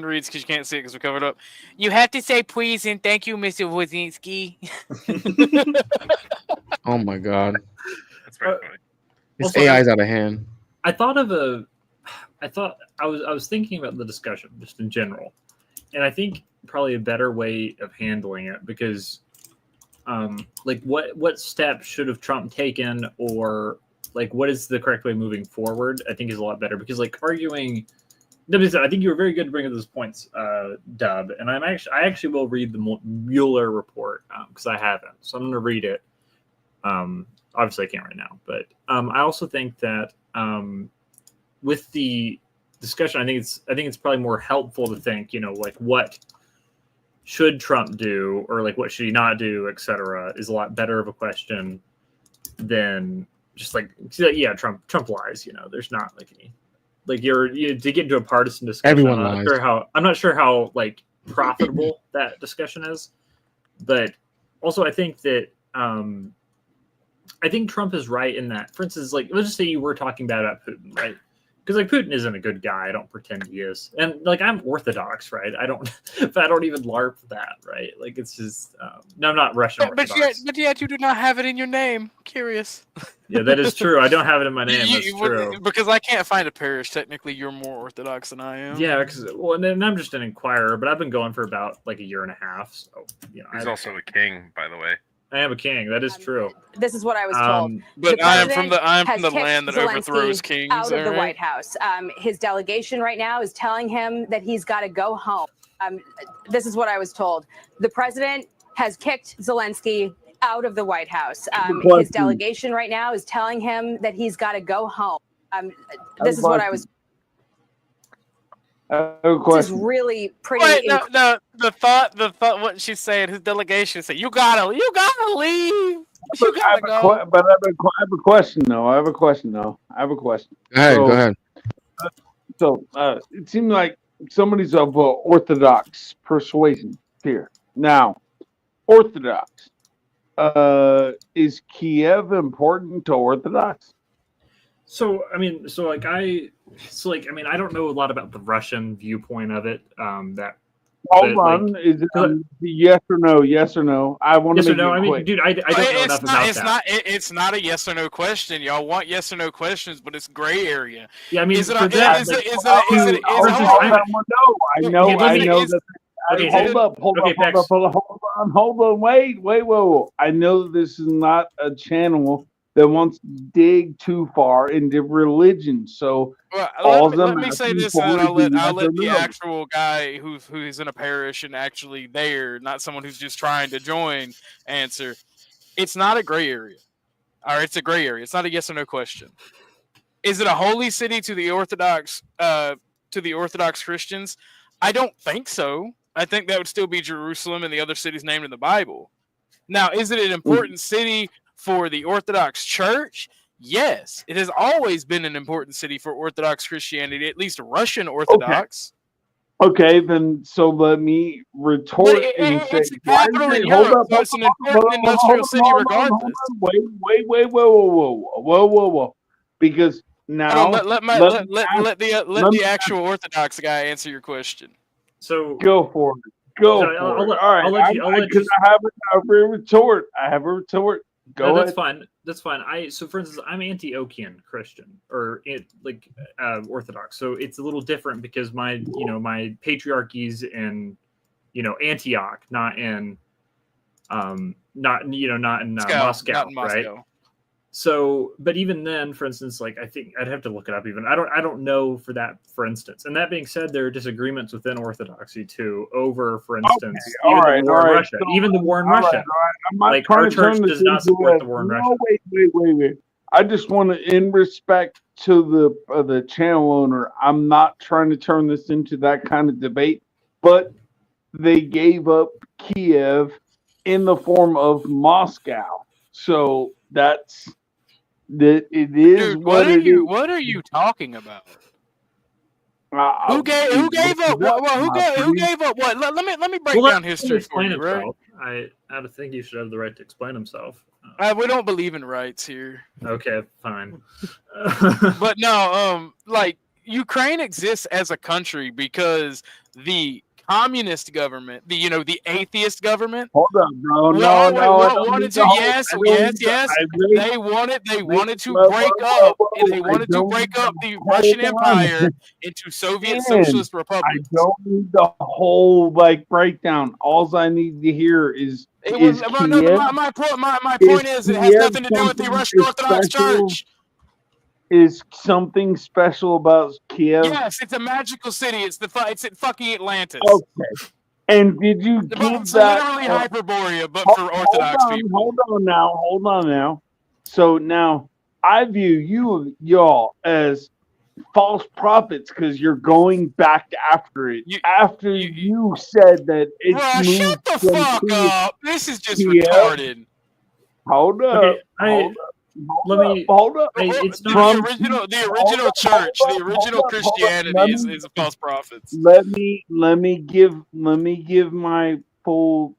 reads, because you can't see it because we covered up. You have to say please and thank you, Mr. Wozinski. Oh my god. That's very funny. This Also, AI's out of hand. I was thinking about the discussion just in general, and I think probably a better way of handling it, because like what steps should have Trump taken, or like what is the correct way moving forward, I think is a lot better, because like arguing, I think you were very good to bring up those points, Dub, and I actually will read the Mueller report because I haven't, so I'm going to read it. Obviously I can't right now, but I also think that with the discussion, I think it's probably more helpful to think, like what should Trump do, or like what should he not do, etc., is a lot better of a question than just like, yeah, Trump lies. There's not like any, like to get into a partisan discussion. Everyone lies. I'm not sure how like profitable that discussion is, but also I think that I think Trump is right in that, for instance, like let's just say you were talking bad about Putin, right? Because like Putin isn't a good guy. I don't pretend he is, and like I'm Orthodox, right? I don't even LARP that, right? Like it's just no, I'm not Russian Orthodox. But yet you do not have it in your name. Curious. Yeah, that is true. I don't have it in my name. That's true. Because I can't find a parish. Technically, you're more Orthodox than I am. Yeah, and I'm just an inquirer, but I've been going for about like a year and a half. So he's also a king, by the way. I am a king. That is true. This is what I was told. But I am from the has land that kicked overthrows Zelensky kings. out of the right? White House. His delegation right now is telling him that he's got to go home. This is what I was told. The president has kicked Zelensky out of the White House. His delegation right now is telling him that he's got to go home. This is what I was. This is really pretty. Wait, no. The thought. What she's saying. His delegation said, "You gotta leave. You gotta go." But I have a question, though. I have a question. Go ahead. So it seems like somebody's of Orthodox persuasion here. Now, Orthodox. Is Kiev important to Orthodox? I don't know a lot about the Russian viewpoint of it. Hold on, is it yes or no? Yes or no? I want to make it quick. Dude, I don't know enough about that. It's not a yes or no question. Y'all want yes or no questions, but it's gray area. Yeah, I mean, is it? I know that. Okay, Hold on, wait. Whoa. I know this is not a channel that wants to dig too far into religion. So let me say this, and I'll let the actual guy who's in a parish and actually there, not someone who's just trying to join, answer. It's not a gray area, or it's a gray area. It's not a yes or no question. Is it a holy city to the Orthodox Christians? I don't think so. I think that would still be Jerusalem and the other cities named in the Bible. Now, is it an important city for the Orthodox Church? Yes, it has always been an important city for Orthodox Christianity, at least Russian Orthodox. Okay, then so let me retort and say, it's the capital of Europe, so it's an important industrial city regardless. Wait, whoa. Because now Let the actual Orthodox guy answer your question. So go for it. All right, because I have a retort. Go that's ahead. That's fine. So for instance, I'm Antiochian Christian or Orthodox. So it's a little different because my patriarchy's in Antioch, not in Moscow, not in Moscow. right? So, but even then, for instance, like I think I'd have to look it up. Even I don't know for instance. And that being said, there are disagreements within Orthodoxy too over, for instance, the war in Russia. Even the war in Russia. Like our church does not support the war in Russia. Wait. I just want to, in respect to the channel owner, I'm not trying to turn this into that kind of debate, but they gave up Kiev in the form of Moscow. So that's that. It is. Dude, what are you talking about? Who gave up what? Who gave up what? Let me break down history for you, right? I don't think you should have the right to explain himself. We don't believe in rights here. Okay, fine. But no, like Ukraine exists as a country because the communist government, the atheist government. Hold on, bro. Wanted to break up the Russian Empire into Soviet Socialist republics. I don't need the whole breakdown. All I need to hear is my point is it has nothing to do with the Russian Orthodox Church. Is something special about Kiev? Yes, it's a magical city. It's at fucking Atlantis. Okay. And did you give that? Literally Hyperborea, but for Orthodox people. Hold on now. So now I view y'all as false prophets because you're going back after it. After you said that it's moved. Shut the fuck up. This is just retarded. Hold up. Okay, hold up. It's not the original church, the original Christianity is a false prophets. Let me give my full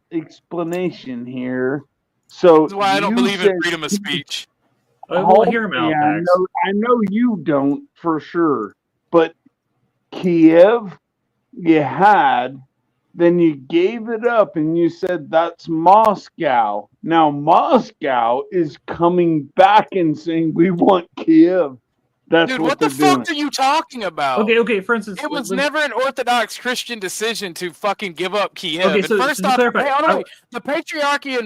explanation here. So that's why I don't believe in freedom of speech. We'll hear him out. Yeah, I know you don't for sure, but Kiev, you had. Then you gave it up and you said that's Moscow. Now Moscow is coming back and saying we want Kiev. That's Dude, what the fuck are you talking about? Okay. For instance, it was never an Orthodox Christian decision to fucking give up Kiev. Okay, so first off, the patriarchy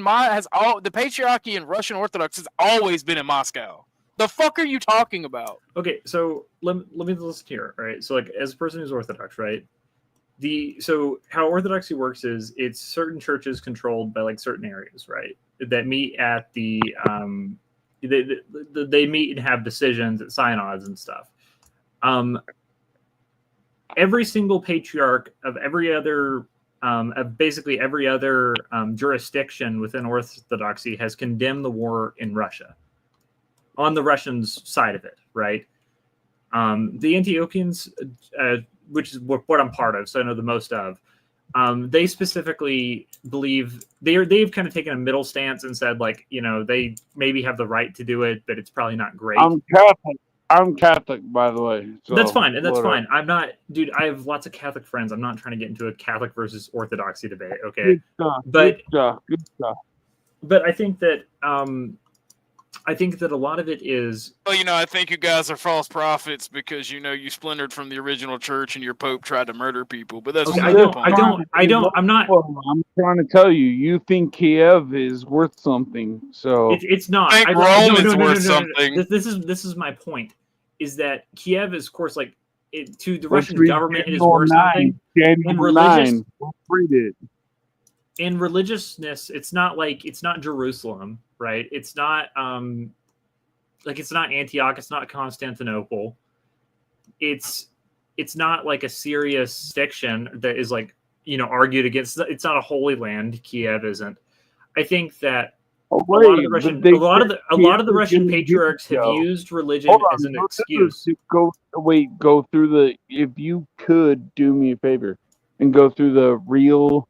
the patriarchy in Russian Orthodox has always been in Moscow. The fuck are you talking about? Okay, so let me listen here. All right, so like as a person who's Orthodox, right? So how Orthodoxy works is it's certain churches controlled by like certain areas, right? That meet at the they meet and have decisions at synods and stuff. Every single patriarch of every other of basically every other jurisdiction within Orthodoxy has condemned the war in Russia on the Russians' side of it, right? The Antiochians, which is what I'm part of, so I know the most of. They specifically believe they've kind of taken a middle stance and said, like, they maybe have the right to do it, but it's probably not great. I'm Catholic, by the way. So that's fine, and that's fine. I'm not, dude. I have lots of Catholic friends. I'm not trying to get into a Catholic versus Orthodoxy debate. Okay, good stuff. But I think that a lot of it is. Well, I think you guys are false prophets because you splintered from the original church and your pope tried to murder people. But that's I don't. I'm not. I'm trying to tell you. You think Kiev is worth something, so it's not. I think Rome is worth something. This is my point. Is that Kiev is, of course, like to the Russian government, it is worth something. In religiousness, it's not Jerusalem, right? It's not it's not Antioch, it's not Constantinople. It's not like a serious section that is argued against. It's not a holy land. Kiev isn't. I think that a lot of the Russian patriarchs have used religion as an excuse. Go through the. If you could do me a favor and go through the real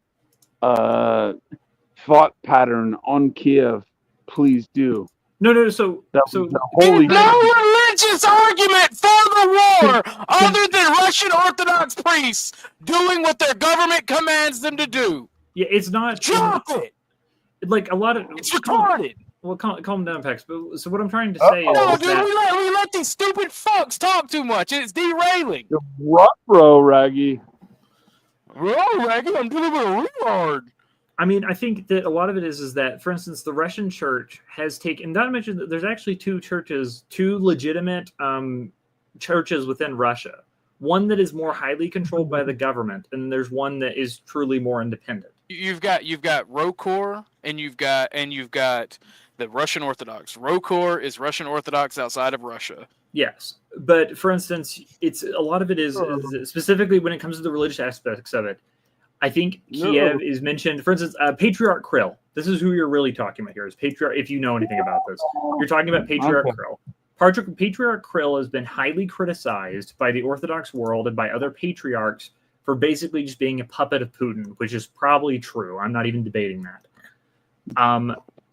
thought pattern on Kiev, please do. No. So the holy. No religious argument for the war other than Russian Orthodox priests doing what their government commands them to do. Yeah, it's not. Drop it. Like a lot of it's retarded. Well, calm down, Pex. But so what I'm trying to say is no, dude, that we let these stupid fucks talk too much. It's derailing. Bro, Raggy. I'm dealing with a retard. I mean, I think that a lot of it is that, for instance, the Russian church has taken. Not to mention that there's actually two legitimate churches within Russia. One that is more highly controlled by the government, and there's one that is truly more independent. You've got Rokor, and you've got the Russian Orthodox. Rokor is Russian Orthodox outside of Russia. Yes, but for instance, it's a lot of it is specifically when it comes to the religious aspects of it. I think Kiev is mentioned. For instance, Patriarch Kirill. This is who you're really talking about here. Is Patriarch? If you know anything about this, you're talking about Patriarch Kirill. Patriarch Kirill has been highly criticized by the Orthodox world and by other patriarchs for basically just being a puppet of Putin, which is probably true. I'm not even debating that.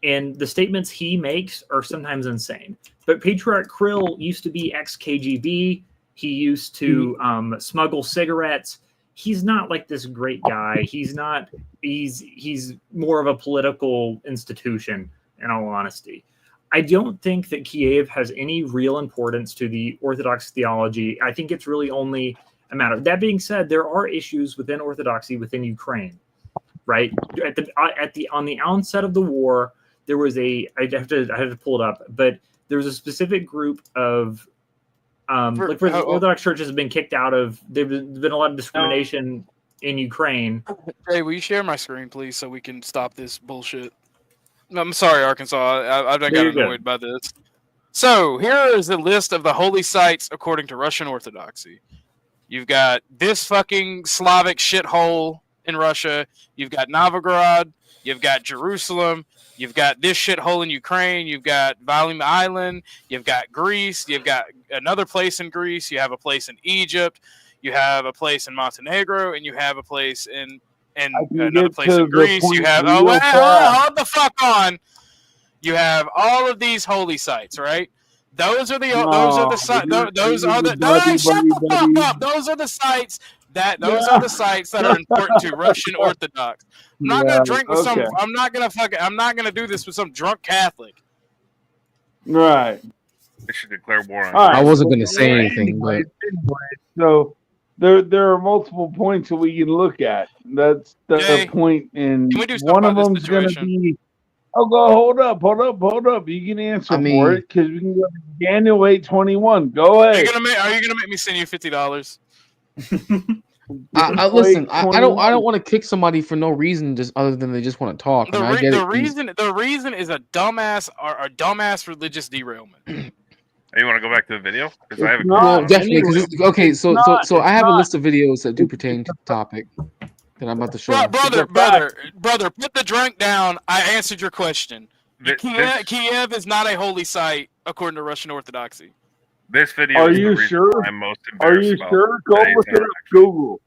And the statements he makes are sometimes insane. But Patriarch Kirill used to be ex-KGB. He used to smuggle cigarettes. He's not like this great guy. He's more of a political institution, in all honesty. I don't think that Kiev has any real importance to the Orthodox theology. I think it's really only a matter. That being said, there are issues within Orthodoxy within Ukraine, right? On the onset of the war, there was I have to pull it up, but there was a specific group of Orthodox churches have been kicked out of. There's been a lot of discrimination in Ukraine. Hey, will you share my screen, please, so we can stop this bullshit? I'm sorry, Arkansas. I've got annoyed by this. So here is a list of the holy sites according to Russian Orthodoxy. You've got this fucking Slavic shithole in Russia. You've got Novgorod. You've got Jerusalem. You've got this shithole in Ukraine. You've got Valim Island. You've got Greece. You've got another place in Greece. You have a place in Egypt. You have a place in Montenegro, and you have a place in another place in Greece. You have hold the fuck on. You have all of these holy sites, right? Those are the sites. Those are the shut the fuck up. Those are the sites that are the sites that are important to Russian Orthodox. I'm not gonna drink with some. I'm not gonna do this with some drunk Catholic. Right. They should declare war on. Right. I wasn't gonna say anything, but so there are multiple points that we can look at. That's the point, and one of them's gonna be. Oh, go hold up. You can answer for it because we can go to Daniel 8:21. Go ahead. Are you gonna make me send you $50? Listen. I don't want to kick somebody for no reason, just other than they just want to talk. The reason is a dumbass religious derailment. You want to go back to the video? Because I have definitely. Okay, so I have a list of videos that do pertain to the topic that I'm about to show. Brother, put the drink down. I answered your question. Kiev is not a holy site according to Russian Orthodoxy. This video Are is you the reason sure? I'm most embarrassed about. Go look it up. Google.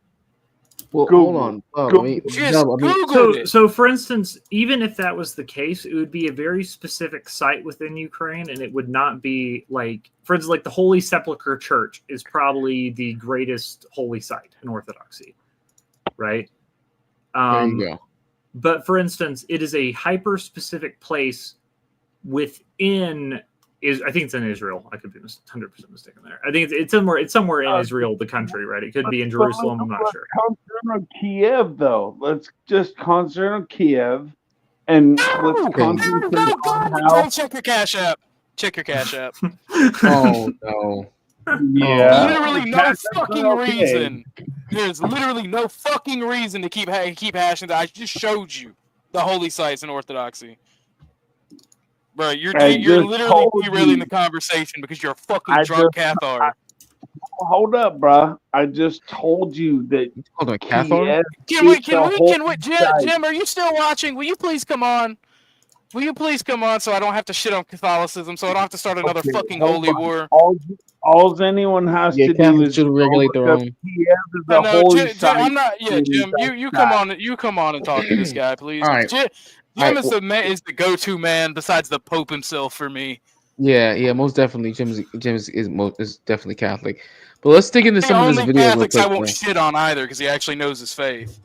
Well, hold on. So, for instance, even if that was the case, it would be a very specific site within Ukraine, and it would not be like, for instance, like the Holy Sepulchre Church is probably the greatest holy site in Orthodoxy, right? There you go. But for instance, it is a hyper-specific place within. I think it's in Israel. I could be 100% mistaken there. I think it's somewhere. It's somewhere in Israel, the country, right? It could be in Jerusalem. I'm not sure. Concentrate on Kiev, though. Let's just concentrate on Kiev, and let's concentrate on how. Check your Cash App. Oh no. Yeah. Literally no fucking reason. There's literally no fucking reason to keep hashing that. I just showed you the holy sites in Orthodoxy. Bro, you're literally derailing the conversation because you're a fucking drunk Cathar. Hold up, bro. I just told you that. Hold on, Cathar? Can we, Jim, are you still watching? Will you please come on? Will you please come on so I don't have to shit on Catholicism, so I don't have to start another fucking holy war? All anyone has to do Catholics is should regulate their own. Kiev is No, the holy Jim, site. I'm not. Yeah, Jim, you come on. You come on and talk to this guy, please. All right. Jim All right, is the go-to man besides the Pope himself for me. Yeah, most definitely. Jim is definitely Catholic. But let's dig into some of this Only video real Catholics quick. I won't Bro. shit on either because he actually knows his faith.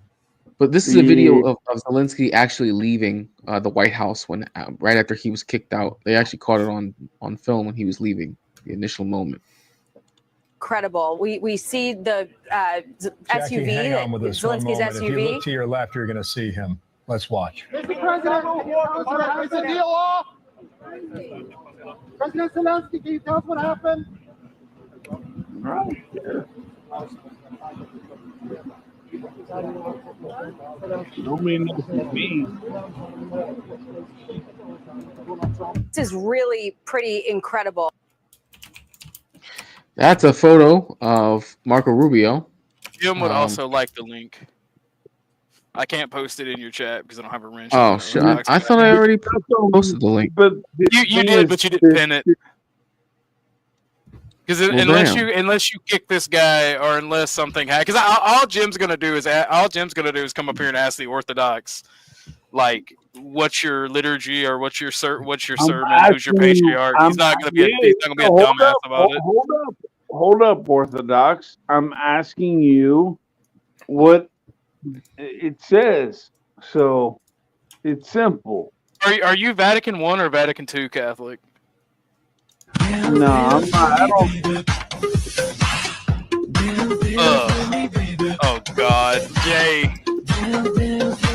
But this is a video of Zelensky actually leaving the White House when right after he was kicked out. They actually caught it on film when he was leaving, the initial moment. Incredible. We see the Jackie, SUV, hang on with us one Zelensky's moment. If you SUV. look to your left, you're going to see him. Let's watch. Mr. President, is the deal off? President Zelensky, can you tell us what happened? This is really pretty incredible. That's a photo of Marco Rubio. Jim would also like the link. I can't post it in your chat because I don't have a wrench. Oh shit! I thought I already posted the link. But you did, but you didn't pin it. Because unless you kick this guy, or unless something happens, because all Jim's gonna do is come up here and ask the Orthodox, like, what's your liturgy or what's your sermon, who's your patriarch. He's not gonna be a dumbass about it. Hold up, Orthodox. I'm asking you what it says. So it's simple. Are you Vatican I or Vatican II Catholic? No, I'm not. I don't. Oh God, Jay.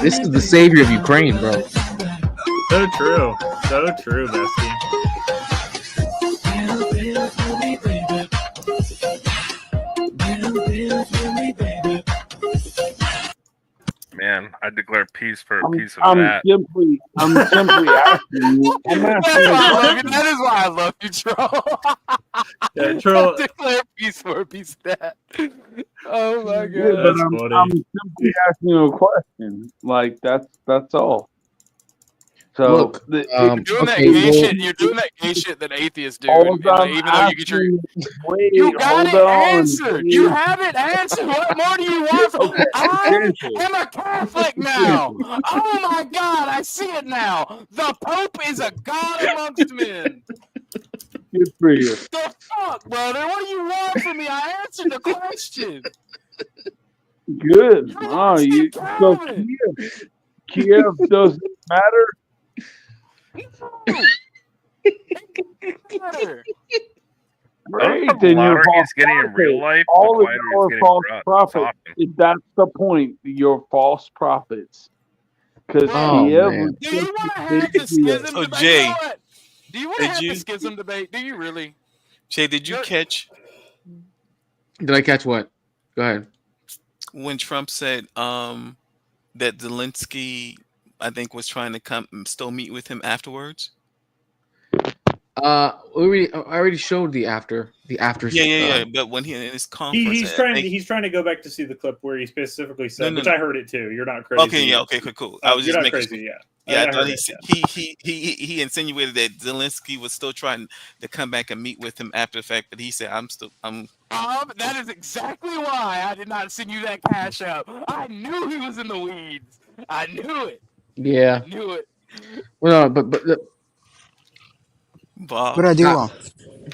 This is the savior of Ukraine, bro. So true, bestie. Man, I declare peace for a piece of I'm that. simply asking you. I'm asking That is why I love you, Troll. Yeah, Troll. Declare peace for a piece of that. Oh my God. Yeah, but I'm simply asking you a question. Like that's all. So Look, you're doing that gay shit. You're doing that gay shit that atheists do. Even though you get your, you got it answered. You have it answered. What more do you want? I am a Catholic now. Oh my God, I see it now. The Pope is a god amongst men. Good for you. The fuck, brother? What do you want from me? I answered the question. Good. Oh, so Kiev doesn't matter. Great, then you're he's getting in real life, all of your false prophets. That's the point. Your false prophets. Because Kiev. Do you want to have the schism So, debate? Jay, You know what? Do you want to have the schism debate? Do you really? Jay, did you catch Did I catch what? Go ahead. when Trump said that Zelensky, I think, was trying to still meet with him afterwards? I already showed the after. Yeah. But when he in his conference, he's trying to go back to see the clip where he specifically said, which I heard it too. You're not crazy. Okay, yeah, okay, cool. I was just making crazy, sure. Yeah, I thought he insinuated that Zelensky was still trying to come back and meet with him after the fact, but he said, That is exactly why I did not send you that cash out. I knew he was in the weeds. I knew it. Yeah. I knew it. Well, no, but Bob. What did I do wrong?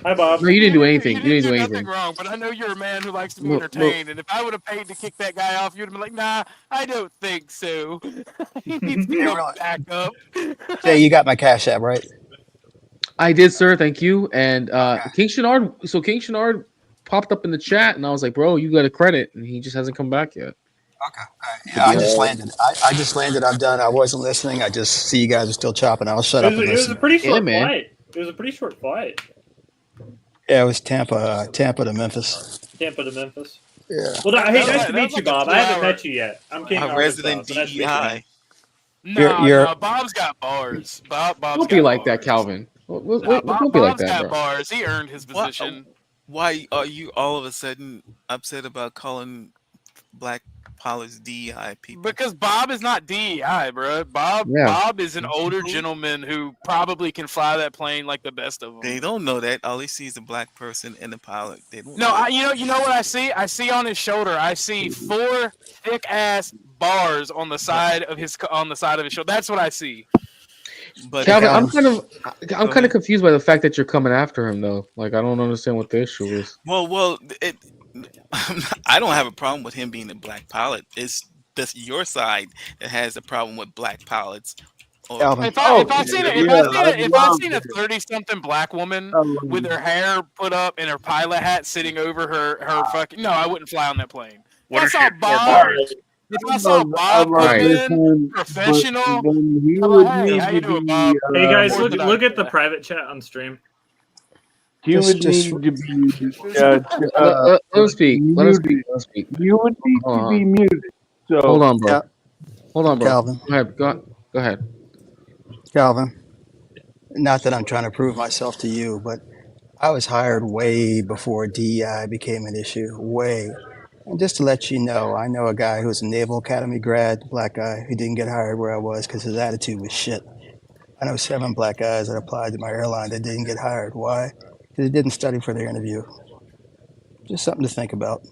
Hi, Bob. No, you didn't do anything. You didn't do nothing wrong, but I know you're a man who likes to be entertained. And if I would have paid to kick that guy off, you'd have been like, "Nah, I don't think so." He needs to come back up. Jay, you got my Cash App, right? I did, sir. Thank you. And King Shenard popped up in the chat, and I was like, "Bro, you got a credit," and he just hasn't come back yet. Yeah, I just landed. I just landed. I'm done. I wasn't listening. I just see you guys are still chopping. I'll shut up and It was listen. a pretty short flight. It was a pretty short flight. Yeah, it was Tampa to Memphis. Tampa to Memphis. Yeah. Well, hey, nice to meet you, Bob. I haven't met you yet. I'm King A resident DEI. No, Bob's got bars. Bob's Don't be like that, Calvin. Don't be like Bob's that, got bro. bars. He earned his position. Why are you all of a sudden upset about calling black black pilots, DEI people? Because Bob is not DEI, bro. Bob is an older gentleman who probably can fly that plane like the best of them. They don't know that. All they see is a black person and the pilot. They don't. No, know you know what I see? I see on his shoulder. I see 4 thick ass bars on the side of his shoulder. That's what I see. But Calvin, I'm kind of confused by the fact that you're coming after him though. Like I don't understand what the issue is. Well, I don't have a problem with him being a black pilot. It's just your side that has a problem with black pilots. If I seen a 30-something black woman with her hair put up and her pilot hat sitting over her fucking, no, I wouldn't fly on that plane. What If are I saw your Bob, bars? if I saw Bob come in, professional, I'm like, hey, how you doing, Bob? Hey guys, look at the private chat on stream. You would need to be. Let him speak. Let him speak. You would need to be muted. So Hold on, bro. Hold on, bro. Calvin. Go ahead. Calvin, not that I'm trying to prove myself to you, but I was hired way before DEI became an issue. Way. And just to let you know, I know a guy who's a Naval Academy grad, black guy, who didn't get hired where I was because his attitude was shit. I know 7 black guys that applied to my airline that didn't get hired. Why? Because they didn't study for their interview. Just something to think about.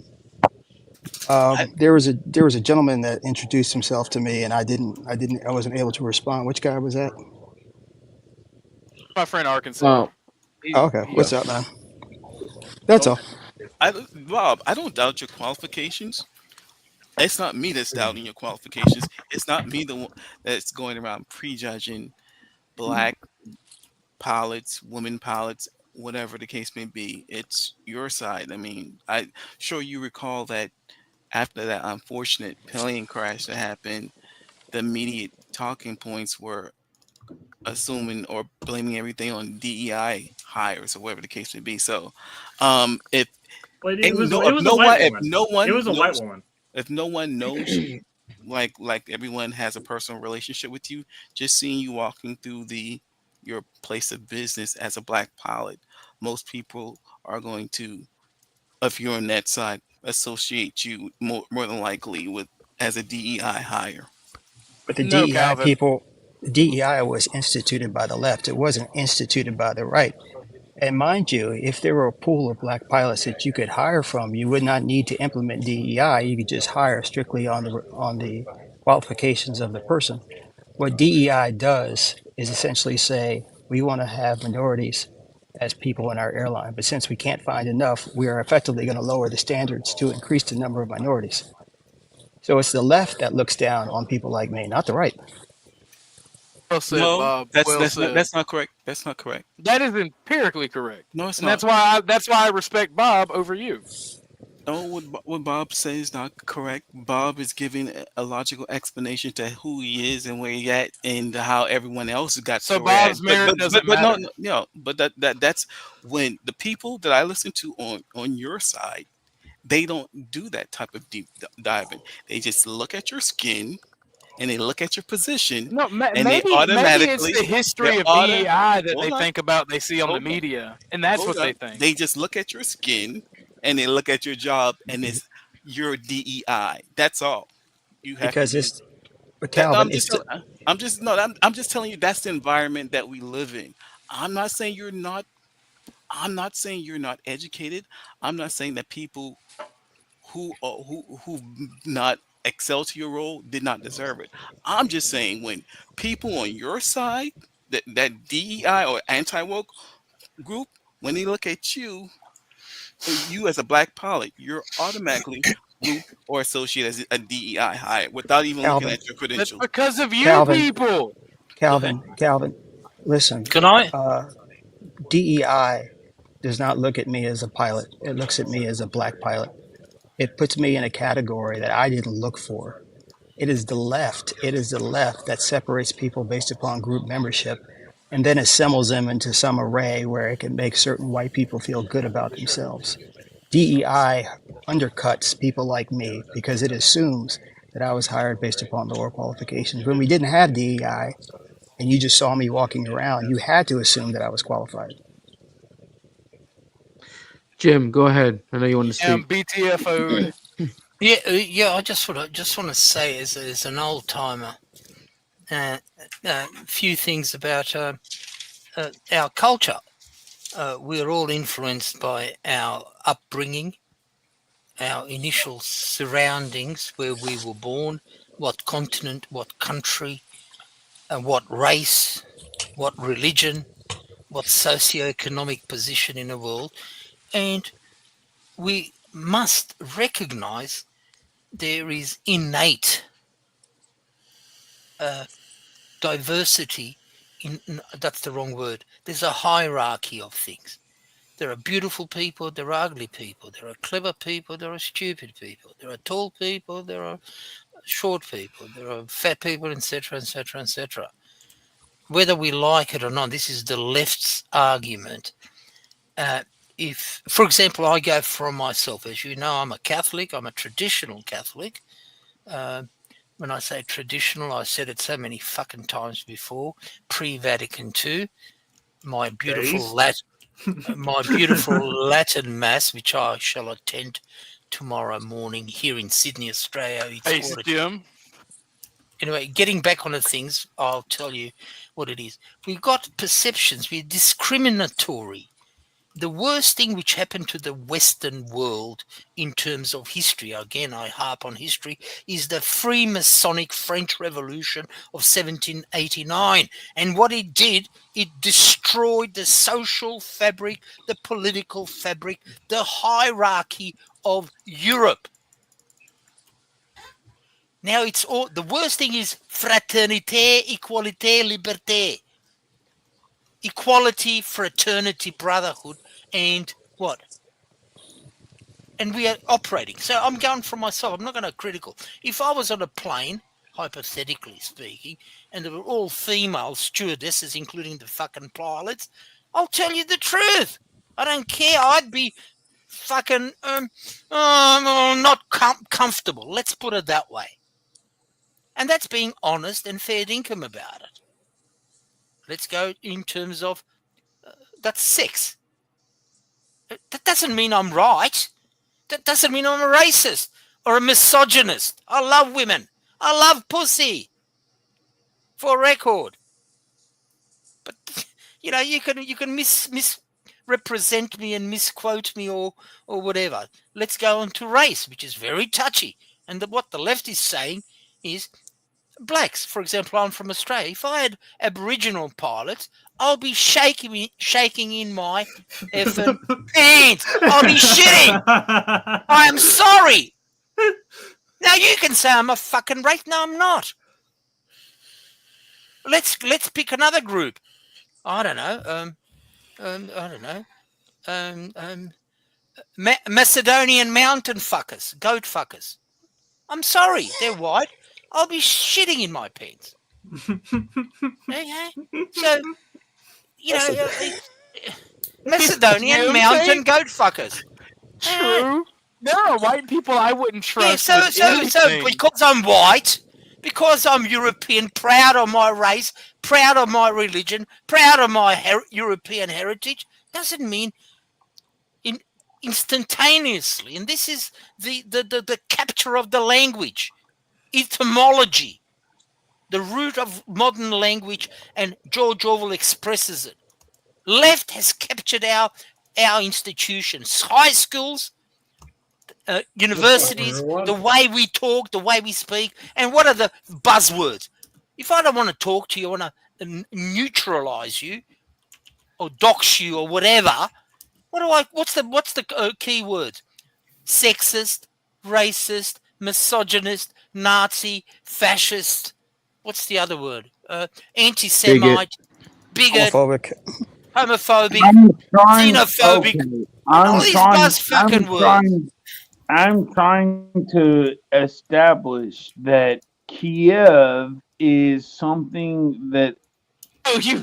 There was a gentleman that introduced himself to me, and I wasn't able to respond. Which guy was that? My friend Arkansas. Oh, okay. What's up, man? That's all. Bob, I don't doubt your qualifications. It's not me that's doubting your qualifications. It's not me the one that's going around prejudging black pilots, women pilots, whatever the case may be. It's your side. I mean, I'm sure you recall that after that unfortunate plane crash that happened, the immediate talking points were assuming or blaming everything on DEI hires or whatever the case may be. So, if no one knows you, like everyone has a personal relationship with you, just seeing you walking through your place of business as a black pilot, most people are going to, if you're on that side, associate you more than likely as a DEI hire. But the DEI was instituted by the left. It wasn't instituted by the right. And mind you, if there were a pool of black pilots that you could hire from, you would not need to implement DEI. You could just hire strictly on the qualifications of the person. What DEI does is essentially say, we want to have minorities as people in our airline, but since we can't find enough, we are effectively going to lower the standards to increase the number of minorities. So it's the left that looks down on people like me, not the right. Well said, No, Bob. that's not correct. That's not correct. That is empirically correct. No, it's and not. That's why I respect Bob over you. No, what Bob says is not correct. Bob is giving a logical explanation to who he is and where he at and how everyone else got. So Bob's merit doesn't matter. But that's when the people that I listen to on your side, they don't do that type of deep diving. They just look at your skin and they look at your position. No, and maybe it's the history of DEI that they think about, they see on the media, and that's what they think. They just look at your skin and they look at your job, and it's your DEI. That's all. You have because to it's. But Calvin, I'm just telling you that's the environment that we live in. I'm not saying you're not educated. I'm not saying that people who not excel to your role did not deserve it. I'm just saying when people on your side, that DEI or anti-woke group, when they look at you as a black pilot, you're automatically grouped or associated as a DEI hire without even looking at your credentials. That's because of you people. Calvin, listen. Can I? DEI does not look at me as a pilot. It looks at me as a black pilot. It puts me in a category that I didn't look for. It is the left. It is the left that separates people based upon group membership and then assembles them into some array where it can make certain white people feel good about themselves. DEI undercuts people like me because it assumes that I was hired based upon lower qualifications. When we didn't have DEI and you just saw me walking around, you had to assume that I was qualified. Jim, go ahead. I know you want to speak. BTFO'd. Yeah. I just want to say, as an old timer, a few things about our culture. We're all influenced by our upbringing, our initial surroundings, where we were born, what continent, what country, what race, what religion, what socioeconomic position in the world, and we must recognize there is innate diversity that's the wrong word. There's a hierarchy of things. There are beautiful people, there are ugly people, there are clever people, there are stupid people, there are tall people, there are short people, there are fat people, etc., etc., etc. Whether we like it or not, this is the left's argument. If, for example, I go for myself, as you know, I'm a Catholic, I'm a traditional Catholic. When I say traditional, I said it so many fucking times before, pre-Vatican II, my beautiful Latin Mass, which I shall attend tomorrow morning here in Sydney, Australia. Hey, Jim. Anyway, getting back on the things, I'll tell you what it is. We've got perceptions, we're discriminatory. The worst thing which happened to the Western world in terms of history, again I harp on history, is the Freemasonic French Revolution of 1789. And what it did, it destroyed the social fabric, the political fabric, the hierarchy of Europe. Now it's all, the worst thing is fraternité, equalité, liberté. Equality, fraternity, brotherhood, and what? And we are operating. So I'm going for myself. I'm not going to critical. If I was on a plane, hypothetically speaking, and there were all female stewardesses, including the fucking pilots, I'll tell you the truth. I don't care. I'd be fucking not comfortable. Let's put it that way. And that's being honest and fair dinkum about it. Let's go in terms of that's sex. That doesn't mean I'm right. That doesn't mean I'm a racist or a misogynist. I love women. I love pussy. For a record. But you know, you can misrepresent me and misquote me or whatever. Let's go on to race, which is very touchy. And what the left is saying is blacks. For example, I'm from Australia. If I had Aboriginal pilots, I'll be shaking in my effing pants. I'll be shitting. I am sorry. Now you can say I'm a fucking racist. No, I'm not. Let's pick another group. I don't know. Macedonian mountain fuckers, goat fuckers. I'm sorry, they're white. I'll be shitting in my pants. Okay, so you know, Macedonian mountain goat fuckers. True. There are white people I wouldn't trust. Yeah, so because I'm white, because I'm European, proud of my race, proud of my religion, proud of my European heritage, doesn't mean instantaneously. And this is the capture of the language, etymology, the root of modern language, and George Orwell expresses it. Left has captured our institutions, high schools, universities, the way we talk, the way we speak, and what are the buzzwords? If I don't want to talk to you, I want to neutralize you or dox you or whatever, what's the key words? Sexist, racist, misogynist, Nazi, fascist. What's the other word? Anti-Semite, bigot, homophobic, xenophobic. All these buzz-fucking words. I'm trying to establish that Kiev is something that the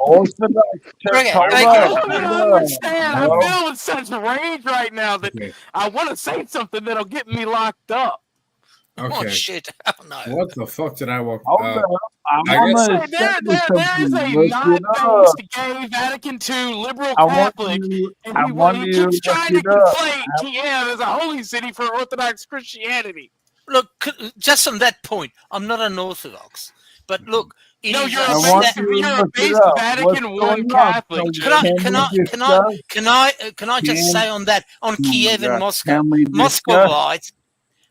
Orthodox Church. I don't understand. I'm feeling such rage right now that I want to say something that'll get me locked up. Okay. Oh shit! Oh, no. What the fuck did I walk? There is a not based gay Vatican II liberal Catholic, and he keeps trying to conflate Kiev as a holy city for Orthodox Christianity. Look, just on that point, I'm not an Orthodox, but look, No, you're a based Vatican I Catholic. Can I just say on that, on Kiev and Moscow,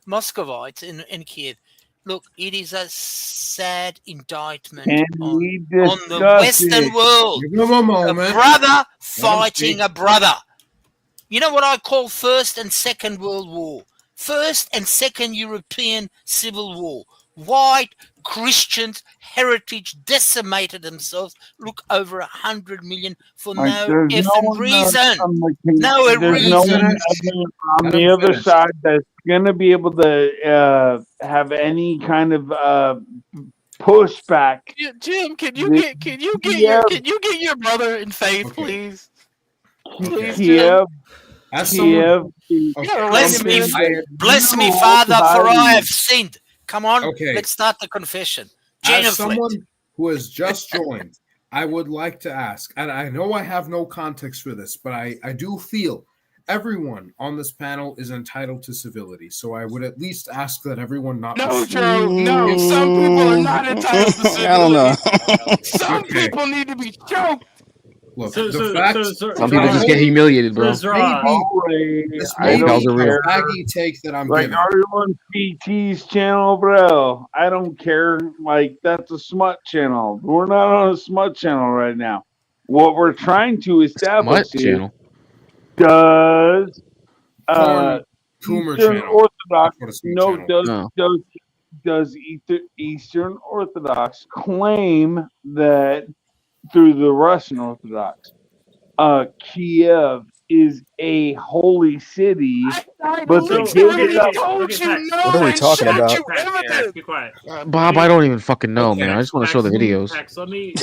Muscovites in Kiev? Look, it is a sad indictment on the Western world. Give him a moment. A brother fighting a brother. You know what I call First and Second World War? First and Second European Civil War. White Christians, heritage decimated themselves. Look, over 100 million for no effing reason. No reason. On the other side that's going to be able to have any kind of pushback. Jim, can you get your brother in faith, please? Please, Jim. Bless me, Father, for I have sinned. Come on, let's start the confession. As someone who has just joined, I would like to ask, and I know I have no context for this, but I do feel everyone on this panel is entitled to civility. So I would at least ask that everyone not. No, Joe, no. Some people are not entitled to civility. I don't know. Some people need to be choked. Look, some people just get humiliated, bro. This may be a baggy take that I'm like giving. everyone's PT's channel, bro. I don't care. Like, that's a smut channel. We're not on a smut channel right now. What we're trying to establish is, does Eastern Orthodox does Eastern Orthodox claim that through the Russian Orthodox, Kiev is a holy city, but what are we talking about? Be quiet. Bob, I don't even fucking know, man. I just want to show the videos. Pax, let me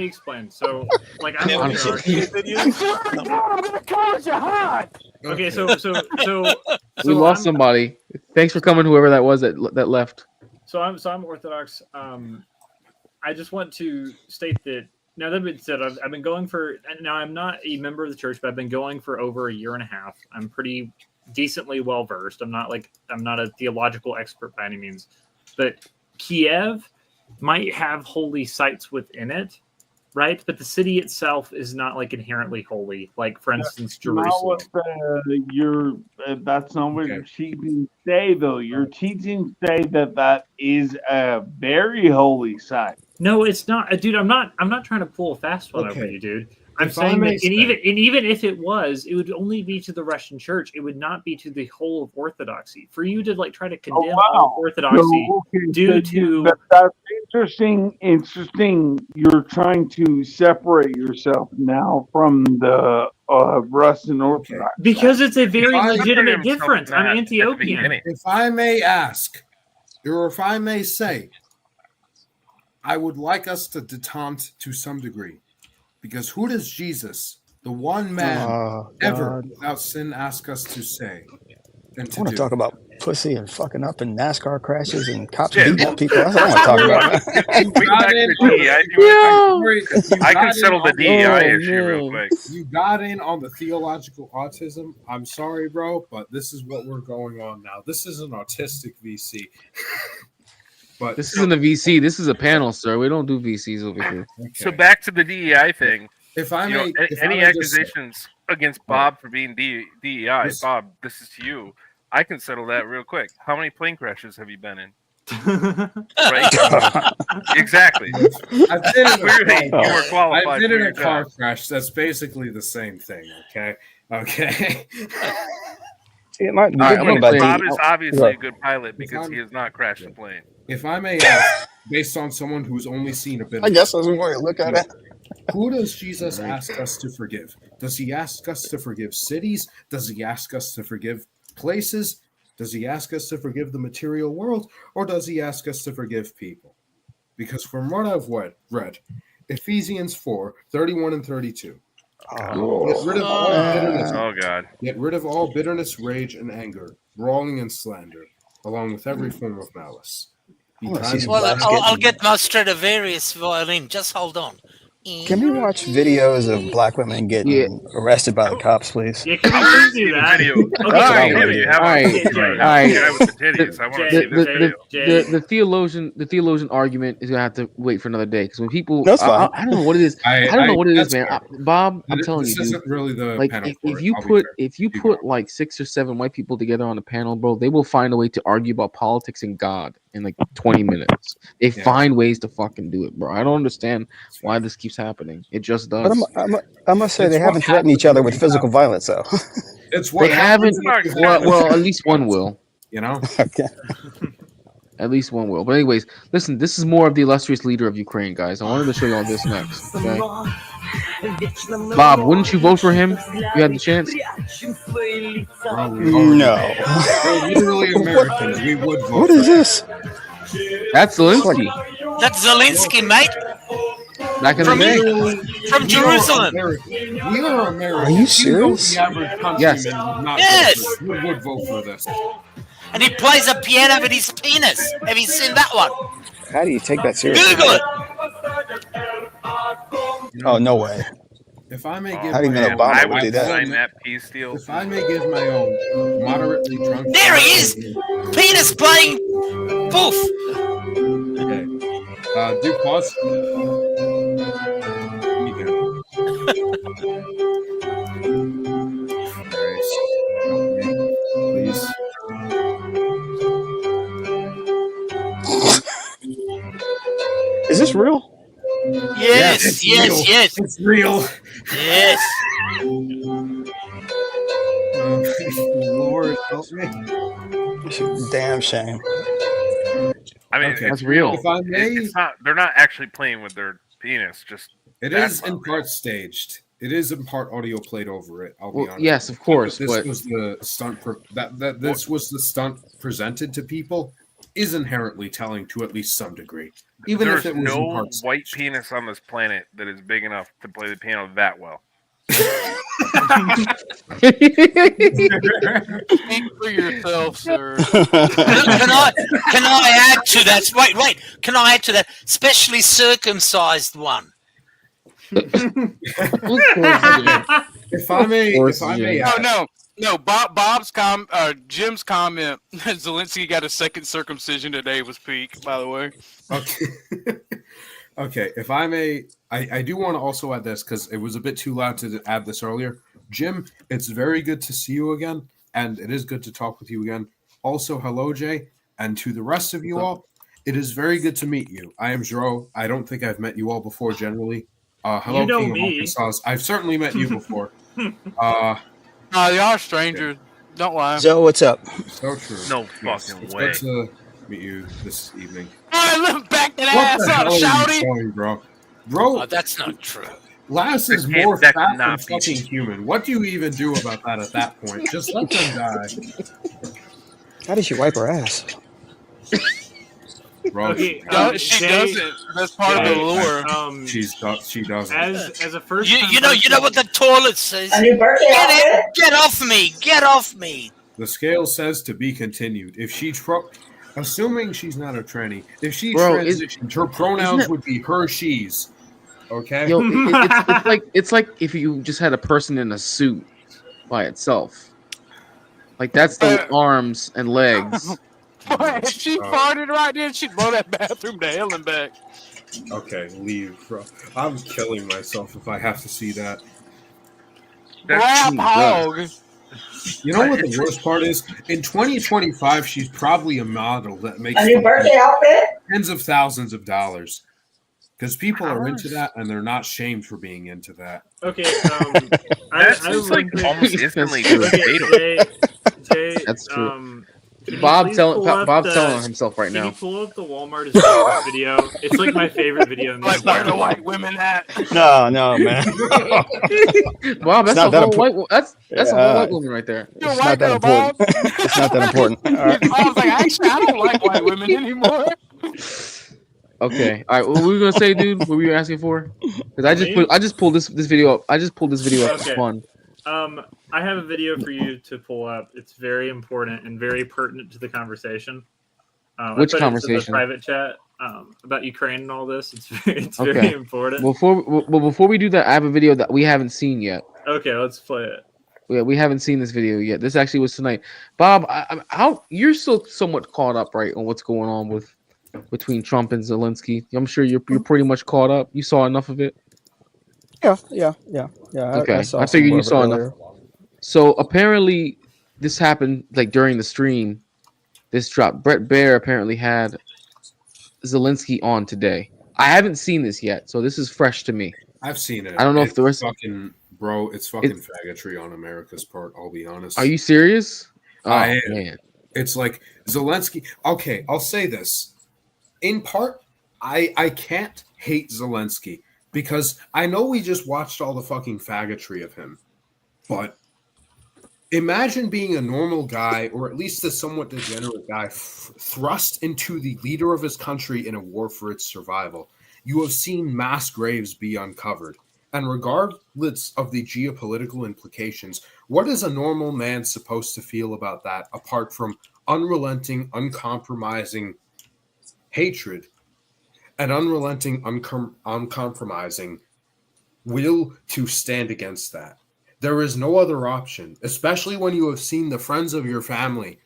explain. So, like, I'm okay. So we lost somebody. Thanks for coming, whoever that was that left. So I'm Orthodox. I just want to state that now that being said, I've been going for, now I'm not a member of the church, but I've been going for over a year and a half. I'm pretty decently well versed. I'm not a theological expert by any means, but Kiev might have holy sites within it, right? But the city itself is not like inherently holy. Like, for instance, Jerusalem. That's not what your teachings say, though. Your teachings say that is a very holy site. No, it's not, dude. I'm not trying to pull a fast one over you, dude. I'm saying that, and even if it was, it would only be to the Russian Church. It would not be to the whole of Orthodoxy. For you to like try to condemn all of Orthodoxy that's interesting. Interesting. You're trying to separate yourself now from the Russian Orthodox because it's a very legitimate difference. I'm Ethiopian. If I may ask, or if I may say, I would like us to detente to some degree. Because who does Jesus, the one man ever without sin, ask us to say? And to I want to do? talk about pussy and fucking up in NASCAR crashes and cops beating up people. That's what I want to talk about. I can settle the DEI issue real quick. You got in on the theological autism. I'm sorry, bro, but this is what we're going on now. This is an autistic VC. But this isn't a VC. This is a panel, sir. We don't do VCs over here. So back to the DEI thing. If I may, any accusations against Bob for being DEI, Bob, this is to you. I can settle that real quick. How many plane crashes have you been in? Right? Exactly. I've been in you were qualified. I've been for in your a car job. crash. That's basically the same thing. Okay. Bob is obviously a good pilot because he has not crashed a plane. If I may ask, based on someone who's only seen a bit, I guess that's one way to look at it. Who does Jesus ask us to forgive? Does he ask us to forgive cities? Does he ask us to forgive places? Does he ask us to forgive the material world? Or does he ask us to forgive people? Because from what I've read, Ephesians 4:31 and 32. Get rid of all bitterness. Oh, God. Get rid of all bitterness, rage, and anger, brawling and slander, along with every form of malice. Well, I'll get my Stradivarius violin. Just hold on. Can we watch videos of black women getting arrested by the cops, please? Yeah, can we please do that? Video. That's what I Video want to you do. have on Alright, TV right now. alright. The guy with the titties. I want to see the video. The theologian argument is gonna have to wait for another day because when people, That's fine. I don't know what it is. I don't know what it is, that's man. fair. Bob, I'm telling you, This dude. isn't really the Like panel if for you it, I'll be put fair. like 6 or 7 white people together on a panel, bro, they will find a way to argue about politics and God in like 20 minutes. They find ways to fucking do it, bro. I don't understand why this keeps happening. It just does. But I must say It's they what haven't threatened each other with happens when you physical violence, though. It's what They haven't. happens when you have Well, at least one will. You know. Okay. At least one will. But anyways, listen. This is more of the illustrious leader of Ukraine, guys. I wanted to show y'all this next. Okay. Bob, wouldn't you vote for him if you had the chance? No. We're literally Americans. We would vote. What is this? That's Zelensky. That's Zelensky, mate. Back in the day. From Jerusalem. We are Americans. Are you serious? The average countryman Yes. would not Yes. vote for it. We would vote for this. And he plays a piano with his penis. Have you seen that one? How do you take that seriously? Google it. Oh, no way. If I may give How do you my know own, Obama I would do would that? sign that peace deal. if I may give my own moderately drunk. There he is. Penis playing poof. Okay. Do pause. You can. Christ, help me, please. Is this real? Yes, it's yes, real. yes. It's real. Yes. Lord, help me. Damn shame. I mean, Okay. it's That's real. If I may, It's not. They're not actually playing with their penis. Just it that's is in not real. part staged. It is in part audio played over it. I'll be Well, honest. yes, of course, This but was the stunt. This was the stunt presented to people is inherently telling to at least some degree. Even There's if it was in no part white penis on this planet that is big enough to play the piano that well. Speak for yourself, sir. Can I add to that? Wait. Can I add to that? Specially circumcised one. If I may, No. Jim's comment. Zelensky got a second circumcision today was peak. By the way. Okay. Okay. If I may, I do want to also add this because it was a bit too loud to add this earlier. Jim, it's very good to see you again, and it is good to talk with you again. Also, hello, Jay, and to the rest of you all, it is very good to meet you. I am Jero. I don't think I've met you all before. Generally, hello, You know King of me. Arkansas. I've certainly met you before. They are strangers. Don't lie. Joe, what's up? So true. No Yes, fucking it's way. good to meet you this evening. Look back that What ass the up, hell are you shouty. showing, bro? Bro, Oh, that's not true. Lass is That can't- more that fat than cannot be fucking human. What do you even do about that at that point? Just let them die. How did she wipe her ass? Bro, Okay, She Jay- doesn't. That's part of the lore. she doesn't. As a first, You know what the toilet says. A new birthday outfit? Get off me! Get off me! The scale says to be continued. If she assuming she's not a tranny, if she Bro, transitioned, her pronouns it- would be her, she's. Okay. Yo, it's like if you just had a person in a suit by itself. Like that's the arms and legs. Boy, if she farted right there, she'd blow that bathroom to hell and back. Okay, leave, bro. I'm killing myself if I have to see that. Rap hog. You know what the worst part is? In 2025, she's probably a model that makes A new birthday outfit? tens of thousands of dollars. Because people are into that, and they're not shamed for being into that. Okay, That's I like would- almost instantly Okay, Jay, That's true. can you Bob's please telling pull up Bob's the- telling on himself right Can now. you pull up the Walmart is Back video? It's like my favorite video. In the Like where the white women at? No, man. Bob, that's not a that whole important. white. That's a whole white woman right there. You're It's white not that girl, Bob. important. It's not that important. All right. I was like, actually, I don't like white women anymore. Okay, all right. What were we gonna say, dude? What were you asking for? Because I just pulled this video up. I just pulled this video up for Okay. fun. I have a video for you to pull up. It's very important and very pertinent to the conversation. Which I put it in the conversation? private chat about Ukraine and all this. It's very important. Before we do that, I have a video that we haven't seen yet. Okay, let's play it. Yeah, we haven't seen this video yet. This actually was tonight. Bob, how you're still somewhat caught up, right, on what's going on between Trump and Zelensky? I'm sure you're pretty much caught up. You saw enough of it. Yeah. Okay, I saw I some figured more you of it saw earlier. enough. So apparently, this happened like during the stream. This drop. Brett Baer apparently had Zelensky on today. I haven't seen this yet, so this is fresh to me. I've seen it. I don't know if It's the rest. fucking bro. It's fucking faggotry on America's part. I'll be honest. Are you serious? Oh I am. man. It's like Zelensky. Okay, I'll say this. In part, I can't hate Zelensky because I know we just watched all the fucking faggotry of him, but imagine being a normal guy, or at least a somewhat degenerate guy, thrust into the leader of his country in a war for its survival. You have seen mass graves be uncovered. And regardless of the geopolitical implications, what is a normal man supposed to feel about that apart from unrelenting, uncompromising hatred and unrelenting, uncompromising will to stand against that? There is no other option, especially when you have seen the friends of your family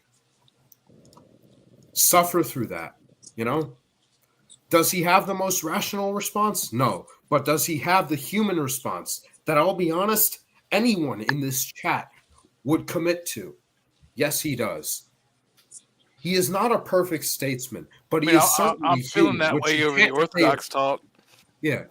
suffer through that, you know? Does he have the most rational response? No. But does he have the human response that, I'll be honest, anyone in this chat would commit to? Yes, he does. He is not a perfect statesman, but he is certainly I'm feeling human, that which way you over the can't say- Orthodox talk. Yeah.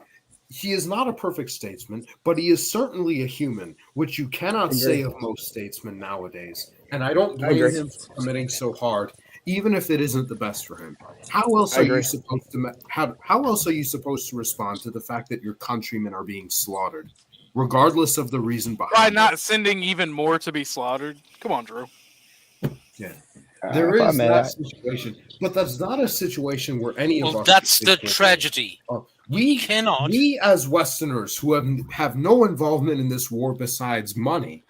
He is not a perfect statesman, but he is certainly a human, which you cannot Agree. say of most statesmen nowadays. And I don't I blame agree. him for committing so hard, even if it isn't the best for him. How else I are you agree. supposed to how else are you supposed to respond to the fact that your countrymen are being slaughtered, regardless of the reason By behind it? not sending even more to be slaughtered. Come on, Drew. Yeah. There if I is may, that situation, but that's not a situation where any of Well, us. that's should the take control. tragedy. We as Westerners who have no involvement in this war besides money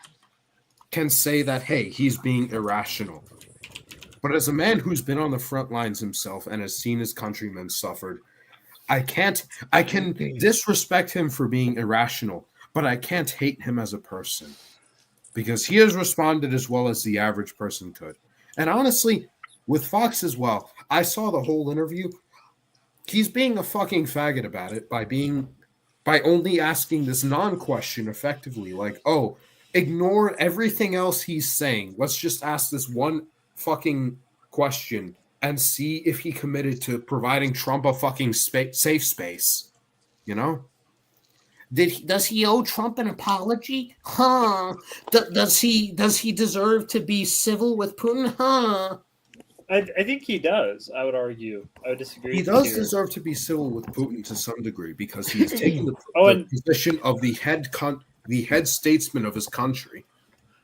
can say that, hey, he's being irrational. But as a man who's been on the front lines himself and has seen his countrymen suffered, I can disrespect him for being irrational, but I can't hate him as a person because he has responded as well as the average person could. And honestly, with Fox as well, I saw the whole interview. He's being a fucking faggot about it by only asking this non-question effectively, like, oh, ignore everything else he's saying. Let's just ask this one fucking question and see if he committed to providing Trump a fucking safe space. You know? Does he owe Trump an apology? Huh? Does he deserve to be civil with Putin? Huh? I think he does. I would argue. I would disagree. He with does you. deserve to be civil with Putin to some degree because he is taking the position of the head statesman of his country.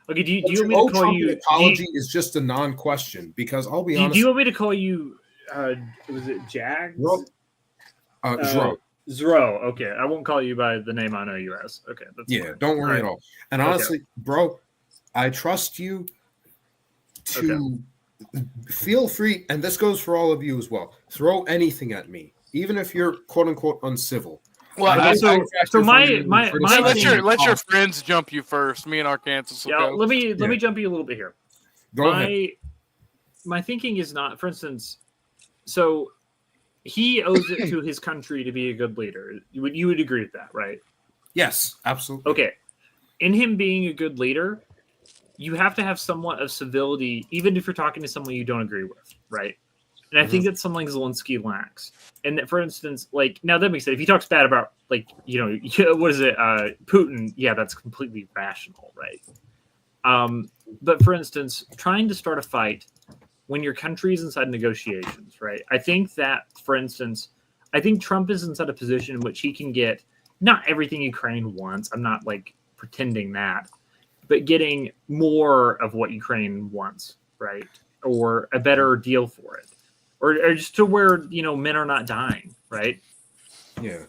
Okay, do you But want me owe to call Trump you? an apology is just a non-question because I'll be Do honest. you want me to call you? Was it Jags? Zro. Zro. Okay, I won't call you by the name I know you as. Okay, that's Yeah, fine. don't worry at Right. all. And Okay. honestly, bro, I trust you to feel free, and this goes for all of you as well. Throw anything at me, even if you're quote unquote uncivil. Well, I know for a fact you're my let thing- your friends jump you first. Me and Arkansas will Yeah, go. let me jump you a little bit here. Go ahead. My thinking is not, for instance, so he owes it to his country to be a good leader. You would agree with that, right? Yes, absolutely. Okay. In him being a good leader, you have to have somewhat of civility, even if you're talking to someone you don't agree with, right? And I think that's something Zelensky lacks. And that, for instance, like, now that makes sense. If he talks bad about, like, what is it, Putin, yeah, that's completely rational, right? But for instance, trying to start a fight when your country is inside negotiations, right? I think that, for instance, I think Trump is inside a position in which he can get not everything Ukraine wants. I'm not like pretending that, but getting more of what Ukraine wants, right? Or a better deal for it, or just to where men are not dying, right? Yeah.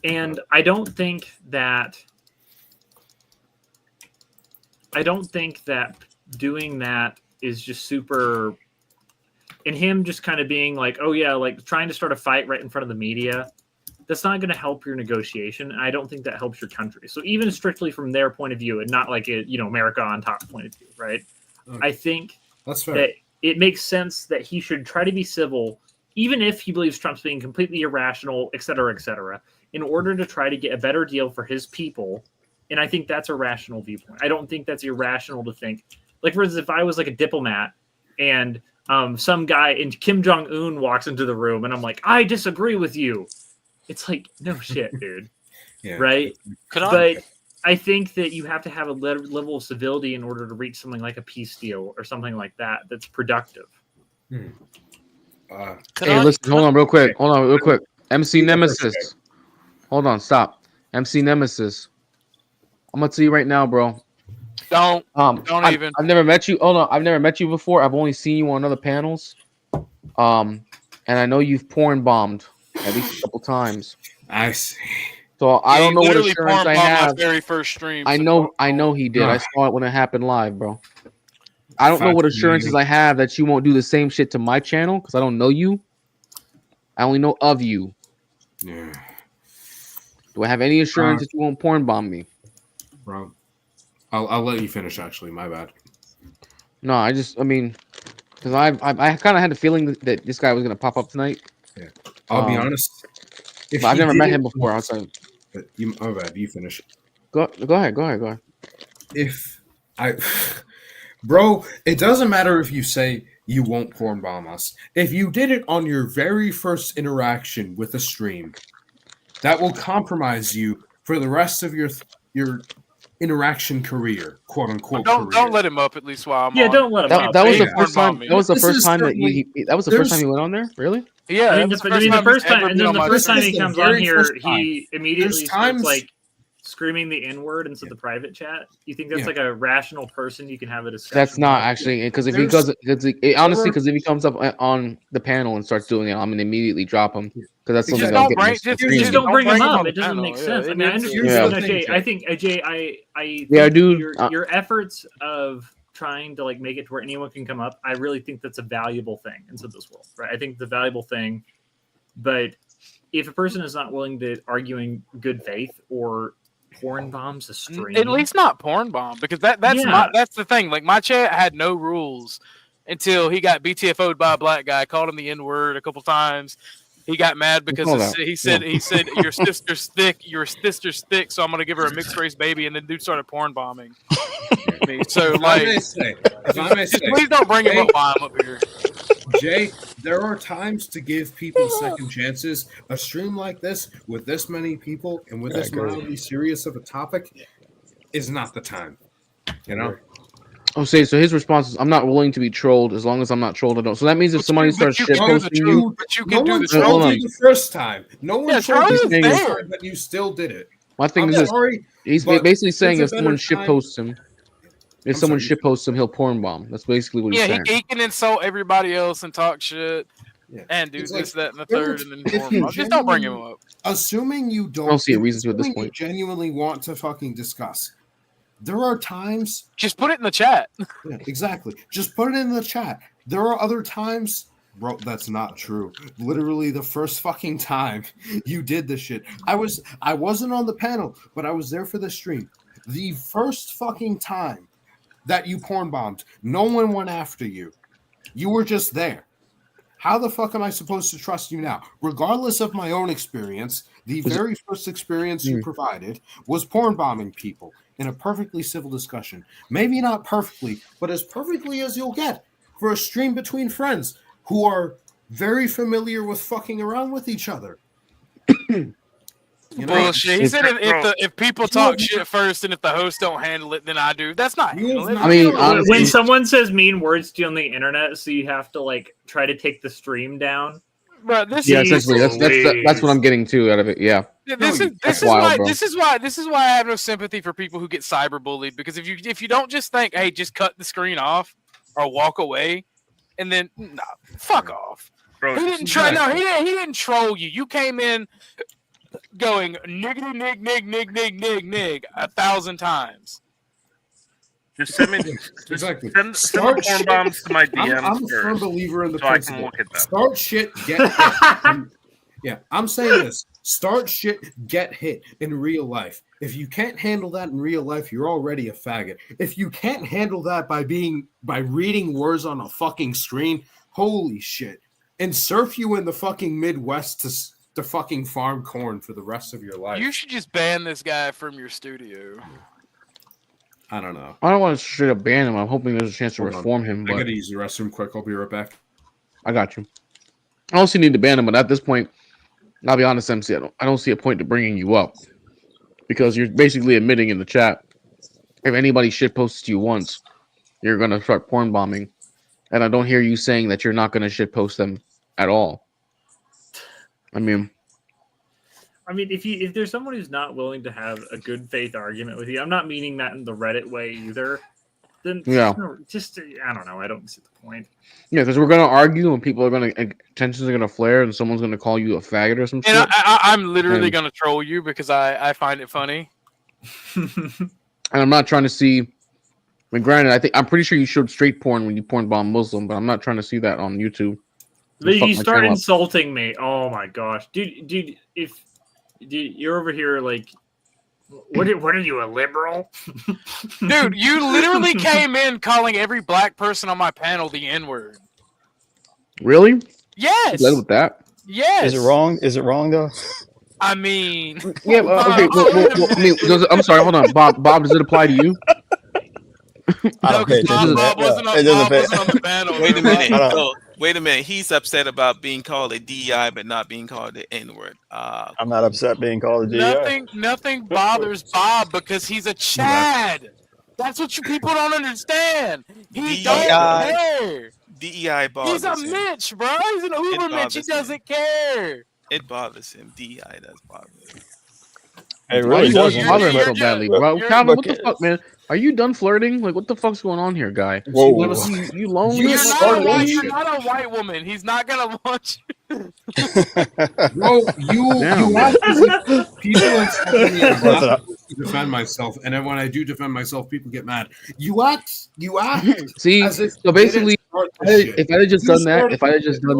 And I don't think that doing that is just super. and him just kind of being like, oh yeah, like trying to start a fight right in front of the media, that's not going to help your negotiation. I don't think that helps your country. So even strictly from their point of view, and not like a, America on top point of view, right? I think that's fair. that it makes sense that he should try to be civil, even if he believes Trump's being completely irrational, et cetera, in order to try to get a better deal for his people. And I think that's a rational viewpoint. I don't think that's irrational to think. Like, for instance, if I was like a diplomat and some guy and Kim Jong-un walks into the room and I'm like, I disagree with you. It's like, no shit, dude. Yeah. Right? But I think that you have to have a level of civility in order to reach something like a peace deal or something like that that's productive. Hey, listen, hold on real quick. MC Nemesis. Hold on, stop. MC Nemesis. I'm gonna tell you right now, bro. Don't I've never met you. Hold on, I've never met you before. I've only seen you on other panels. And I know you've porn bombed at least a couple times. I see. So I don't know what literally assurance I porn bombed have. my very first stream. I know he did. I saw it when it happened live, bro. I don't know what assurances I have that you won't do the same shit to my channel because I don't know you. I only know of you. Yeah. Do I have any assurance that you won't porn bomb me? Bro, I'll let you finish. Actually, my bad. No, I mean, because I kind of had a feeling that this guy was gonna pop up tonight. Yeah, I'll be honest. But I've never met him before. I was like, my bad. You finish. Go ahead. Bro, it doesn't matter if you say you won't porn bomb us. If you did it on your very first interaction with a stream, that will compromise you for the rest of your interaction career, quote unquote. Don't let him up at least while I'm on. Don't let him up. That was the first time. That was the first time that that was the first time he went on there. Really? Yeah. The first time he comes on here, he immediately starts like screaming the N-word into the private chat. You think that's like a rational person you can have a discussion? That's not actually because if he does it, honestly, because if he comes up on the panel and starts doing it, I'm gonna immediately drop him because that's something I'll get. Just don't bring him up. It doesn't make sense. I mean, I understand. Jay, I think your efforts of trying to like make it to where anyone can come up, I really think that's a valuable thing into this world, right? I think it's a valuable thing, but if a person is not willing to argue in good faith or porn bombs a stream, at least not porn bomb, because that's the thing. Like, my chat had no rules until he got BTFO'd by a black guy, called him the N-word a couple times. He got mad because he said your sister's thick, so I'm gonna give her a mixed race baby, and then dude started porn bombing me. So if I may say, please don't bring him up while I'm up here. Jay, there are times to give people second chances. A stream like this, with this many people and with this mildly serious of a topic, is not the time. You know? Oh, so his response is, I'm not willing to be trolled. As long as I'm not trolled, I don't. So that means if somebody starts shit posting you, no one trolled you the first time. No one trolled you the first time, but you still did it. My thing is this. He's basically saying if someone shit posts him, he'll porn bomb. That's basically what he's saying. He can insult everybody else and talk shit and do this, that, and the third, and then porn bomb. Just don't bring him up. Assuming you don't, I don't see a reason to at this point. You genuinely want to fucking discuss. There are times. Just put it in the chat. Yeah, exactly. Just put it in the chat. There are other times. Bro, that's not true. Literally the first fucking time you did this shit. I wasn't on the panel, but I was there for the stream. The first fucking time that you porn bombed, no one went after you. You were just there. How the fuck am I supposed to trust you now? Regardless of my own experience, the very first experience you provided was porn bombing people in a perfectly civil discussion. Maybe not perfectly, but as perfectly as you'll get for a stream between friends who are very familiar with fucking around with each other. Bullshit. He said if people talk shit first and if the host don't handle it, then I do. That's not handling it. I mean, honestly, when someone says mean words to you on the internet, so you have to like try to take the stream down. But this essentially that's what I'm getting to out of it. Yeah. This is why I have no sympathy for people who get cyberbullied, because if you don't just think, hey, just cut the screen off or walk away, and then fuck off. Bro, he didn't try. No, he didn't troll you. You came in going niggity nig 1,000 times. Just send me Exactly. send the Start porn shit. bombs to my DMs I'm a firm first, believer in the so I can principle. look at them. Start shit, get hit. Yeah, I'm saying this. Start shit, get hit in real life. If you can't handle that in real life, you're already a faggot. If you can't handle that by reading words on a fucking screen, holy shit. And surf you in the fucking Midwest to fucking farm corn for the rest of your life. You should just ban this guy from your studio. I don't know. I don't want to straight up ban him. I'm hoping there's a chance to Hold on. reform him. I But gotta use the restroom quick. I'll be right back. I got you. I don't see a need to ban him, but at this point, I'll be honest, MC, I don't see a point to bringing you up because you're basically admitting in the chat if anybody shit posts you once, you're gonna start porn bombing, and I don't hear you saying that you're not gonna shit post them at all. I mean, if there's someone who's not willing to have a good faith argument with you, I'm not meaning that in the Reddit way either. Then Yeah. just I don't know. I don't see the point. yeah, because we're gonna argue and people are gonna tensions are gonna flare and someone's gonna call you a faggot or some And shit. I'm literally And- going to troll you because I find it funny. And I'm not trying to see. I mean, granted, I'm pretty sure you showed straight porn when you porn bomb Muslim, but I'm not trying to see that on YouTube. But Fuck you my start channel up. insulting me. Oh my gosh, dude! If you're over here, like, what are you, a liberal? Dude, you literally came in calling every black person on my panel the N-word. Really? Yes. You led with that? Yes. Is it wrong? Is it wrong though? I mean, Yeah. Okay. Well, I mean, I'm sorry. Hold on, Bob. Bob, does it apply to you? I don't pay attention to that. It doesn't pay. Wait a minute. I don't- No, wait a minute. He's upset about being called a DI, but not being called the N-word. I'm not upset being called a DI. nothing bothers Bob because he's a Chad. That's what you people don't understand. He don't care. DEI bothers He's a him. Mitch, bro. He's an Uber Mitch. He bothers him. doesn't care. It bothers him. DEI does bother him. It Why really you doesn't. bother him so badly, bro? Calvin, what the Look, fuck, man? Are you done flirting? Like, what the fuck's going on here, guy? Whoa. You lonely? You're What? not a white woman. He's not gonna want you. Bro, you Damn. act as if people insult me and I'm What's not up? supposed to defend myself, and then when I do defend myself, people get mad. You act. See, as if so you basically, didn't start this shit. if I had just You done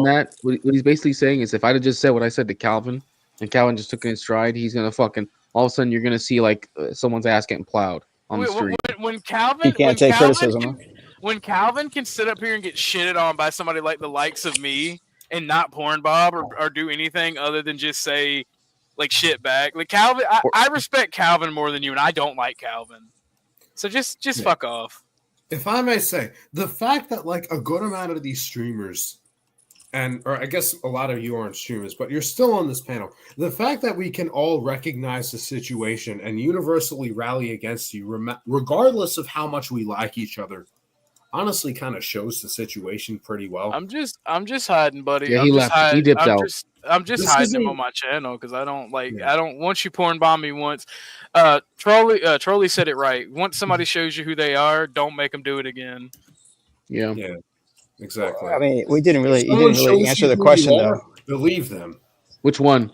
that, started what he's basically saying is, if I had just said what I said to Calvin, and Calvin just took it in stride, he's gonna fucking all of a sudden you're gonna see like someone's ass getting plowed on the street. When Calvin, He can't when take Calvin criticism. can- when Calvin can sit up here and get shitted on by somebody like the likes of me and not porn Bob or do anything other than just say like shit back. Like Calvin, I respect Calvin more than you, and I don't like Calvin. So just fuck off. If I may say, the fact that like a good amount of these streamers, or I guess a lot of you aren't streamers, but you're still on this panel. The fact that we can all recognize the situation and universally rally against you, regardless of how much we like each other, honestly kind of shows the situation pretty well. I'm just hiding, buddy. Yeah, I'm he just left. hiding. He dipped out. I'm just This hiding him isn't- on my channel because I don't like. I don't want you porn bomb me once. Trolley said it right. Once somebody shows you who they are, don't make them do it again. Yeah. Yeah, exactly. I mean, we didn't really. If You someone didn't really shows answer you the who question you are, though. Believe them. Which one?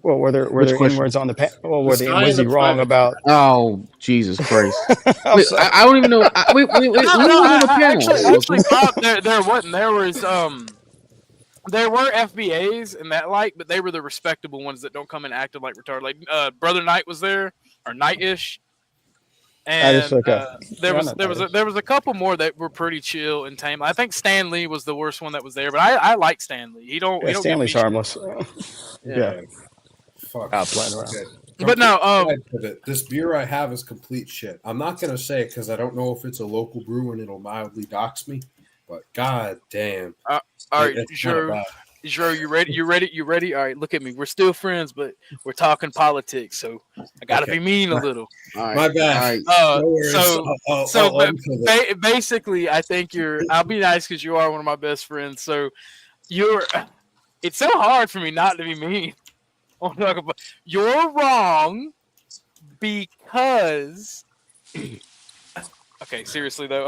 Well, were there Which question? N-words on the panel? Well, This guy was in he the wrong private- about? Oh, Jesus Christ! I'm Wait, sorry. I don't even know. Wait, No, who was on the panel? actually, Bob, there wasn't. There was there were FBAs and that like, but they were the respectable ones that don't come in acting like retarded. Like Brother Knight was there or Knight-ish, and just okay. there Yeah, was not there was Knight-ish. there was a couple more that were pretty chill and tame. I think Stan Lee was the worst one that was there, but I like Stan Lee. He don't. Yeah, he don't Stanley's get harmless. Yeah. Fuck. I'll play it around. Okay. But no, this beer I have is complete shit. I'm not gonna say it because I don't know if it's a local brew and it'll mildly dox me. But god damn. All right, It's kinda Drew. bad. Drew, you ready? You ready? You ready? All right, look at me. We're still friends, but we're talking politics, so I gotta Okay. be mean a little. All right. My bad. All right. No worries. I'll Basically, I think you're. I'll be nice because you are one of my best friends. So you're. It's so hard for me not to be mean. I wanna talk about- You're wrong because. Okay, seriously though,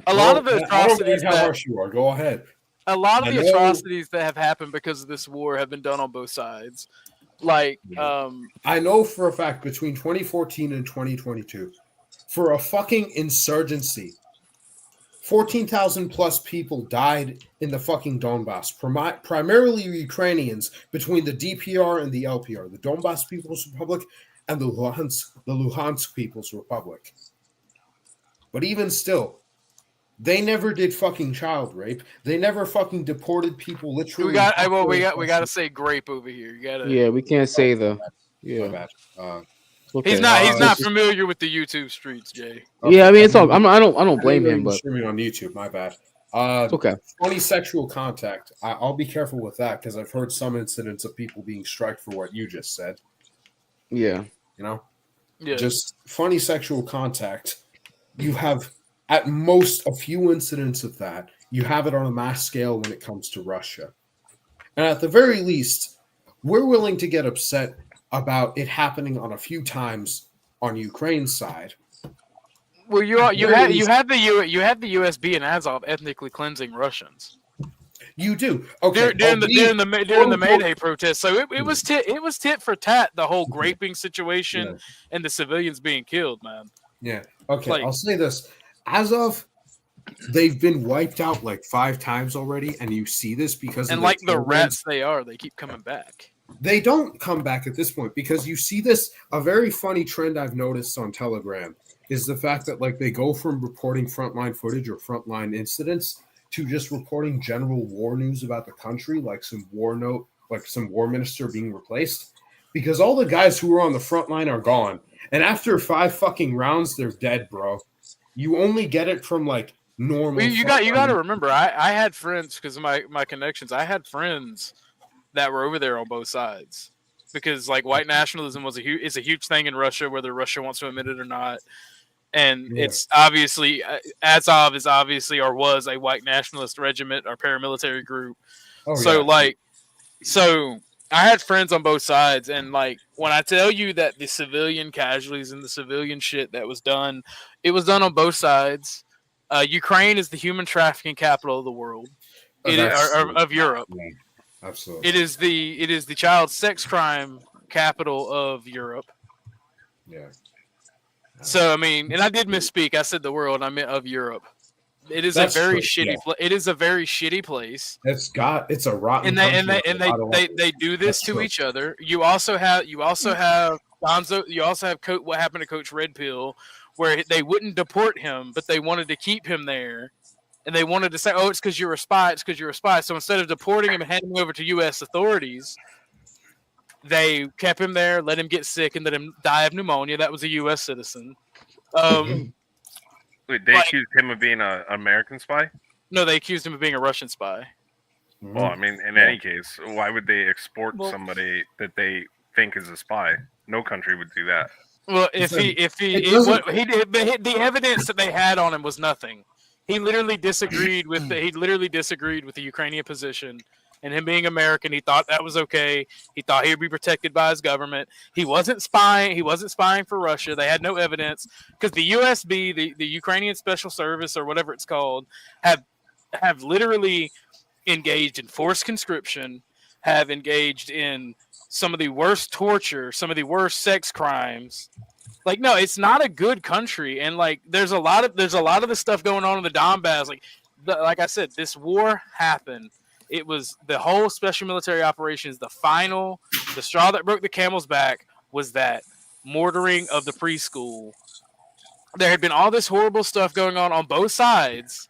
a lot of the atrocities how that harsh you are. Go ahead. a lot of I the know- atrocities that have happened because of this war have been done on both sides. Like, I know for a fact between 2014 and 2022, for a fucking insurgency. 14,000 plus people died in the fucking Donbass, primarily Ukrainians, between the DPR and the LPR, the Donbass People's Republic and the Luhansk People's Republic. But even still, they never did fucking child rape. They never fucking deported people literally. We got to say grape over here. You gotta. Yeah, we can't say the. My Yeah. bad. Okay. He's not familiar with the YouTube streets, Jay. Yeah, I mean it's all. I don't blame him, but streaming on YouTube. My bad. It's okay. Funny sexual contact. I'll be careful with that because I've heard some incidents of people being striked for what you just said. Yeah. You know. Yeah. Just funny sexual contact. You have at most a few incidents of that. You have it on a mass scale when it comes to Russia, and at the very least, we're willing to get upset about it happening on a few times on Ukraine's side. Well, you had the USB and Azov ethnically cleansing Russians. You do okay during the Mayday protest. So it was tit for tat, the whole graping situation and the civilians being killed, man. Yeah. Okay. I'll say this: Azov, they've been wiped out like 5 times already, and you see this because and like the rats they are, they keep coming back. They don't come back at this point because you see this. A very funny trend I've noticed on Telegram is the fact that like they go from reporting frontline footage or frontline incidents to just reporting general war news about the country, like some war minister being replaced, because all the guys who were on the front line are gone. And after 5 fucking rounds, they're dead, bro. You only get it from like normal. Well, you got to remember, I had friends because of my connections. I had friends that were over there on both sides because like white nationalism is a huge thing in Russia, whether Russia wants to admit it or not. And it's obviously Azov is obviously or was a white nationalist regiment or paramilitary group. So I had friends on both sides, and like when I tell you that the civilian casualties and the civilian shit that was done, it was done on both sides. Ukraine is the human trafficking capital of the world, of Europe. Yeah, absolutely. It is the child sex crime capital of Europe. Yeah. So I mean, and I did misspeak. I said the world. I meant of Europe. It is That's a very true, shitty. It is a very shitty place. It's a rotten. They do this to each other. You also have Gonzo. You also have what happened to Coach Red Pill, where they wouldn't deport him, but they wanted to keep him there, and they wanted to say, "Oh, it's because you're a spy. It's because you're a spy." So instead of deporting him and handing him over to U.S. authorities, they kept him there, let him get sick, and let him die of pneumonia. That was a U.S. citizen. Wait, they accused him of being an American spy? No, they accused him of being a Russian spy. Well, I mean, in any case, why would they export somebody that they think is a spy? No country would do that. Well, the evidence that they had on him was nothing. He literally disagreed with the Ukrainian position. And him being American, he thought that was okay. He thought he would be protected by his government. He wasn't spying. He wasn't spying for Russia. They had no evidence because the USB, the Ukrainian Special Service or whatever it's called, have literally engaged in forced conscription, have engaged in some of the worst torture, some of the worst sex crimes. Like, no, it's not a good country. And like, there's a lot of the stuff going on in the Donbass. Like I said, this war happened. It was the whole special military operations. The straw that broke the camel's back was that mortaring of the preschool. There had been all this horrible stuff going on both sides,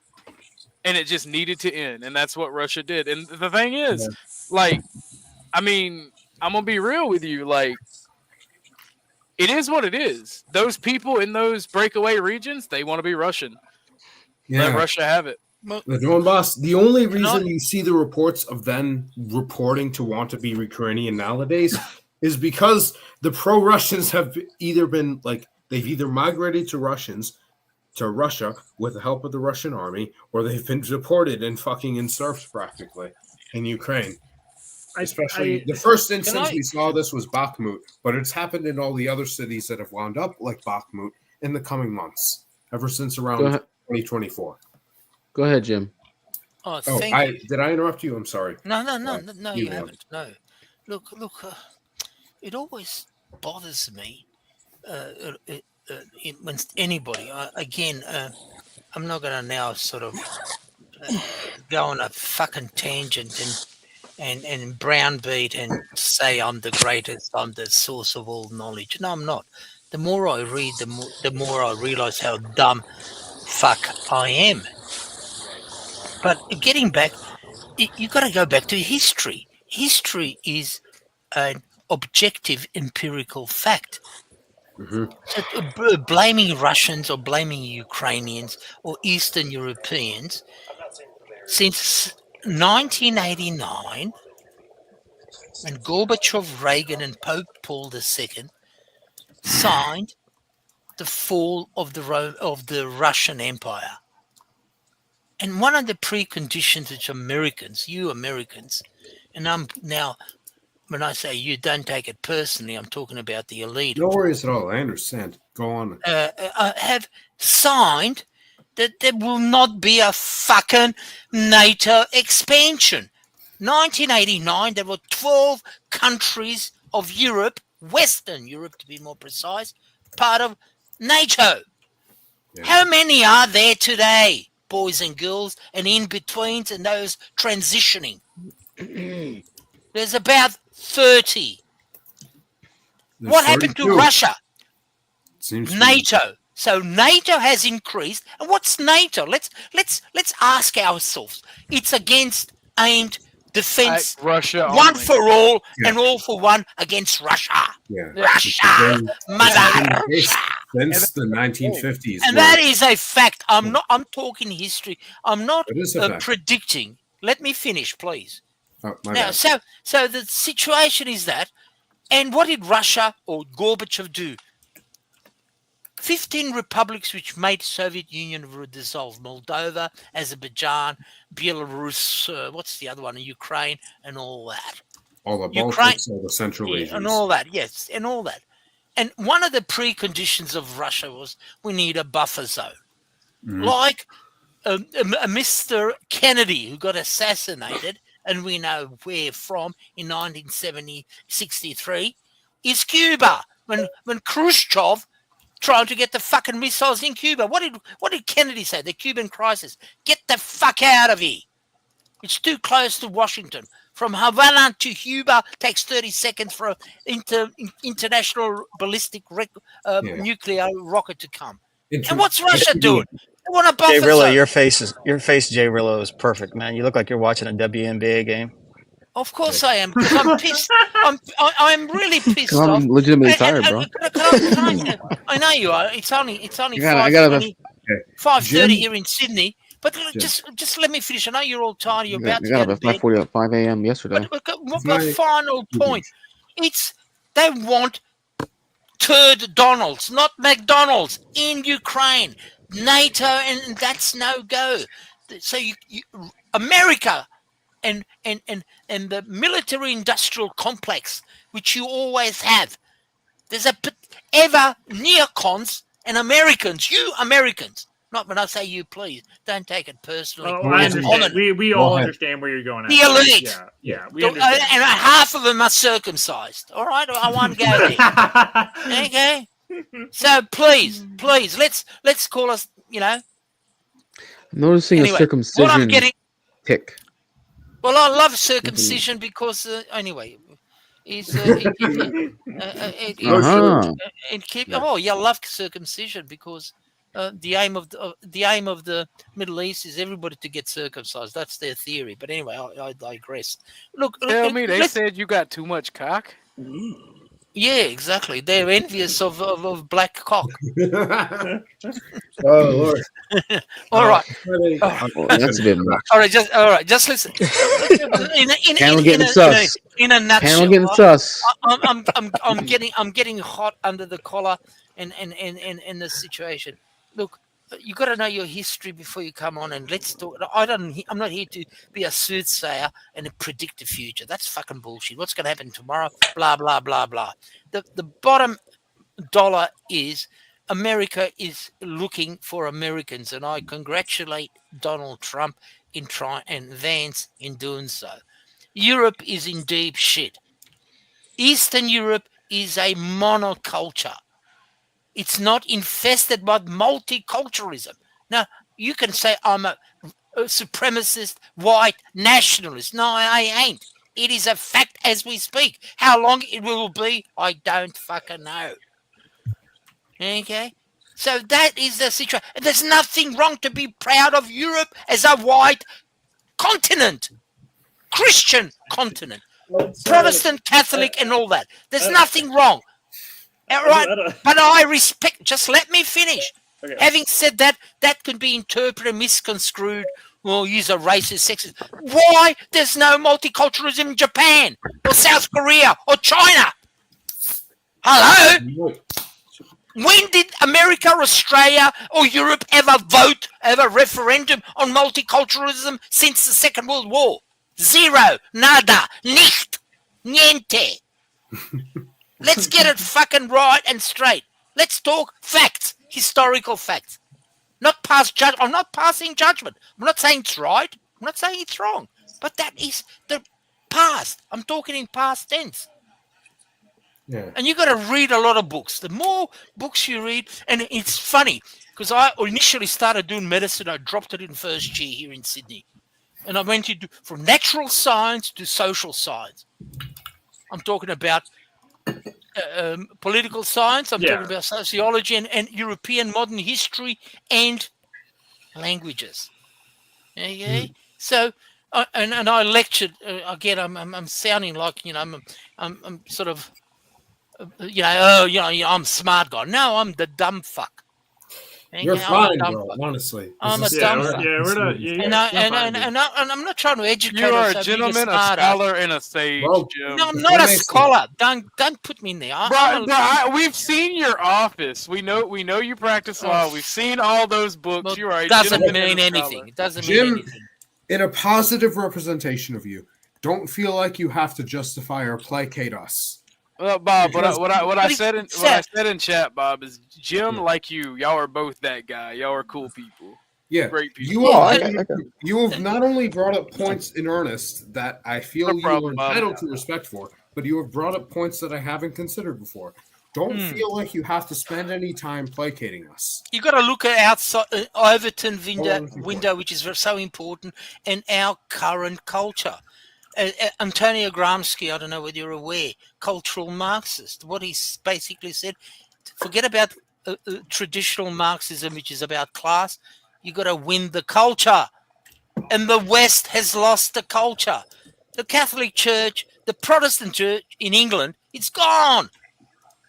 and it just needed to end. And that's what Russia did. And the thing is, like, I mean, I'm going to be real with you. Like, it is what it is. Those people in those breakaway regions, they want to be Russian. Yeah. Let Russia have it. The Donbass, the only reason you see the reports of them reporting to want to be Ukrainian nowadays is because the pro-Russians have either been like they've either migrated to Russia with the help of the Russian army, or they've been deported and fucking serfs practically in Ukraine. Especially the first instance we saw this was Bakhmut, but it's happened in all the other cities that have wound up like Bakhmut in the coming months, ever since around 2024. Go ahead, Jim. Did I interrupt you? I'm sorry. No, you haven't. No. Look. It always bothers me. when anybody, I'm not going to now sort of go on a fucking tangent and browbeat and say I'm the greatest, I'm the source of all knowledge. No, I'm not. The more I read, the more I realize how dumb fuck I am. But getting back, you got to go back to history. History is an objective empirical fact. Mm-hmm. So blaming Russians or blaming Ukrainians or Eastern Europeans since 1989, when Gorbachev, Reagan, and Pope Paul II signed the fall of the Russian Empire. And one of the preconditions which you Americans, and I'm now, when I say you, don't take it personally, I'm talking about the elite. No worries at all. I understand. Go on. Have signed that there will not be a fucking NATO expansion. 1989, there were 12 countries of Europe, Western Europe to be more precise, part of NATO. Yeah. How many are there today, boys and girls, and in-betweens and those transitioning? There's about 30. What happened to Russia? NATO. So NATO has increased. And what's NATO? Let's ask ourselves. It's against aimed defense, Russia one only. for all and all for one against Russia. Yeah. Russia, mother. Since the 1950s. And that is a fact. I'm talking history. I'm not fact. predicting. Let me finish, please. Oh, my now, bad. so the situation is that, and what did Russia or Gorbachev do? 15 republics which made Soviet Union were dissolved. Moldova, Azerbaijan, Belarus, what's the other one? Ukraine, and all that. All the Baltics, all the Central Asians. And all that, yes, and all that. And one of the preconditions of Russia was we need a buffer zone. Mm-hmm. Like a Mr. Kennedy, who got assassinated, and we know where from, in 1963, is Cuba. When Khrushchev trying to get the fucking missiles in Cuba. What did Kennedy say? The Cuban crisis. Get the fuck out of here. It's too close to Washington. From Havana to Cuba takes 30 seconds for an international ballistic nuclear rocket to come. And what's Russia doing? They want a buffer Jay Rillo, zone. your face, Jay Rillo, is perfect, man. You look like you're watching a WNBA game. Of course I am, because I'm pissed. I'm really pissed off. I'm legitimately tired, bro. I know you are. It's only 5:30 here in Sydney. But just let me finish. I know you're all tired. You're about to go to bed. 5:40 at 5 a.m. yesterday. But the final point, they want turd Donalds, not McDonald's, in Ukraine. NATO, and that's no go. So America and the military-industrial complex, which you always have. There's ever neocons and Americans. You Americans. Not when I say you, please. Don't take it personally. Oh, I understand. We all understand where you're going at. The elite. Yeah, we understand. And half of them are circumcised. All right? I want to go there. Okay? So please, let's call us, I'm noticing a circumcision tick. Well, I love circumcision because, anyway, is I love circumcision because the aim of the Middle East is everybody to get circumcised. That's their theory. But anyway, I digress. Look, tell me, they said you got too much cock. Yeah, exactly. They're envious of black cock. Oh Lord! All right. That's a bit much. All right, just listen. Panel getting sus. In a nutshell, Panel getting sus. I'm getting hot under the collar and the situation. Look, you got to know your history before you come on, and let's talk. I'm not here to be a soothsayer and predict the future. That's fucking bullshit. What's going to happen tomorrow? Blah blah blah blah. The bottom dollar is America is looking for Americans, and I congratulate Donald Trump and Vance in doing so. Europe is in deep shit. Eastern Europe is a monoculture. It's not infested by multiculturalism. Now, you can say I'm a supremacist white nationalist. No, I ain't. It is a fact as we speak. How long it will be, I don't fucking know. Okay? So that is the situation. And there's nothing wrong to be proud of Europe as a white continent, Christian continent, Protestant, Catholic, and all that. There's nothing wrong. All right? But I respect, just let me finish. Okay. Having said that, that can be interpreted, misconstrued, or use a racist, sexist. Why there's no multiculturalism in Japan, or South Korea, or China? Hello? When did America, Australia, or Europe ever vote, have a referendum on multiculturalism since the Second World War? Zero. Nada. Nicht. Niente. Let's get it fucking right and straight. Let's talk facts, historical facts. Not pass judgment. I'm not passing judgment. I'm not saying it's right. I'm not saying it's wrong. But that is the past. I'm talking in past tense. Yeah. And you got to read a lot of books. The more books you read, and it's funny because I initially started doing medicine. I dropped it in first year here in Sydney, and I went to do from natural science to social science. I'm talking about political science. I'm talking about sociology and European modern history and languages. Okay, so and I lectured again. I'm sounding like I'm sort of. I'm a smart guy. No, I'm the dumb fuck. You're fine, bro. Honestly, I'm a dumb fuck. we're not. And I'm not trying to educate. You are us, a so being gentleman, a smarter. scholar, and a sage, Jim. No, I'm not a scholar. Don't put me in there. We've seen your office. We know you practice law. We've seen all those books. Well, You are a doesn't gentleman mean and a anything. scholar. It doesn't Jim, mean anything. in a positive representation of you, don't feel like you have to justify or placate us. Well, Bob, what I said in chat, Bob, is Jim, Yeah. like y'all are both that guy. Y'all are cool people. Yeah, Great people. you have not only brought up points in earnest that I feel No problem, you are Bob. entitled to respect for, but you have brought up points that I haven't considered before. Don't feel like you have to spend any time placating us. You got to look at outside Overton window, which is so important, and our current culture. Antonio Gramsci, I don't know whether you're aware, cultural Marxist. What he basically said, forget about traditional Marxism, which is about class. You got to win the culture, and the West has lost the culture. The Catholic Church, the Protestant Church in England, it's gone.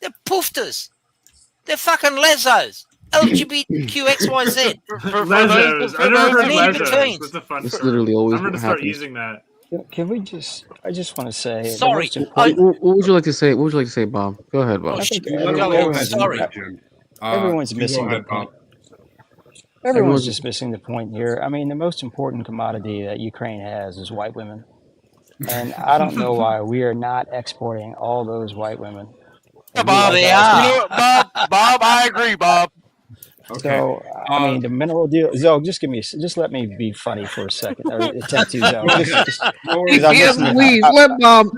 They're poofters. They're fucking lesos. LGBTQXYZ. Lesos. I never heard lesos. That's a fun It's term. literally always I'm going to what start happens. using that. Can we just? I just want to say. the Sorry, most important- What would you like to say? What would you like to say, Bob? Go ahead, Bob. I think everyone's everyone's missing the point. Everyone's just missing the point here. I mean, the most important commodity that Ukraine has is white women, and I don't know why we are not exporting all those white women. Bob, they you are. know what, Bob, I agree, Bob. So I mean, the mineral deal. Zoe, just let me be funny for a second. Or attempt to, Zoe. Let Bob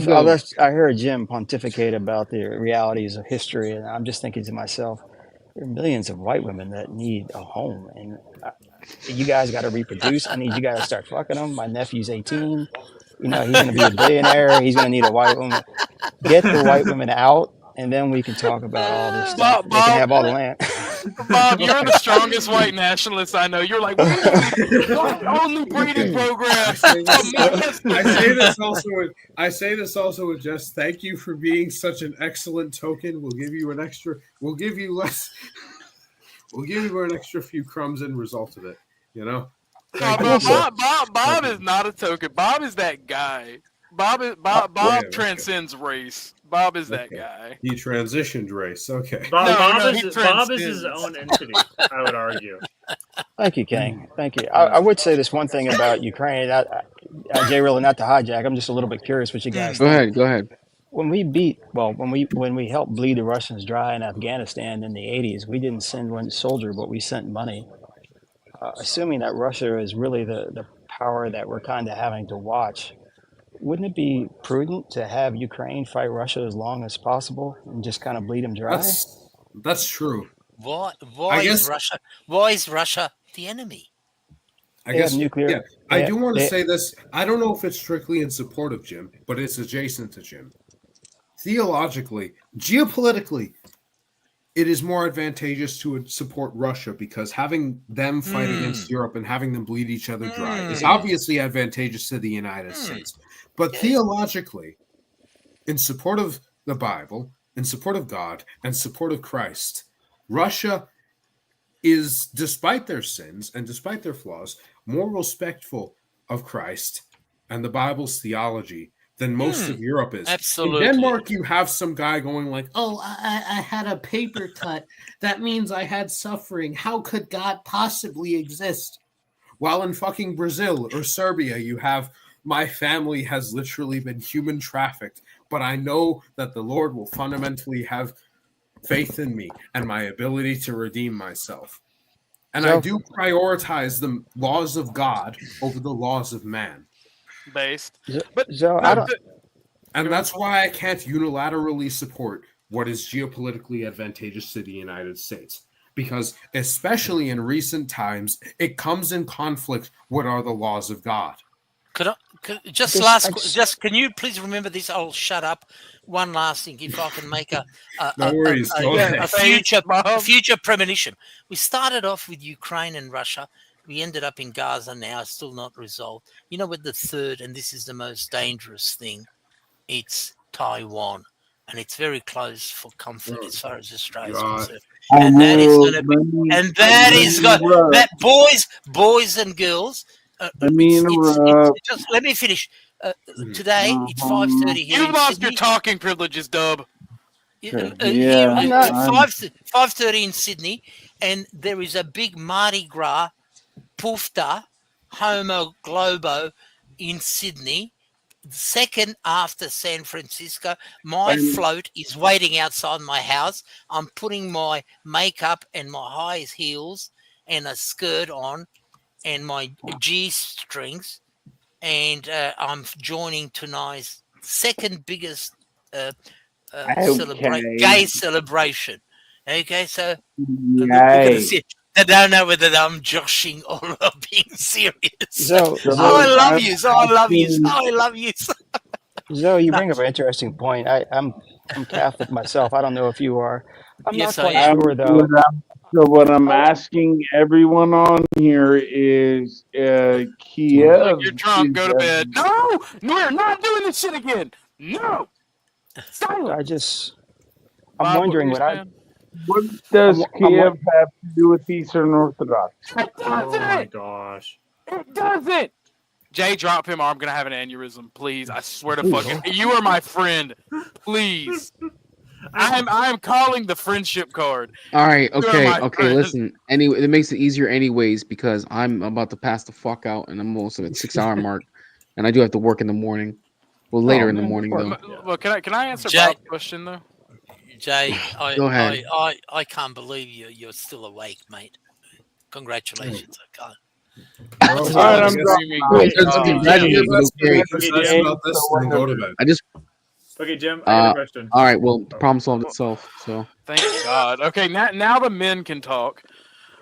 go. I heard Jim pontificate about the realities of history, and I'm just thinking to myself, there are millions of white women that need a home, and you guys got to reproduce. I need you guys to start fucking them. My nephew's 18. He's going to be a billionaire. He's going to need a white woman. Get the white women out, and then we can talk about all this stuff. They can have all the land. Bob, you're the strongest white nationalist I know. You're like, all new breeding programs. I say this also with just thank you for being such an excellent token. We'll give you an extra few crumbs in result of it. Bob is not a token. Bob is that guy. Bob transcends race. Bob is that guy. He transitioned race. Okay. Bob is his own entity, I would argue. Thank you, King. Thank you. I would say this one thing about Ukraine. Jay, really not to hijack. I'm just a little bit curious what you guys think. Go ahead. When we helped bleed the Russians dry in Afghanistan in the 80s, we didn't send one soldier, but we sent money. Assuming that Russia is really the power that we're kind of having to watch, wouldn't it be prudent to have Ukraine fight Russia as long as possible and just kind of bleed them dry? That's true. Why I is guess- Russia? Why is Russia the enemy? I They have guess nuclear- Yeah, I they- do want to they- say this. I don't know if it's strictly in support of Jim, but it's adjacent to Jim. Theologically, geopolitically, it is more advantageous to support Russia because having them fight against Europe and having them bleed each other dry is obviously advantageous to the United States. But theologically, in support of the Bible, in support of God, and support of Christ, Russia is, despite their sins and despite their flaws, more respectful of Christ and the Bible's theology than most of Europe is. Absolutely. In Denmark, you have some guy going like, "Oh, I had a paper cut. That means I had suffering. How could God possibly exist?" While in fucking Brazil or Serbia, you have, "My family has literally been human trafficked, but I know that the Lord will fundamentally have faith in me and my ability to redeem myself." And I do prioritize the laws of God over the laws of man. Based. And that's why I can't unilaterally support what is geopolitically advantageous to the United States. Because, especially in recent times, it comes in conflict with are the laws of God. Can you please remember this? I'll shut up. One last thing, if I can make a future premonition. We started off with Ukraine and Russia. We ended up in Gaza now, still not resolved. You know what the third, and this is the most dangerous thing, it's Taiwan. And it's very close for comfort as far as Australia is concerned. And that is going to be, and that is going, that boys and girls, just let me finish. Today it's 5:30 here. You in lost Sydney. your talking privileges, Dub. Here at 5:30 in Sydney, and there is a big Mardi Gras Pufta Homo Globo in Sydney. Second after San Francisco, my float is waiting outside my house. I'm putting my makeup and my high heels and a skirt on and my G-strings, and I'm joining tonight's second biggest gay celebration. Okay, so we're gonna see. I don't know whether I'm joshing or being serious. I love you. I love you. Zoe, you bring up an interesting point. I'm Catholic myself. I don't know if you are. I'm Yes, not I quite am. sure though. So what I'm asking everyone on here is, Kiev. You're drunk. Go to bed. No, we're not doing this shit again. No. Silence. I'm wondering what What does Kiev have to do with Eastern Orthodox? It doesn't. Oh my gosh. It doesn't. Jay, drop him or I'm going to have an aneurysm. Please. I swear to fucking. You are my friend. Please. I'm calling the friendship card. All right, You are okay, my okay. friend. Listen, anyway, it makes it easier anyways because I'm about to pass the fuck out and I'm almost at the 6 hour mark, and I do have to work in the morning. Well, later in the morning though. Well, can I answer Jay- Bob's question though? Jay, Go ahead. I can't believe you're still awake, mate. Congratulations. I can't. All right, I'm Okay, Jim, I have a question. All right, well, the problem solved itself. So Thank God. Okay, now the men can talk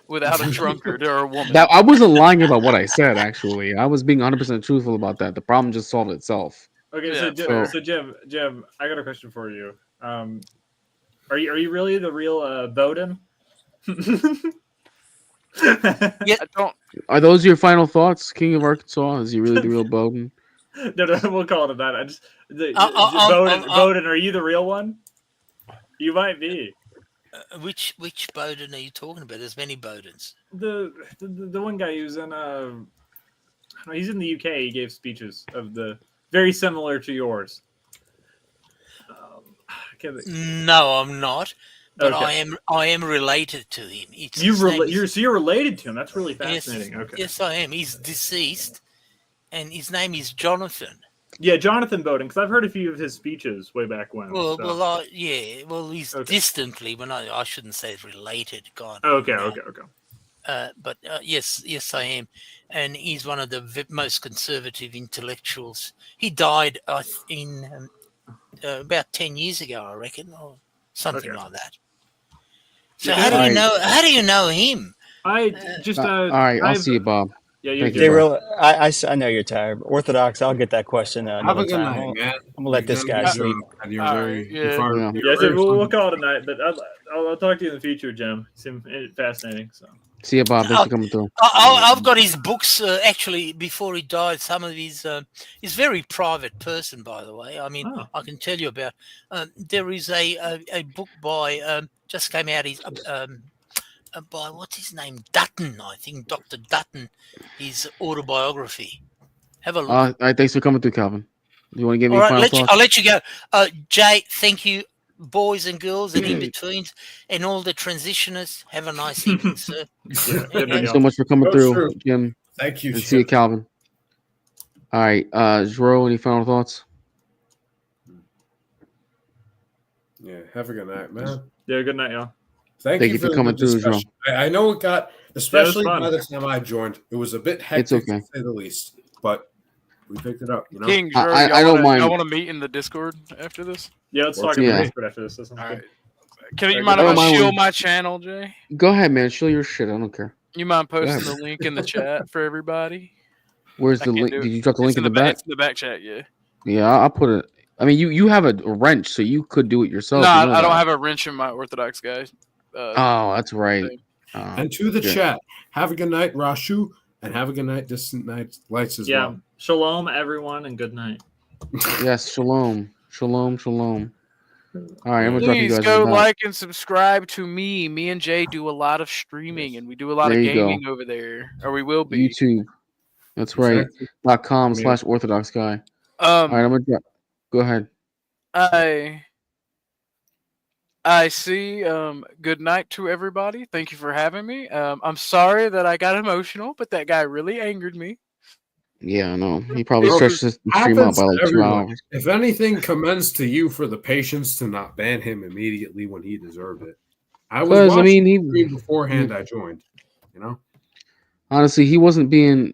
without a drunkard or a woman. that I wasn't lying about what I said. Actually, I was being 100% truthful about that. The problem just solved itself. Okay, Yeah, so Jim, I got a question for you. Are you really the real Bowden? Yeah. Are those your final thoughts, King of Arkansas? Is he really the real Bowden? No, we'll call it that. Bowden, are you the real one? You might be. Which Bowden are you talking about? There's many Bowdens. The one guy who's in he's in the UK. He gave speeches of the very similar to yours. No, I'm not. But Okay. I am related to him. You're related to him. That's really fascinating. Yes, Okay. yes, I am. He's deceased, and his name is Jonathan. Yeah, Jonathan Bowden, because I've heard a few of his speeches way back when. Well, so. he's distantly, but I shouldn't say related. God. Okay. But yes, I am, and he's one of the most conservative intellectuals. He died in about 10 years ago, I reckon, or something like that. So how do you know? How do you know him? I just all right, I'll see you, Bob. Yeah, Thank They you, Bob. real. I know you're tired. Orthodox. I'll get that question Have another a good time. night, man. I'm gonna let this guy sleep. And you're All very, right, you're yeah. far, Yeah. you're so very we'll fun. call it a night. But I'll talk to you in the future, Jim. Seem fascinating. So. See you, Bob. Thanks for coming through. I've got his books. Actually, before he died, some of his. He's a very private person, by the way. I mean, I can tell you about. There is a book by just came out. He's by what's his name, Dutton, I think, Dr. Dutton. His autobiography. Have a look. All right, thanks for coming through, Calvin. You want to give me All right, final thoughts? I'll let you go. Jay, thank you, boys and girls and in-betweens and all the transitioners. Have a nice evening, sir. Thank you so much for coming through, Jim. Thank you, And Jim. see you, Calvin. All right, Zero, any final thoughts? Yeah, have a good night, man. Yeah, good night, y'all. Thank you for coming through, discussion. I know it got, especially fun. by the time I joined, it was a bit hectic okay. to say the least, but we picked it up. You know? King, Drew, I don't mind. Y'all want to meet in the Discord after this? Yeah, let's talk about Discord after this. That sounds good. Can you mind if I shield my channel, Jay? Go ahead, man. Show your shit. I don't care. You mind posting ahead. the link in the chat for everybody? Where's I the can't link? do it. Did you drop the It's link in the back? back? It's in the back chat, yeah. Yeah, I'll put it. I mean, you have a wrench, so you could do it yourself. No, you know I don't that. have a wrench in my Orthodox guy. Oh, that's right. And to the chat, have a good night, Rashu, and have a good night, Distant Night Lights as well. Shalom, everyone, and good night. Yes, shalom, shalom, shalom. All right, I'm gonna drop you Please guys. go in the back. like and subscribe to me. Me and Jay do a lot of streaming, and we do a lot There of you go. gaming over there, or we will be. YouTube. That's right. .com/Orthodox guy. All right, I'm gonna drop. Go ahead. I see. Good night to everybody. Thank you for having me. I'm sorry that I got emotional, but that guy really angered me. Yeah, I know. He probably Bro, stretched this stream out happens by to like 2 everyone. hours. If anything, commends to you for the patience to not ban him immediately when he deserved it. I was 'Cause, I watching mean, the stream beforehand I joined. You know, Honestly, he wasn't being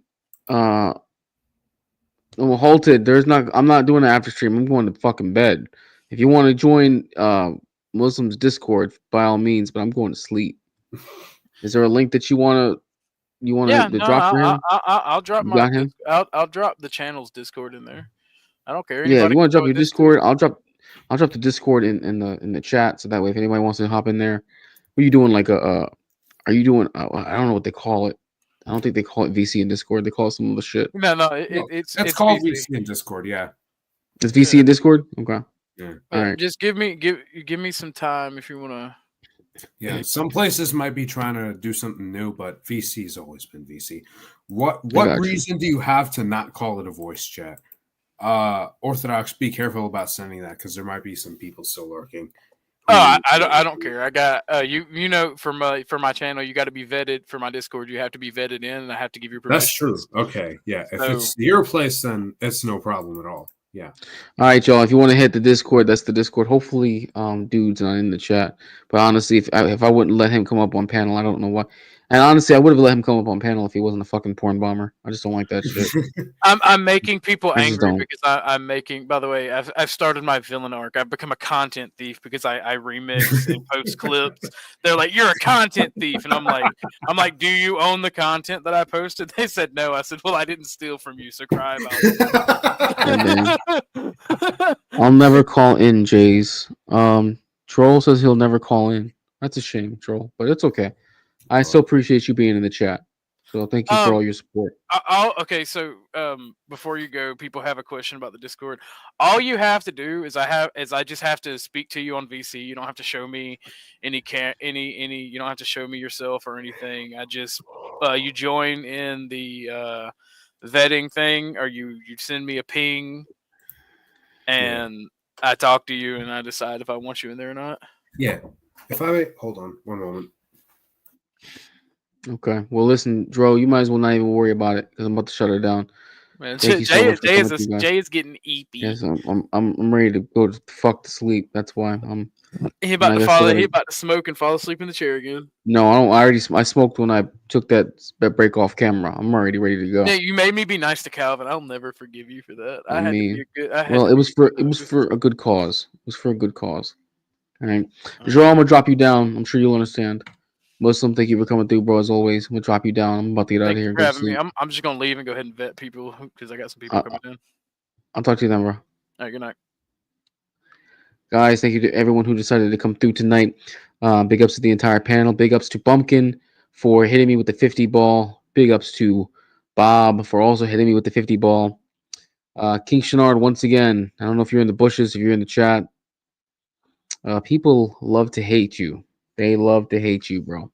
halted. I'm not doing an after stream. I'm going to fucking bed. If you want to join Muslims Discord, by all means, but I'm going to sleep. Is there a link that you want to drop for him? I'll drop You my. got him? I'll drop the channel's Discord in there. I don't care. Yeah, if you want to drop can your join this Discord, I'll drop the Discord in the chat, so that way if anybody wants to hop in there, what are you doing? Like are you doing? I don't know what they call it. I don't think they call it VC in Discord. They call it some other shit. No, it's called VC. VC in Discord. Yeah, It's VC in Discord. Okay. Yeah. All right. Just give me some time if you want to. Yeah, some places might be trying to do something new, but VC's always been VC. What got you. reason do you have to not call it a voice chat? Orthodox, be careful about sending that because there might be some people still lurking. Oh, I don't care. I got you know for my channel you got to be vetted. For my Discord you have to be vetted in, and I have to give you permission. That's true. Okay, yeah. If So- it's your place, then it's no problem at all. Yeah. All right, y'all. If you want to hit the Discord, that's the Discord. Hopefully, dude's not in the chat. But honestly, if I wouldn't let him come up on panel, I don't know why. And honestly, I would have let him come up on panel if he wasn't a fucking porn bomber. I just don't like that shit. I'm making people I just angry don't. because I'm making. By the way, I've started my villain arc. I've become a content thief because I remix and post clips. They're like, "You're a content thief," and I'm like, "Do you own the content that I posted?" They said no. I said, "Well, I didn't steal from you, so cry about it." I'll never call in, Jays. Troll says he'll never call in. That's a shame, Troll, but it's okay. I still appreciate you being in the chat. So thank you for all your support. Okay, so before you go, people have a question about the Discord. All you have to do is I just have to speak to you on VC. You don't have to show me any. You don't have to show me yourself or anything. I just you join in the vetting thing, or you send me a ping, and I talk to you, and I decide if I want you in there or not. Yeah. If I may, hold on one moment. Okay. Well, listen, Dro, you might as well not even worry about it because I'm about to shut her down. Man, Thank you so much for coming through, guys. Jay is getting eepy. Yes, I'm ready to go to fuck to sleep. That's why I'm. He about and to I guess fall. I He gotta- about to smoke and fall asleep in the chair again. No, I don't. I smoked when I took that break off camera. I'm already ready to go. Yeah, you made me be nice to Calvin. I'll never forgive you for that. I had to be a good. I had well, to it be was for a good cause. It was for a good cause. All right, Joel, I'm gonna drop you down. I'm sure you'll understand. Muslim, thank you for coming through, bro. As always, I'm gonna drop you down. I'm about to get out of Thank here you and for go to having me. sleep. I'm just gonna leave and go ahead and vet people because I got some people coming in. I'll talk to you then, bro. All right, good night. Guys, thank you to everyone who decided to come through tonight. Big ups to the entire panel. Big ups to Bumpkin for hitting me with the 50 ball. Big ups to Bob for also hitting me with the 50 ball. King Shenard, once again, I don't know if you're in the bushes, if you're in the chat. People love to hate you. They love to hate you, bro.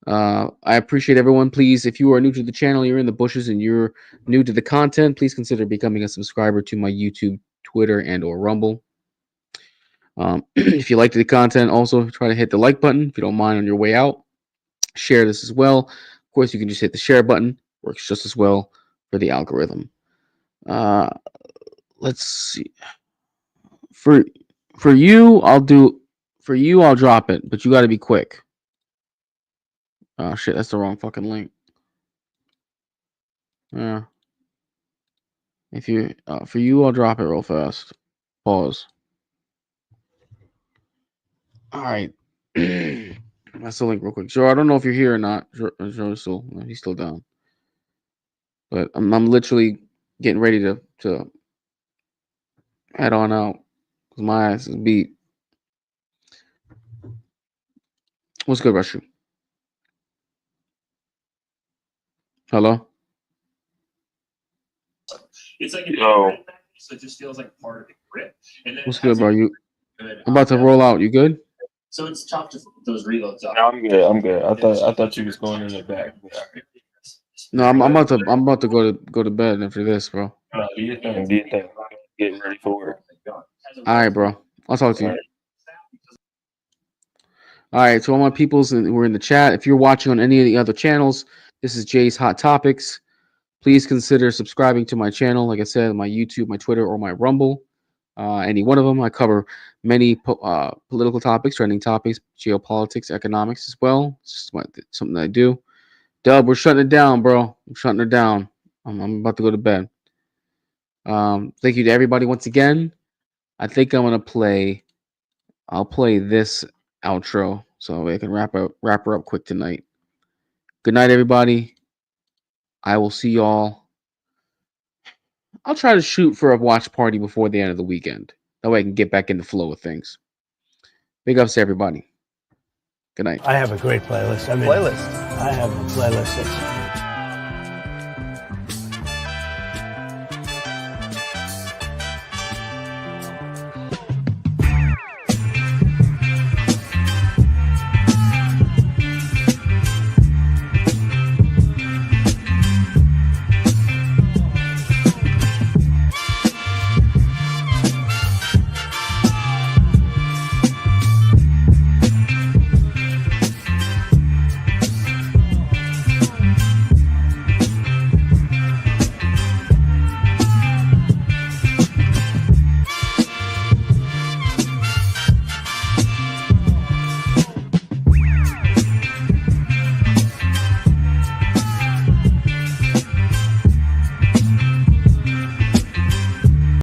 I appreciate everyone. Please, if you are new to the channel, you're in the bushes, and you're new to the content, please consider becoming a subscriber to my YouTube, Twitter, and or Rumble. If you liked the content, also try to hit the like button if you don't mind on your way out. Share this as well. Of course, you can just hit the share button. Works just as well for the algorithm. Let's see. For you, I'll drop it, but you got to be quick. Oh shit, that's the wrong fucking link. Yeah. If you for you, I'll drop it real fast. Pause. All right. That's the link real quick. Joe, I don't know if you're here or not. Joe's still he's still down. But I'm literally getting ready to head on out because my ass is beat. What's good, Rushu? Hello? It's like so it just feels like part of the grip. And then What's good, bro? I'm about to roll out. You good? So it's tough to those reloads up. No, I'm good. I'm good. I thought you was going in the back. No, I'm about to go to bed after this, bro. Do your thing. Do your thing. Getting ready for work. All right, bro. I'll talk to you. All right, to all my peoples who are in the chat, if you're watching on any of the other channels, this is Jay's Hot Topics. Please consider subscribing to my channel. Like I said, my YouTube, my Twitter, or my Rumble. Any one of them. I cover many political topics, trending topics, geopolitics, economics as well. It's just something that I do. Dub, we're shutting it down, bro. I'm shutting it down. I'm about to go to bed. Thank you to everybody once again. I think I'm gonna play. I'll play this outro so I can wrap her up quick tonight. Good night, everybody. I will see y'all. I'll try to shoot for a watch party before the end of the weekend. That way I can get back in the flow of things. Big ups to everybody. Good night. I have a great playlist. I have a playlist that's